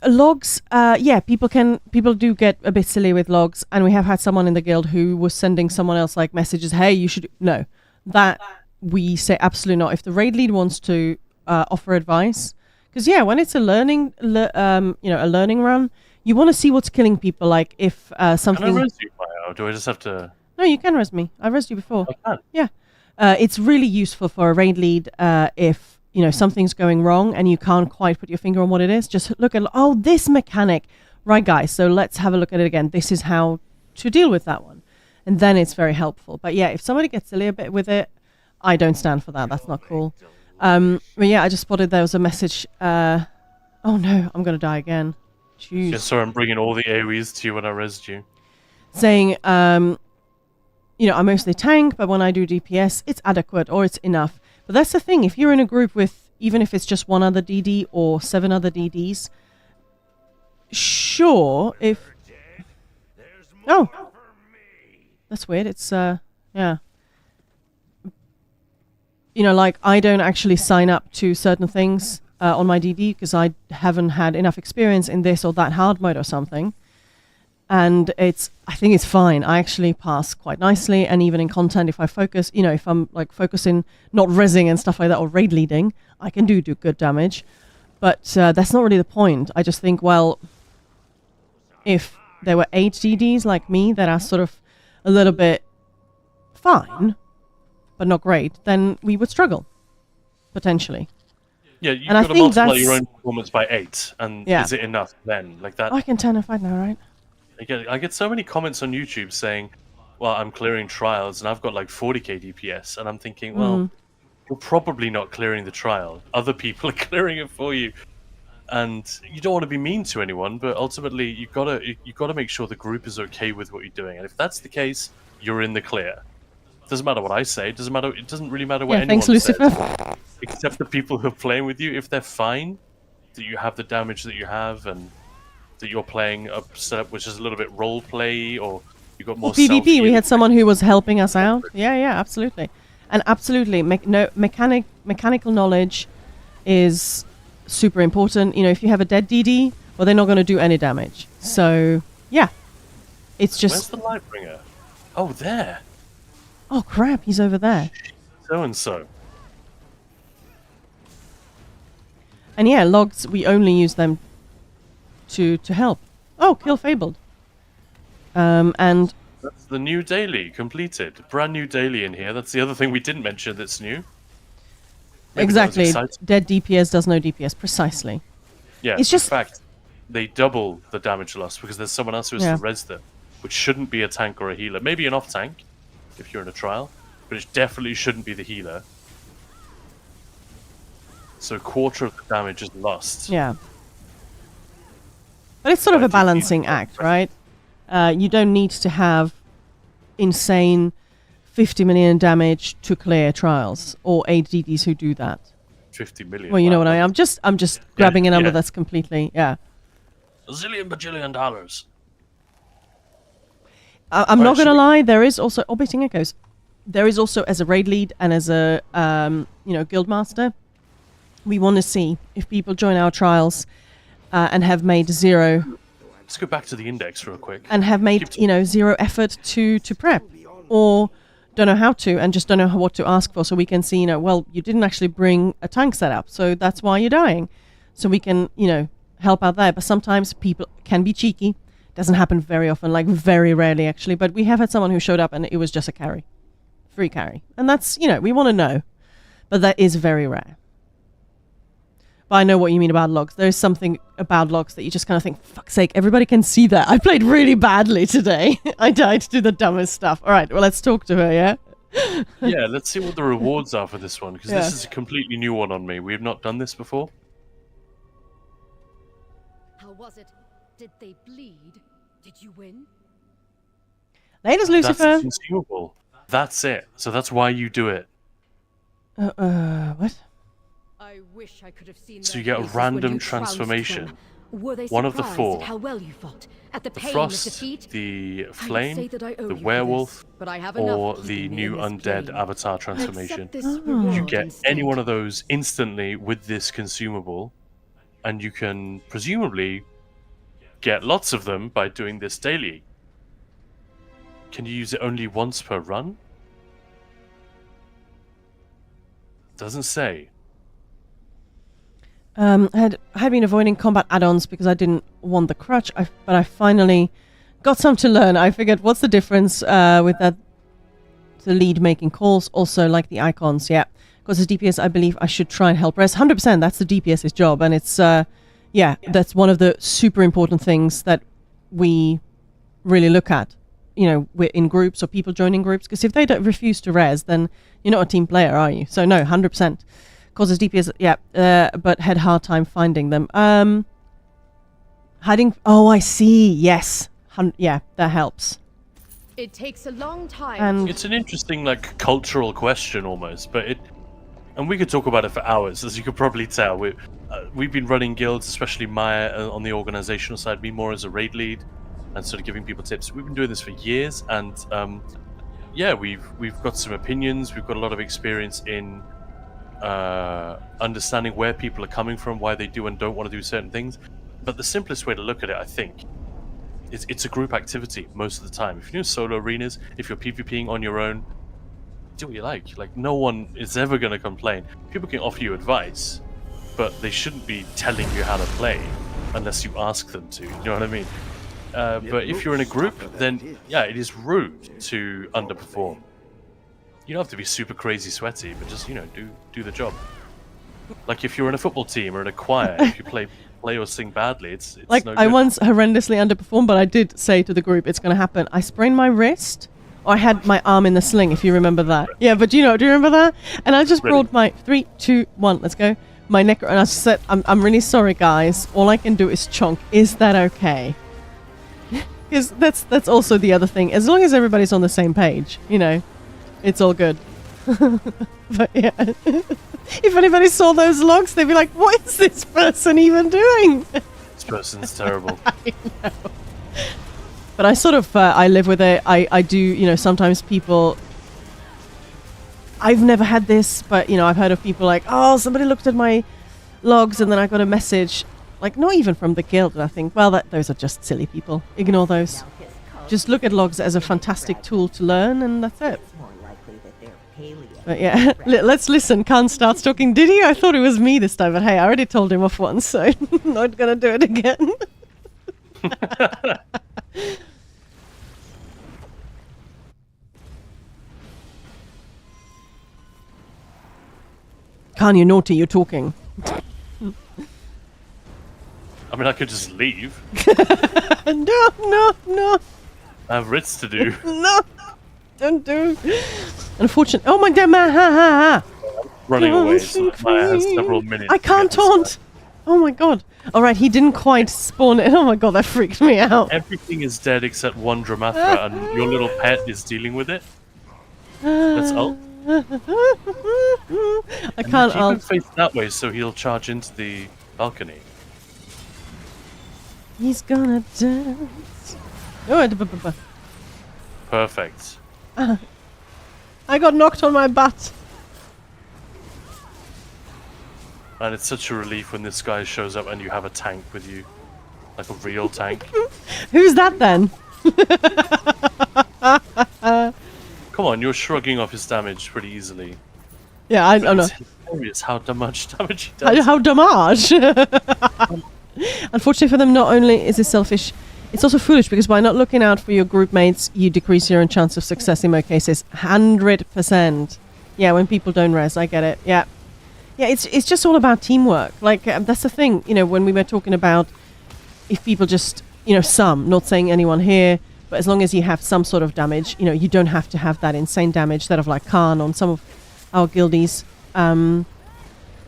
logs. Yeah, people do get a bit silly with logs, and we have had someone in the guild who was sending someone else like messages. Hey, you should no. That we say absolutely not. If the raid lead wants to offer advice, Because yeah, when it's a learning, a learning run, you want to see what's killing people. Like if something. Can I res you, Maya, or do I just have to? No, you can res me. I resed you before. I can. Yeah, it's really useful for a raid lead if something's going wrong and you can't quite put your finger on what it is. Just look at this mechanic, right, guys? So let's have a look at it again. This is how to deal with that one, and then it's very helpful. But yeah, if somebody gets silly a bit with it, I don't stand for that. That's not cool. But yeah, I just spotted there was a message. Oh no, I'm gonna die again. Jeez. Yeah, sorry, I'm bringing all the AoEs to you when I resed you. Saying, I mostly tank, but when I do DPS, it's adequate or it's enough. But that's the thing. If you're in a group with, even if it's just one other DD or 7 other DDs, sure, if... Oh! That's weird. It's, yeah. I don't actually sign up to certain things on my DD because I haven't had enough experience in this or that hard mode or something. And I think it's fine. I actually pass quite nicely, and even in content, if I focus, if I'm like focusing, not rezzing and stuff like that, or raid leading, I can do good damage. But that's not really the point. I just think, well, if there were 8 DDs like me that are sort of a little bit fine, but not great, then we would struggle, potentially. Yeah, you've got to multiply your own performance by 8, and is it enough then? Like that? I can turn a fight now, right? I get so many comments on YouTube saying, well, I'm clearing trials, and I've got like 40k DPS, and I'm thinking, well, you're probably not clearing the trial. Other people are clearing it for you. And you don't want to be mean to anyone, but ultimately you've got to make sure the group is okay with what you're doing. And if that's the case, you're in the clear. Doesn't matter what I say. It doesn't really matter what anyone says. Except the people who are playing with you. If they're fine, that you have the damage that you have, and that you're playing a setup which is a little bit role play, or you got more PvP. We had someone who was helping us out. Yeah, absolutely, and absolutely, mechanical knowledge is super important. If you have a dead DD, well, they're not going to do any damage. So yeah, it's just. Where's the Lightbringer? Oh, there. Oh crap, he's over there. So and so. And yeah, logs, we only use them to help. Oh, kill Fabled. And that's the new daily completed. Brand new daily in here. That's the other thing we didn't mention that's new. Maybe exactly. Dead DPS does no DPS, precisely. Yeah, it's just in fact, they double the damage loss because there's someone else who has to res them, which shouldn't be a tank or a healer. Maybe an off tank if you're in a trial, but it definitely shouldn't be the healer. So a quarter of the damage is lost. Yeah. But it's sort of a balancing act, right? You don't need to have insane 50 million damage to clear trials, or 8 DDs who do that. 50 million. Well, you know what I mean. I'm just grabbing a number that's completely a zillion bajillion dollars. I'm not gonna lie. There is also orbiting echoes. There is also, as a raid lead and as a guild master, we want to see if people join our trials and have made 0. Let's go back to the index real quick. And have made 0 effort to prep, or don't know how to, and just don't know what to ask for. So we can see, well, you didn't actually bring a tank setup, so that's why you're dying. So we can, help out there. But sometimes people can be cheeky. Doesn't happen very often, like very rarely actually. But we have had someone who showed up and it was just a carry, free carry, and that's we want to know, but that is very rare. But I know what you mean about logs. There is something about logs that you just kind of think, fuck's sake, everybody can see that. I played really badly today. I died to do the dumbest stuff. All right, well, let's talk to her, yeah? Yeah, let's see what the rewards are for this one, because this is a completely new one on me. We have not done this before. How was it? Did they bleed? Did you win? Ladies, Lucifer. That's consumable. That's it. So that's why you do it. What? I wish I could have seen. So you get a random transformation. One of the 4. How well you fought? At the pain Frost, of defeat? the Flame, the Werewolf, or the new Undead Avatar transformation. You get any one of those instantly with this consumable, and you can presumably get lots of them by doing this daily. Can you use it only once per run? Doesn't say. Had been avoiding combat add-ons because I didn't want the crutch, but I finally got some to learn. I figured, what's the difference with that? The lead making calls, also like the icons, yeah. Because as DPS, I believe I should try and help res. 100%, that's the DPS's job, and it's, yeah, that's one of the super important things that we really look at. You know, we're in groups or people joining groups, because if they don't refuse to res, then you're not a team player, are you? So no, 100%. Causes DPS, yeah, but had hard time finding them. Hiding, oh, I see, yes. Yeah, that helps. It takes a long time. And It's an interesting, like, cultural question almost, but and we could talk about it for hours, as you could probably tell. We've been running guilds, especially Maya on the organizational side, me more as a raid lead, and sort of giving people tips. We've been doing this for years, and yeah, we've got some opinions. We've got a lot of experience in understanding where people are coming from, why they do and don't want to do certain things. But the simplest way to look at it, I think, is it's a group activity most of the time. If you're doing solo arenas, if you're PvPing on your own, do what you like. Like, no one is ever going to complain. People can offer you advice, but they shouldn't be telling you how to play unless you ask them to. You know what I mean? But if you're in a group, then yeah, it is rude to underperform. You don't have to be super crazy sweaty, but just, you know, do the job. Like if you're in a football team or in a choir, if you play or sing badly, it's like, no I good. once horrendously underperformed, but I did say to the group, it's going to happen. I sprained my wrist, or I had my arm in the sling, if you remember that. Yeah, but do you remember that? And I just brought my 3, 2, 1, let's go. My neck, and I said, I'm really sorry, guys. All I can do is chonk. Is that okay? Because that's also the other thing. As long as everybody's on the same page, you know, it's all good. But yeah, if anybody saw those logs, they'd be like, what is this person even doing? This person's terrible. I know. But I sort of, I live with it. I do, you know, sometimes people, I've never had this, but, you know, I've heard of people like, oh, somebody looked at my logs and then I got a message, like, not even from the guild, and I think, well, those are just silly people. Ignore those. Just look at logs as a fantastic tool to learn, and that's it. It's more likely that they're paleo. But yeah, let's listen. Khan starts talking. Did he? I thought it was me this time, but hey, I already told him off once, so not gonna do it again. Khan, you're naughty. You're talking. I mean, I could just leave. No. I have writs to do. No, don't do. Unfortunately, oh my damn man, ha. Running away, so Maya has several minutes. I can't to get this taunt. Oh my god. All right, he didn't quite spawn it. Oh my god, that freaked me out. Everything is dead except one Dramathra, and your little pet is dealing with it. Let's ult. I can't Keep him ult. facing that way, so he'll charge into the balcony. He's gonna dance. Oh, Perfect. I got knocked on my butt. And it's such a relief when this guy shows up and you have a tank with you. Like a real tank. Who's that then? Come on, you're shrugging off his damage pretty easily. Yeah, I don't know. It's hilarious how much damage he does. How damage. Unfortunately for them, not only is it selfish, it's also foolish, because by not looking out for your group mates, you decrease your own chance of success in most cases. 100%. Yeah, when people don't res, I get it. Yeah. Yeah, it's just all about teamwork. Like, that's the thing, you know, when we were talking about if people just, you know, some, not saying anyone here, but as long as you have some sort of damage, you know, you don't have to have that insane damage that of like Khan on some of our guildies. But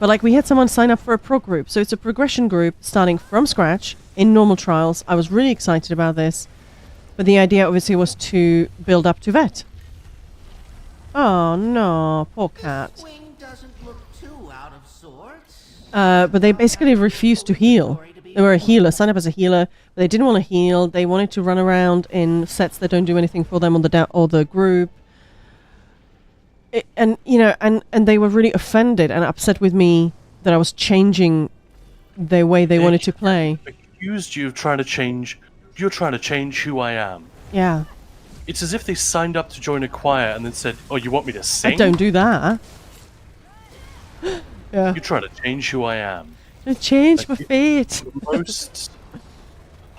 like, we had someone sign up for a pro group, so it's a progression group starting from scratch in normal trials. I was really excited about this, but the idea obviously was to build up to vet. Oh no, poor cat. Wing doesn't look too out of sorts. But they basically refused to heal. They were a healer, signed up as a healer, but they didn't want to heal. They wanted to run around in sets that don't do anything for them on the group. And you know, and they were really offended and upset with me that I was changing the way they wanted to play. Accused you of trying to change. You're trying to change who I am. Yeah. It's as if they signed up to join a choir and then said, "Oh, you want me to sing? I don't do that." Yeah. You're trying to change who I am." A change for fate. Most,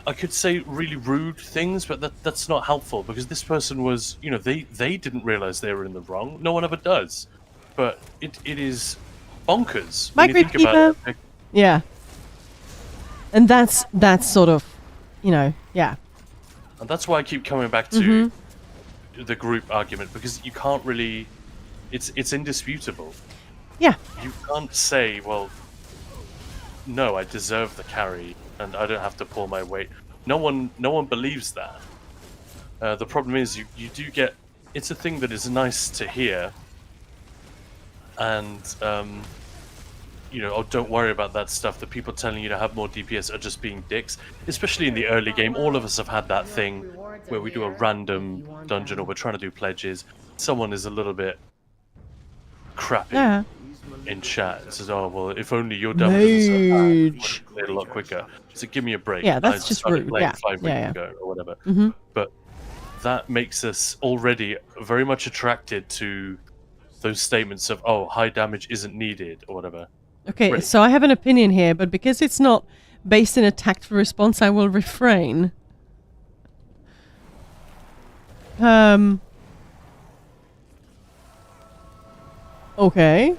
I could say, really rude things, but that's not helpful because this person was, they didn't realize they were in the wrong. No one ever does, but it is bonkers when you think about it. Yeah, and that's sort of, yeah. And that's why I keep coming back to the group argument because you can't really, it's indisputable. Yeah. You can't say, well, no, I deserve the carry and I don't have to pull my weight. No one believes that. The problem is you do get, it's a thing that is nice to hear, and oh, don't worry about that stuff. The people telling you to have more DPS are just being dicks. Especially in the early game, all of us have had that thing where we do a random dungeon or we're trying to do pledges. Someone is a little bit crappy in chat. It says, "Oh well, if only your damage was played a lot quicker." So give me a break. Yeah, that's just rude. Yeah, 5 weeks ago or whatever. Mm-hmm. But that makes us already very much attracted to those statements of, "Oh, high damage isn't needed" or whatever. Okay, so I have an opinion here, but because it's not based in a tactful response, I will refrain. Okay.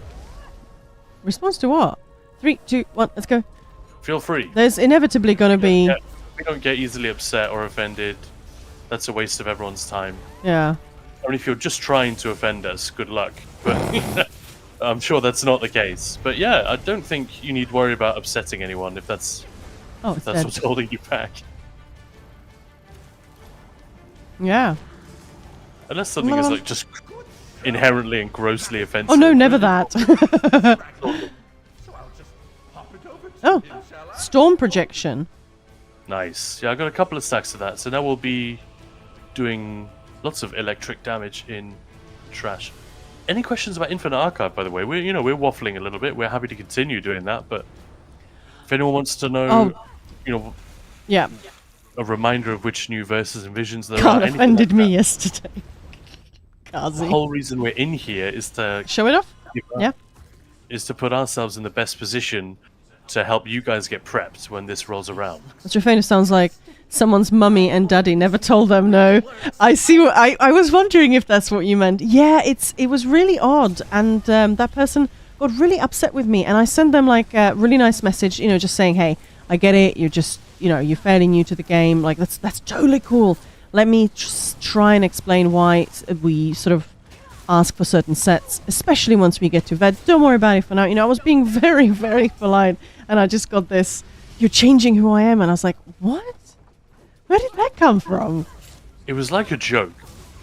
Response to what? 3, 2, 1, let's go. Feel free. There's inevitably going to be... We don't get easily upset or offended. That's a waste of everyone's time. Yeah. I mean, if you're just trying to offend us, good luck. But I'm sure that's not the case. But yeah, I don't think you need worry about upsetting anyone if that's what's holding you back. Yeah. Unless something is like just inherently and grossly offensive. Oh no, never that. Oh, storm projection. Nice. Yeah, I got a couple of stacks of that. So now we'll be doing lots of electric damage in trash. Any questions about Infinite Archive, by the way? We're waffling a little bit. We're happy to continue doing that, but if anyone wants to know, yeah, a reminder of which new verses and visions there God are. offended me yesterday. The whole reason we're in here is to show it off. Yeah, is to put ourselves in the best position to help you guys get prepped when this rolls around. Trofena sounds like someone's mummy and daddy never told them no. I see. I was wondering if that's what you meant. Yeah, it was really odd, and that person got really upset with me, and I sent them like a really nice message, just saying, hey, I get it. You're just, you're fairly new to the game. Like that's totally cool. Let me just try and explain why we sort of ask for certain sets, especially once we get to vet. Don't worry about it for now. I was being very, very polite, and I just got this, you're changing who I am, and I was like, what? Where did that come from? It was like a joke,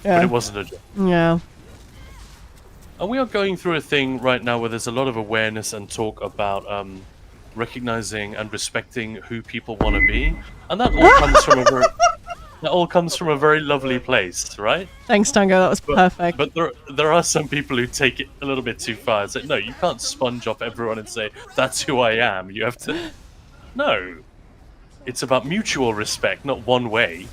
but it wasn't a joke. Yeah. And we are going through a thing right now where there's a lot of awareness and talk about recognizing and respecting who people want to be, and that all comes from a very lovely place, right? Thanks, Tango. That was perfect. But there are some people who take it a little bit too far. It's like, no, you can't sponge off everyone and say that's who I am. You have to. No, it's about mutual respect, not one way.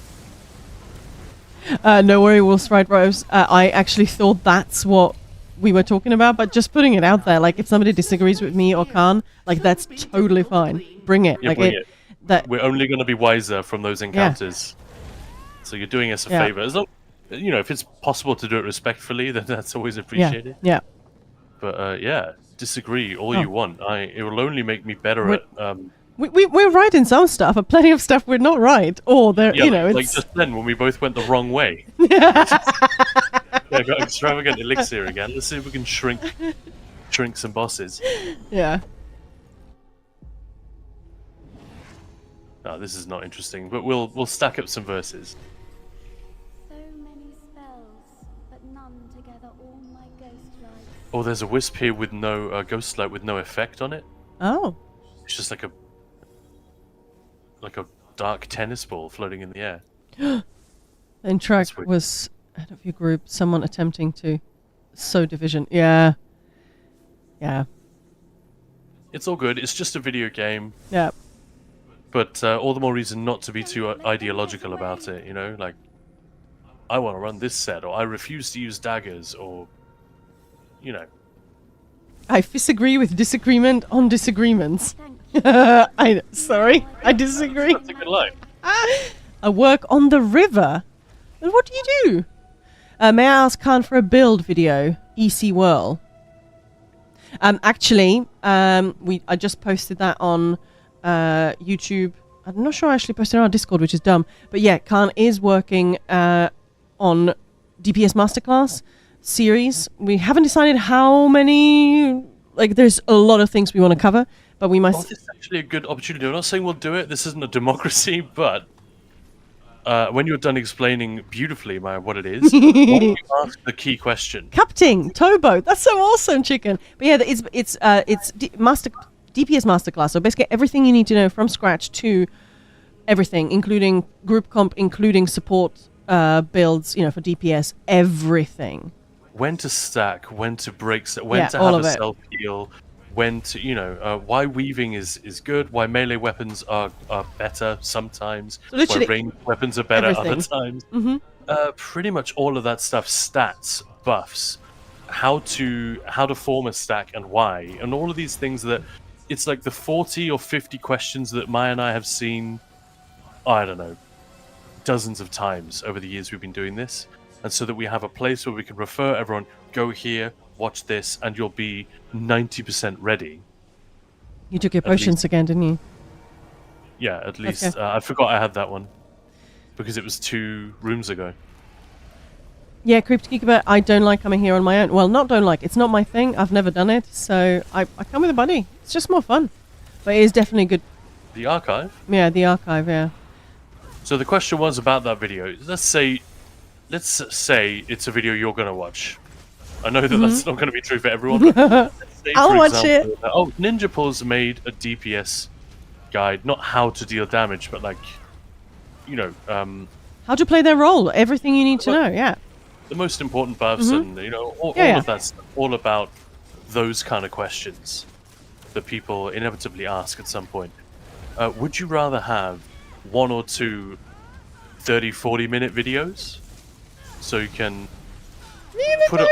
No worry, Wolf's right, Rose. I actually thought that's what we were talking about, but just putting it out there, like if somebody disagrees with me or Khan, like that's totally fine. Bring it. Yeah, like bring it. We're only going to be wiser from those encounters. Yeah. So you're doing us a favor. As long, if it's possible to do it respectfully, then that's always appreciated. Yeah. But disagree all you want. It will only make me better at. We're right in some stuff, but plenty of stuff we're not right. Or there, it's like just then when we both went the wrong way. I got extravagant elixir again. Let's see if we can shrink some bosses. Yeah. No, this is not interesting, but we'll stack up some verses. So many spells, but none together all my ghost lights. Oh, there's a wisp here with no ghost light with no effect on it. Oh. It's just like a dark tennis ball floating in the air. In Trek was head of your group, someone attempting to sow division. Yeah. Yeah. It's all good. It's just a video game. Yeah. But all the more reason not to be too ideological about it, like, I want to run this set, or I refuse to use daggers, or, I disagree with disagreement on disagreements. Sorry, I disagree. That's a good line. I work on the river. And what do you do? May I ask Khan for a build video? EC Whirl. Actually, I just posted that on YouTube. I'm not sure I actually posted it on our Discord, which is dumb. But yeah, Khan is working on DPS Masterclass series. We haven't decided how many. Like, there's a lot of things we want to cover, but we must. Well, this is actually a good opportunity. I'm not saying we'll do it. This isn't a democracy, but when you're done explaining beautifully what it is, why don't you ask the key question? Captain Towboat. That's so awesome, chicken. But yeah, it's DPS Masterclass. So basically everything you need to know from scratch to everything, including group comp, including support builds. For DPS, everything. When to stack, when to break, when to all have of a it. self heal, when to why weaving is good, why melee weapons are better sometimes, So literally why ranged weapons are better other everything. times. Pretty much all of that stuff, stats, buffs, how to form a stack and why, and all of these things that it's like the 40 or 50 questions that Maya and I have seen, I don't know, dozens of times over the years we've been doing this. And so that we have a place where we can refer everyone, go here, watch this, and you'll be 90% ready. You took your At potions least. again, didn't you? Yeah, at least. Okay. I forgot I had that one. Because it was 2 rooms ago. Yeah, Creeped Geeker, I don't like coming here on my own. Well, not don't like. It's not my thing. I've never done it. So I come with a buddy. It's just more fun. But it is definitely good. The archive? Yeah, the archive, yeah. So the question was about that video. Let's say it's a video you're going to watch. I know that that's not going to be true for everyone. But let's say, I'll for watch example, Ninja Pulls made a DPS guide, not how to deal damage, but like, How to play their role. Everything you need to know, yeah. the most important buffs and all Yeah. of that stuff, all about those kind of questions that people inevitably ask at some point. Would you rather have 1 or 2 30-40 minute videos so you can put up,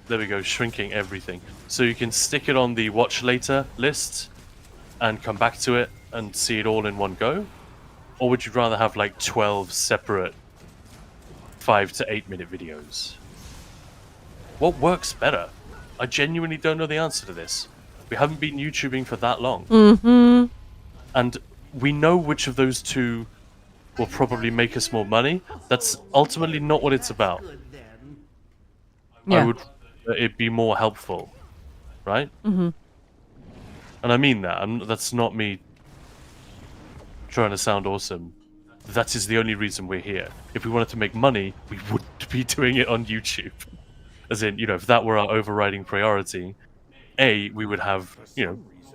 there we go, shrinking everything, so you can stick it on the watch later list and come back to it and see it all in one go? Or would you rather have like 12 separate 5 to 8 minute videos? What works better? I genuinely don't know the answer to this. We haven't been YouTubing for that long. Mm-hmm. And we know which of those two will probably make us more money. That's ultimately not what it's about. Yeah. I would it be more helpful, right? Mm-hmm. And I mean that. That's not me trying to sound awesome. That is the only reason we're here. If we wanted to make money, we wouldn't be doing it on YouTube. As in, if that were our overriding priority, we would have,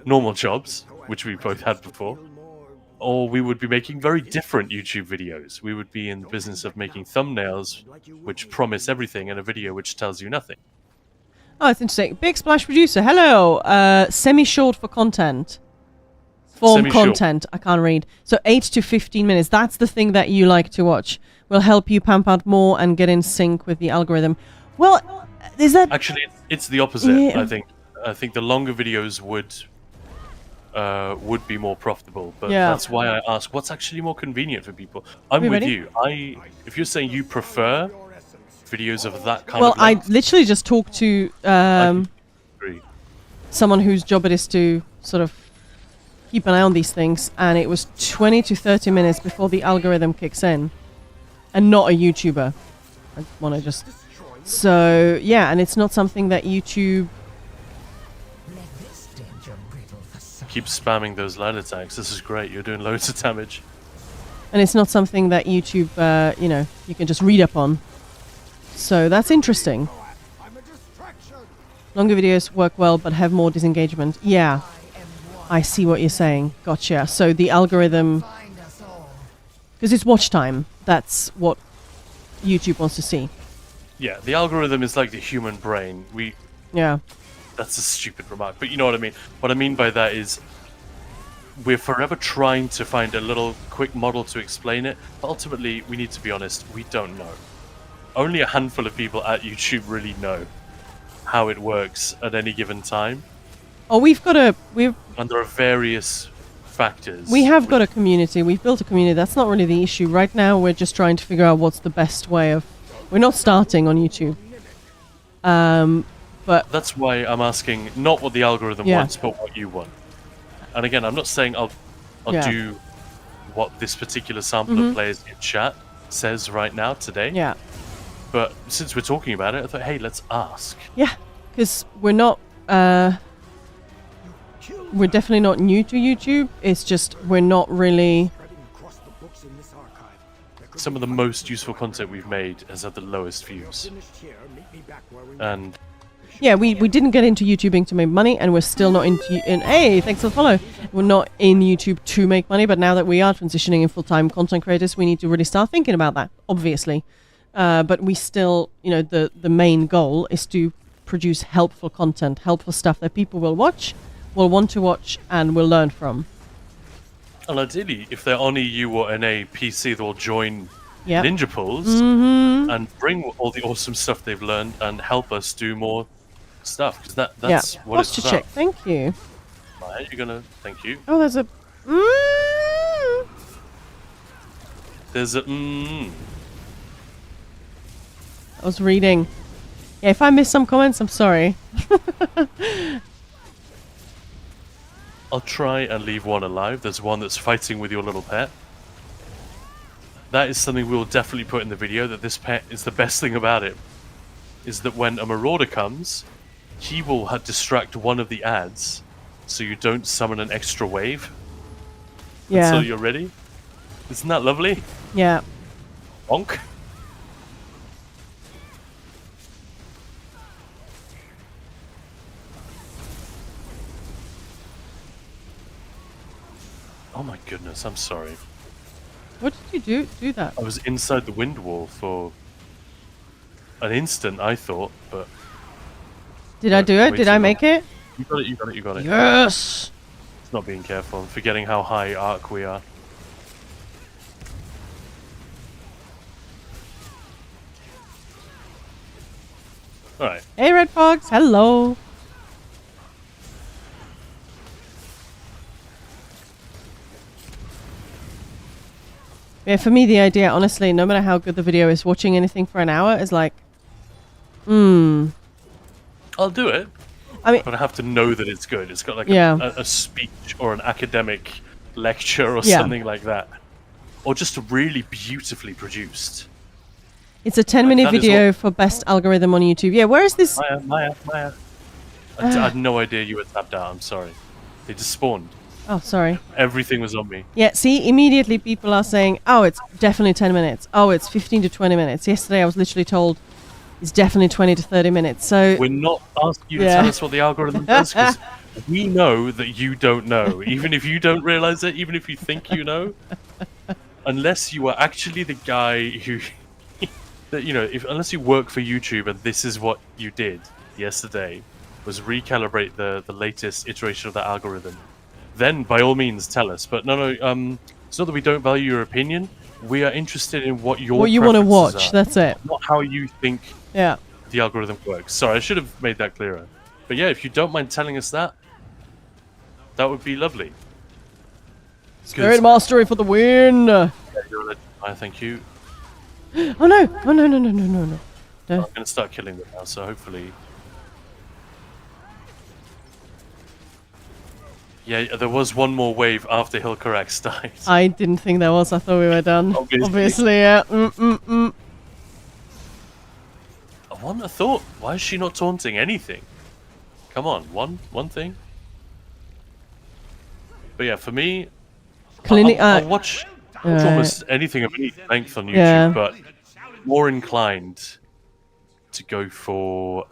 normal jobs, which we both had before, or we would be making very different YouTube videos. We would be in the business of making thumbnails which promise everything and a video which tells you nothing. Oh, it's interesting. Big Splash Producer, hello. Semi-short for content. Form Semi-short. content. I can't read. So 8 to 15 minutes. That's the thing that you like to watch. Will help you pump out more and get in sync with the algorithm. Well, is that... Actually, it's the opposite. Yeah. I think the longer videos would be more profitable. But Yeah. that's why I ask, what's actually more convenient for people? I'm We with ready? you. If you're saying you prefer videos of that kind Well, of I length, literally just talked to I agree. someone whose job it is to sort of keep an eye on these things, and it was 20 to 30 minutes before the algorithm kicks in, and not a YouTuber. I want to just... So, yeah, and it's not something that YouTube... Keep spamming those ladder tags. This is great. You're doing loads of damage. And it's not something that YouTube, you can just read up on. So that's interesting. Longer videos work well, but have more disengagement. Yeah, I see what you're saying. Gotcha. So the algorithm... Because it's watch time. That's what YouTube wants to see. Yeah, the algorithm is like the human brain. Yeah. That's a stupid remark, but you know what I mean. What I mean by that is we're forever trying to find a little quick model to explain it, but ultimately, we need to be honest, we don't know. Only a handful of people at YouTube really know how it works at any given time. Oh, we've and there are various factors. we have got a community. We've built a community. That's not really the issue right now. We're just trying to figure out what's the best way of. We're not starting on YouTube. But That's why I'm asking not what the algorithm Yeah. wants, but what you want. And again, I'm not saying I'll Yeah. do what this particular sample of players in chat says right now today. yeah, But since we're talking about it, I thought, hey, let's ask. yeah, because we're not. We're definitely not new to YouTube. It's just we're not really. Some of the most useful content we've made has had the lowest views. And Yeah, we didn't get into YouTubing to make money, and we're still not Hey, thanks for the follow. We're not in YouTube to make money, but now that we are transitioning in full-time content creators, we need to really start thinking about that, obviously. But we still, the main goal is to produce helpful content, helpful stuff that people will watch, will want to watch, and will learn from. And ideally, if they're on EU or NA PC, they'll join Yeah. Ninja Pools and bring all the awesome stuff they've learned and help us do more stuff. Because that's what it's Posture about. check. Thank you. Right, you're gonna thank you. Oh, there's a. There's a I was reading. Yeah, if I missed some comments, I'm sorry. I'll try and leave one alive. There's one that's fighting with your little pet. That is something we'll definitely put in the video, that this pet is the best thing about it. Is that when a Marauder comes, he will distract one of the ads, so you don't summon an extra wave Yeah. until you're ready. Isn't that lovely? Yeah. Bonk. Oh my goodness, I'm sorry. What did you do that? I was inside the wind wall for an instant, I thought, but Did I do it? way Did too I long. make it? you got it, you got it, you got it. Yes! It's not being careful. I'm forgetting how high arc we are. Alright. Hey, Red Fox. Hello. Yeah, for me, the idea, honestly, no matter how good the video is, watching anything for an hour is like, I'll do it. I mean, But I have to know that it's good. It's got like Yeah. a speech or an academic lecture or Yeah. something like that. Or just really beautifully produced. it's a 10-minute that is video for best algorithm on YouTube. Yeah, where is this? Maya. I had no idea you were tapped out. I'm sorry. They just spawned. Oh, sorry. Everything was on me. Yeah, see, immediately people are saying, oh, it's definitely 10 minutes. Oh, it's 15 to 20 minutes. Yesterday I was literally told it's definitely 20 to 30 minutes. So, We're not asking you to Yeah. tell us what the algorithm does, because we know that you don't know. Even if you don't realize it, even if you think you know, unless you are actually the guy who, that unless you work for YouTube and this is what you did yesterday, was recalibrate the latest iteration of that algorithm, then by all means tell us. But no, it's not that we don't value your opinion. We are interested in what you what you want to preferences watch, are, that's it. not how you think Yeah. the algorithm works. Sorry, I should have made that clearer. But yeah, if you don't mind telling us that, that would be lovely. Spirit Mastery for the win. Yeah, you're a legend. I thank you. Oh, no. Oh, no. I'm going to start killing them now, so hopefully... Yeah, there was one more wave after Hilcorax died. I didn't think there was. I thought we were done. Obviously. Yeah. I wonder, I thought, why is she not taunting anything? Come on, one thing? But yeah, for me, I'll watch almost anything of any length on YouTube, Yeah. but more inclined to go for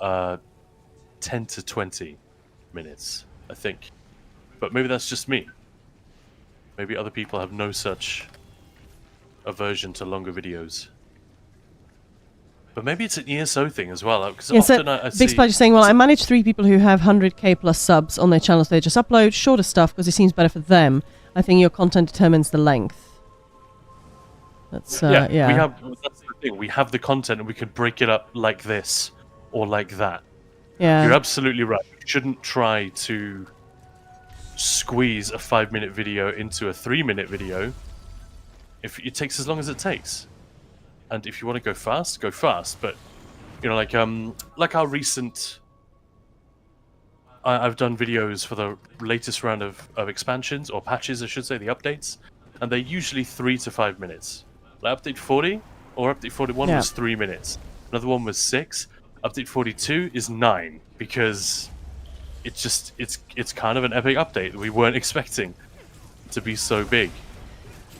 10 to 20 minutes, I think. But maybe that's just me. Maybe other people have no such aversion to longer videos. But maybe it's an ESO thing as well. Because often I see... Big Splash is saying, well, I manage 3 people who have 100k plus subs on their channels. They just upload shorter stuff because it seems better for them. I think your content determines the length. That's, yeah. That's the thing. We have the content and we can break it up like this or like that. Yeah. You're absolutely right. We're shouldn't try to squeeze a 5-minute video into a 3-minute video. If it takes as long as it takes, and if you want to go fast, go fast. But you know, like our recent, I've done videos for the latest round of expansions or patches, I should say, the updates, and they're usually 3 to 5 minutes. Like update 40 or update 41 was 3 minutes. Another one was 6. Update 42 is 9 because it's kind of an epic update that we weren't expecting to be so big.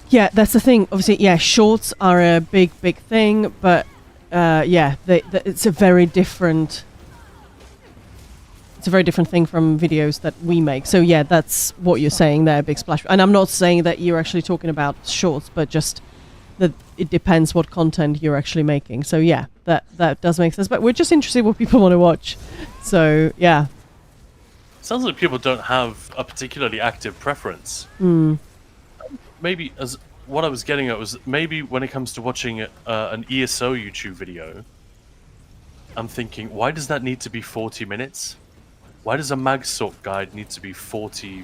Yeah, that's the thing. Obviously, yeah, shorts are a big thing, but it's a very different. It's a very different thing from videos that we make. So yeah, that's what you're saying there, Big Splash. And I'm not saying that you're actually talking about shorts, but just that it depends what content you're actually making. So yeah, that does make sense. But we're just interested what people want to watch. So yeah. Sounds like people don't have a particularly active preference. Maybe as what I was getting at was maybe when it comes to watching an ESO YouTube video, I'm thinking, why does that need to be 40 minutes? Why does a mag sort guide need to be 40,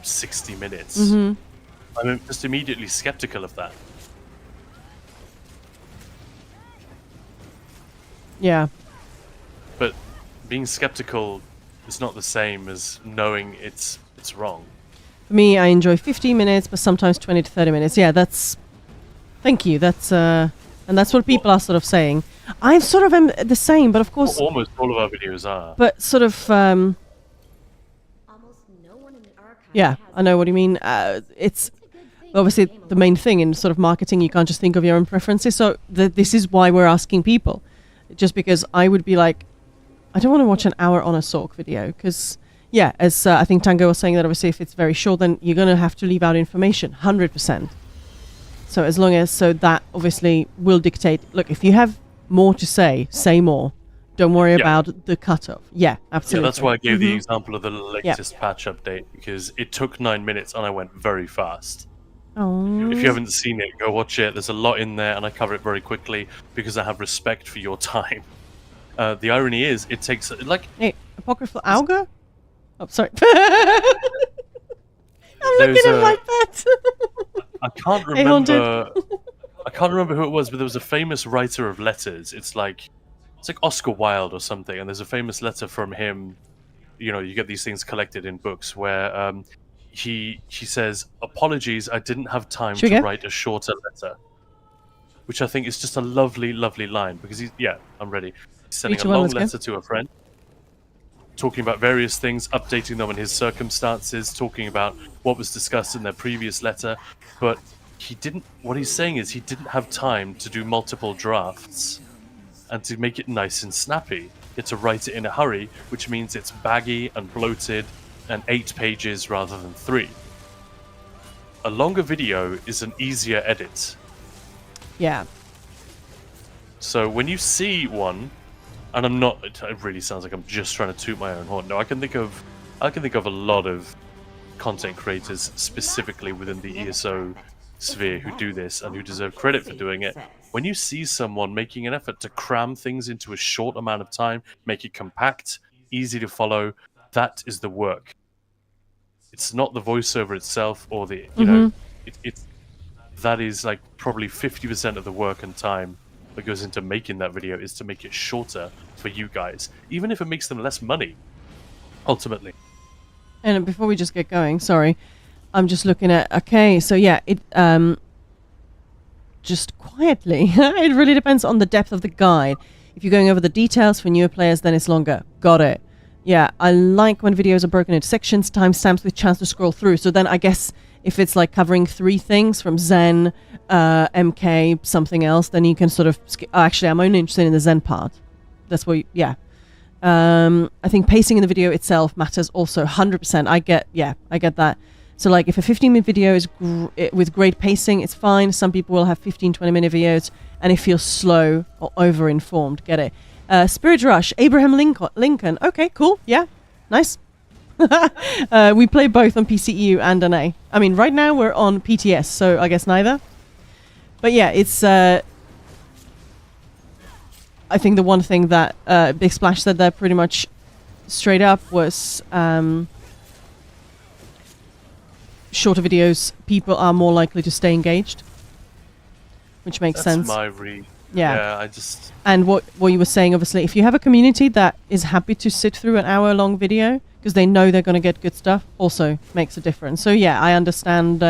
60 minutes? I'm just immediately skeptical of that. Yeah. But being skeptical is not the same as knowing it's wrong. For me, I enjoy 15 minutes, but sometimes 20 to 30 minutes. Yeah, that's... Thank you. That's and that's what people are sort of saying. I sort of am the same, but of course... Well, almost all of our videos are. But sort of... Almost no one in the archive yeah, I know what you mean. It's... Obviously, the main thing in sort of marketing, you can't just think of your own preferences. So this is why we're asking people. Just because I would be like, I don't want to watch an hour on a Sork video, because... Yeah, as I think Tango was saying that obviously if it's very short, then you're going to have to leave out information, 100%. So as long as, so that obviously will dictate, look, if you have more to say more. Don't worry about the cutoff. Yeah, absolutely. Yeah, that's why I gave the example of the latest patch update, because it took 9 minutes and I went very fast. Oh. If you haven't seen it, go watch it. There's a lot in there and I cover it very quickly because I have respect for your time. The irony is, it takes, like... Hey, Apocryphal Auga? Oh, sorry. I'm looking at my pet. I can't remember. I can't remember who it was, but there was a famous writer of letters. It's like Oscar Wilde or something, and there's a famous letter from him. You know, you get these things collected in books where he says, "Apologies, I didn't have time to write a shorter letter," which I think is just a lovely, lovely line because I'm ready. He's sending a long letter to a friend, talking about various things, updating them on his circumstances, talking about what was discussed in their previous letter, but what he's saying is he didn't have time to do multiple drafts and to make it nice and snappy. He had to write it in a hurry, which means it's baggy and bloated and 8 pages rather than 3. A longer video is an easier edit. Yeah. So when you see one, and I'm not, it really sounds like I'm just trying to toot my own horn. No, I can think of a lot of content creators specifically within the ESO sphere who do this and who deserve credit for doing it. When you see someone making an effort to cram things into a short amount of time, make it compact, easy to follow, that is the work. It's not the voiceover itself or the, you know, that is like probably 50% of the work and time that goes into making that video is to make it shorter for you guys, even if it makes them less money, ultimately. And before we just get going, sorry, I'm just looking at, okay, so yeah, it, just quietly, it really depends on the depth of the guide. If you're going over the details for newer players, then it's longer. Got it. Yeah, I like when videos are broken into sections, timestamps with chance to scroll through. So then I guess if it's like covering 3 things from Zen, MK, something else, then you can sort of... actually, I'm only interested in the Zen part. That's what... I think pacing in the video itself matters also 100%. I get that. So like if a 15-minute video is with great pacing, it's fine. Some people will have 15-20-minute videos and it feels slow or over-informed. Get it? Spirit Rush, Abraham Lincoln. Okay, cool. Yeah, nice. We play both on PCEU and NA. I mean, right now we're on PTS, so I guess neither. But yeah, it's... I think the one thing that Big Splash said there pretty much straight up was shorter videos, people are more likely to stay engaged, which makes sense. That's my read. Yeah. Yeah, I just... And what you were saying, obviously, if you have a community that is happy to sit through an hour-long video because they know they're going to get good stuff, also makes a difference. So yeah, I understand.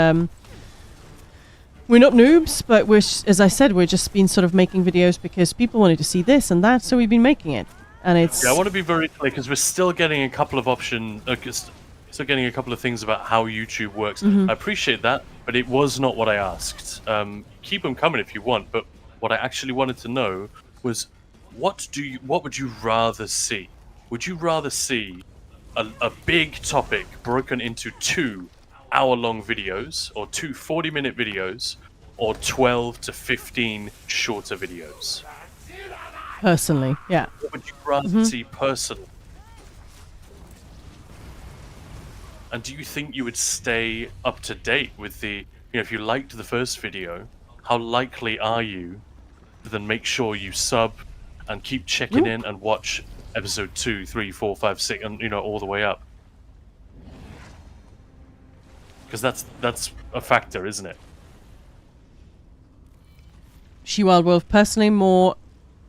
We're not noobs, but as I said, we're just been sort of making videos because people wanted to see this and that, so we've been making it. And it's... Yeah, I want to be very clear because we're still getting a couple of still getting a couple of things about how YouTube works. I appreciate that, but it was not what I asked. Keep them coming if you want, but what I actually wanted to know was what would you rather see? Would you rather see a big topic broken into 2 hour-long videos, or 2 40-minute videos, or 12 to 15 shorter videos? Personally, yeah. What would you rather see personally? And do you think you would stay up to date with the, if you liked the first video, how likely are you to then make sure you sub and keep checking in and watch episode 2, 3, 4, 5, 6, and all the way up? Because that's a factor, isn't it? She-Wild Wolf, personally more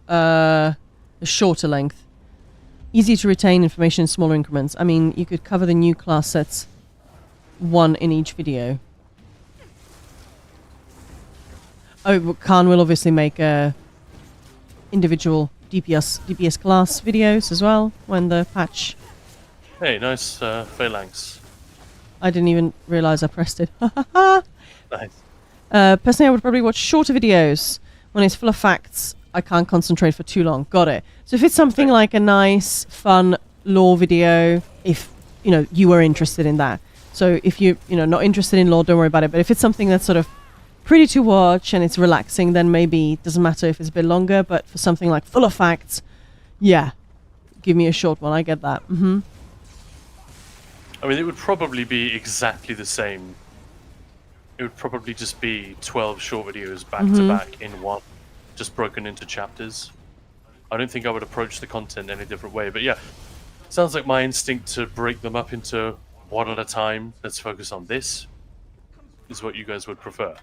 a shorter length. Easy to retain information in smaller increments. I mean, you could cover the new class sets, 1 in each video. Oh, Khan will obviously make individual DPS class videos as well when the patch... Hey, nice phalanx. I didn't even realize I pressed it. Nice. Personally, I would probably watch shorter videos. When it's full of facts, I can't concentrate for too long. Got it. So if it's something like a nice, fun lore video, if you are interested in that. So if you're not interested in lore, don't worry about it. But if it's something that's sort of pretty to watch and it's relaxing, then maybe it doesn't matter if it's a bit longer. But for something like full of facts, yeah, give me a short one. I get that. I mean, it would probably be exactly the same. It would probably just be 12 short videos back to back in one, just broken into chapters. I don't think I would approach the content any different way. But yeah, sounds like my instinct to break them up into one at a time, let's focus on this, is what you guys would prefer.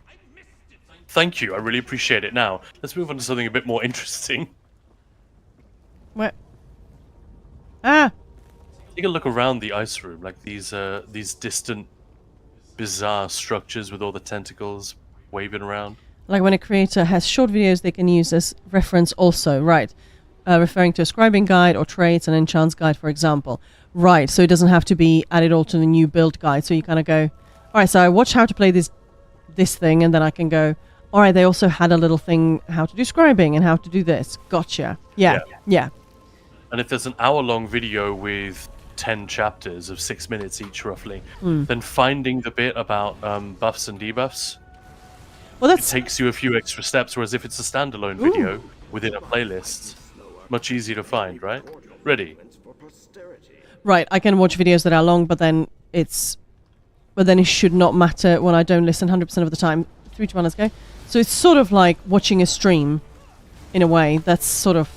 Thank you, I really appreciate it. Now, let's move on to something a bit more interesting. What? Ah! Take a look around the ice room, like these distant, bizarre structures with all the tentacles waving around. Like when a creator has short videos they can use as reference also, right. Referring to a scribing guide or traits and enchants guide, for example. Right, so it doesn't have to be added all to the new build guide. So you kind of go, all right, so I watch how to play this thing, and then I can go, all right, they also had a little thing how to do scribing and how to do this. Gotcha. Yeah. And if there's an hour-long video with 10 chapters of 6 minutes each, roughly, then finding the bit about buffs and debuffs, it takes you a few extra steps, whereas if it's a standalone video within a playlist, much easier to find, right? Ready? Right, I can watch videos that are long, but then it should not matter when I don't listen 100% of the time. 3, 2, 1, let's go. So it's sort of like watching a stream, in a way. That's sort of...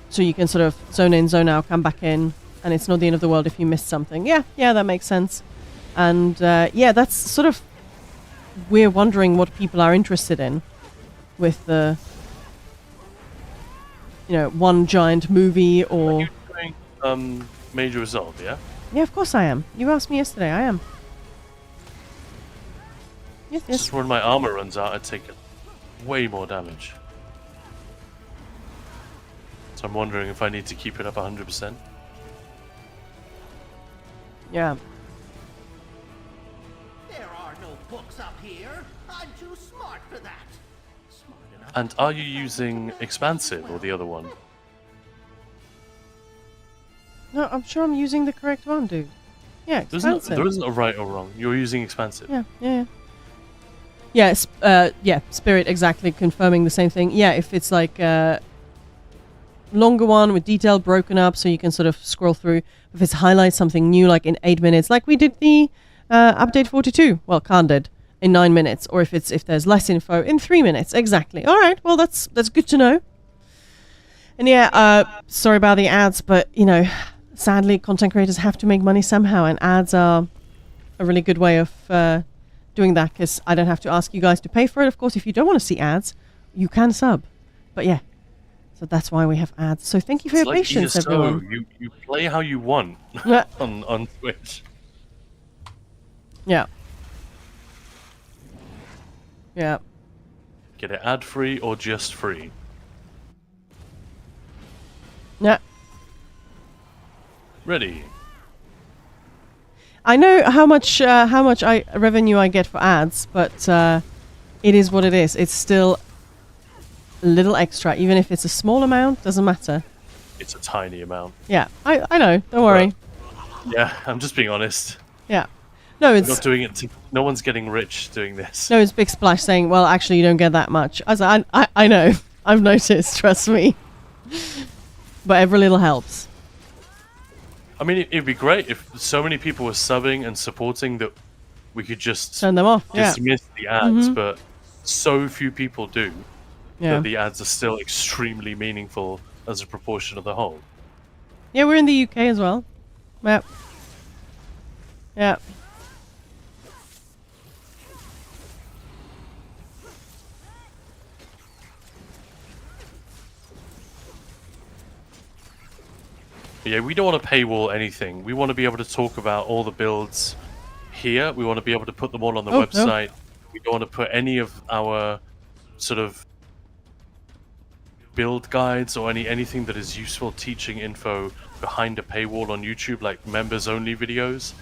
So you can sort of zone in, zone out, come back in, and it's not the end of the world if you missed something. Yeah, that makes sense. And that's sort of... We're wondering what people are interested in with the... one giant movie or... Are you doing Major Resolve, yeah? Yeah, of course I am. You asked me yesterday, I am. Yes. Just when my armor runs out, I take way more damage. So I'm wondering if I need to keep it up 100%. Yeah. There are no books up here. I'm too smart for that. Smart enough. And are you using Expansive or the other one? No, I'm sure I'm using the correct one, dude. Yeah, expansive. There isn't a right or wrong. You're using Expansive. Yeah, Spirit, exactly, confirming the same thing. Yeah, if it's like a longer one with detail broken up so you can sort of scroll through. If it's highlight something new, like in 8 minutes, like we did the update 42. Well, Khan did in 9 minutes. Or if there's less info, in 3 minutes. Exactly. All right, well, that's good to know. And yeah, sorry about the ads, but you know, sadly, content creators have to make money somehow, and ads are a really good way of doing that, because I don't have to ask you guys to pay for it. Of course, if you don't want to see ads, you can sub. But yeah, so that's why we have ads. So thank you for It's your like patience, ESO. everyone. You play how you want Yeah. on Twitch. Yeah. Yeah. Get it ad free or just free. Yeah. Ready. I know how much revenue I get for ads, but it is what it is. It's still a little extra, even if it's a small amount. Doesn't matter. It's a tiny amount. Yeah, I know. Don't worry. Yeah, I'm just being honest. Yeah. No, I'm it's not doing it. No one's getting rich doing this. no, it's Big Splash saying, "Well, actually, you don't get that much." I know. I've noticed. Trust me. But every little helps. I mean, it'd be great if so many people were subbing and supporting that we could just Turn them off. Yeah. dismiss the ads, but so few people do Yeah. that the ads are still extremely meaningful as a proportion of the whole. Yeah, we're in the UK as well. Yep. Yeah. But yeah, we don't want to paywall anything. We want to be able to talk about all the builds here. We want to be able to put them all on the Oh, no. website. We don't want to put any of our sort of build guides or anything that is useful teaching info behind a paywall on YouTube, like members only videos.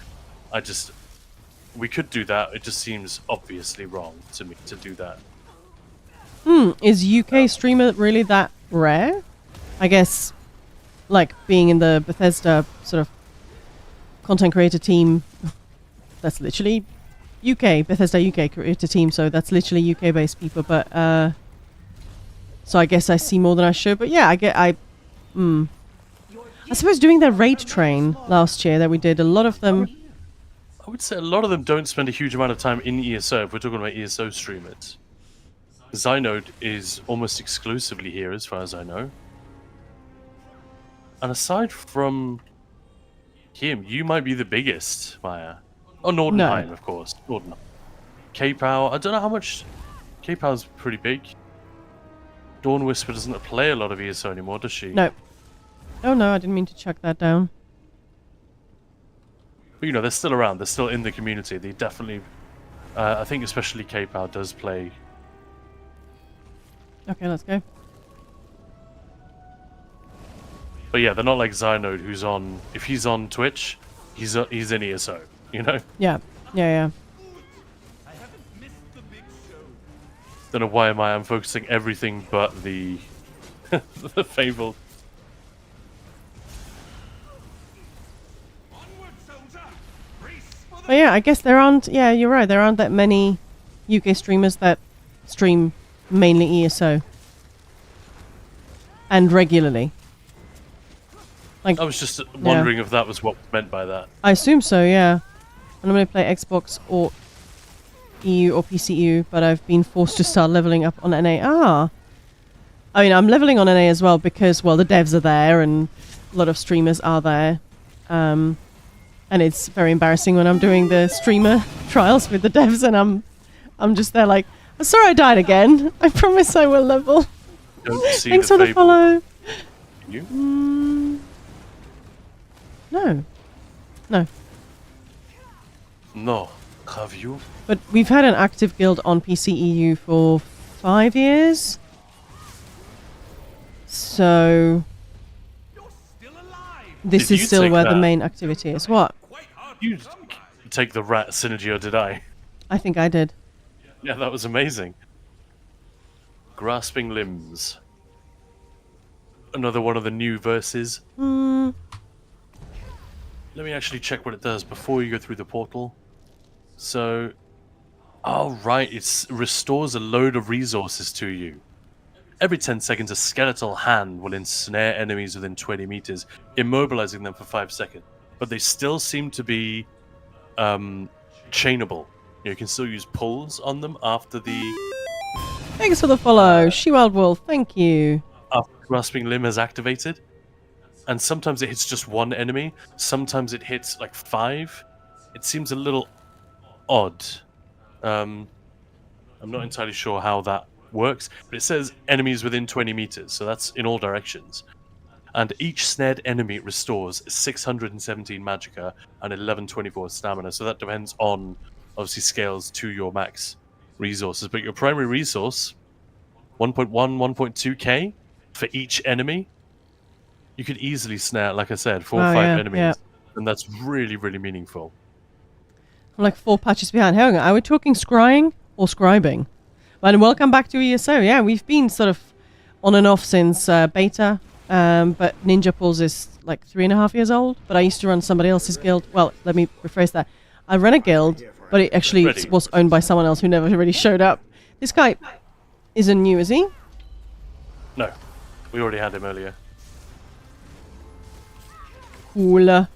We could do that. It just seems obviously wrong to me to do that. Is UK streamer really that rare? I guess, like, being in the Bethesda sort of content creator team, that's literally UK, Bethesda UK creator team, so that's literally UK based people, but so I guess I see more than I should. But yeah, I suppose doing the raid train last year that we did, a lot of them. I would say a lot of them don't spend a huge amount of time in ESO if we're talking about ESO streamers. Zynode is almost exclusively here as far as I know. And aside from him, you might be the biggest, Maya. Oh, Nordenheim, No. of course. Nordenheim. K-Pow, I don't know how much... K-Pow's pretty big. Dawn Whisper doesn't play a lot of ESO anymore, does she? No. Oh no, I didn't mean to chuck that down. But you know, they're still around. They're still in the community. They definitely... I think especially K-Pow does play... Okay, let's go. But yeah, they're not like Zynode, who's on... If he's on Twitch, he's in ESO, you know? Yeah, yeah. I haven't missed the big show. Don't know why I'm focusing everything but the... the Fable. Onward, soldier! Brace for the But yeah, I guess there aren't. Yeah, you're right. There aren't that many UK streamers that stream mainly ESO and regularly. Like, I was just wondering if that was what was meant by that. I assume so. Yeah, I normally play Xbox or EU or PCU, but I've been forced to start leveling up on NA. I mean, I'm leveling on NA as well because, well, the devs are there and a lot of streamers are there. And it's very embarrassing when I'm doing the streamer trials with the devs and I'm just there like, I'm sorry I died again. I promise I will level. Don't see Thanks the for the Fable. follow. You? No. No. No. Have you? But we've had an active guild on PCEU for 5 years. So You're still alive! this Did is you still take where the that? main activity is. What? Quite hard You to come by. take the rat synergy, or did I? I think I did. Yeah, that was amazing. Grasping Limbs. Another one of the new verses. Let me actually check what it does before you go through the portal. So... Oh, right, it restores a load of resources to you. Every 10 seconds, a skeletal hand will ensnare enemies within 20 meters, immobilizing them for 5 seconds. But they still seem to be chainable. You can still use pulls on them after the Thanks for the follow. She Wild Wolf, thank you. grasping limb has activated, and sometimes it hits just one enemy, sometimes it hits like 5. It seems a little odd. I'm not entirely sure how that works, but it says enemies within 20 meters, so that's in all directions. And each snared enemy restores 617 magicka and 1124 stamina, so that depends on, obviously, scales to your max resources. But your primary resource, 1.1, 1.2k for each enemy. You could easily snare, like I said, 4 or 5 enemies, and that's really, really meaningful. I'm like 4 patches behind. Hang on, are we talking scrying or scribing? And welcome back to ESO. Yeah, we've been sort of on and off since beta, but Ninja Pulse is like 3.5 years old. But I used to run somebody else's guild. Well, let me rephrase that. I ran a guild, but it actually was owned by someone else who never really showed up. This guy isn't new, is he? No, we already had him earlier. Cool.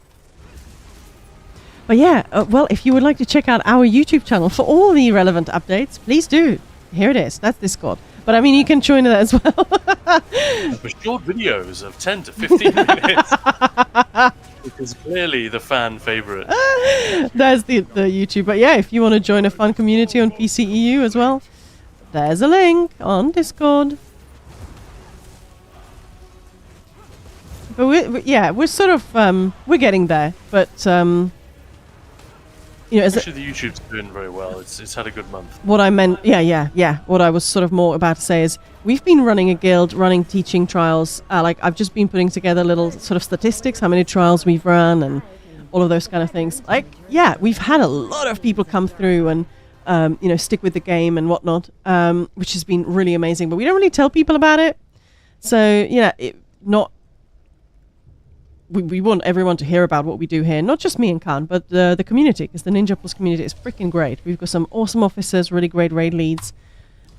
But yeah, well, if you would like to check out our YouTube channel for all the relevant updates, please do. Here it is. That's Discord. But I mean, you can join it as well. For short videos of 10 to 15 minutes. It is clearly the fan favorite. There's the YouTube. But yeah, if you want to join a fun community on PCEU as well, there's a link on Discord. But we're sort of we're getting there. But you know, actually, the YouTube's doing very well. It's had a good month. What I meant, yeah. What I was sort of more about to say is we've been running a guild, running teaching trials. Like I've just been putting together little sort of statistics, how many trials we've run, and all of those kind of things. Like, yeah, we've had a lot of people come through and you know, stick with the game and whatnot, which has been really amazing. But we don't really tell people about it. So yeah, we want everyone to hear about what we do here, not just me and Khan, but the community, because the Ninja Plus community is freaking great. We've got some awesome officers, really great raid leads,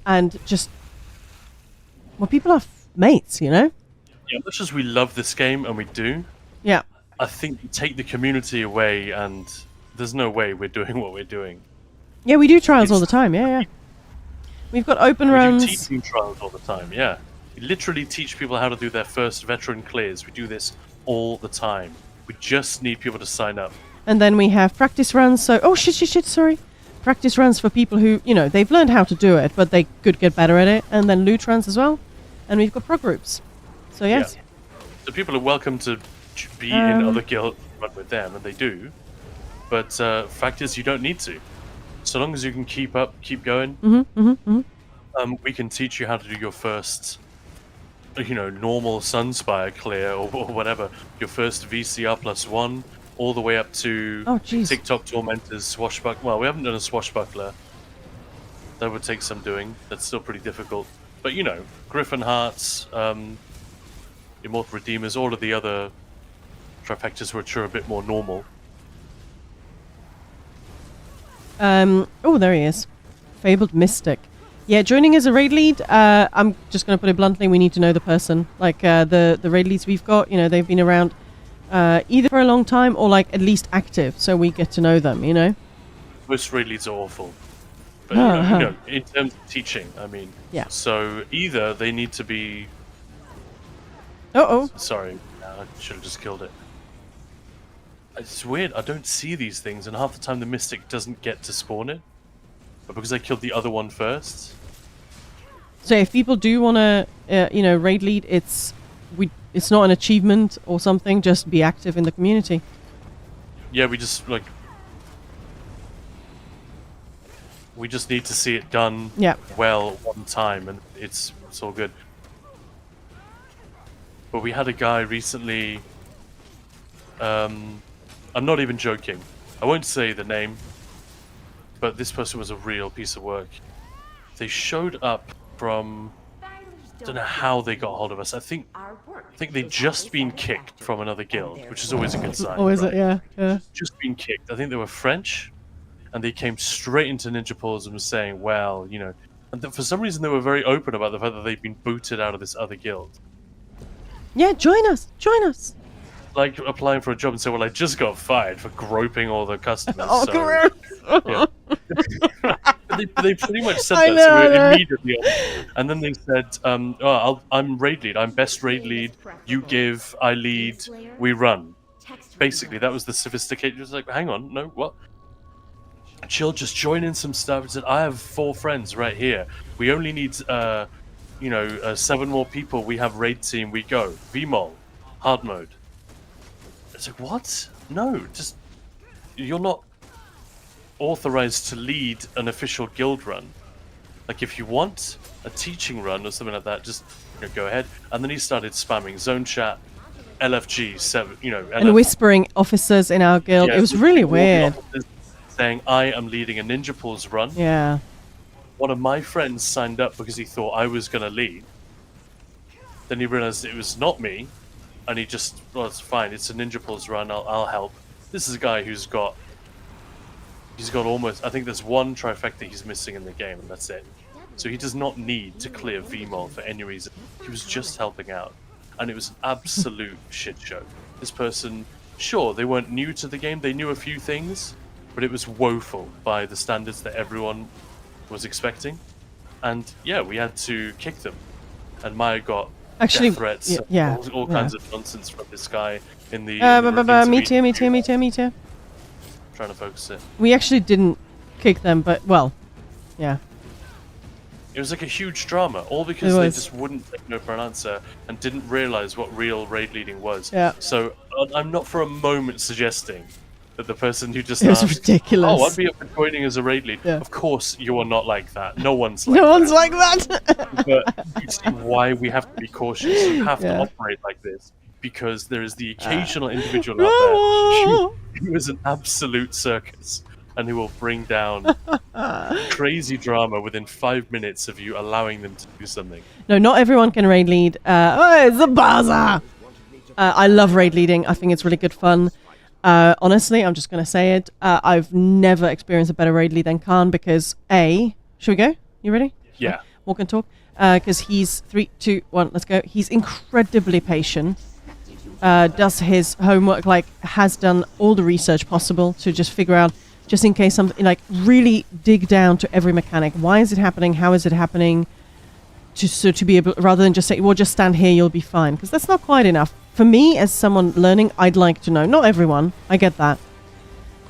and just, well, people are mates, you know? Yeah, much as we love this game, and we do, yeah, I think you take the community away, and there's no way we're doing what we're doing. Yeah, we do trials all the time, yeah. We've got open runs. We do teaching trials all the time, yeah. We literally teach people how to do their first veteran clears. We do this all the time. We just need people to sign up. And then we have practice runs. So, oh shit, sorry. Practice runs for people who, you know, they've learned how to do it, but they could get better at it. And then loot runs as well. And we've got pro groups. So yes. Yeah. So people are welcome to be in other guilds, run with them, and they do. But fact is, you don't need to. So long as you can keep going. We can teach you how to do your first, you know, normal Sunspire clear or whatever. Your first VCR +1, all the way up to TikTok Tormentors, Swashbuckler. Well, we haven't done a Swashbuckler. That would take some doing. That's still pretty difficult. But, you know, Griffin Hearts, Immortal Redeemers, all of the other trifectas which are a bit more normal. Oh, there he is. Fabled Mystic. Yeah, joining as a raid lead, I'm just going to put it bluntly, we need to know the person. Like, the raid leads we've got, you know, they've been around either for a long time or, like, at least active, so we get to know them, you know? Most raid leads are awful. But, you know, in terms of teaching, I mean. Yeah. So, either they need to be... Sorry, I should have just killed it. It's weird, I don't see these things, and half the time the Mystic doesn't get to spawn it. But because I killed the other one first. So if people do want to, you know, raid lead, it's not an achievement or something. Just be active in the community. Yeah, we just need to see it done well one time, and it's all good. But we had a guy recently. I'm not even joking. I won't say the name. But this person was a real piece of work. They showed up from... I don't know how they got hold of us. I think they'd just been kicked from another guild, which is always a good sign. Oh, is it? Yeah. Just been kicked. I think they were French, and they came straight into Ninja Pulse and was saying, well, you know... And for some reason they were very open about the fact that they'd been booted out of this other guild. Yeah, join us! Like applying for a job and say, well, I just got fired for groping all the customers. Oh, so, gross! Yeah. They pretty much said I that, know, so I we're know. immediately on. And then they said, I'm raid lead. I'm best raid lead. You give, I lead, we run. Basically, that was the sophisticated. It was like, hang on, no, what? She'll just join in some stuff and said, I have 4 friends right here. We only need, 7 more people. We have raid team. We go. VMOL. Hard mode. It's like, what? No, just... You're not authorized to lead an official guild run. Like, if you want a teaching run or something like that, just go ahead. And then he started spamming zone chat, LFG, 7, And whispering officers in our guild. Yeah, It was really all the weird. officers saying, I am leading a Ninja Pools run. Yeah. One of my friends signed up because he thought I was going to lead. Then he realized it was not me. And he just, well, it's fine. It's a Ninja Pools run. I'll help. This is a guy who's got... He's got almost... I think there's one trifecta he's missing in the game, and that's it. So he does not need to clear VMOL for any reason. He was just helping out. And it was an absolute shit show. This person... Sure, they weren't new to the game. They knew a few things. But it was woeful by the standards that everyone was expecting. And yeah, we had to kick them. And Maya got Actually, death threats, yeah, all kinds of nonsense from this guy in the... Me too. Trying to focus it. We actually didn't kick them, but, well, yeah. It was like a huge drama, all because they just wouldn't take no for an answer and didn't realize what real raid leading was. Yeah. So I'm not for a moment suggesting that the person who just It was asked, ridiculous. "Oh, I'd be up for joining as a raid lead." Yeah. Of course, you are not like that. No one's like No that. one's like that. But you see why we have to be cautious. You have to Yeah. operate like this because there is the occasional individual out there who is an absolute circus and who will bring down crazy drama within 5 minutes of you allowing them to do something. No, not everyone can raid lead. It's a bazaar. I love raid leading. I think it's really good fun. Honestly, I'm just going to say it. I've never experienced a better raid lead than Khan because should we go? You ready? Yeah. Walk and talk. Because he's 3, 2, 1, let's go. He's incredibly patient. Does his homework, has done all the research possible to just figure out, just in case something, really dig down to every mechanic. Why is it happening? How is it happening? To be able, rather than just say, well, just stand here, you'll be fine. Because that's not quite enough. For me, as someone learning, I'd like to know. Not everyone. I get that.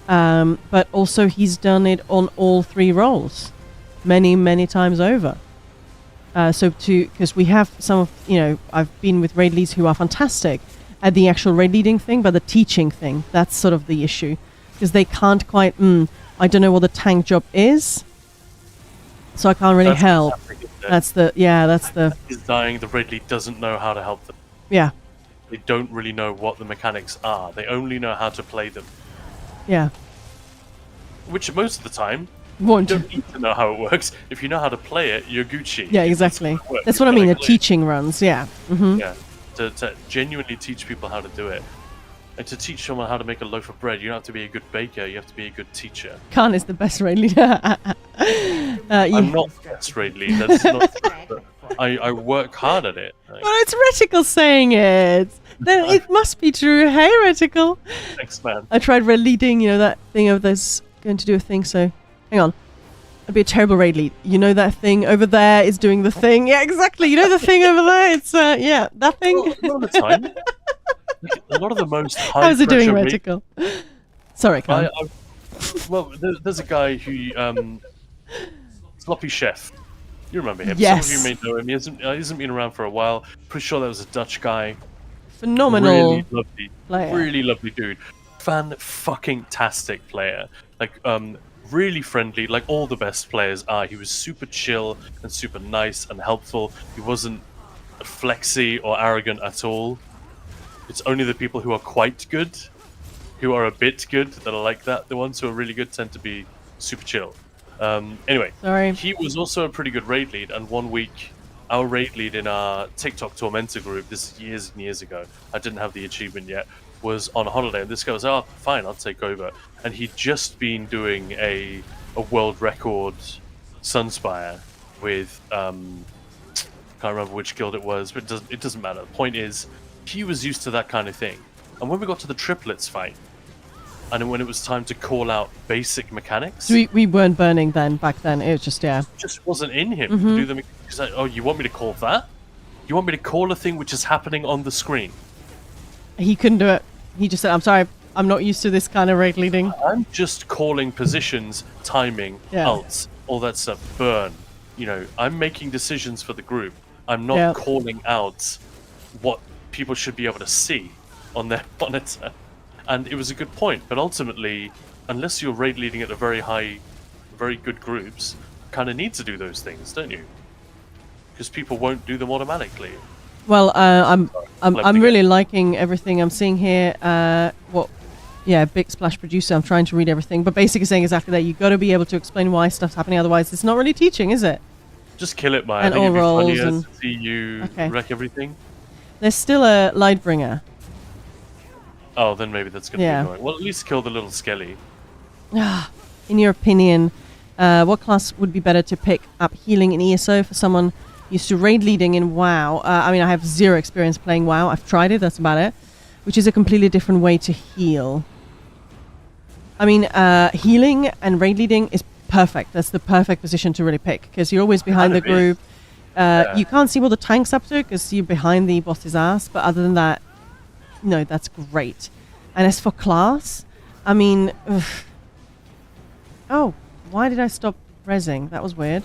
But also, he's done it on all 3 roles. Many, many times over. Because we have some of, I've been with raid leads who are fantastic at the actual raid leading thing, but the teaching thing, that's sort of the issue. Because they can't quite, I don't know what the tank job is. So I can't really help. That's the... He's dying, the raid lead doesn't know how to help them. Yeah. They don't really know what the mechanics are. They only know how to play them. Yeah. Which most of the time, Want you don't need to know how it works. If you know how to play it, you're Gucci. Yeah, exactly. Works. That's what I mean, the teaching runs, yeah. Mm-hmm. Yeah. To genuinely teach people how to do it. And to teach someone how to make a loaf of bread, you don't have to be a good baker, you have to be a good teacher. Khan is the best raid leader. I'm not the best raid lead, that's not true. But I work hard at it. Well, it's Reticle saying it. Then it must be true. Hey, Reticle. Thanks, man. I tried raid leading, that thing of this going to do a thing, so hang on. I'd be a terrible raid lead. You know that thing over there is doing the thing. Yeah, exactly. You know the thing over there? It's, that thing. Well, not all the time. A lot of the most high How's it doing, pressure Reticle? Sorry, Khan. Well, there's a guy who, Sloppy Chef. You remember him. Yes. Some of you may know him. He hasn't been around for a while. Pretty sure that was a Dutch guy. Phenomenal Really lovely player. Really lovely dude. Fan-fucking-tastic player. Really friendly, like all the best players are. He was super chill and super nice and helpful. He wasn't flexy or arrogant at all. It's only the people who are quite good, who are a bit good, that are like that. The ones who are really good tend to be super chill. Anyway, Sorry. he was also a pretty good raid lead, and one week, our raid lead in our TikTok Tormentor group, this is years and years ago, I didn't have the achievement yet, was on holiday, and this guy was, oh, fine, I'll take over. And he'd just been doing a world record Sunspire with, can't remember which guild it was, but it doesn't matter. The point is, he was used to that kind of thing. And when we got to the triplets fight, and when it was time to call out basic mechanics, So we weren't burning then, back then. It was just, yeah. it just wasn't in him to do them. He's like, oh, you want me to call that? You want me to call a thing which is happening on the screen? He couldn't do it. He just said, I'm sorry, I'm not used to this kind of raid leading. I'm just calling positions, timing, Yeah. ults, all that stuff. Burn. You know, I'm making decisions for the group. I'm not calling out what people should be able to see on their monitor. And it was a good point, but ultimately, unless you're raid leading at a very good groups, you kind of need to do those things, don't you? Because people won't do them automatically. Well, I'm Love to really liking everything I'm seeing here. Big Splash Producer, I'm trying to read everything, but basically saying exactly that. You've got to be able to explain why stuff's happening, otherwise it's not really teaching, is it? Just kill it, Maya. And I think it'd be all funnier rolls to see you wreck everything. There's still a Lightbringer. Oh, then maybe that's going to be annoying. Well, at least kill the little skelly. In your opinion, what class would be better to pick up healing in ESO for someone used to raid leading in WoW? I mean, I have zero experience playing WoW. I've tried it, that's about it. Which is a completely different way to heal. I mean, healing and raid leading is perfect. That's the perfect position to really pick, because you're always behind the group. You can't see what the tank's up to because you're behind the boss's ass, but other than that, no, that's great. And as for class, I mean... Oh, why did I stop rezzing? That was weird.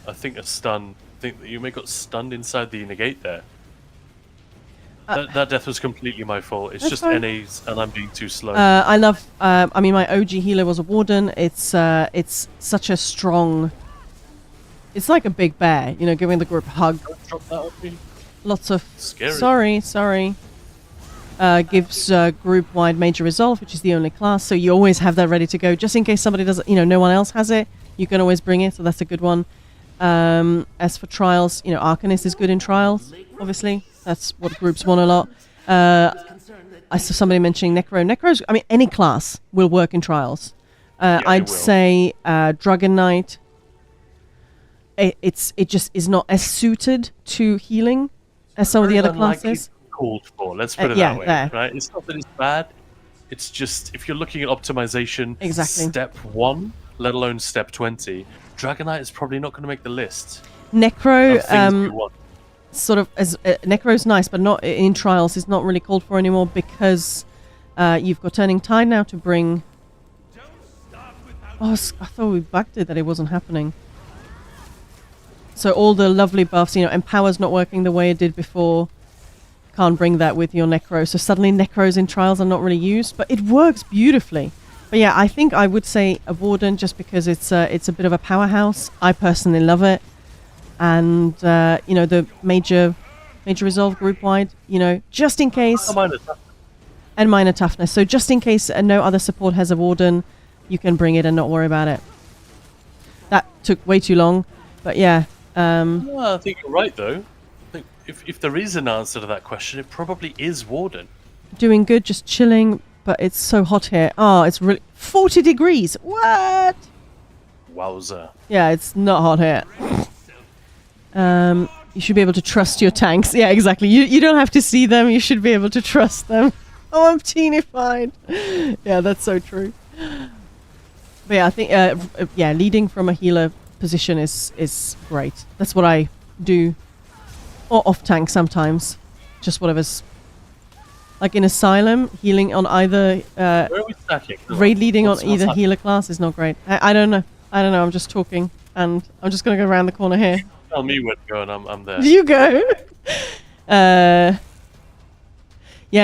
I think a stun. I think that you may got stunned inside the negate there. That death was completely my fault. It's just fine. NAs and I'm being too slow. I love... I mean, my OG healer was a warden. It's such a strong... It's like a big bear, you know, giving the group a hug. Don't drop that on me. Lots of... Scary. Sorry. Gives group-wide major resolve, which is the only class, so you always have that ready to go. Just in case somebody doesn't... You know, no one else has it, you can always bring it, so that's a good one. As for trials, you know, Arcanist is good in trials, obviously. That's what groups want a lot. I saw somebody mentioning Necro. Necro's... I mean, any class will work in trials. I'd say Dragon Knight... It just is not as suited to healing as some of the other classes. Called for. Let's put it that way. Right? It's not that it's bad. It's just if you're looking at optimization, step 1, let alone step 20, Dragon Knight is probably not going to make the list. Necro, sort of as Necro's nice, but not in trials. Is not really called for anymore because you've got Turning Tide now to bring. Oh, I thought we backed it that it wasn't happening. So all the lovely buffs, you know, Empower's not working the way it did before. Can't bring that with your Necro. So suddenly Necros in trials are not really used, but it works beautifully. But yeah, I think I would say a Warden just because it's a bit of a powerhouse. I personally love it. And, you know, the major resolve group-wide, you know, just in case... And minor toughness. So just in case no other support has a Warden, you can bring it and not worry about it. That took way too long, but yeah... Well, I think you're right, though. I think if there is an answer to that question, it probably is Warden. Doing good, just chilling, but it's so hot here. Oh, it's really... 40 degrees! What? Wowza. Yeah, it's not hot here. You should be able to trust your tanks. Yeah, exactly. You don't have to see them, you should be able to trust them. Oh, I'm teenified. Yeah, that's so true. But yeah, I think, leading from a healer position is great. That's what I do. Or off tank sometimes. Just whatever's... Like in Asylum, healing on either... Where are we stacking? Raid leading on either healer class is not great. I don't know. I'm just talking. And I'm just going to go around the corner here. Tell me where to go and I'm there. You go! Yeah,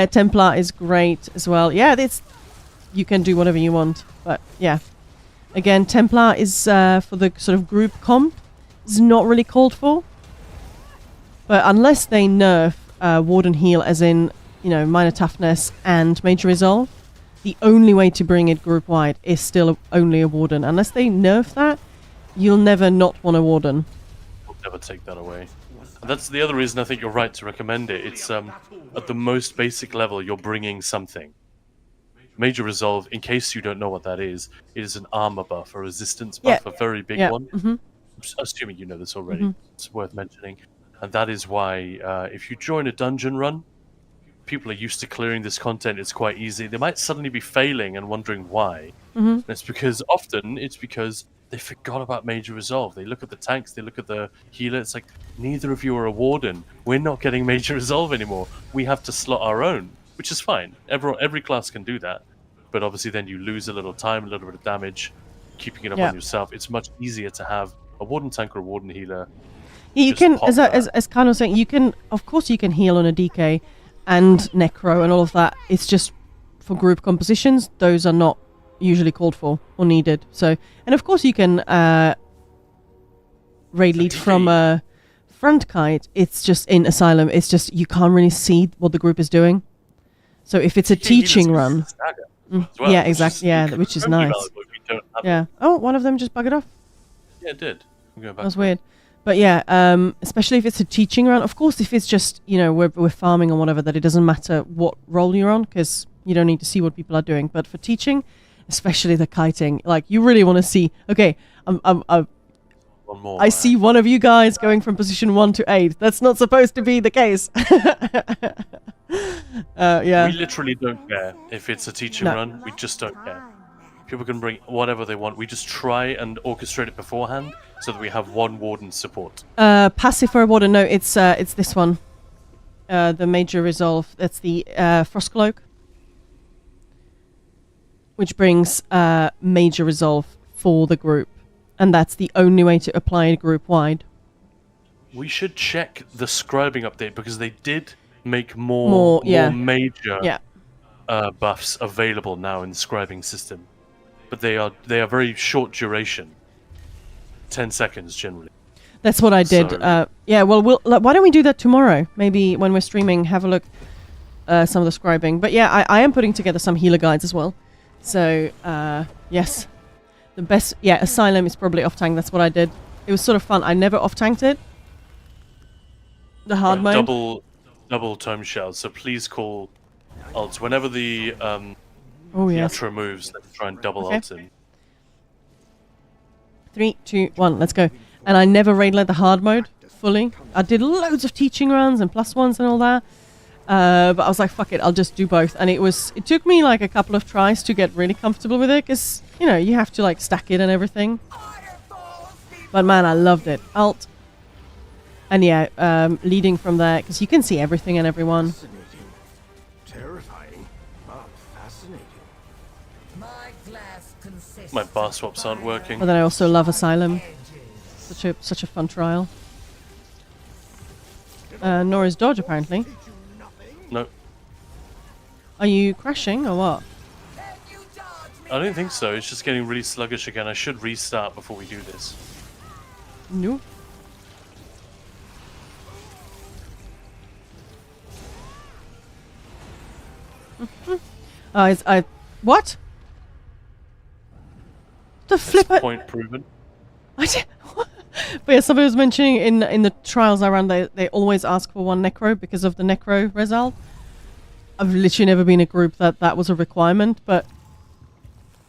Templar is great as well. Yeah, you can do whatever you want. But yeah. Again, Templar is for the sort of group comp. Is not really called for. But unless they nerf Warden heal as in, you know, minor toughness and major resolve, the only way to bring it group wide is still only a Warden. Unless they nerf that, you'll never not want a Warden. We'll never take that away. And that's the other reason I think you're right to recommend it. It's at the most basic level, you're bringing something. Major resolve, in case you don't know what that is, it is an armor buff, a resistance buff, a very big one. Mm-hmm. Assuming you know this already, it's worth mentioning. And that is why if you join a dungeon run, people are used to clearing this content, it's quite easy. They might suddenly be failing and wondering why. Mm-hmm. And it's because they forgot about Major Resolve. They look at the tanks, they look at the healer. It's like, neither of you are a warden. We're not getting Major Resolve anymore. We have to slot our own, which is fine. Every class can do that. But obviously then you lose a little time, a little bit of damage, keeping it up on yourself. It's much easier to have a warden tank or a warden healer. You Just can, pop as that. Khan was saying, you can, of course, you can heal on a DK and Necro and all of that. It's just for group compositions, those are not usually called for or needed. So, and of course, you can raid lead from a front kite. It's just in Asylum. It's just you can't really see what the group is doing. So if it's a teaching run, Well, yeah, exactly, yeah, which is nice. Yeah. Oh, one of them just buggered off. Yeah, it did. I'm going back. That was weird. But yeah, especially if it's a teaching run. Of course, if it's just, we're farming or whatever, that it doesn't matter what role you're on because you don't need to see what people are doing. But for teaching, especially the kiting, like you really want to see, okay, One more. I see one of you guys going from position 1 to 8. That's not supposed to be the case. Yeah. We literally don't care if it's a teaching run. We just don't care. People can bring whatever they want. We just try and orchestrate it beforehand so that we have one warden support. Passive for a warden. No, it's this one. The Major Resolve. That's the Frost Cloak, which brings Major Resolve for the group, and that's the only way to apply it group wide. We should check the scribing update because they did make more major buffs available now in the scribing system. But they are very short duration, 10 seconds generally. That's what I did. So, yeah, well, why don't we do that tomorrow? Maybe when we're streaming, have a look some of the scribing. But yeah, I am putting together some healer guides as well. So yes, the best. Yeah, Asylum is probably off tank. That's what I did. It was sort of fun. I never off tanked it. The hard mode. Double tome shells. So please call ults whenever the Oh yes. Yatra moves. Let's try and double ult in. 3, 2, 1, let's go. And I never raid led the hard mode fully. I did loads of teaching runs and +1s and all that. But I was like, fuck it, I'll just do both. And it took me like a couple of tries to get really comfortable with it because, you have to like stack it and everything. But man, I loved it. Alt. And yeah, leading from there because you can see everything and everyone. Terrifying, but fascinating. My glass consists My bar swaps aren't working. But then I also love Asylum. Such a fun trial. Nor is Dodge apparently. No, Are you crashing or what? I don't think so. It's just getting really sluggish again. I should restart before we do this. No. What? The flip. Point proven. But yeah, somebody was mentioning in the trials I ran, they always ask for one necro because of the necro result. I've literally never been a group that was a requirement, but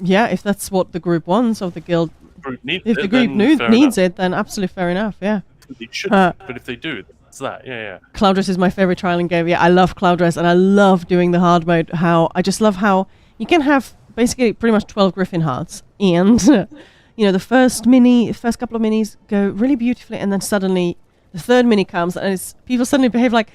yeah, if that's what the group wants of the guild, if the group needs it, then absolutely fair enough. Yeah. They should, but if they do, it's that. Yeah. Cloudress is my favorite trial in game. Yeah, I love Cloudress and I love doing the hard mode. I just love how you can have basically pretty much 12 Griffin hearts and the first couple of minis go really beautifully and then suddenly the third mini comes and people suddenly behave like,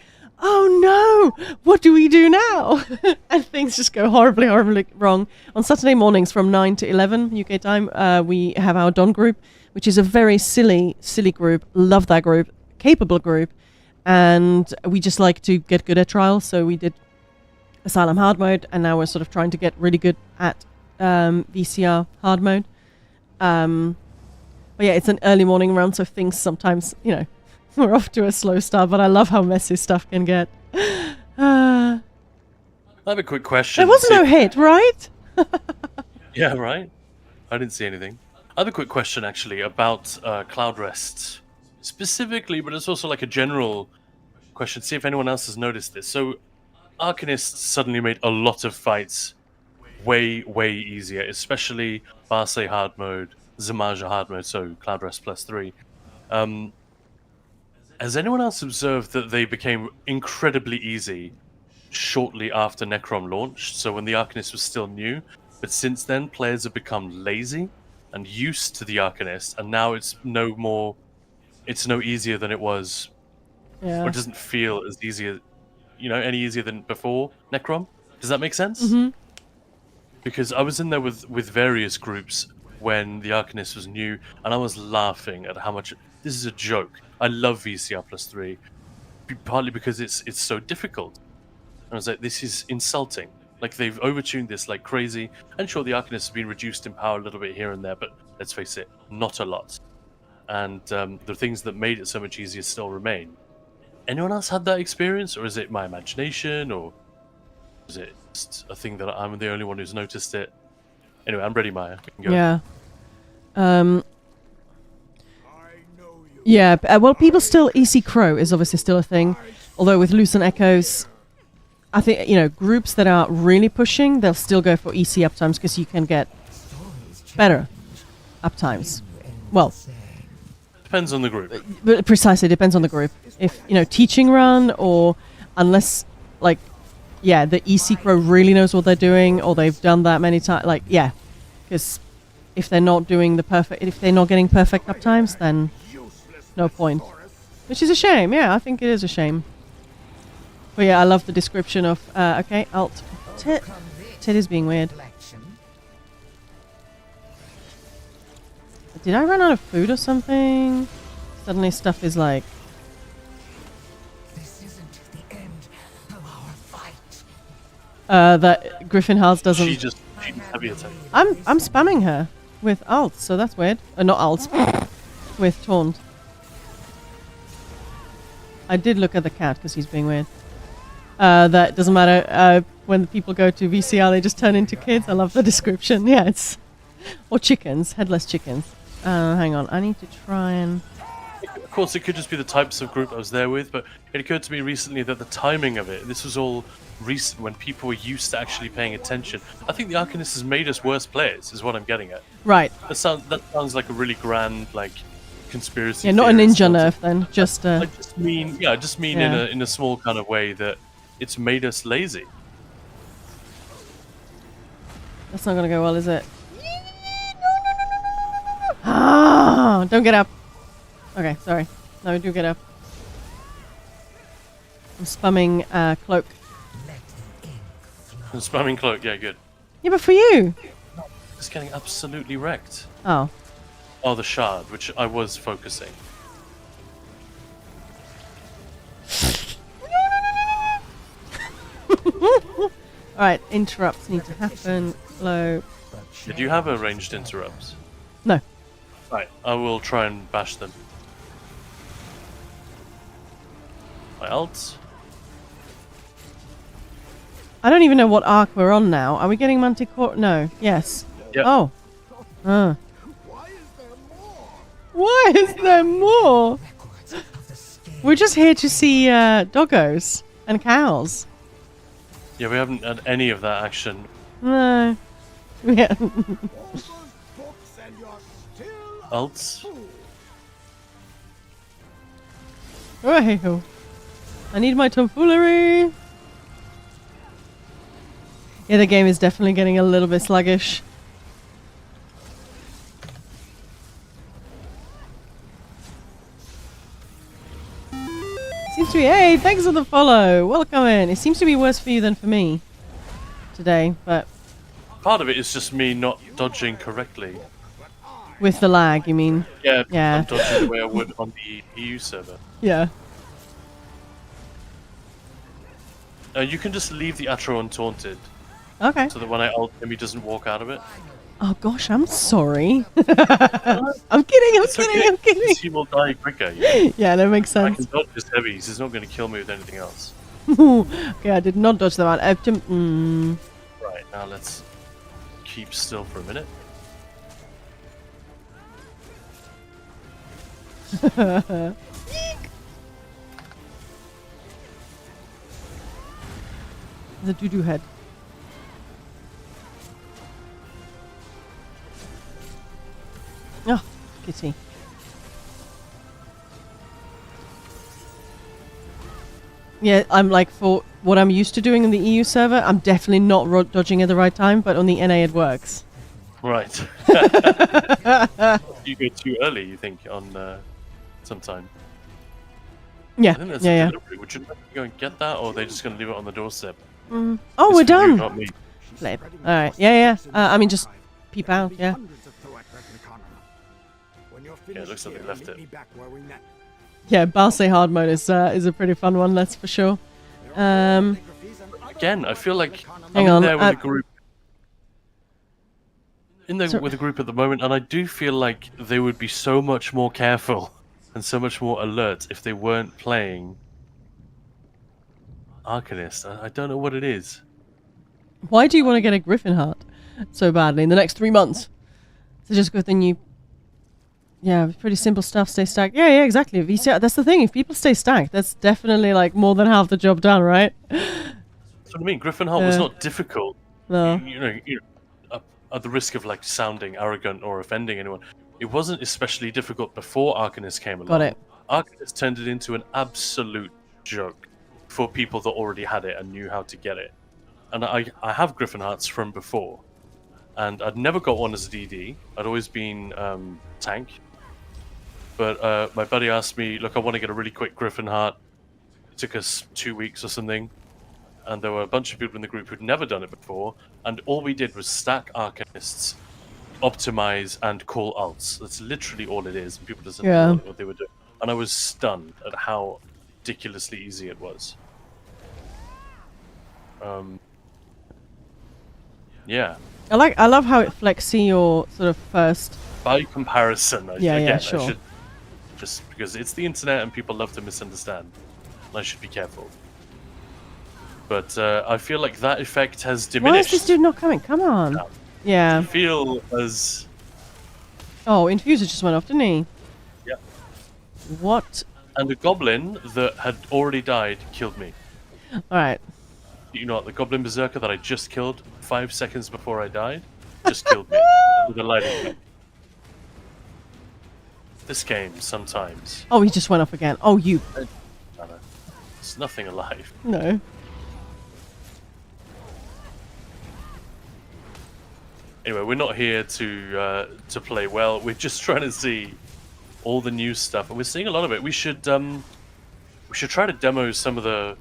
oh no, what do we do now? And things just go horribly wrong. On Saturday mornings from 9 to 11 UK time, we have our Dawn group, which is a very silly group. Love that group. Capable group. And we just like to get good at trials. So we did Asylum hard mode, and now we're sort of trying to get really good at VCR hard mode. But yeah, it's an early morning round, so things sometimes, we're off to a slow start, but I love how messy stuff can get. I have a quick question. There was no hit, right? Yeah, right? I didn't see anything. I have a quick question, actually, about Cloud Rest specifically, but it's also like a general question. See if anyone else has noticed this. So, Arcanists suddenly made a lot of fights way, way easier, especially Barse hard mode, Zamaja hard mode, so Cloud Rest +3. Has anyone else observed that they became incredibly easy shortly after Necrom launched, so when the Arcanist was still new. But since then, players have become lazy and used to the Arcanist, and now it's no easier than it was, Yeah. or it doesn't feel as easy, any easier than before Necrom. Does that make sense? Mm-hmm. Because I was in there with various groups when the Arcanist was new, and I was laughing at how much this is a joke. I love VCR plus 3, partly because it's so difficult. And I was like, this is insulting. Like, they've overtuned this like crazy. And sure, the Arcanist has been reduced in power a little bit here and there, but let's face it, not a lot. And the things that made it so much easier still remain. Anyone else had that experience, or is it my imagination, or is it just a thing that I'm the only one who's noticed it? Anyway, I'm ready, Maya. We can go. Yeah. Yeah. Well, people still EC Crow is obviously still a thing. Although with Lucent Echoes, I think groups that are really pushing, they'll still go for EC uptimes because you can get better uptimes. Well, Depends on the group. but precisely depends on the group. If teaching run, or unless the EC Crow really knows what they're doing, or they've done that many times, because if they're not doing if they're not getting perfect uptimes, then no point. Which is a shame. Yeah, I think it is a shame. But yeah, I love the description of okay, alt tit is being weird. Did I run out of food or something? Suddenly stuff is like... This isn't the end of our fight. that Griffin Hals doesn't... She's heavy attack. I'm spamming her with alts, so that's weird. Not alts, with taunt. I did look at the cat because he's being weird. That doesn't matter. When the people go to VCR, they just turn into kids. I love the description. Yeah, it's... Or chickens. Headless chickens. Hang on. I need to try and... Of course, it could just be the types of group I was there with, but it occurred to me recently that the timing of it, this was all recent when people were used to actually paying attention. I think the Arcanist has made us worse players, is what I'm getting at. Right. That sounds like a really grand, conspiracy. Yeah, not a theory. ninja nerf then. Just... I just mean Yeah. in a small kind of way that it's made us lazy. That's not gonna go well, is it? Ah! Don't get up. Okay, sorry. No, do get up. I'm spamming cloak. And spamming cloak, yeah, good. Yeah, but for you. Just getting absolutely wrecked. Oh. Oh, the shard, which I was focusing. Alright, interrupts need to happen. Low. Did you have a ranged interrupts? No. Right, I will try and bash them. My ult. I don't even know what arc we're on now. Are we getting Manticore? No. Yes. Yep. Oh. Why is there more? We're just here to see doggos and cows. Yeah, we haven't had any of that action. No. Yeah. Ults. Right. I need my tomfoolery. Yeah, the game is definitely getting a little bit sluggish. Seems to be... Hey, thanks for the follow. Welcome in. It seems to be worse for you than for me today, but... Part of it is just me not dodging correctly. With the lag, you mean? Yeah, Yeah. I'm dodging the way I would on the EU server. Yeah. You can just leave the Atro untaunted, Okay. so that when I ult him, he doesn't walk out of it. Oh gosh, I'm sorry. I'm kidding, I'm kidding. He will die quicker. Yeah. Yeah, that makes I sense. can dodge his heavies. He's not going to kill me with anything else. Okay, I did not dodge that one. Right, now let's keep still for a minute. The doo-doo head. Oh, kitty. Yeah, I'm like what I'm used to doing in the EU server, I'm definitely not dodging at the right time, but on the NA it works. Right. You go too early, you think, on sometime. Yeah, I think that's yeah. a delivery. Would you go and get that, or are they just going to leave it on the doorstep? Oh, It's we're for you, done. not me. Flip. All right. Yeah. I mean, just peep out. Yeah. Yeah, it looks like they left it. Yeah. Balse hard mode is a pretty fun one. That's for sure. Again, I feel like Hang I'm on, in there with a group. With a group at the moment, and I do feel like they would be so much more careful and so much more alert if they weren't playing Arcanist. I don't know what it is. Why do you want to get a Griffin heart so badly in the next 3 months? So just go with the new. Yeah, pretty simple stuff. Stay stacked. Yeah, exactly. If you see, that's the thing. If people stay stacked, that's definitely like more than half the job done, right? That's what I mean. Griffin Heart was not difficult. No. You know, at the risk of like sounding arrogant or offending anyone, it wasn't especially difficult before Arcanist came along. Got it. Arcanist turned it into an absolute joke for people that already had it and knew how to get it. And I have Griffin Hearts from before, and I'd never got one as a DD. I'd always been tank. But my buddy asked me, look, I want to get a really quick Griffin Heart. It took us 2 weeks or something. And there were a bunch of people in the group who'd never done it before. And all we did was stack Arcanists, optimize, and call ults. That's literally all it is. And people doesn't know what they were doing. And I was stunned at how ridiculously easy it was. Yeah. I love how it flexy your sort of first. By comparison, Sure. I should just because it's the internet and people love to misunderstand. I should be careful. But I feel like that effect has diminished. Why is this dude not coming? Come on. Yeah. I feel as... Oh, Infuser just went off, didn't he? Yeah. What? And a goblin that had already died killed me. Alright. You know what? The goblin berserker that I just killed 5 seconds before I died just killed me with a lightning bolt. This game, sometimes... Oh, he just went off again. Oh, you... There's nothing alive. No. Anyway, we're not here to play well. We're just trying to see all the new stuff, and we're seeing a lot of it. We should try to demo some of the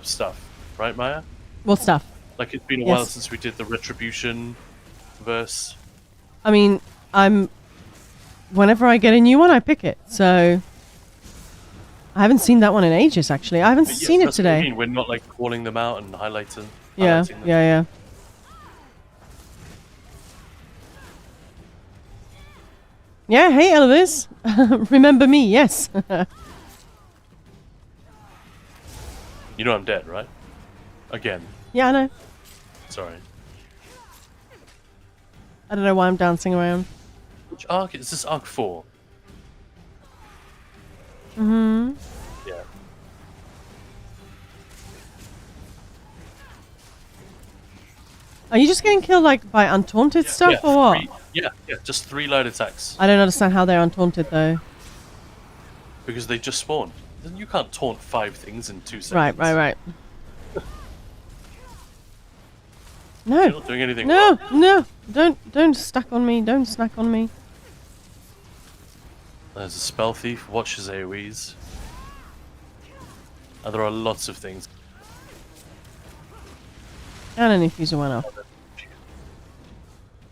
stuff, right, Maya? What stuff? Like it's been a while since we did the Retribution verse. I mean, whenever I get a new one, I pick it. So I haven't seen that one in ages. Actually, I haven't seen it today. What I mean. We're not like calling them out and highlighting. Yeah. Them. Yeah. Yeah, hey Elvis. Remember me, yes. You know I'm dead, right? Again. Yeah, I know. Sorry. I don't know why I'm dancing around. Which arc is this? Arc 4? Mm-hmm. Yeah. Are you just getting killed like by untaunted stuff or what? Yeah, just 3 light attacks. I don't understand how they're untaunted though. Because they just spawn. You can't taunt 5 things in 2 seconds. Right. No. You're not doing anything wrong. No. Don't stack on me. Don't snack on me. There's a spell thief, watches AoEs. And there are lots of things. And an infuser went off.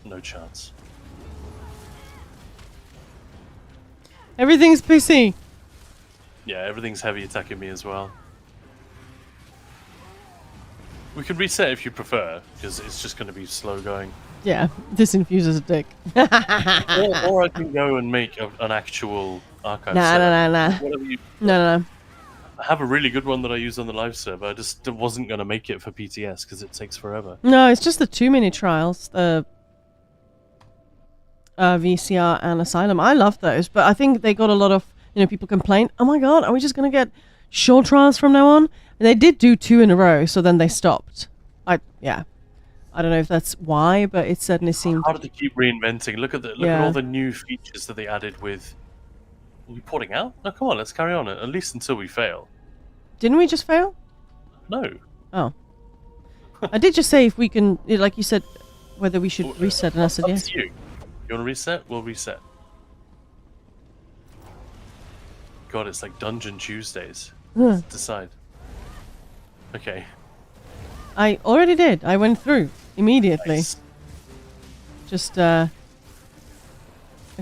No chance. Everything's PC. Yeah, everything's heavy attacking me as well. We can reset if you prefer, because it's just going to be slow going. Yeah, this infuser's a dick. or I can go and make an actual archive server. Nah. Whatever you... No. I have a really good one that I use on the live server. I just wasn't going to make it for PTS because it takes forever. No, it's just the 2 mini trials. The VCR and Asylum. I love those, but I think they got a lot of, people complain, oh my god, are we just going to get short trials from now on? And they did do 2 in a row, so then they stopped. I don't know if that's why, but it certainly seemed... How did they keep reinventing? Look at all the new features that they added with... Are we porting out? No, come on, let's carry on. At least until we fail. Didn't we just fail? No. Oh. I did just say if we can, like you said, whether we should reset, and I said Up yes. to you. You want to reset? We'll reset. God, it's like Dungeon Tuesdays. Huh. Decide. Okay. I already did. I went through immediately. Nice. Just, okay,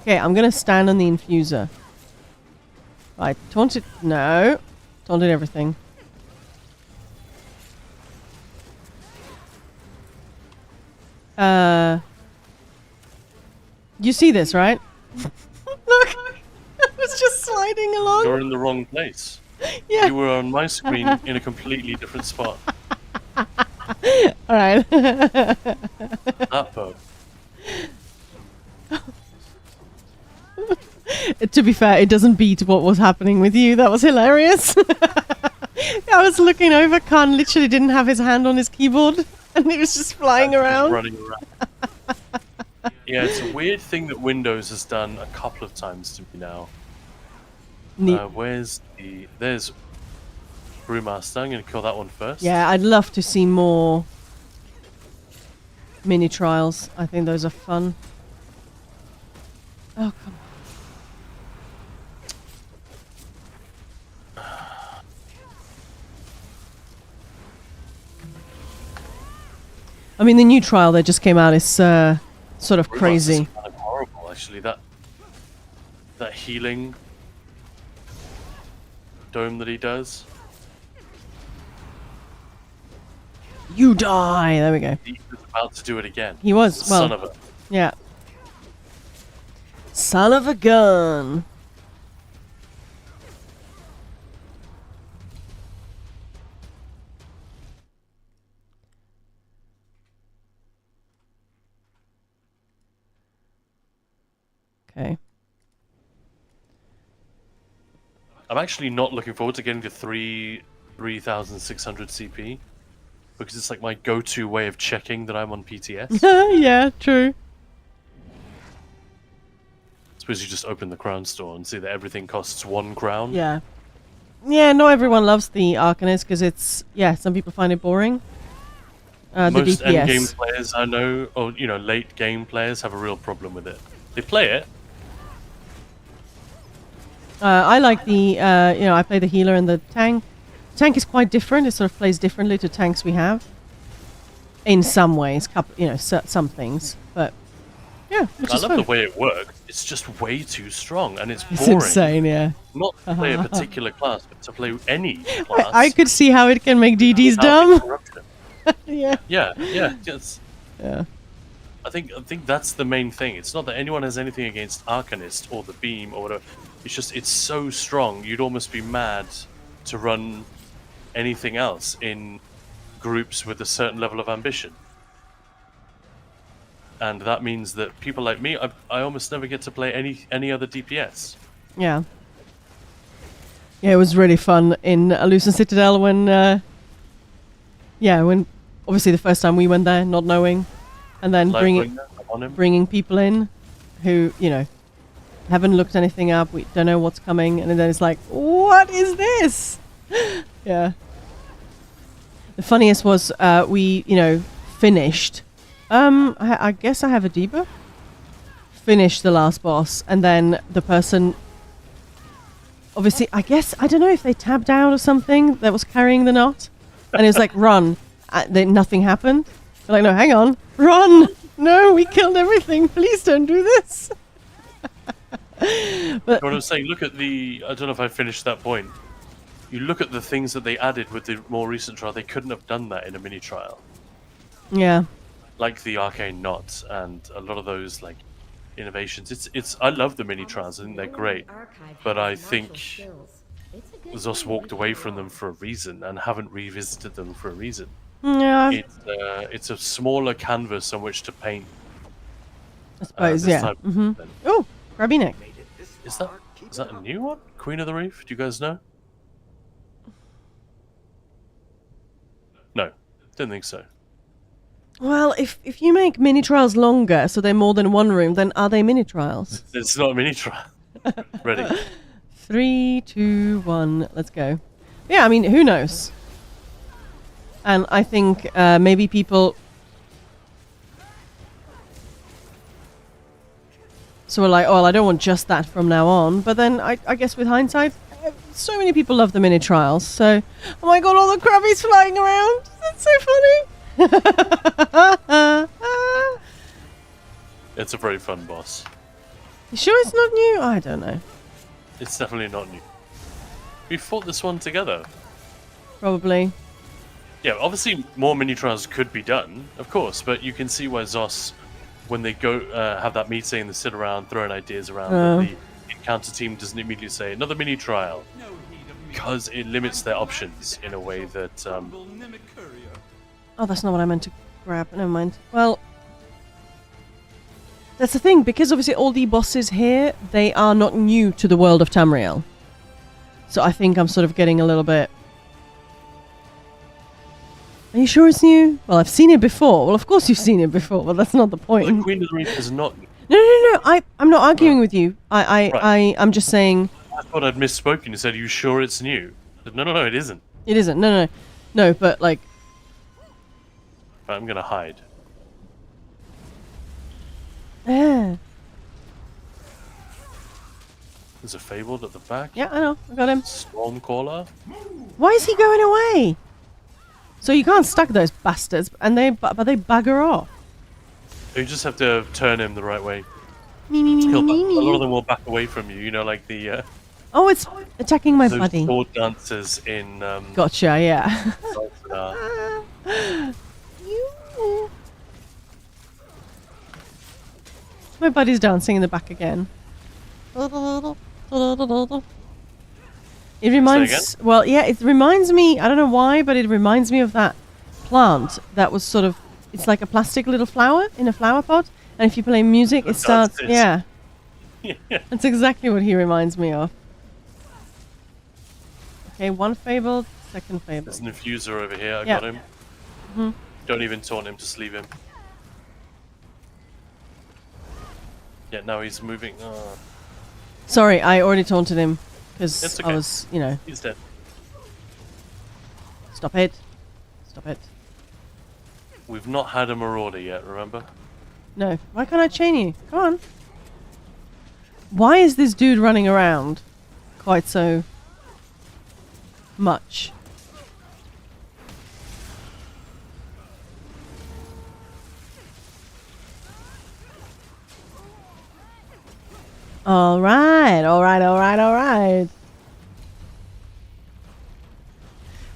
I'm gonna stand on the infuser. I taunted. No. Taunted everything. You see this, right? Look! I was just sliding along. You're in the wrong place. Yeah. You were on my screen in a completely different spot. Alright. That pub. To be fair, it doesn't beat what was happening with you. That was hilarious. I was looking over. Khan literally didn't have his hand on his keyboard, and he was just flying around. Running around. Yeah, it's a weird thing that Windows has done a couple of times to me now. Where's the... There's Brewmaster. I'm going to kill that one first. Yeah, I'd love to see more mini trials. I think those are fun. Oh, come on. I mean, the new trial that just came out is sort of crazy. Brewmaster's kind of horrible, actually. That healing dome that he does. You die! There we go. He was about to do it again. He was, Son well, of a... yeah. Son of a gun! Okay. I'm actually not looking forward to getting to 3,600 CP. Because it's like my go-to way of checking that I'm on PTS. Yeah, true. Suppose you just open the crown store and see that everything costs 1 crown. Yeah. Yeah, not everyone loves the Arcanist because it's... Yeah, some people find it boring. The Most DPS. endgame players I know, or late game players, have a real problem with it. They play it. I like the... I play the healer and the tank. Tank is quite different. It sort of plays differently to tanks we have. In some ways. Some things. But, yeah, which I is love fun. the way it works. It's just way too strong, and it's It's boring. insane, yeah. Not to play a particular class, but to play any class. I could see how it can make DDs without dumb. interruption. Yeah. Yeah. Yes. Yeah. I think that's the main thing. It's not that anyone has anything against Arcanist or the Beam or whatever. It's just it's so strong. You'd almost be mad to run anything else in groups with a certain level of ambition. And that means that people like me, I almost never get to play any other DPS. Yeah. Yeah, it was really fun in Lucent Citadel when obviously the first time we went there, not knowing, and then bringing people in who, haven't looked anything up, we don't know what's coming, and then it's like, what is this? Yeah. The funniest was we, finished. I guess I have a debuff. Finished the last boss, and then the person, obviously, I don't know if they tabbed out or something that was carrying the knot, and it was like, run. Then nothing happened. They're like, no, hang on, run. No, we killed everything. Please don't do this. But What I'm saying, look at I don't know if I finished that point. You look at the things that they added with the more recent trial, they couldn't have done that in a mini trial. yeah, Like the arcane knots and a lot of those like innovations. I love the mini trials, I think they're great. But I think Zos walked away from them for a reason and haven't revisited them for a reason. yeah, It's a smaller canvas on which to paint. I suppose, this yeah. type of Mm-hmm. thing. Oh, grabby neck. Is that a new one? Queen of the Reef? Do you guys know? No, didn't think so. Well, if you make mini trials longer, so they're more than one room, then are they mini trials? It's not a mini trial. Ready? 3, 2, 1, let's go. Yeah, I mean, who knows? And I think maybe people... So we're like, oh, well, I don't want just that from now on. But then I guess with hindsight, so many people love the mini trials. So, oh my god, all the crabbies flying around. That's so funny. It's a very fun boss. You sure it's not new? I don't know. It's definitely not new. We fought this one together. Probably. Yeah, obviously more mini trials could be done, of course, but you can see why Zos, when they go have that meeting and they sit around throwing ideas around, that the encounter team doesn't immediately say another mini trial, because it limits their options in a way that. Oh, that's not what I meant to grab. Never mind. Well, that's the thing, because obviously all the bosses here, they are not new to the world of Tamriel. So I think I'm sort of getting a little bit... Are you sure it's new? Well, I've seen it before. Well, of course you've seen it before, but that's not the point. Well, the Queen of the Reef is not. No. I'm not arguing with you. I'm just saying. I thought I'd misspoken. You said, "Are you sure it's new?" I said, no, it isn't. It isn't. No. But like. I'm gonna hide. Yeah. There's a Fabled at the back. Yeah, I know. I got him. Stormcaller. Why is he going away? So you can't stack those bastards, and but they bugger off. You just have to turn him the right way. Me. A lot of them will back away from you. You know, like the. Oh, it's attacking my those buddy. sword dancers in. Gotcha. Yeah. My buddy's dancing in the back again. It reminds... Well, yeah, it reminds me... I don't know why, but it reminds me of that plant that was sort of... It's like a plastic little flower in a flower pot. And if you play music, it starts... Yeah. That's exactly what he reminds me of. Okay, one Fabled, second Fabled. There's an infuser over here. I got him. Don't even taunt him, just leave him. Yeah, now he's moving. Sorry, I already taunted him. Because okay. I was, you know... He's dead. Stop it. We've not had a Marauder yet, remember? No. Why can't I chain you? Come on. Why is this dude running around quite so much? All right.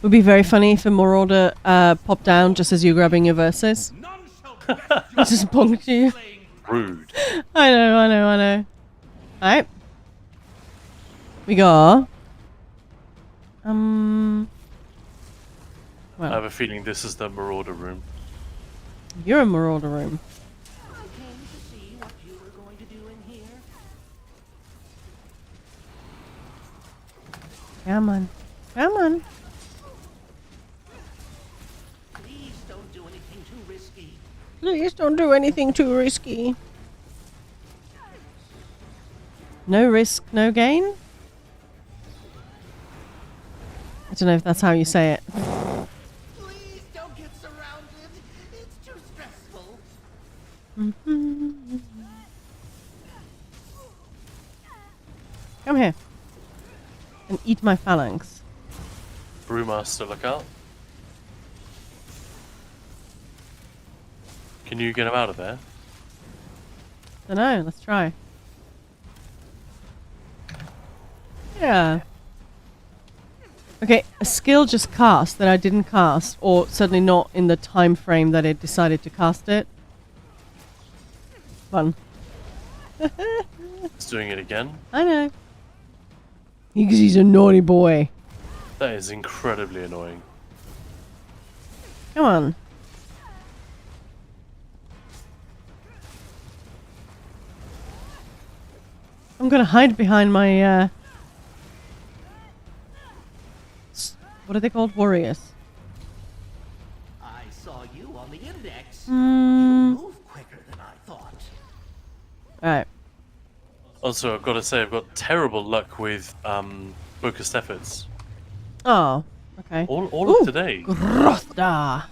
Would be very funny if a Marauder popped down just as you're grabbing your verses. Just bonked you. Rude. I know. Alright. We go. Well, I have a feeling this is the Marauder room. You're a Marauder room. I came to see what you were going to do in here. Come on. Please don't do anything too risky. Please don't do anything too risky. No risk, no gain? I don't know if that's how you say it. Please don't get surrounded. It's too stressful. Come here. And eat my phalanx. Brewmaster, look out. Can you get him out of there? Dunno, let's try. Yeah. Okay, a skill just cast that I didn't cast, or certainly not in the time frame that it decided to cast it. Fun. It's doing it again. I know. Because he's a naughty boy. That is incredibly annoying. Come on. I'm gonna hide behind my, what are they called? Warriors. I saw you on the index. You Mm. move quicker than I thought. Alright. Also, I've got to say, I've got terrible luck with focused efforts. Oh. Okay. All Ooh, of today. Grothda.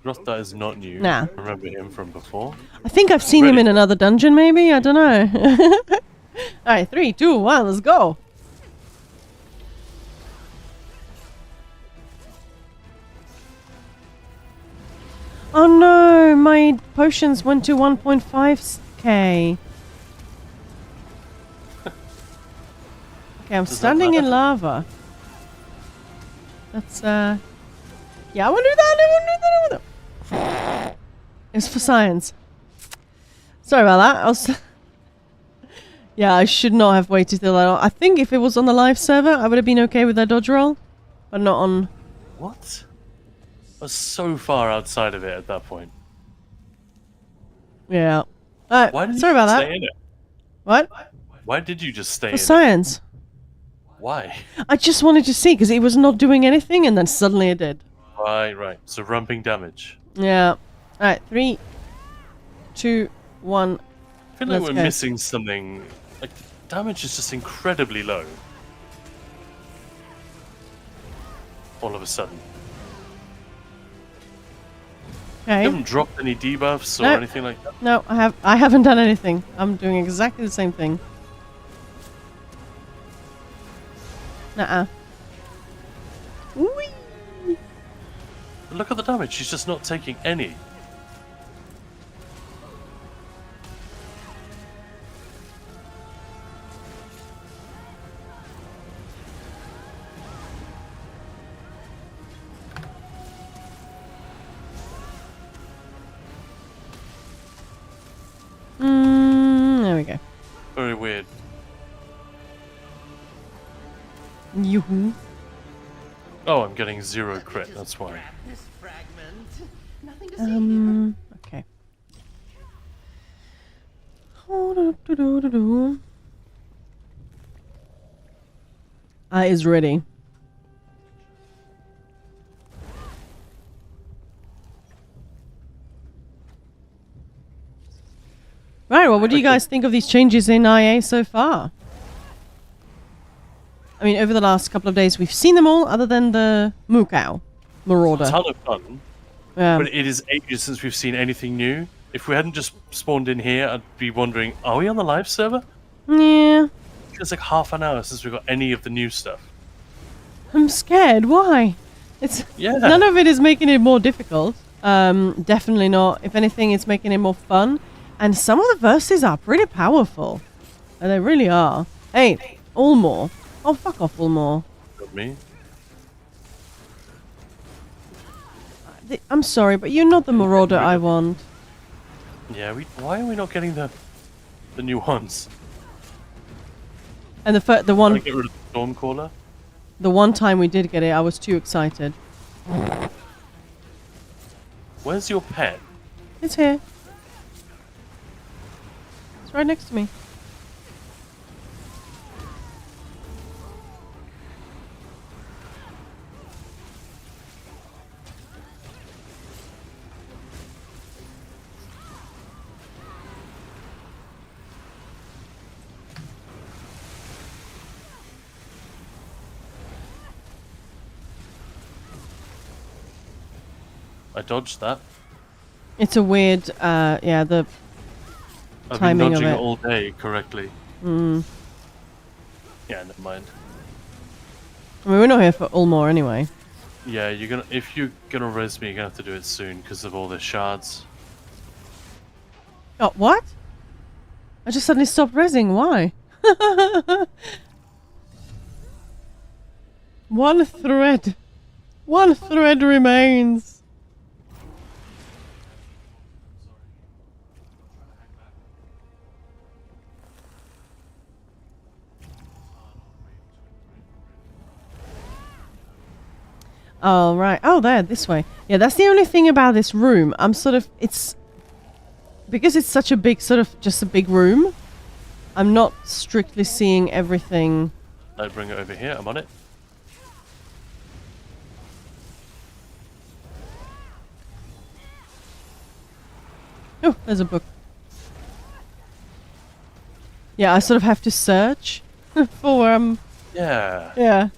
Grothda is not new. Nah. I remember him from before. I think I've seen him in another dungeon, maybe? I don't know. Alright, 3, 2, 1, let's go. Oh no, my potions went to 1.5k. Okay, I'm standing in lava. That's, yeah, I won't do that, I won't do that. It's for science. Sorry about that. I was... Yeah, I should not have waited till that. I think if it was on the live server, I would have been okay with that dodge roll. But not on... What? I was so far outside of it at that point. Yeah. Why did sorry you about that. stay in it? What? Why did you just stay For in science. it? Why? I just wanted to see, because it was not doing anything, and then suddenly it did. Right. So ramping damage. Yeah. Alright, 3, 2, 1. I feel like we're missing something. Like, the damage is just incredibly low. All of a sudden. Okay. You haven't dropped any debuffs or anything like that? No, I haven't done anything. I'm doing exactly the same thing. Nuh-uh. Whee! But look at the damage, she's just not taking any. There we go. Very weird. Yoo-hoo. Oh, I'm getting 0 crit, that's why. This fragment. Nothing to see here. Okay. Is ready. Right, well, what do you guys think of these changes in IA so far? I mean, over the last couple of days, we've seen them all, other than the Marauder. A ton of fun, Yeah. but it is ages since we've seen anything new. If we hadn't just spawned in here, I'd be wondering, are we on the live server? Yeah. It's like half an hour since we got any of the new stuff. I'm scared. Why? It's none of it is making it more difficult. Definitely not. If anything, it's making it more fun. And some of the verses are pretty powerful. They really are. Hey, Ulmore. Oh, fuck off, Ulmore. Not me. I'm sorry, but you're not the Marauder I want. Yeah, why are we not getting the new ones? And the Can I one get rid of the Stormcaller? the one time we did get it, I was too excited. Where's your pet? It's here. It's right next to me. I dodged that. It's a weird, yeah, the I've been timing of dodging it. it all day correctly. Mm. Yeah, never mind. I mean, we're not here for Ulmore anyway. Yeah, if you're gonna res me, you're gonna have to do it soon because of all the shards. Oh, what? I just suddenly stopped rezzing. Why? One thread. One thread remains. Oh, right. Oh, there, this way. Yeah, that's the only thing about this room. I'm sort of... Because it's such a big, just a big room, I'm not strictly seeing everything. I bring it over here. I'm on it. Oh, there's a book. Yeah, I sort of have to search for where I'm... Yeah. Yeah.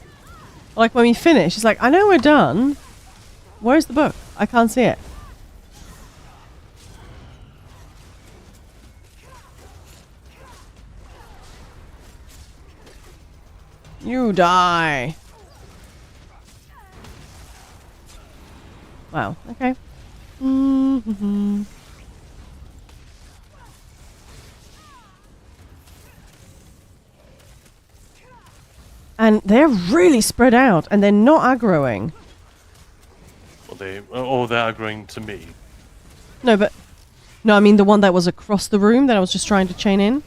Like when we finish, it's like, I know we're done. Where's the book? I can't see it. You die. Wow. Okay. Mm-hmm. And they're really spread out, and they're not aggroing. They're aggroing to me. No, I mean the one that was across the room that I was just trying to chain in.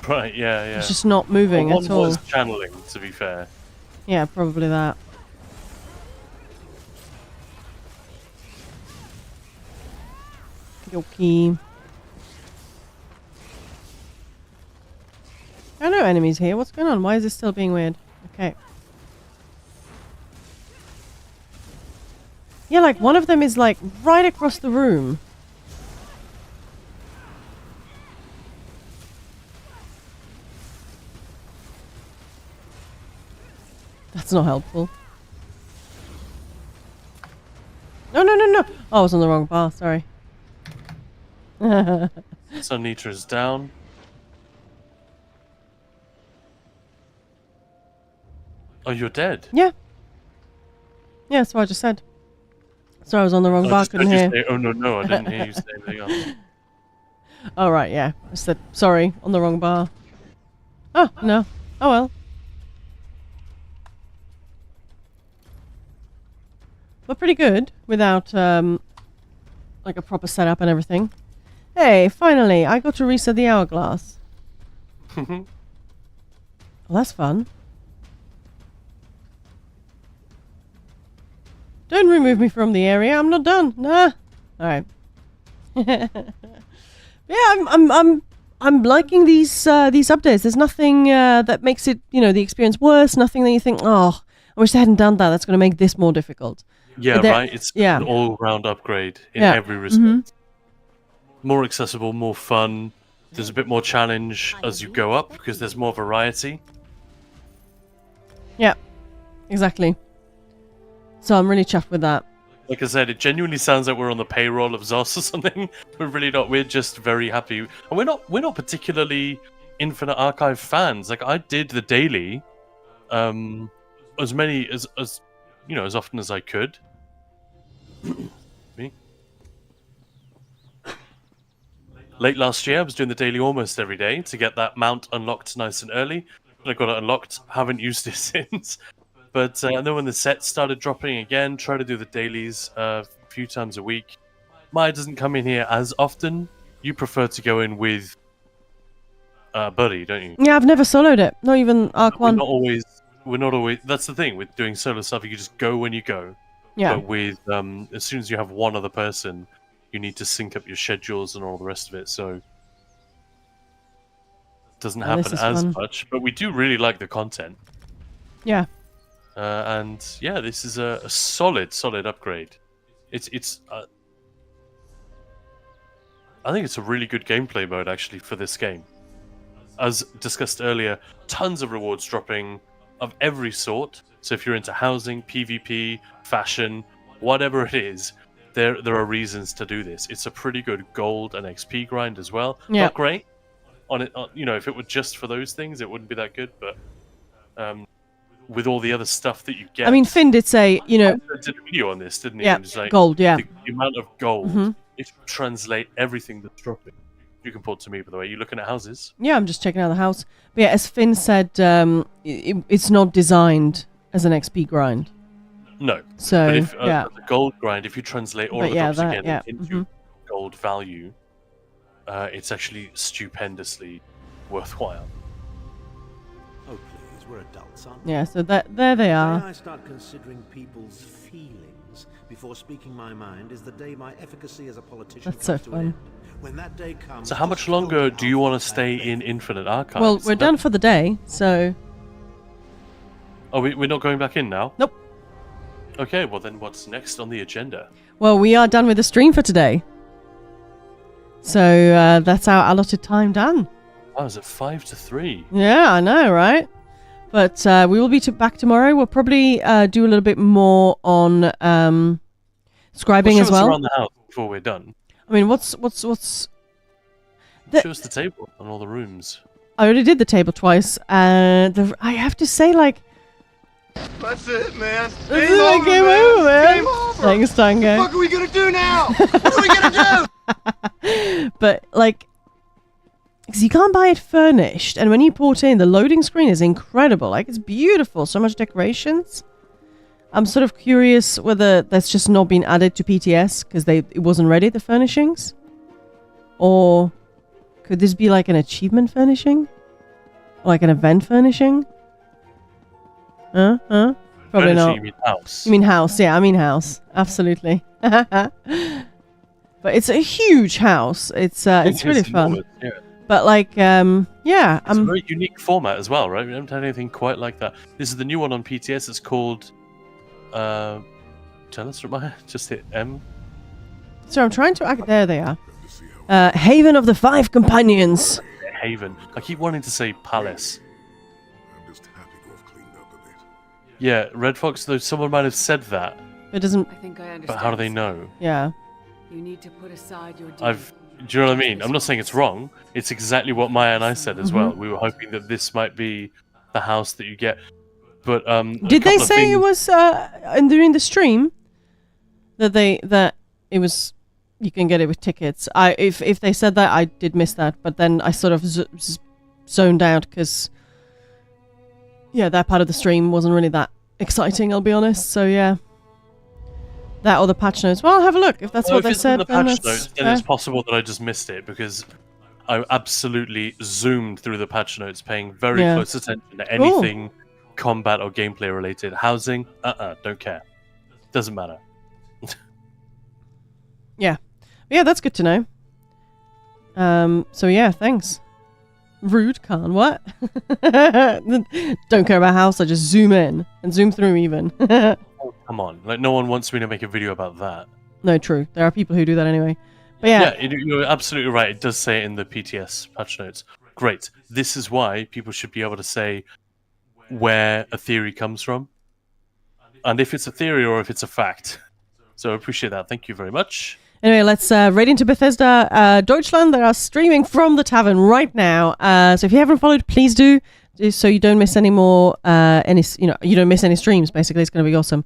Right, yeah. It's just not moving one at all. was channeling, to be fair. Yeah, probably that. Okay. I know enemies here. What's going on? Why is this still being weird? Okay. Yeah, like one of them is like right across the room. That's not helpful. No. Oh, I was on the wrong bar. Sorry. So Nitra's down. Oh, you're dead? Yeah. Yeah, that's what I just said. Sorry, I was on the wrong bar. Couldn't hear. Oh, no, I didn't hear you say anything else. Oh, right, yeah. I said, sorry, on the wrong bar. Oh, no. Oh, well. But pretty good without, like a proper setup and everything. Hey, finally, I got to reset the hourglass. Well, that's fun. Don't remove me from the area. I'm not done. Nah. All right. Yeah, I'm liking these updates. There's nothing that makes it, the experience worse. Nothing that you think, oh, I wish they hadn't done that. That's going to make this more difficult. Yeah, right. It's an all-round upgrade in every respect. Mm-hmm. More accessible, more fun. There's a bit more challenge as you go up because there's more variety. Yeah, exactly. So I'm really chuffed with that. Like I said, it genuinely sounds like we're on the payroll of Zos or something. We're really not. We're just very happy, and we're not particularly Infinite Archive fans. Like I did the daily, as often as I could. Me. Late last year, I was doing the daily almost every day to get that mount unlocked nice and early. And I got it unlocked. Haven't used it since. But then when the sets started dropping again, try to do the dailies a few times a week. Maya doesn't come in here as often. You prefer to go in with Buddy, don't you? Yeah, I've never soloed it. Not even Arc 1. We're not always. That's the thing with doing solo stuff. You just go when you go. Yeah. But with as soon as you have one other person, you need to sync up your schedules and all the rest of it. So it doesn't happen as much. But we do really like the content. Yeah. And yeah, this is a solid upgrade. It's I think it's a really good gameplay mode actually for this game. As discussed earlier, tons of rewards dropping of every sort. So if you're into housing, PvP, fashion, whatever it is, there are reasons to do this. It's a pretty good gold and XP grind as well. Yeah. Not great on it. If it were just for those things, it wouldn't be that good. But with all the other stuff that you get, I mean, Finn did say, I did a video on this, didn't he? Yeah, Just like, gold. Yeah. The amount of gold. Mm-hmm. If you translate everything that's dropping. You can port to me, by the way. You looking at houses? Yeah, I'm just checking out the house. But yeah, as Finn said, it's not designed as an XP grind. No. So, but if, yeah. The gold grind, if you translate all the drops together into gold value, it's actually stupendously worthwhile. Oh, please, we're adults, aren't we? Yeah, so there they are. The day I start considering people's feelings before speaking my mind is the day my efficacy as a politician That's so comes to an fun. end. When that day comes, So how much longer do you want to stay in Infinite Archives? Well, we're done for the day, so... Oh, we're not going back in now? Nope. Okay, well then what's next on the agenda? Well, we are done with the stream for today. So that's our allotted time done. Oh, is it 5 to 3? Yeah, I know, right? But we will be back tomorrow. We'll probably do a little bit more on scribing as well. Around the house before we're done. I mean, what's Show us the table and all the rooms. I already did the table twice, and I have to say, like, That's it, man. this is like game over, man. Thanks, Tango. What are we gonna do now? What are we gonna do? But like, because you can't buy it furnished, and when you port in, the loading screen is incredible. Like, it's beautiful, so much decorations. I'm sort of curious whether that's just not been added to PTS because it wasn't ready, the furnishings, or could this be like an achievement furnishing, or like an event furnishing? Probably Furniture, not. You mean house? You mean house? Yeah, I mean house. Absolutely. But it's a huge house. It's really fun. Enormous, yeah. But like, yeah, It's a very unique format as well, right? We haven't had anything quite like that. This is the new one on PTS. It's called. Tell us, Ramaya. Just hit M. So I'm trying to. There they are. Haven of the Five Companions. Haven. I keep wanting to say palace. I'm just happy to have cleaned up a bit. Yeah, Red Fox. Though someone might have said that, It doesn't. I think I understand. but how do they know? Yeah. You need to put aside your Do you know what I mean? I'm not saying it's wrong. It's exactly what Maya and I said as well. We were hoping that this might be the house that you get. But Did they say it was during the stream that it was you can get it with tickets? If they said that, I did miss that. But then I sort of zoned out because that part of the stream wasn't really that exciting. I'll be honest. So yeah. That or the patch notes. Well, I'll have a look. If that's what they said, in the patch notes, then it's possible that I just missed it because I absolutely zoomed through the patch notes, paying very close attention to anything combat or gameplay related. Housing, don't care. Doesn't matter. Yeah, that's good to know. So yeah, thanks. Rude, Khan. What? Don't care about house. I just zoom in and zoom through even. Oh, come on, like no one wants me to make a video about that. No, true. There are people who do that anyway. But yeah, you're absolutely right. It does say it in the PTS patch notes. Great. This is why people should be able to say where a theory comes from, and if it's a theory or if it's a fact. So I appreciate that. Thank you very much. Anyway, let's right into Bethesda Deutschland. They are streaming from the Tavern right now. So if you haven't followed, please do, so you don't miss any more. You don't miss any streams. Basically, it's going to be awesome.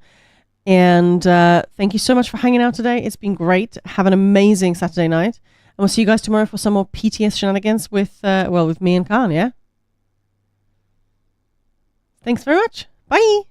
And thank you so much for hanging out today. It's been great. Have an amazing Saturday night, and we'll see you guys tomorrow for some more PTS shenanigans with me and Khan. Yeah. Thanks very much. Bye.